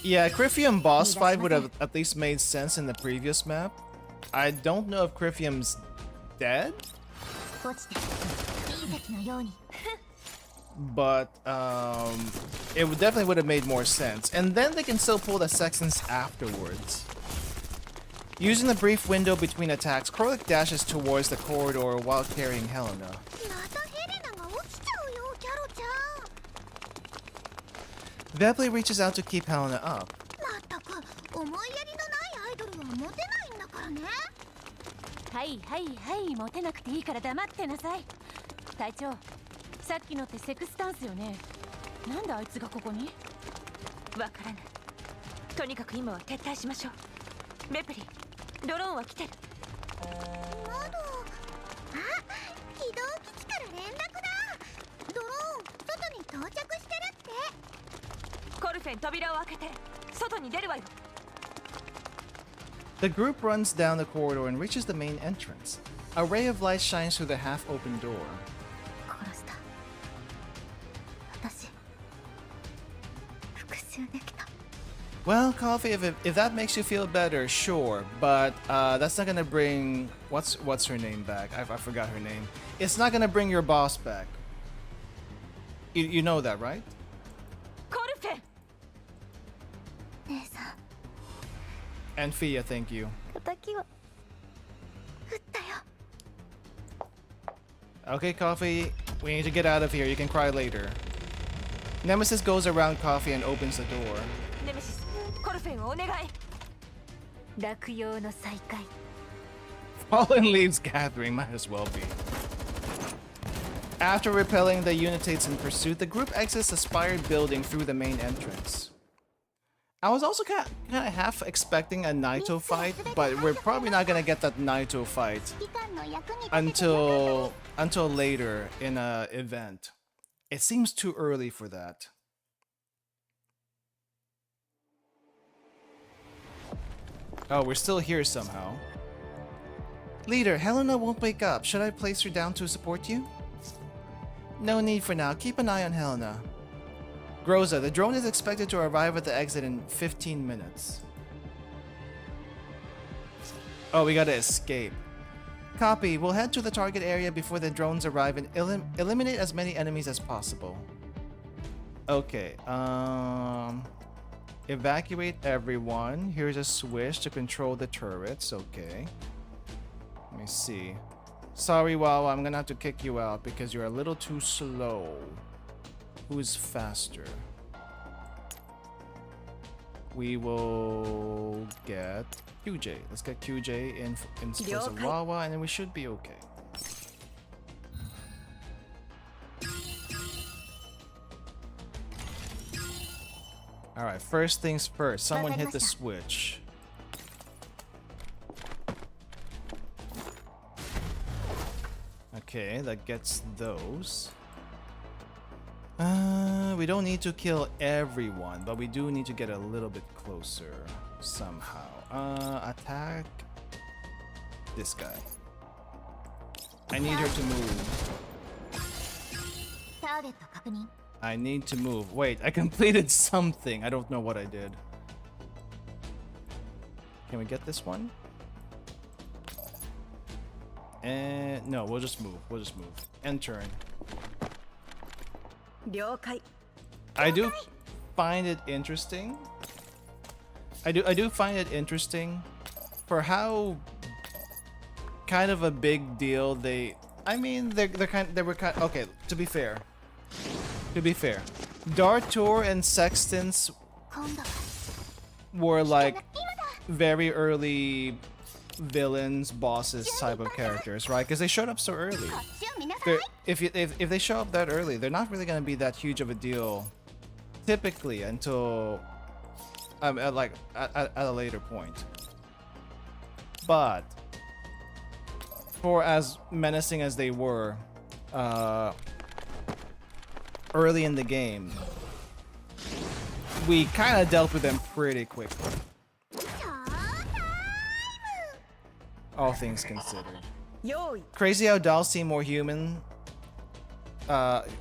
Yeah, Criphium boss fight would have at least made sense in the previous map. I don't know if Criphium's dead, but it definitely would have made more sense. And then they can still pull the sextants afterwards. Using the brief window between attacks, Korlik dashes towards the corridor while carrying Helena. Vepley reaches out to keep Helena up.はいはいはいモテなくていいから黙ってなさい。隊長、さっきのってセクスタンスよね。なんであいつがここに？わからない。とにかく今は撤退しましょう。ベプリ、ドローンは来てる。起動基地から連絡だ。ドローン外に到着してるって。コルフェン扉を開けて外に出るわよ。The group runs down the corridor and reaches the main entrance. A ray of light shines through the half-open door. Well, Coffee, if that makes you feel better, sure, but that's not gonna bring what's her name back. I forgot her name. It's not gonna bring your boss back. You know that, right? And Fia, thank you. Okay, Coffee, we need to get out of here. You can cry later. Nemesis goes around Coffee and opens the door. Nemesis, コルフェンをお願い。落葉の再会。Fallen leaves gathering, might as well be. After repelling the Unitates in pursuit, the group exits the spired building through the main entrance. I was also kind of half expecting a Naito fight, but we're probably not gonna get that Naito fight until later in an event. It seems too early for that. Oh, we're still here somehow. Leader, Helena won't wake up. Should I place her down to support you? No need for now. Keep an eye on Helena. Groza, the drone is expected to arrive at the exit in 15 minutes. Oh, we gotta escape. Copy. We'll head to the target area before the drones arrive and eliminate as many enemies as possible. Okay, evacuate everyone. Here's a switch to control the turrets. Okay. Let me see. Sorry, Wawa, I'm gonna have to kick you out because you're a little too slow. Who's faster? We will get QJ. Let's get QJ in place of Wawa, and then we should be okay. Alright, first things first. Someone hit the switch. Okay, that gets those. We don't need to kill everyone, but we do need to get a little bit closer somehow. Attack this guy. I need her to move. I need to move. Wait, I completed something. I don't know what I did. Can we get this one? And no, we'll just move. We'll just move. End turn. I do find it interesting. I do find it interesting for how kind of a big deal they. I mean, they were kind. Okay, to be fair, Dartur and Sextants were like very early villains, bosses type of characters, right? Because they showed up so early. If they show up that early, they're not really gonna be that huge of a deal, typically, until at a later point. But for as menacing as they were early in the game, we kind of dealt with them pretty quickly. All things considered. Crazy how dolls seem more human,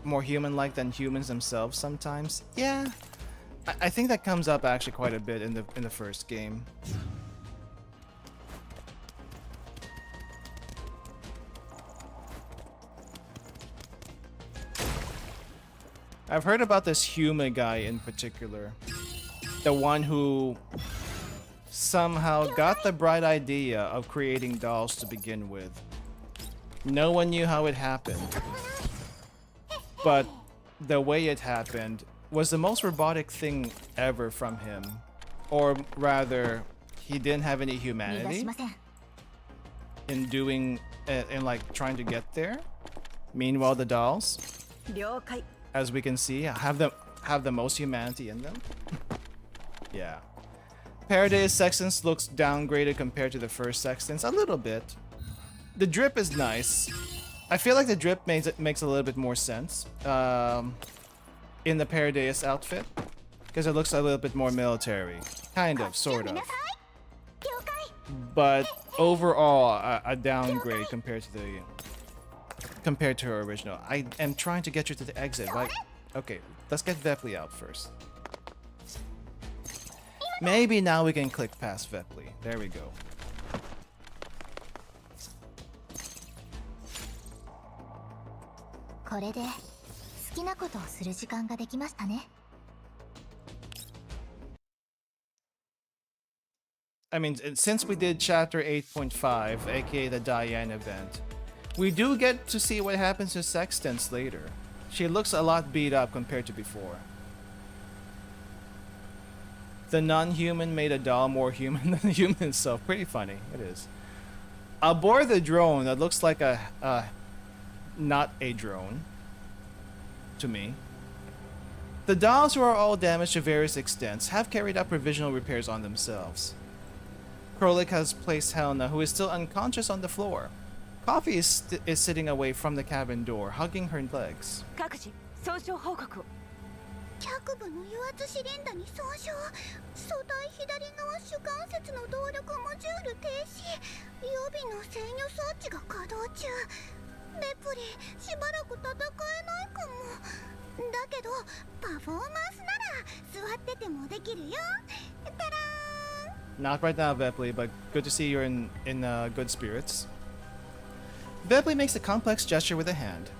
more human-like than humans themselves sometimes. Yeah, I think that comes up actually quite a bit in the first game. I've heard about this Huma guy in particular, the one who somehow got the bright idea of creating dolls to begin with. No one knew how it happened, but the way it happened was the most robotic thing ever from him. Or rather, he didn't have any humanity in doing, in like trying to get there. Meanwhile, the dolls, as we can see, have the most humanity in them. Yeah. Paradise Sextants looks downgraded compared to the first Sextants a little bit. The drip is nice. I feel like the drip makes a little bit more sense in the Paradise outfit, because it looks a little bit more military, kind of, sort of. But overall, a downgrade compared to her original. I am trying to get you to the exit, right? Okay, let's get Vepley out first. Maybe now we can click past Vepley. There we go. I mean, since we did chapter 8.5, aka the Diane event, we do get to see what happens to Sextants later. She looks a lot beat up compared to before. The non-human made a doll more human than the human itself. Pretty funny, it is. Aboard the drone that looks like not a drone to me. The dolls, who are all damaged to various extents, have carried out provisional repairs on themselves. Krolik has placed Helena, who is still unconscious, on the floor. Coffee is sitting away from the cabin door, hugging her legs. Not right now, Vepley, but good to see you're in good spirits. Vepley makes a complex gesture with a hand.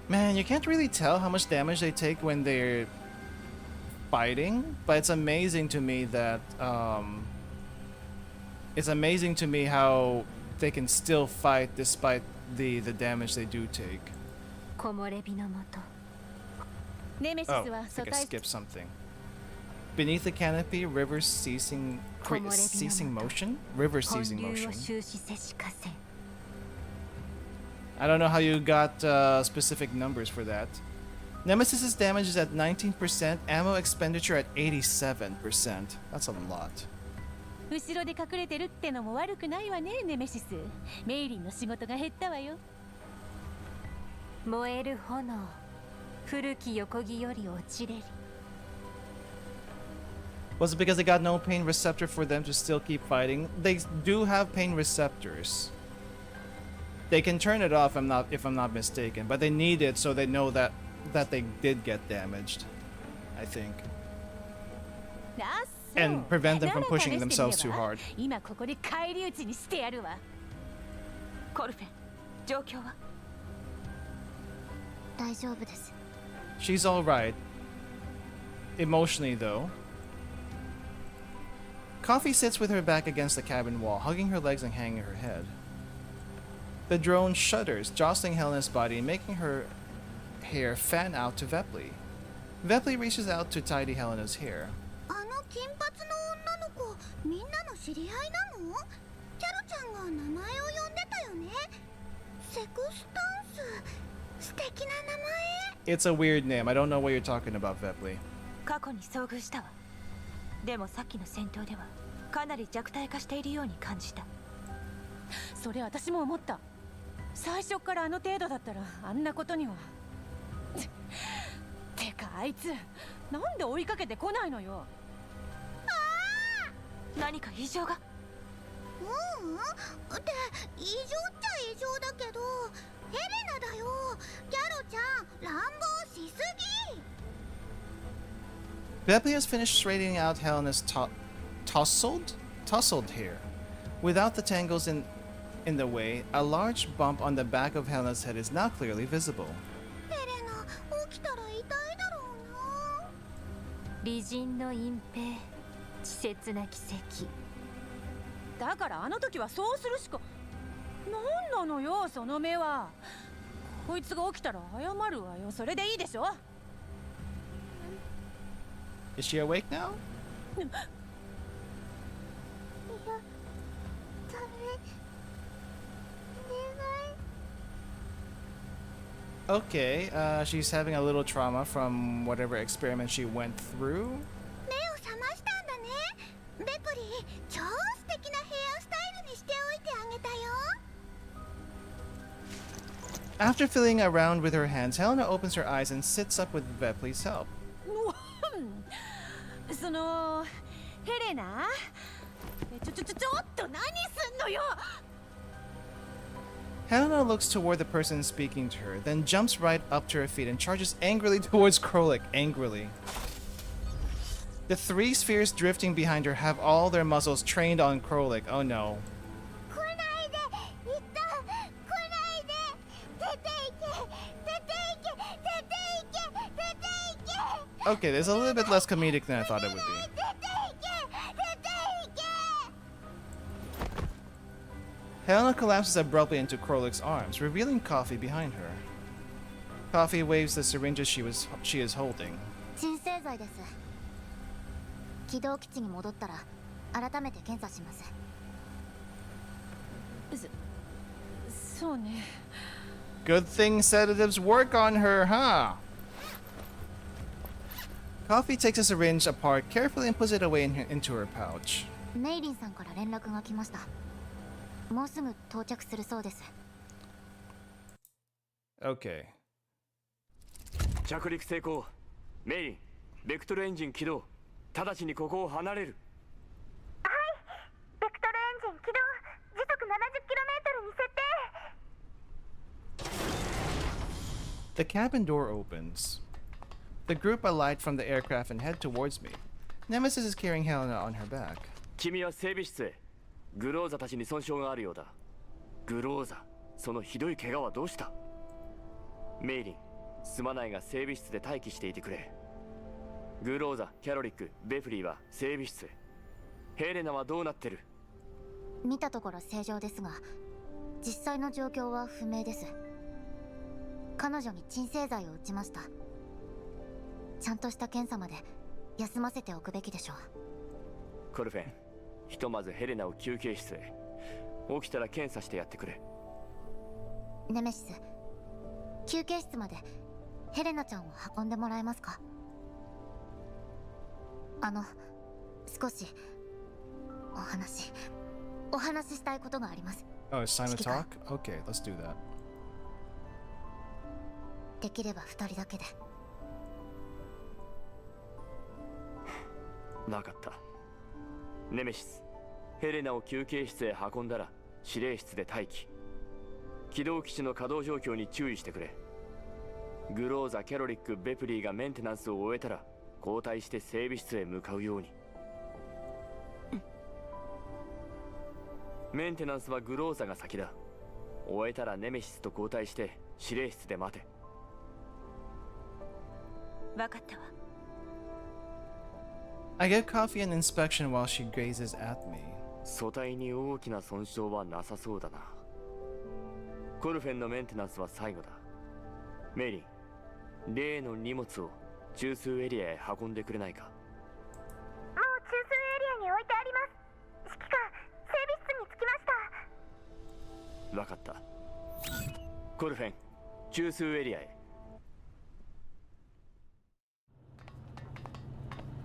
Man, you can't really tell how much damage they take when they're fighting, but it's amazing to me that it's amazing to me how they can still fight despite the damage they do take. 木漏れ日のもとネメシス Oh, は I 素 think I 体 skipped something. Beneath the canopy, river ceasing motion? River 本 ceasing 流を motion. 終始せしかせん I don't know how you got specific numbers for that. Nemesis's damage is at 19%, ammo expenditure at 87%. That's a lot. 後ろで隠れてるってのも悪くないわね、ネメシス。メイリンの仕事が減ったわよ。燃える炎古き横木より落ちれり Was it because they got no pain receptor for them to still keep fighting? They do have pain receptors. They can turn it off if I'm not mistaken, but they need it so they know that they did get damaged, I think. あっそう And prevent them from なら pushing 試してみれば themselves too hard. 今ここで返り討ちにしてやるわ。コルフェン、状況は？大丈夫です。 She's alright. Emotionally, though. Coffee sits with her back against the cabin wall, hugging her legs and hanging her head. The drone shudders, jostling Helena's body and making her hair fan out to Vepli. Vepli reaches out to tidy Helena's hair. あの金髪の女の子、みんなの知り合いなの？キャロちゃんが名前を呼んでたよね。セクスタンス、素敵な名前。It's a weird name. I don't know what you're talking about, Vepli. 過去に遭遇したわ。でもさっきの戦闘ではかなり弱体化しているように感じた。それ私も思った。最初からあの程度だったらあんなことには。てかあいつなんで追いかけてこないのよ。何か異常が？って異常っちゃ異常だけど、ヘレナだよ。キャロちゃん乱暴しすぎ。 Vepli has finished straightening out Helena's tousled hair. Without the tangles in the way, a large bump on the back of Helena's head is now clearly visible. ヘレナ、起きたら痛いだろうな。美人の隠蔽稚拙な奇跡だからあの時はそうするしか。なんなのよその目は。こいつが起きたら謝るわよ。それでいいでしょ。 Is she awake now? いや、ダメ。願い。 Okay, she's having a little trauma from whatever experiment she went through. 目を覚ましたんだね。ベプリ、超素敵なヘアスタイルにしておいてあげたよ。 After fiddling around with her hands, Helena opens her eyes and sits up with Vepli's help. そのヘレナ、ちょっと何すんのよ。 Helena looks toward the person speaking to her, then jumps right up to her feet and charges angrily towards Krolik. Angrily. The three spheres drifting behind her have all their muzzles trained on Krolik. Oh no. 来ないで、言った。来ないで。出て行け。出て行け。出て行け。出て行け。 Okay, there's a little bit less comedic than I thought it would be. 出て行け。出て行け。 Helena collapses abruptly into Krolik's arms, revealing Coffee behind her. Coffee waves the syringes she is holding. 鎮静剤です。起動基地に戻ったら改めて検査します。そうね。 Good thing sedatives work on her, huh? Coffee takes a syringe apart carefully and puts it away into her pouch. メイリンさんから連絡が来ました。もうすぐ到着するそうです。Okay. 着陸成功。メイリン、ベクトルエンジン起動。直ちにここを離れる。はい、ベクトルエンジン起動。時速 70km に設定。 The cabin door opens. The group alight from the aircraft and head towards me. Nemesis is carrying Helena on her back. 君は整備室へ。グローザたちに損傷があるようだ。グローザ、そのひどい怪我はどうした？メイリン、すまないが整備室で待機していてくれ。グローザ、キャロリック、ベフリーは整備室へ。ヘレナはどうなってる？見たところ正常ですが、実際の状況は不明です。彼女に鎮静剤を打ちました。ちゃんとした検査まで休ませておくべきでしょう。コルフェン、ひとまずヘレナを休憩室へ。起きたら検査してやってくれ。ネメシス、休憩室までヘレナちゃんを運んでもらえますか？少しお話ししたいことがあります。Oh, it's time to talk? Okay, let's do that. できれば2人だけで。分かった。ネメシス、ヘレナを休憩室へ運んだら指令室で待機。起動基地の稼働状況に注意してくれ。グローザ、キャロリック、ベプリーがメンテナンスを終えたら交代して整備室へ向かうように。メンテナンスはグローザが先だ。終えたらネメシスと交代して指令室で待て。分かったわ。I get coffee and inspection while she gazes at me. 組体に大きな損傷はなさそうだな。コルフェンのメンテナンスは最後だ。メイリン、例の荷物を中枢エリアへ運んでくれないか。もう中枢エリアに置いてあります。指揮官、整備室に着きました。分かった。コルフェン、中枢エリアへ。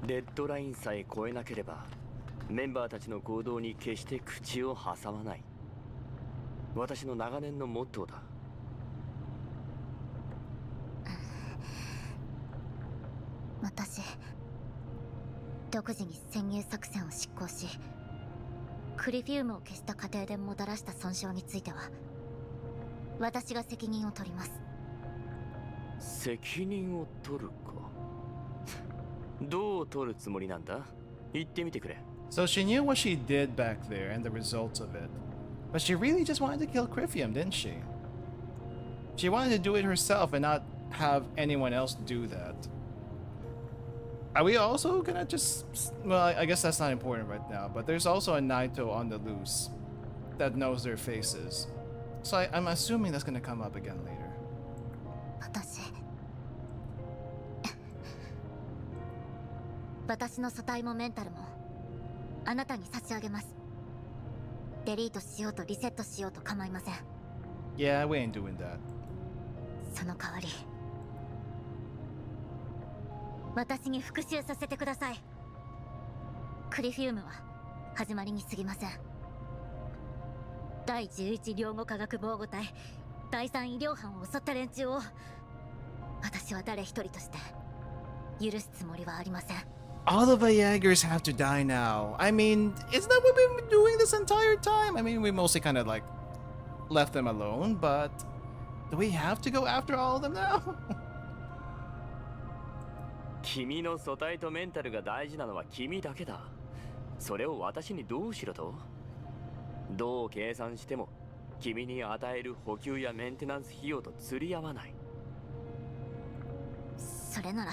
デッドラインさえ超えなければメンバーたちの行動に決して口を挟まない。私の長年のモットーだ。私、独自に潜入作戦を執行し、クリフィウムを消した過程でもたらした損傷については私が責任を取ります。責任を取るか。どう取るつもりなんだ？言ってみてくれ。So she knew what she did back there and the results of it. But she really just wanted to kill Crifium, didn't she? She wanted to do it herself and not have anyone else do that. Are we also gonna just... Well, I guess that's not important right now, but there's also a Naito on the loose that knows their faces. So I'm assuming that's gonna come up again later. 私の素体もメンタルもあなたに差し上げます。デリートしようとリセットしようと構いません。Yeah, we ain't doing that. その代わり私に復讐させてください。クリフィウムは始まりに過ぎません。第11領後科学防護隊第3医療班を襲った連中を私は誰一人として許すつもりはありません。All the Viagers have to die now. I mean, isn't that what we've been doing this entire time? I mean, we mostly kind of like left them alone, but do we have to go after all of them now? 君の素体とメンタルが大事なのは君だけだ。それを私にどうしろと？どう計算しても君に与える補給やメンテナンス費用と釣り合わない。それなら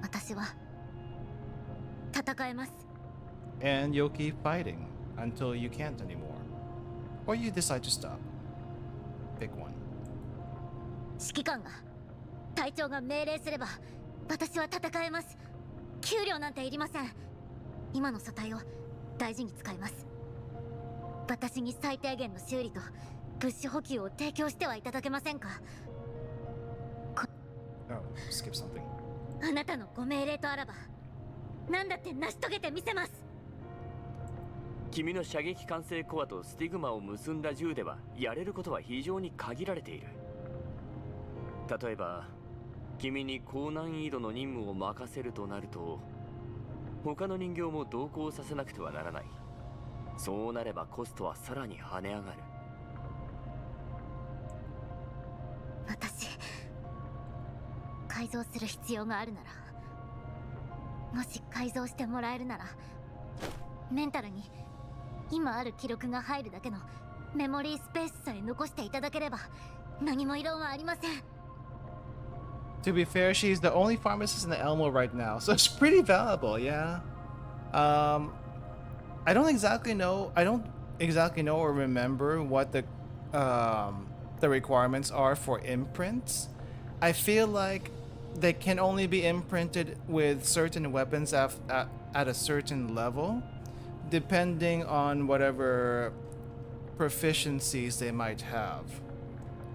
私は戦えます。 And you'll keep fighting until you can't anymore. Or you decide to stop. Pick one. 指揮官が隊長が命令すれば私は戦えます。給料なんていりません。今の素体を大事に使います。私に最低限の修理と物資補給を提供してはいただけませんか？ Oh, skip something. あなたのご命令とあらば何だって成し遂げてみせます。君の射撃管制コアとスティグマを結んだ銃ではやれることは非常に限られている。例えば君に高難易度の任務を任せるとなると他の人形も同行させなくてはならない。そうなればコストはさらに跳ね上がる。私改造する必要があるなら、もし改造してもらえるならメンタルに今ある記録が入るだけのメモリースペースさえ残していただければ何も異論はありません。 To be fair, she's the only pharmacist in the Elmo right now, so it's pretty valuable, yeah. I don't exactly know or remember what the requirements are for imprints. I feel like they can only be imprinted with certain weapons at a certain level, depending on whatever proficiencies they might have.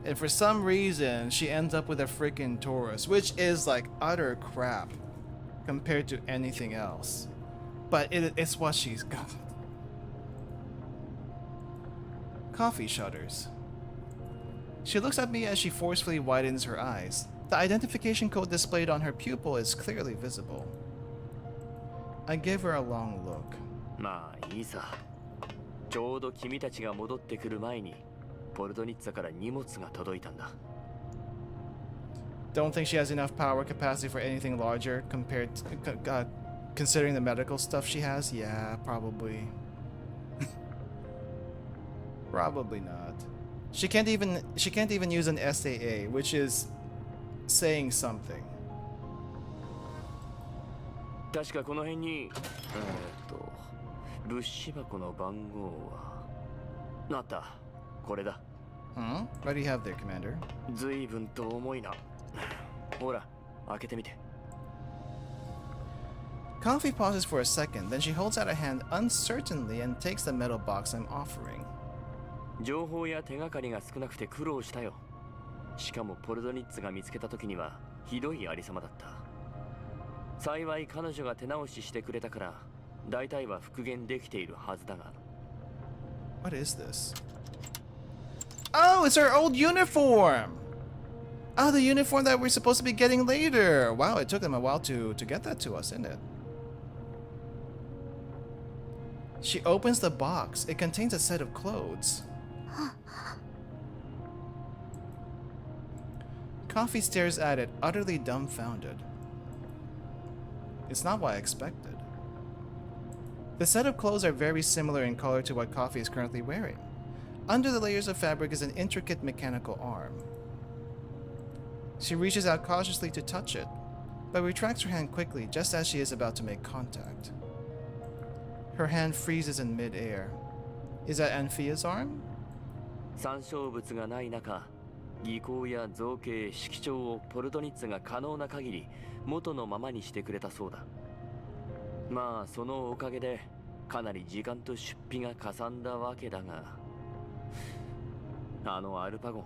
And for some reason, she ends up with a freaking Taurus, which is like utter crap compared to anything else. But it's what she's got. Coffee shudders. She looks at me as she forcefully widens her eyes. The identification code displayed on her pupil is clearly visible. I give her a long look. まあいいさ。ちょうど君たちが戻ってくる前にポルドニッツァから荷物が届いたんだ。Don't think she has enough power capacity for anything larger considering the medical stuff she has? Yeah, probably. Probably not. She can't even use an SAA, which is saying something. 確かこの辺に物資箱の番号はあった。これだ。What do you have there, Commander? 随分と重いな。ほら、開けてみて。Coffee pauses for a second, then she holds out a hand uncertainly and takes the metal box I'm offering. 情報や手がかりが少なくて苦労したよ。しかもポルドニッツが見つけた時にはひどいありさまだった。幸い彼女が手直ししてくれたから大体は復元できているはずだが。What is this? Oh, it's her old uniform! Oh, the uniform that we're supposed to be getting later! Wow, it took them a while to get that to us, didn't it? She opens the box. It contains a set of clothes. Coffee stares at it, utterly dumbfounded. It's not what I expected. The set of clothes are very similar in color to what Coffee is currently wearing. Under the layers of fabric is an intricate mechanical arm. She reaches out cautiously to touch it, but retracts her hand quickly just as she is about to make contact. Her hand freezes in mid-air. Is that Anfia's arm? 参照物がない中、技巧や造形、色調をポルドニッツが可能な限り元のままにしてくれたそうだ。まあそのおかげでかなり時間と出費がかさんだわけだが、あのアルパゴン、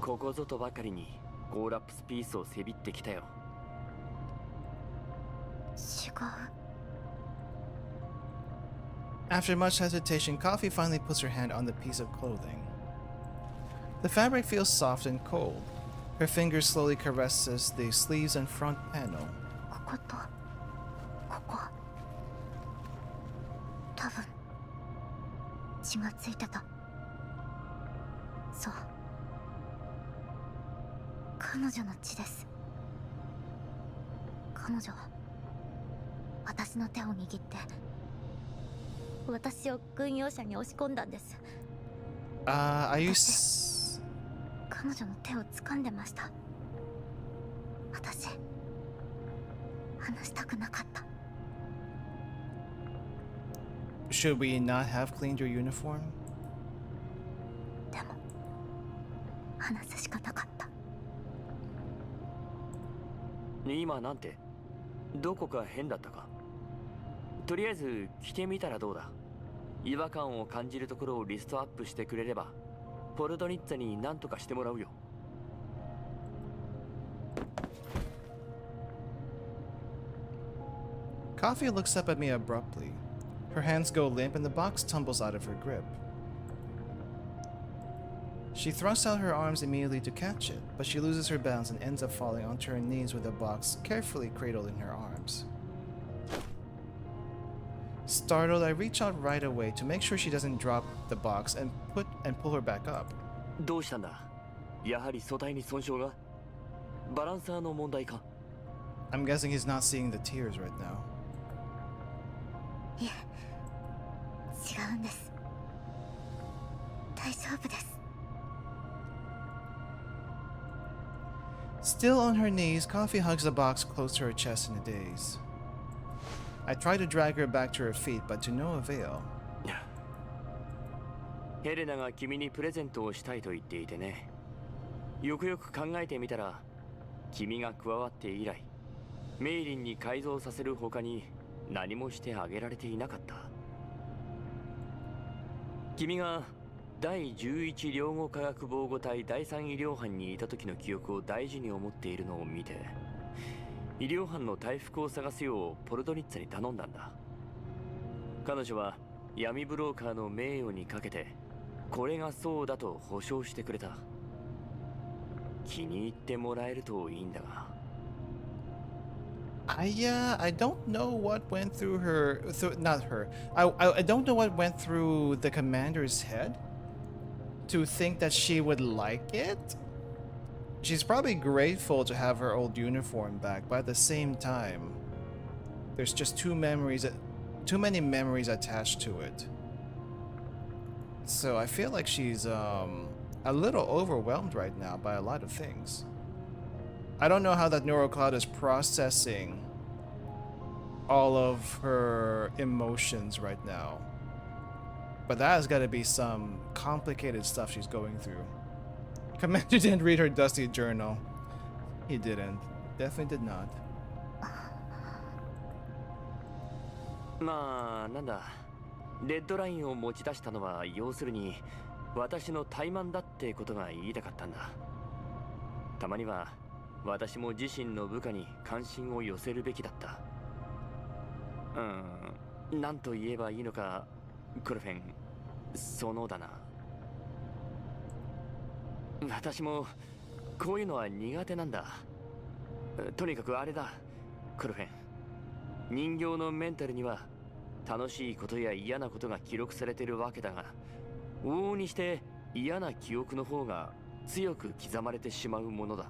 ここぞとばかりにゴーラップスピースをせびってきたよ。違う。After much hesitation, Coffee finally puts her hand on the piece of clothing. The fabric feels soft and cold. Her fingers slowly caresses the sleeves and front panel. こことここ、多分血がついてた。そう、彼女の血です。彼女は私の手を握って私を軍用車に押し込んだんです。Are you 彼女の手を掴んでました。私話したくなかった。 Should we not have cleaned your uniform? でも話すしかなかった。今なんてどこか変だったか。とりあえず着てみたらどうだ。違和感を感じるところをリストアップしてくれればポルドニッツァに何とかしてもらうよ。Coffee looks up at me abruptly. Her hands go limp and the box tumbles out of her grip. She thrusts out her arms immediately to catch it, but she loses her balance and ends up falling onto her knees with the box carefully cradled in her arms. Startled, I reach out right away to make sure she doesn't drop the box and pull her back up. どうしたんだ。やはり素体に損傷が。バランサーの問題か。I'm guessing he's not seeing the tears right now. いえ、違うんです。大丈夫です。 Still on her knees, Coffee hugs the box close to her chest in a daze. I try to drag her back to her feet, but to no avail. ヘレナが君にプレゼントをしたいと言っていてね。よくよく考えてみたら、君が加わって以来、メイリンに改造させる他に何もしてあげられていなかった。君が第11領後科学防護隊第3医療班にいた時の記憶を大事に思っているのを見て、医療班の大服を探すようポルドニッツァに頼んだんだ。彼女は闇ブローカーの名誉にかけてこれがそうだと保証してくれた。気に入ってもらえるといいんだが。I don't know what went through her, not her. I don't know what went through the commander's head to think that she would like it. She's probably grateful to have her old uniform back, but at the same time, there's just too many memories attached to it. So I feel like she's a little overwhelmed right now by a lot of things. I don't know how that neural cloud is processing all of her emotions right now. But that has got to be some complicated stuff she's going through. Commander didn't read her dusty journal. He didn't. Definitely did not. まあなんだ、デッドラインを持ち出したのは要するに私の怠慢だってことが言いたかったんだ。たまには私も自身の部下に関心を寄せるべきだった。なんと言えばいいのか、コルフェン、そのだな。私もこういうのは苦手なんだ。とにかくあれだ、コルフェン。人形のメンタルには楽しいことや嫌なことが記録されているわけだが、往々にして嫌な記憶の方が強く刻まれてしまうものだ。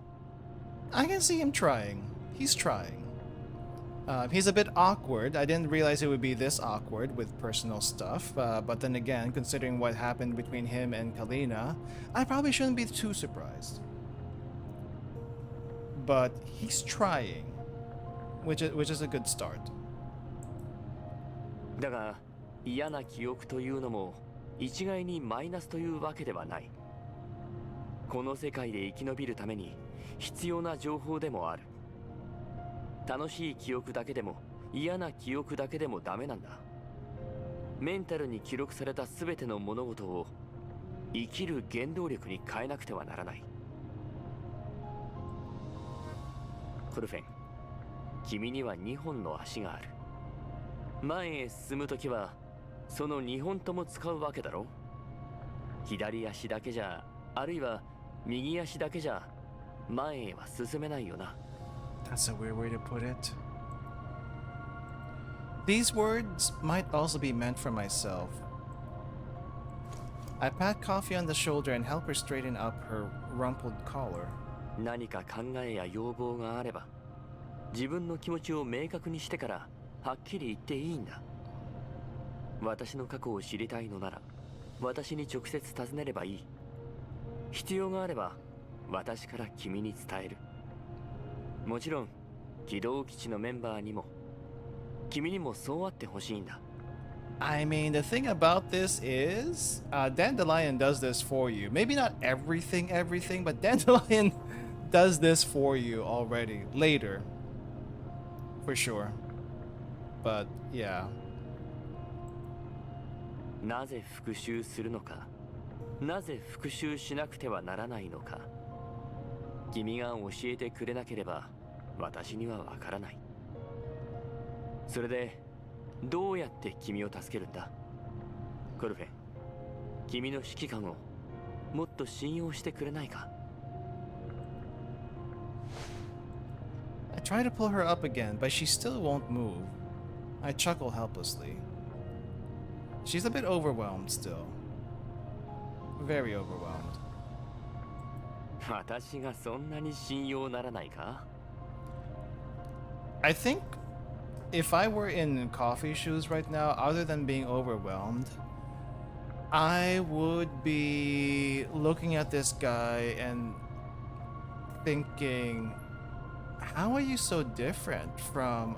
I can see him trying. He's trying. He's a bit awkward. I didn't realize it would be this awkward with personal stuff. But then again, considering what happened between him and Kalina, I probably shouldn't be too surprised. But he's trying, which is a good start. だが嫌な記憶というのも一概にマイナスというわけではない。この世界で生き延びるために必要な情報でもある。楽しい記憶だけでも嫌な記憶だけでもダメなんだ。メンタルに記録された全ての物事を生きる原動力に変えなくてはならない。コルフェン、君には2本の足がある。前へ進むときはその2本とも使うわけだろ。左足だけじゃ、あるいは右足だけじゃ前へは進めないよな。That's a weird way to put it. These words might also be meant for myself. I pat Coffee on the shoulder and help her straighten up her rumpled collar. 何か考えや要望があれば、自分の気持ちを明確にしてからはっきり言っていいんだ。私の過去を知りたいのなら、私に直接尋ねればいい。必要があれば、私から君に伝える。もちろん、機動基地のメンバーにも、君にもそうあってほしいんだ。I mean, the thing about this is, Dandelion does this for you. Maybe not everything, but Dandelion does this for you already, later. For sure. But, yeah. なぜ復讐するのか、なぜ復讐しなくてはならないのか。君が教えてくれなければ私にはわからない。それでどうやって君を助けるんだ、コルフェン。君の指揮官をもっと信用してくれないか。 I try to pull her up again, but she still won't move. I chuckle helplessly. She's a bit overwhelmed still. Very overwhelmed. 私がそんなに信用ならないか？ I think if I were in Coffee shoes right now, other than being overwhelmed, I would be looking at this guy and thinking, how are you so different from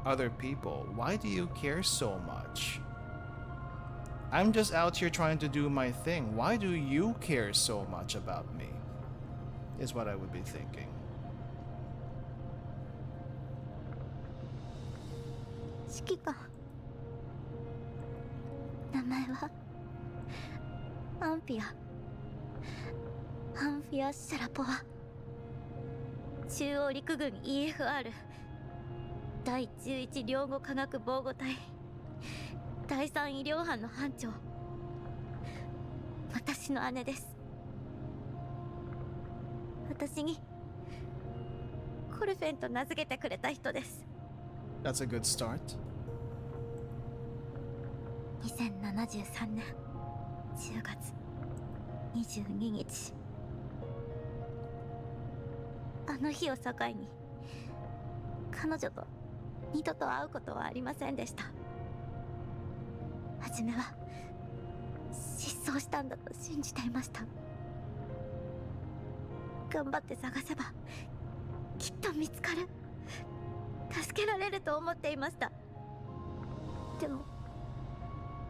other people? Why do you care so much? I'm just out here trying to do my thing. Why do you care so much about me? Is what I would be thinking. 指揮官、名前はアンフィアシャラポワ、中央陸軍 EFR 第11領後科学防護隊第3医療班の班長、私の姉です。私にコルフェンと名付けてくれた人です。 That's a good start. 2073年10月22日、あの日を境に彼女と二度と会うことはありませんでした。初めは失踪したんだと信じていました。頑張って探せばきっと見つかる、助けられると思っていました。でも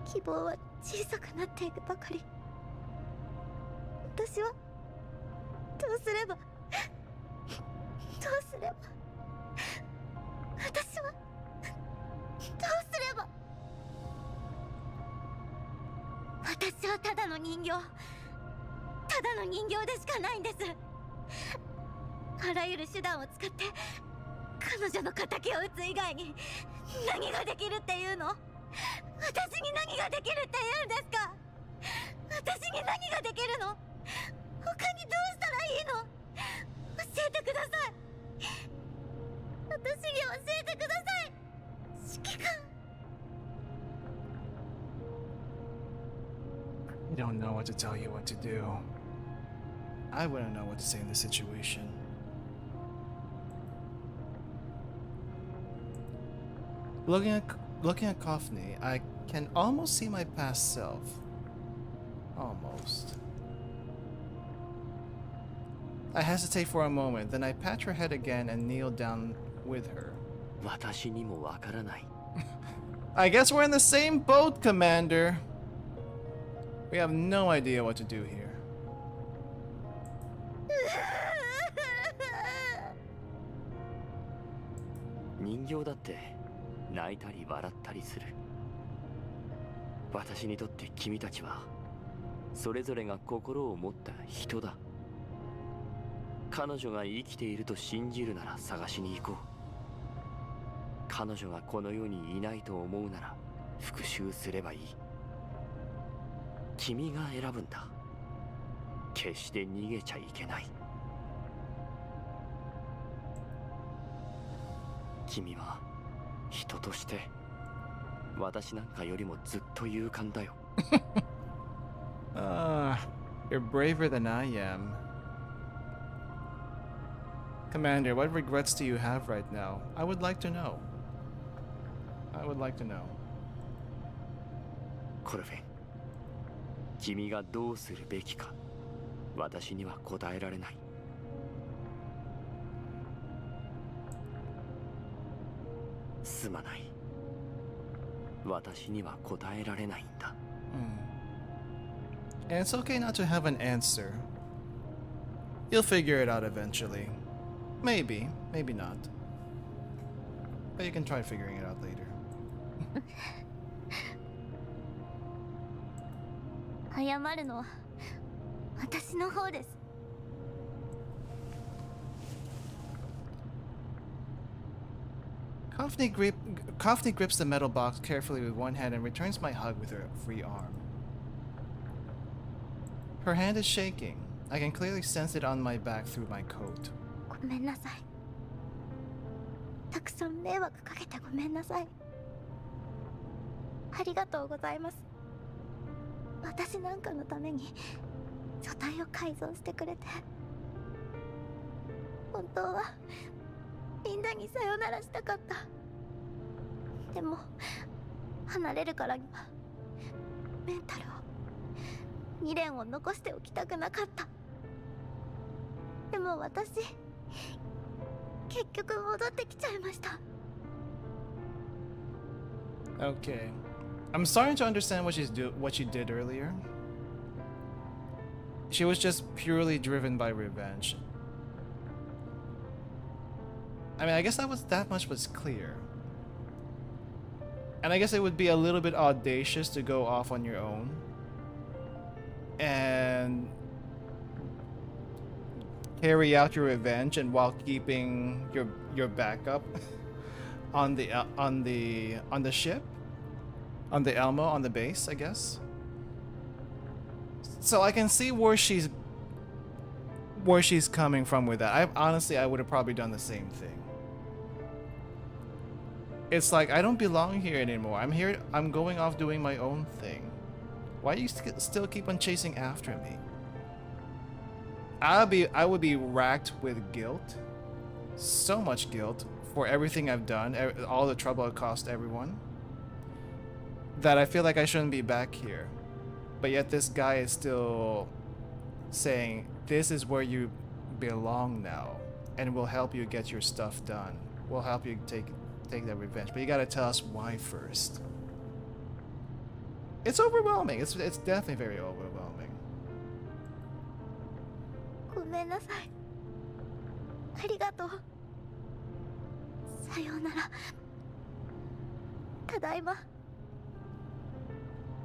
希望は小さくなっていくばかり。私はどうすれば私はどうすれば。私はただの人形でしかないんです。あらゆる手段を使って彼女の敵を撃つ以外に何ができるっていうの？私に何ができるって言うんですか？私に何ができるの？他にどうしたらいいの？教えてください。私に教えてください、指揮官。 I don't know what to tell you what to do. I wouldn't know what to say in this situation. Looking at Kofni, I can almost see my past self. Almost. I hesitate for a moment, then I pat her head again and kneel down with her. 私にもわからない。 I guess we're in the same boat, Commander. We have no idea what to do here. 人形だって泣いたり笑ったりする。私にとって君たちはそれぞれが心を持った人だ。彼女が生きていると信じるなら探しに行こう。彼女がこの世にいないと思うなら復讐すればいい。君が選ぶんだ。決して逃げちゃいけない。君は人として私なんかよりもずっと勇敢だよ。You're braver than I am. Commander, what regrets do you have right now? I would like to know. I would like to know. コルフェン、君がどうするべきか私には答えられない。すまない。私には答えられないんだ。And it's okay not to have an answer. You'll figure it out eventually. Maybe, maybe not. But you can try figuring it out later. 謝るのは私の方です。 Kofni grips the metal box carefully with one hand and returns my hug with her free arm. Her hand is shaking. I can clearly sense it on my back through my coat. ごめんなさい。たくさん迷惑かけてごめんなさい。ありがとうございます。私なんかのために書体を改造してくれて。本当はみんなにさよならしたかった。でも離れるからにはメンタルを2連を残しておきたくなかった。でも私結局戻ってきちゃいました。 Okay. I'm starting to understand what she did earlier. She was just purely driven by revenge. I mean, I guess that much was clear. And I guess it would be a little bit audacious to go off on your own and carry out your revenge, and while keeping your backup on the ship, on the Elmo, on the base, I guess. So I can see where she's coming from with that. I would have probably done the same thing. It's like, I don't belong here anymore. I'm going off doing my own thing. Why do you still keep on chasing after me? I would be racked with guilt. So much guilt for everything I've done, all the trouble it cost everyone, that I feel like I shouldn't be back here. But yet this guy is still saying, this is where you belong now, and we'll help you get your stuff done. We'll help you take that revenge. But you gotta tell us why first. It's overwhelming. It's definitely very overwhelming. ごめんなさい。ありがとう。さようなら。ただいま。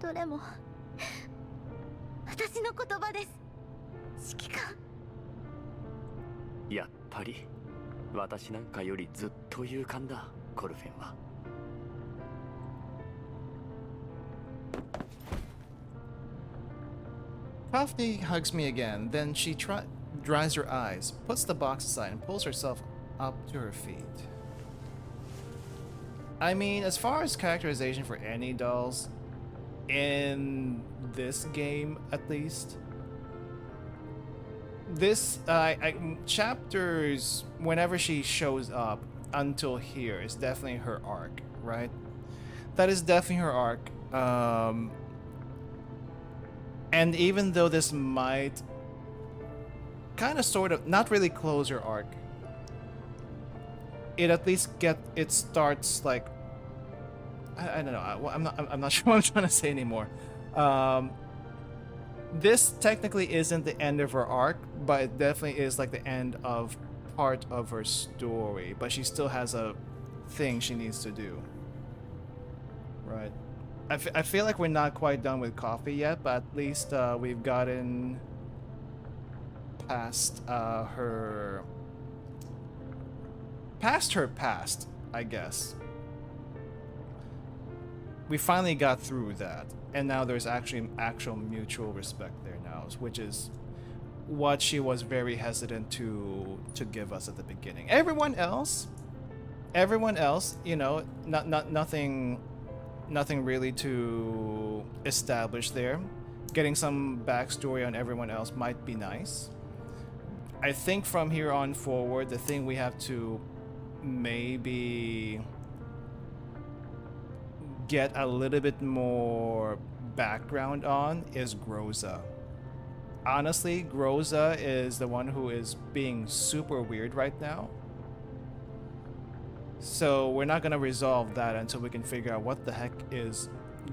どれも私の言葉です。指揮官。やっぱり私なんかよりずっと勇敢だ、コルフェンは。Daphne hugs me again, then she dries her eyes, puts the box aside, and pulls herself up to her feet. I mean, as far as characterization for any dolls, in this game at least, this chapters, whenever she shows up until here, is definitely her arc, right? That is definitely her arc. And even though this might kind of sort of not really close her arc, it at least starts like, I don't know, I'm not sure what I'm trying to say anymore. This technically isn't the end of her arc, but it definitely is like the end of part of her story, but she still has a thing she needs to do, right? I feel like we're not quite done with coffee yet, but at least we've gotten past her past, I guess. We finally got through that, and now there's actual mutual respect there now, which is what she was very hesitant to give us at the beginning. Everyone else, you know, nothing really to establish there. Getting some backstory on everyone else might be nice. I think from here on forward, the thing we have to maybe get a little bit more background on is Groza. Honestly, Groza is the one who is being super weird right now. So we're not gonna resolve that until we can figure out what the heck is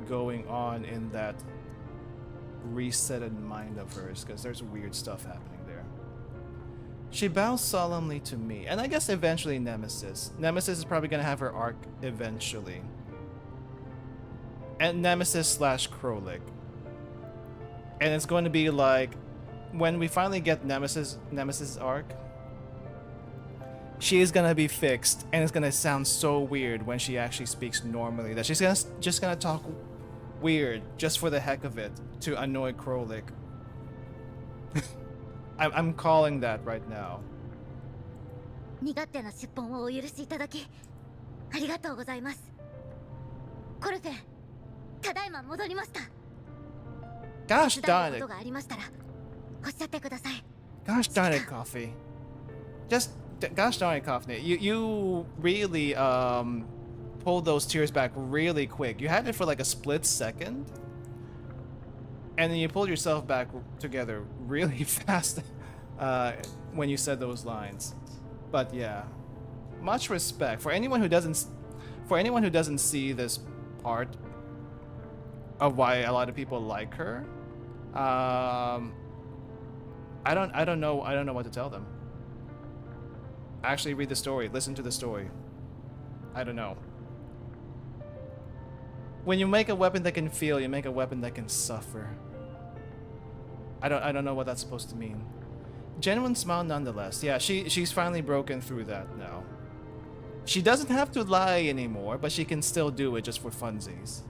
going on in that resetted mind of hers, because there's weird stuff happening there. She bows solemnly to me, and I guess eventually Nemesis. Nemesis is probably gonna have her arc eventually. And Nemesis / Krolik. And it's going to be like, when we finally get Nemesis' arc, she is gonna be fixed, and it's gonna sound so weird when she actually speaks normally that she's just gonna talk weird just for the heck of it to annoy Krolik. I'm calling that right now. 身勝手な出奔をお許しいただきありがとうございます。コルフェン、ただいま戻りました。 Gosh darn こ it! とがありましたらおっしゃってください。 Gosh darn it, Coffee! Gosh darn it, Coffee! You really pulled those tears back really quick. You had it for like a split second, And then you pulled yourself back together really fast when you said those lines. But yeah, much respect for anyone who doesn't see this part of why a lot of people like her. I don't know what to tell them. Actually read the story, listen to the story. I don't know. When you make a weapon that can feel, you make a weapon that can suffer. I don't know what that's supposed to mean. Genuine smile nonetheless. Yeah, she's finally broken through that now. She doesn't have to lie anymore, but she can still do it just for funsies.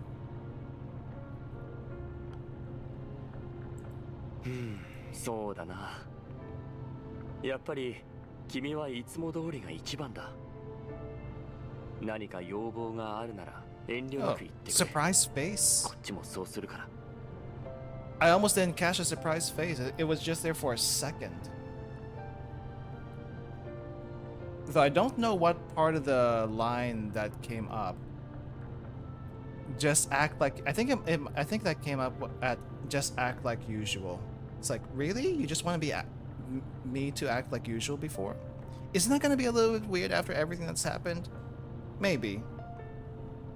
そうだな。やっぱり君はいつも通りが一番だ。何か要望があるなら遠慮なく言ってくれ。 Surprise face? こっちもそうするから。 I almost didn't catch a surprise face. It was just there for a second. Though I don't know what part of the line that came up. Just act like... I think that came up at just act like usual. It's like, really? You just want to be me to act like usual before? Isn't that going to be a little bit weird after everything that's happened? Maybe.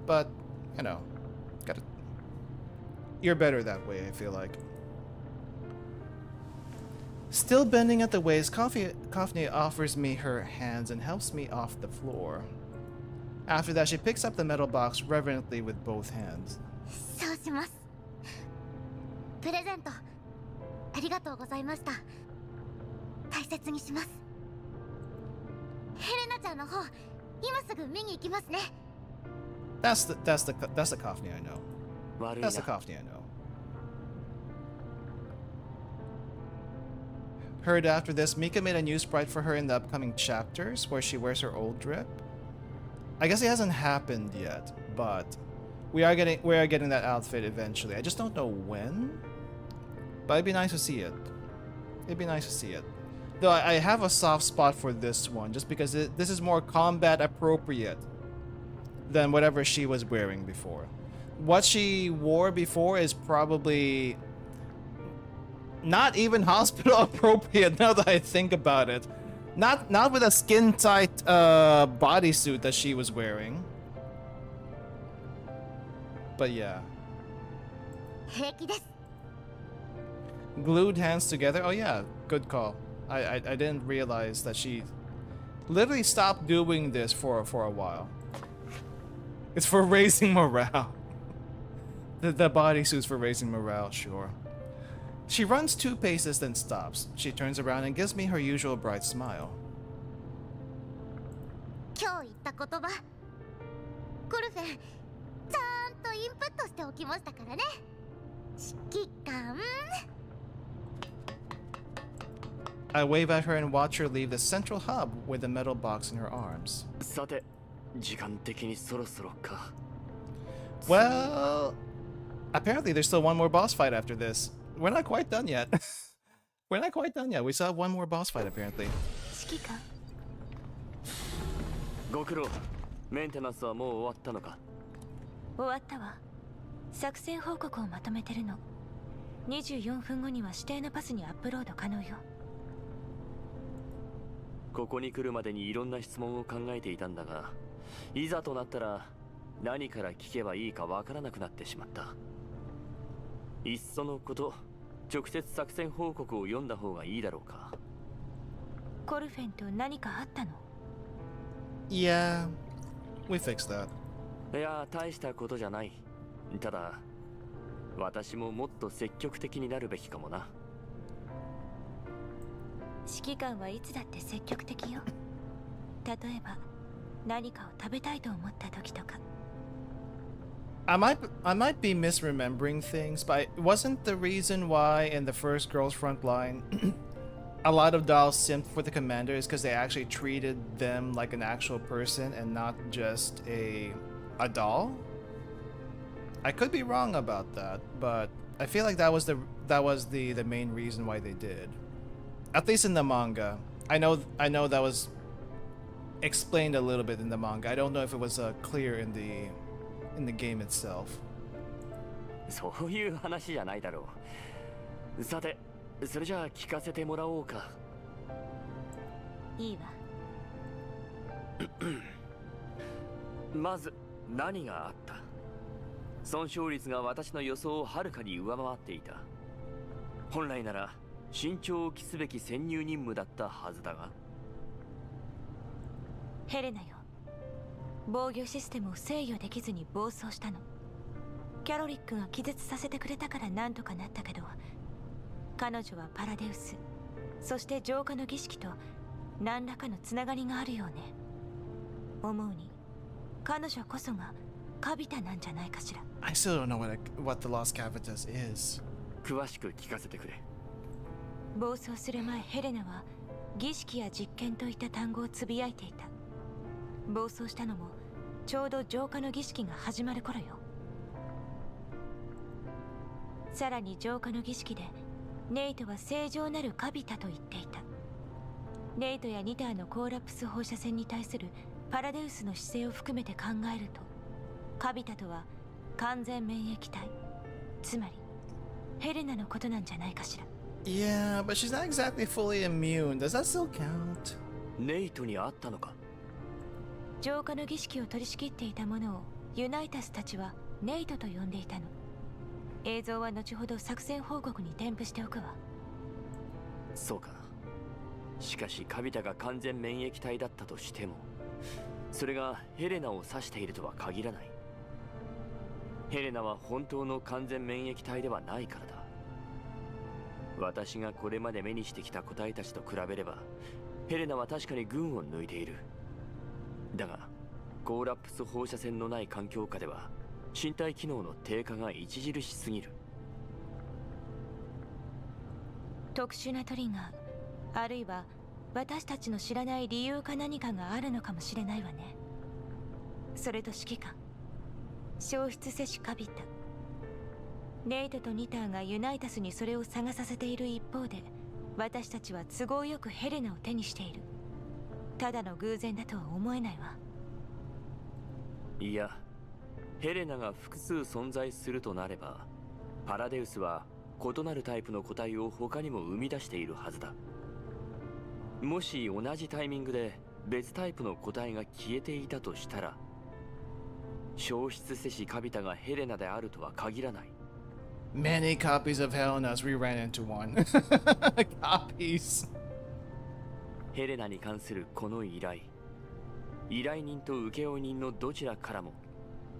But, you know, gotta... You're better that way, I feel like. Still bending at the waist, Kofne offers me her hands and helps me off the floor. After that, she picks up the metal box reverently with both hands. そうします。プレゼントありがとうございました。大切にします。ヘレナちゃんの方、今すぐ見に行きますね。That's the Kofne I know. That's the Kofne I know. Heard after this, Mika made a new sprite for her in the upcoming chapters where she wears her old drip. I guess it hasn't happened yet, but we are getting that outfit eventually. I just don't know when. But it'd be nice to see it. It'd be nice to see it. Though I have a soft spot for this one, just because this is more combat appropriate than whatever she was wearing before. What she wore before is probably not even hospital appropriate now that I think about it. Not with a skin tight bodysuit that she was wearing. But yeah. 平気です。 Glued hands together. Oh yeah, good call. I didn't realize that she literally stopped doing this for a while. It's for raising morale. The bodysuit's for raising morale, sure. She runs 2 paces, then stops. She turns around and gives me her usual bright smile. 今日言った言葉、コルフェン、ちゃんとインプットしておきましたからね。指揮官。 I wave at her and watch her leave the central hub with the metal box in her arms. さて、時間的にそろそろか。 Well, apparently there's still one more boss fight after this. We're not quite done yet. We're not quite done yet. We still have one more boss fight apparently. 指揮官。ご苦労。メンテナンスはもう終わったのか。終わったわ。作戦報告をまとめてるの。24分後には指定のパスにアップロード可能よ。ここに来るまでにいろんな質問を考えていたんだが、いざとなったら何から聞けばいいかわからなくなってしまった。いっそのこと、直接作戦報告を読んだ方がいいだろうか。コルフェンと何かあったの？ Yeah, we fixed that. いや、大したことじゃない。ただ、私ももっと積極的になるべきかもな。指揮官はいつだって積極的よ。例えば、何かを食べたいと思った時とか。I might be misremembering things, but wasn't the reason why in the first Girls Frontline a lot of dolls simped for the commander is because they actually treated them like an actual person and not just a doll? I could be wrong about that, but I feel like that was the main reason why they did. At least in the manga. I know that was explained a little bit in the manga. I don't know if it was clear in the game itself. そういう話じゃないだろう。さて、それじゃあ聞かせてもらおうか。いいわ。まず何があった？損傷率が私の予想をはるかに上回っていた。本来なら慎重を期すべき潜入任務だったはずだが。ヘレナよ、防御システムを制御できずに暴走したの。キャロリックが気絶させてくれたからなんとかなったけど、彼女はパラデウス、そして浄化の儀式と何らかのつながりがあるようね。思うに彼女こそがカビタなんじゃないかしら。 I still don't know what the Lost Cavitas is. 詳しく聞かせてくれ。暴走する前、ヘレナは儀式や実験といった単語をつぶやいていた。暴走したのもちょうど浄化の儀式が始まる頃よ。さらに浄化の儀式でネイトは正常なるカビタと言っていた。ネイトやニターのコーラプス放射線に対するパラデウスの姿勢を含めて考えると、カビタとは完全免疫体、つまりヘレナのことなんじゃないかしら。 Yeah, but she's not exactly fully immune. Does that still count? ネイトに会ったのか？浄化の儀式を取り仕切っていたものをユナイタスたちはネイトと呼んでいたの。映像は後ほど作戦報告に添付しておくわ。そうか。しかしカビタが完全免疫体だったとしても、それがヘレナを指しているとは限らない。ヘレナは本当の完全免疫体ではないからだ。私がこれまで目にしてきた個体たちと比べれば、ヘレナは確かに群を抜いている。だがコーラプス放射線のない環境下では身体機能の低下が著しすぎる。特殊なトリガー、あるいは私たちの知らない理由か何かがあるのかもしれないわね。それと指揮官、消失せしカビタ。ネイトとニターがユナイタスにそれを探させている一方で、私たちは都合よくヘレナを手にしている。ただの偶然だとは思えないわ。いや、ヘレナが複数存在するとなれば、パラデウスは異なるタイプの個体を他にも生み出しているはずだ。もし同じタイミングで別タイプの個体が消えていたとしたら、消失せしカビタがヘレナであるとは限らない。Many copies of Helena's. We ran into one. Copies. ヘレナに関するこの依頼人と請負人のどちらからも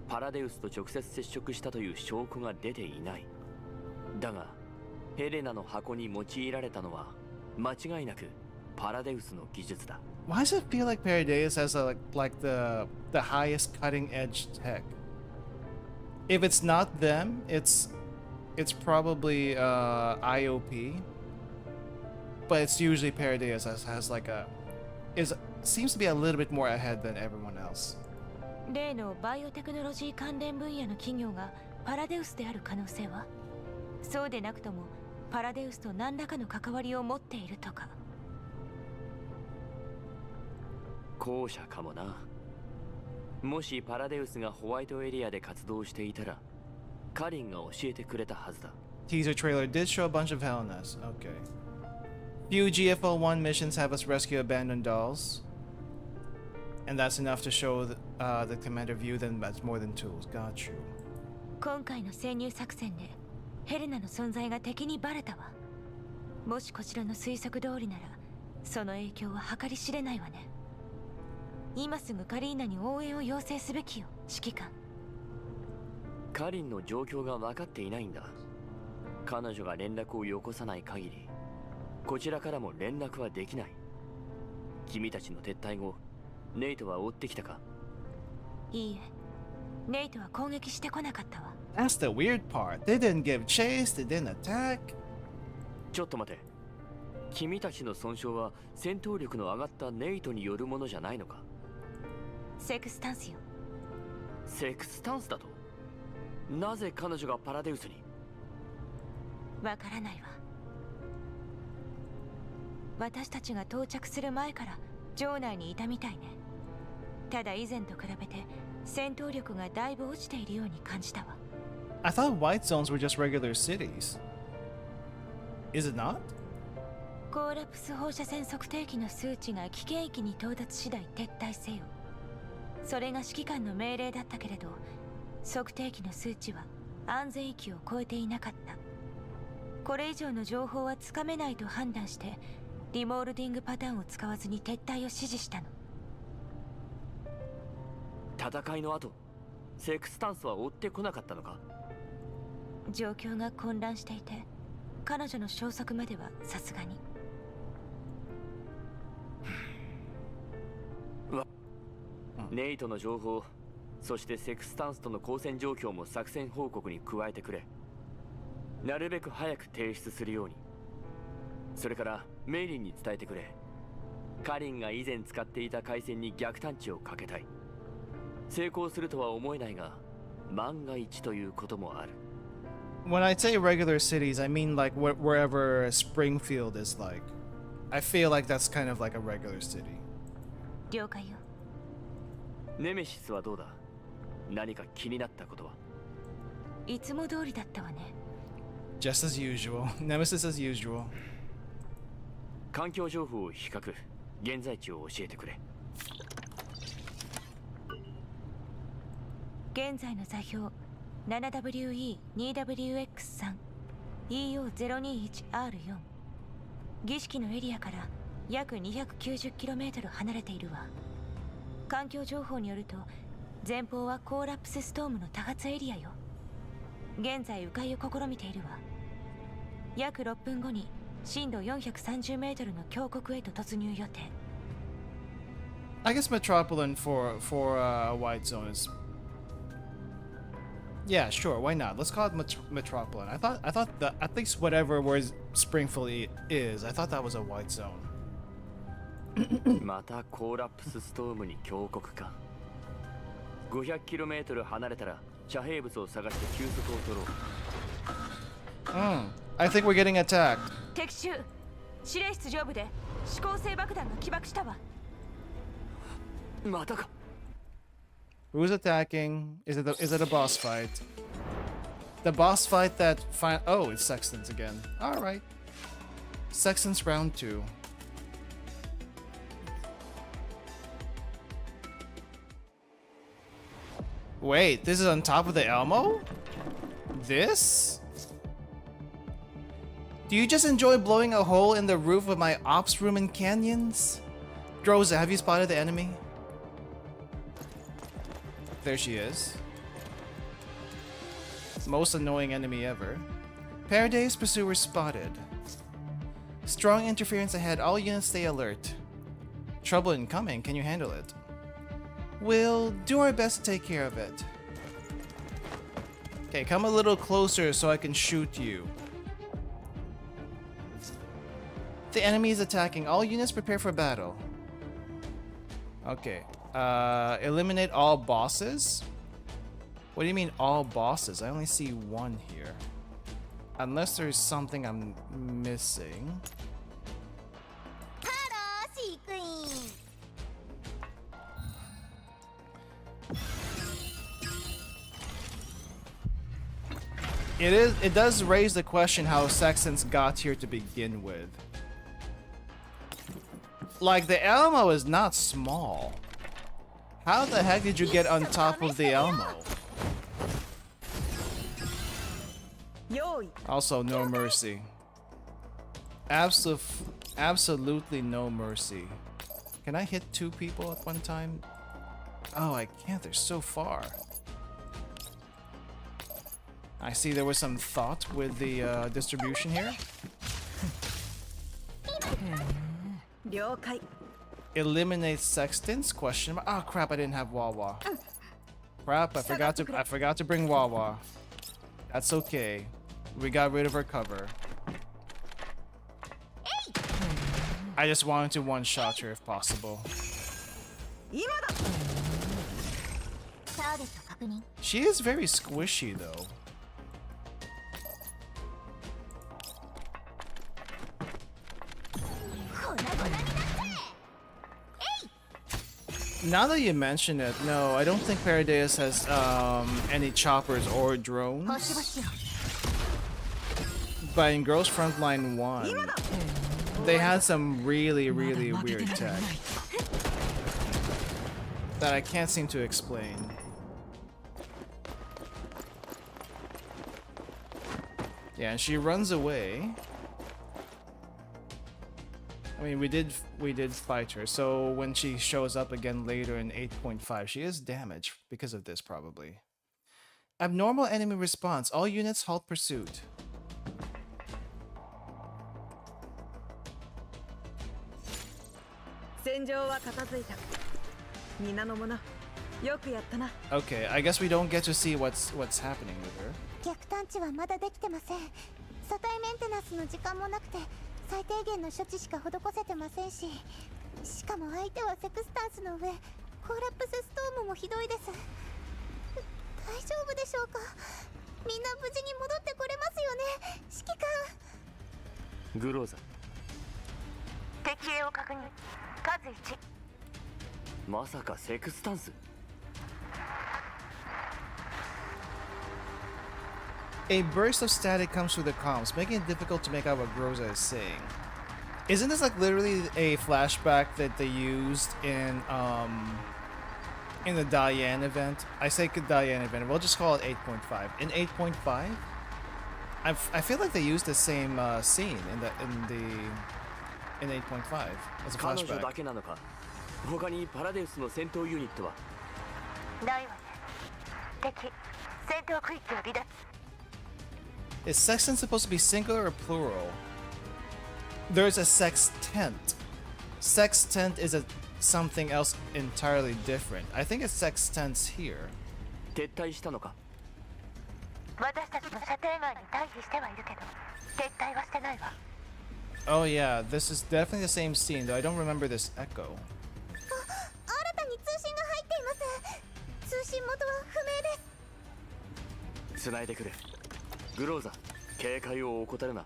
パラデウスと直接接触したという証拠が出ていない。だがヘレナの箱に用いられたのは間違いなくパラデウスの技術だ。 Why does it feel like Paradeus has like the highest cutting edge tech? If it's not them, it's probably IOP. But it's usually Paradeus has like seems to be a little bit more ahead than everyone else. 例のバイオテクノロジー関連分野の企業がパラデウスである可能性は？そうでなくともパラデウスと何らかの関わりを持っているとか。後者かもな。もしパラデウスがホワイトエリアで活動していたら、カリンが教えてくれたはずだ。 Teaser trailer did show a bunch of Helenas. Okay. Few GFL1 missions have us rescue abandoned dolls. And that's enough to show the commander view, then that's more than tools. Got you. 今回の潜入作戦でヘレナの存在が敵にバレたわ。もしこちらの推測通りなら、その影響は計り知れないわね。今すぐカリーナに応援を要請すべきよ、指揮官。カリンの状況が分かっていないんだ。彼女が連絡をよこさない限り、こちらからも連絡はできない。君たちの撤退後、ネイトは追ってきたか？いいえ、ネイトは攻撃してこなかったわ。That's the weird part. They didn't give chase, they didn't attack. ちょっと待て。君たちの損傷は戦闘力の上がったネイトによるものじゃないのか？セクスタンスよ。セクスタンスだと？なぜ彼女がパラデウスに？わからないわ。私たちが到着する前から城内にいたみたいね。ただ以前と比べて戦闘力がだいぶ落ちているように感じたわ。I thought white zones were just regular cities. Is it not? コーラプス放射線測定器の数値が危険域に到達次第撤退せよ。それが指揮官の命令だったけれど、測定器の数値は安全域を超えていなかった。これ以上の情報はつかめないと判断して、リモールディングパターンを使わずに撤退を指示したの。戦いの後、セクスタンスは追ってこなかったのか？状況が混乱していて、彼女の消息まではさすがに。ネイトの情報、そしてセクスタンスとの交戦状況も作戦報告に加えてくれ。なるべく早く提出するように。それからメイリンに伝えてくれ。カリンが以前使っていた回線に逆探知をかけたい。成功するとは思えないが、万が一ということもある。When I say regular cities, I mean like wherever Springfield is like. I feel like that's kind of like a regular city. 了解よ。ネメシスはどうだ？何か気になったことは？いつも通りだったわね。Just as usual. Nemesis as usual. 環境情報を比較、現在地を教えてくれ。現在の座標 7WE2WX3 EO021R4 儀式のエリアから約 290km 離れているわ。環境情報によると前方はコーラプスストームの多発エリアよ。現在迂回を試みているわ。約6分後に深度 430m の峡谷へと突入予定。 I guess Metropolitan for White Zone is. Yeah, sure. Why not? Let's call it Metropolitan. I thought that at least whatever where Springfield is, I thought that was a White Zone. またコーラプスストームに峡谷か。500km 離れたら遮蔽物を探して休息を取ろう。I think we're getting attacked. 敵襲。司令室上部で指向性爆弾が起爆したわ。またか。Who's attacking? Is it a boss fight? The boss fight that oh, it's Sextons again. All right. Sextons round 2. Wait, this is on top of the Elmo? This? Do you just enjoy blowing a hole in the roof of my ops room in canyons? Droza, have you spotted the enemy? There she is. Most annoying enemy ever. Paradise pursuer spotted. Strong interference ahead. All units stay alert. Trouble incoming. Can you handle it? We'll do our best to take care of it. Okay, come a little closer so I can shoot you. The enemy is attacking. All units prepare for battle. Okay. Eliminate all bosses? What do you mean all bosses? I only see one here. Unless there's something I'm missing. It does raise the question how Sextons got here to begin with. Like, the Elmo is not small. How the heck did you get on top of the Elmo? Also, no mercy. Absolutely no mercy. Can I hit 2 people at one time? Oh, I can't. They're so far. I see there was some thought with the distribution here. Eliminate Sextons? Question mark. Oh crap! I didn't have Wawa. Crap! I forgot to bring Wawa. That's okay. We got rid of her cover. I just wanted to one-shot her if possible. She is very squishy though. Now that you mention it, no, I don't think Paradeus has any choppers or drones. But in Girls Frontline 1, they had some really weird tech that I can't seem to explain. Yeah, and she runs away. I mean, we did fight her, so when she shows up again later in 8.5, she is damaged because of this, probably. Abnormal enemy response. All units halt pursuit. Okay, I guess we don't get to see what's happening with her. 逆探知はまだできてません。車体メンテナンスの時間もなくて、最低限の処置しか施せてませんし、しかも相手はセクスタンスの上、コーラプスストームもひどいです。大丈夫でしょうか。みんな無事に戻ってこれますよね、指揮官。グローザ。敵影を確認。数1。まさかセクスタンス。A burst of static comes through the comms, making it difficult to make out what Groza is saying. Isn't this like literally a flashback that they used in the Diane event? I say Diane event. We'll just call it 8.5. In 8.5, I feel like they used the same scene in 8.5 as a flashback. 他にパラデウスの戦闘ユニットはないわね。敵戦闘区域を離脱。Is sextant supposed to be singular or plural? There's a sextant. Sextant is something else entirely different. I think it's sextants here. 撤退したのか。私たちの射程外に退避してはいるけど、撤退はしてないわ。Oh yeah, this is definitely the same scene, though I don't remember this echo. 新たに通信が入っています。通信元は不明です。繋いでくれ。グローザ、警戒を怠るな。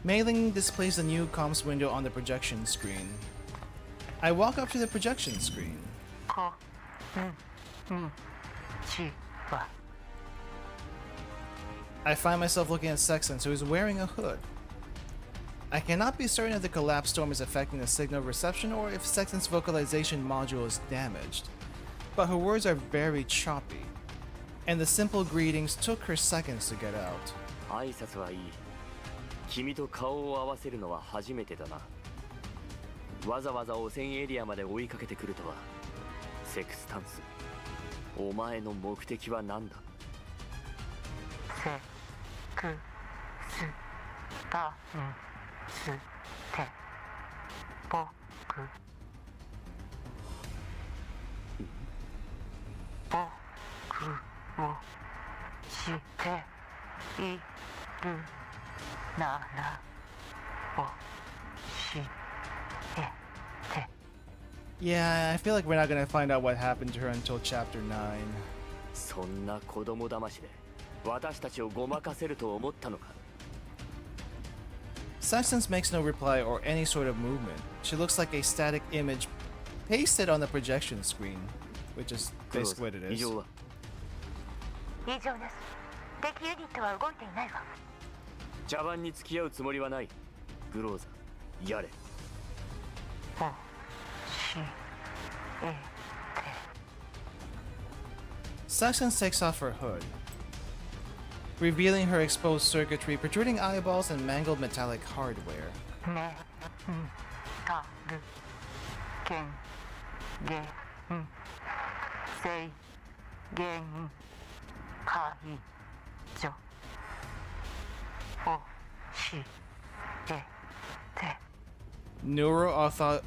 Mailing displays the new comms window on the projection screen. I walk up to the projection screen. I find myself looking at Sextant, who is wearing a hood. I cannot be certain if the collapse storm is affecting the signal reception or if Sextant's vocalization module is damaged, but her words are very choppy, and the simple greetings took her seconds to get out. 挨拶はいい。君と顔を合わせるのは初めてだな。わざわざ汚染エリアまで追いかけてくるとは。セクスタンス、お前の目的は何だ？セクスタンスって僕を知っているなら教えて。 Yeah, I feel like we're not gonna find out what happened to her until chapter 9. そんな子供騙しで私たちをごまかせると思ったのか。 Sextance makes no reply or any sort of movement. She looks like a static image pasted on the projection screen, which is basically what it 異 is. 常は？異常です。敵ユニットは動いていないわ。茶番に付き合うつもりはない。グローザ、やれ。教えて。 Sextance takes off her hood, revealing her exposed circuitry, protruding eyeballs, and mangled metallic hardware. メタル権限制限解除教えて。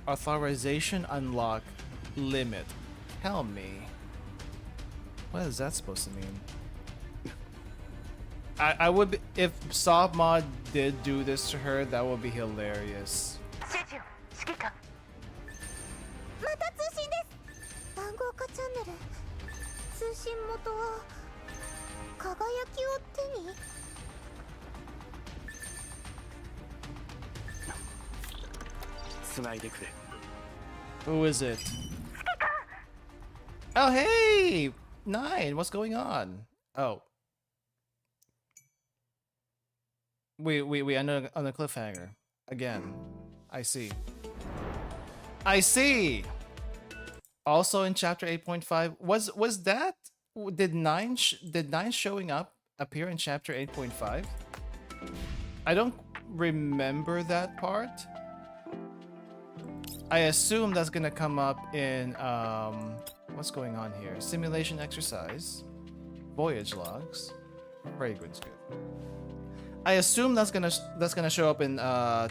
Authorization unlock limit. Tell me. What is that supposed to mean? I would be, if Sob Mod did do this to her, that would be hilarious. 指示を指揮官。また通信です。暗号化チャンネル。通信元は輝きを手に。繋いでくれ。Who is it? Oh, hey! Nine, what's going on? Oh. We ended on a cliffhanger. Again. I see. I see! Also in chapter 8.5, was that... Did nine showing up appear in chapter 8.5? I don't remember that part. I assume that's gonna come up in what's going on here? Simulation exercise, voyage logs, fragrance good. I assume that's gonna show up in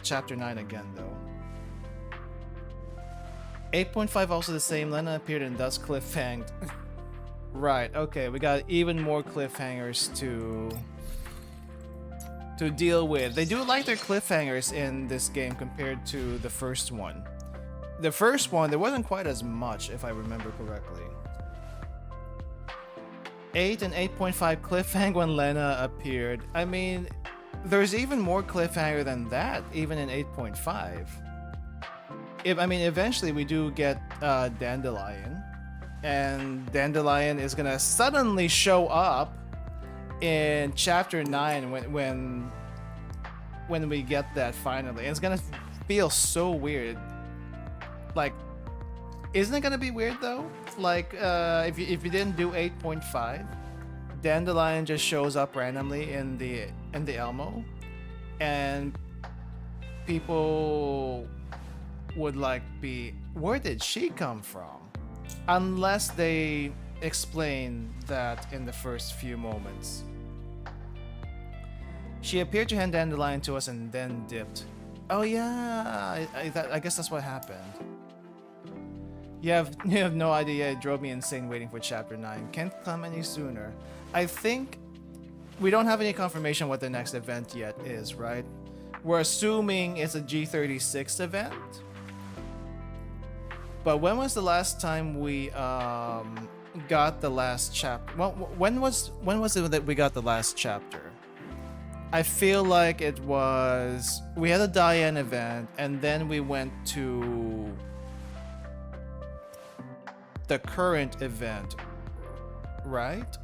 chapter 9 again though. 8.5 also the same. Lena appeared and thus cliffhanged. Right. Okay, we got even more cliffhangers to deal with. They do like their cliffhangers in this game compared to the first one. The first one, there wasn't quite as much, if I remember correctly. 8 and 8.5 cliffhang when Lena appeared. I mean, there's even more cliffhanger than that, even in 8.5. I mean, eventually we do get Dandelion. And Dandelion is gonna suddenly show up in chapter 9 when we get that finally. And it's gonna feel so weird. Like, isn't it gonna be weird though? Like, if you didn't do 8.5, Dandelion just shows up randomly in the Elmo, and people would like be, where did she come from? Unless they explain that in the first few moments. She appeared to hand Dandelion to us and then dipped. Oh yeah, I guess that's what happened. You have no idea. It drove me insane waiting for chapter 9. Can't come any sooner. I think we don't have any confirmation what the next event yet is, right? We're assuming it's a G36 event. But when was the last time we got the last chapter? Well, when was it that we got the last chapter? I feel like it was, we had a Diane event and then we went to the current event, right?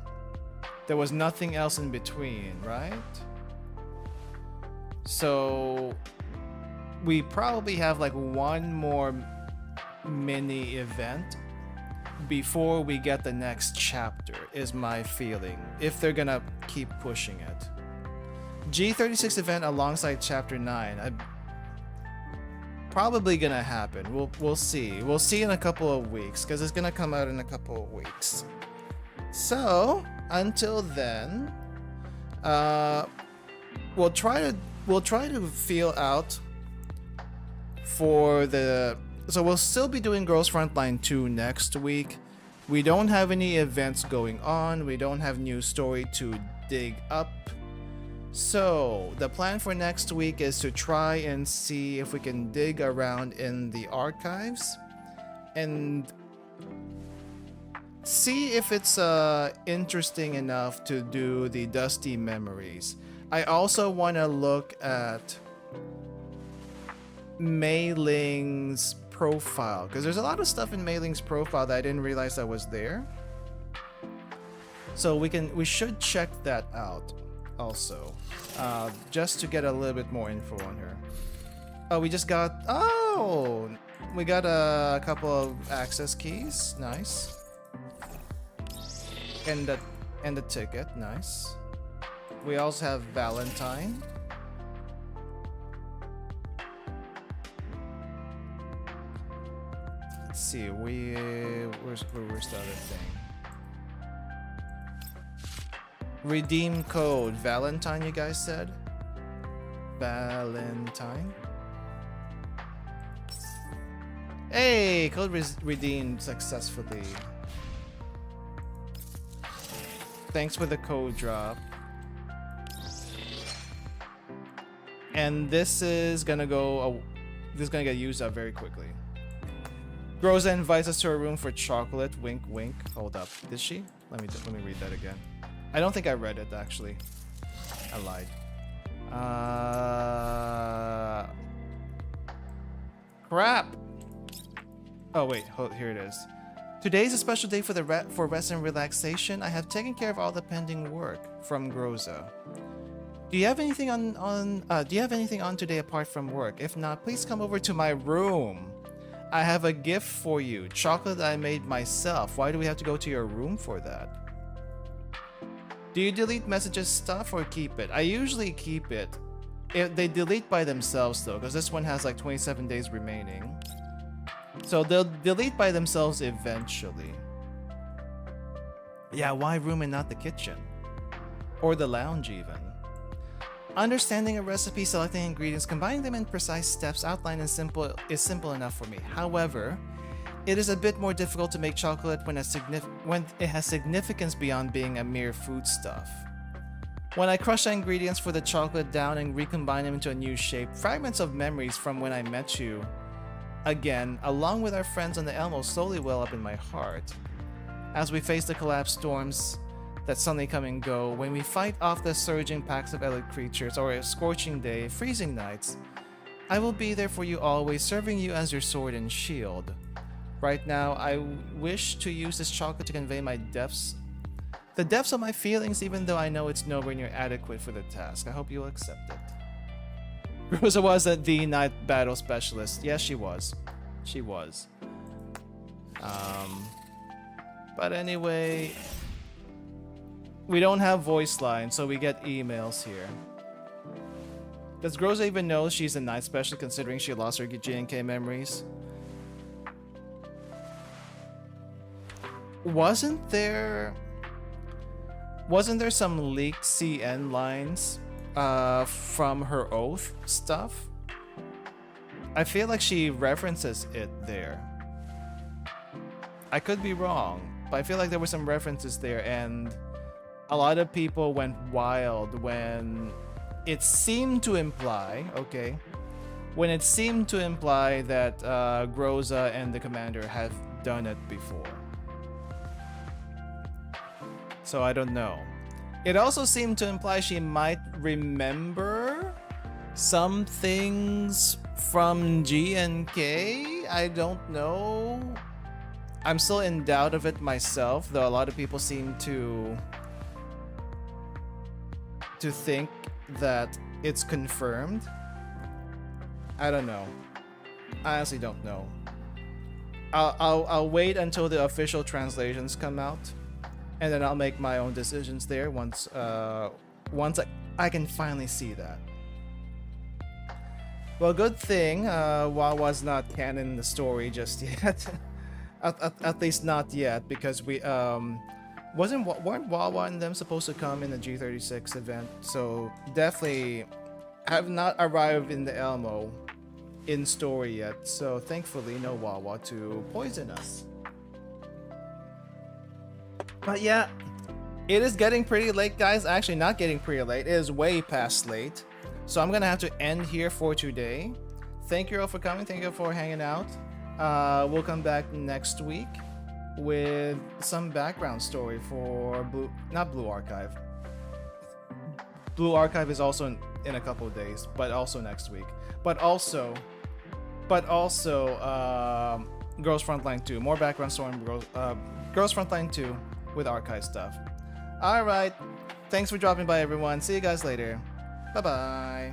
There was nothing else in between, right? So we probably have like one more mini event before we get the next chapter, is my feeling, if they're gonna keep pushing it. G36 event alongside chapter 9, probably gonna happen. We'll see. We'll see in a couple of weeks, because it's gonna come out in a couple of weeks. So until then, we'll try to feel out for the. So we'll still be doing Girls Frontline 2 next week. We don't have any events going on. We don't have new story to dig up. So the plan for next week is to try and see if we can dig around in the archives and see if it's interesting enough to do the Dusty Memories. I also want to look at Mei Ling's profile, because there's a lot of stuff in Mei Ling's profile that I didn't realize that was there. So we should check that out also, just to get a little bit more info on her. Oh, we got a couple of access keys, nice, and the ticket, nice. We also have Valentine. Let's see, where's the other thing? Redeem code Valentine, you guys said? Valentine. Hey, code redeemed successfully. Thanks for the code drop. And this is gonna get used up very quickly. Rosa invites us to her room for chocolate. Wink, wink. Hold up. Did she? Let me read that again. I don't think I read it actually. I lied. Crap. Oh wait, here it is. Today is a special day for rest and relaxation. I have taken care of all the pending work. From Groza. Do you have anything on today apart from work? If not, please come over to my room. I have a gift for you. Chocolate I made myself. Why do we have to go to your room for that? Do you delete messages stuff or keep it? I usually keep it. They delete by themselves though, because this one has like 27 days remaining. So they'll delete by themselves eventually. Yeah, why room and not the kitchen? Or the lounge even? Understanding a recipe, selecting ingredients, combining them in precise steps outlined and is simple enough for me. However, it is a bit more difficult to make chocolate when it has significance beyond being a mere foodstuff. When I crush the ingredients for the chocolate down and recombine them into a new shape, fragments of memories from when I met you again, along with our friends on the Elmo, slowly well up in my heart. As we face the collapsed storms that suddenly come and go, when we fight off the surging packs of elite creatures, or a scorching day, freezing nights, I will be there for you always, serving you as your sword and shield. Right now, I wish to use this chocolate to convey the depths of my feelings, even though I know it's nowhere near adequate for the task. I hope you'll accept it. Rosa was the night battle specialist. Yes, she was. She was. But anyway, we don't have voice lines, so we get emails here. Does Groza even know she's a night specialist, considering she lost her GNK memories? Wasn't there some leaked CN lines from her oath stuff? I feel like she references it there. I could be wrong, but I feel like there were some references there, and a lot of people went wild when it seemed to imply, that Groza and the commander have done it before. So I don't know. It also seemed to imply she might remember some things from GNK. I don't know. I'm still in doubt of it myself, though a lot of people seem to think that it's confirmed. I don't know. I honestly don't know. I'll wait until the official translations come out, and then I'll make my own decisions there once I can finally see that. Well, good thing Wawa's not canon in the story just yet. at least not yet, because we weren't Wawa and them supposed to come in the G36 event, so definitely have not arrived in the Elmo in story yet, so thankfully no Wawa to poison us. But yeah, it is getting pretty late, guys. Actually, not getting pretty late. It is way past late. So I'm gonna have to end here for today. Thank you all for coming. Thank you all for hanging out. We'll come back next week with some background story for Blue Archive. Blue Archive is also in a couple of days, but also next week. But also, Girls Frontline 2. More background story on Girls Frontline 2 with archive stuff. Alright, thanks for dropping by, everyone. See you guys later. Bye-bye.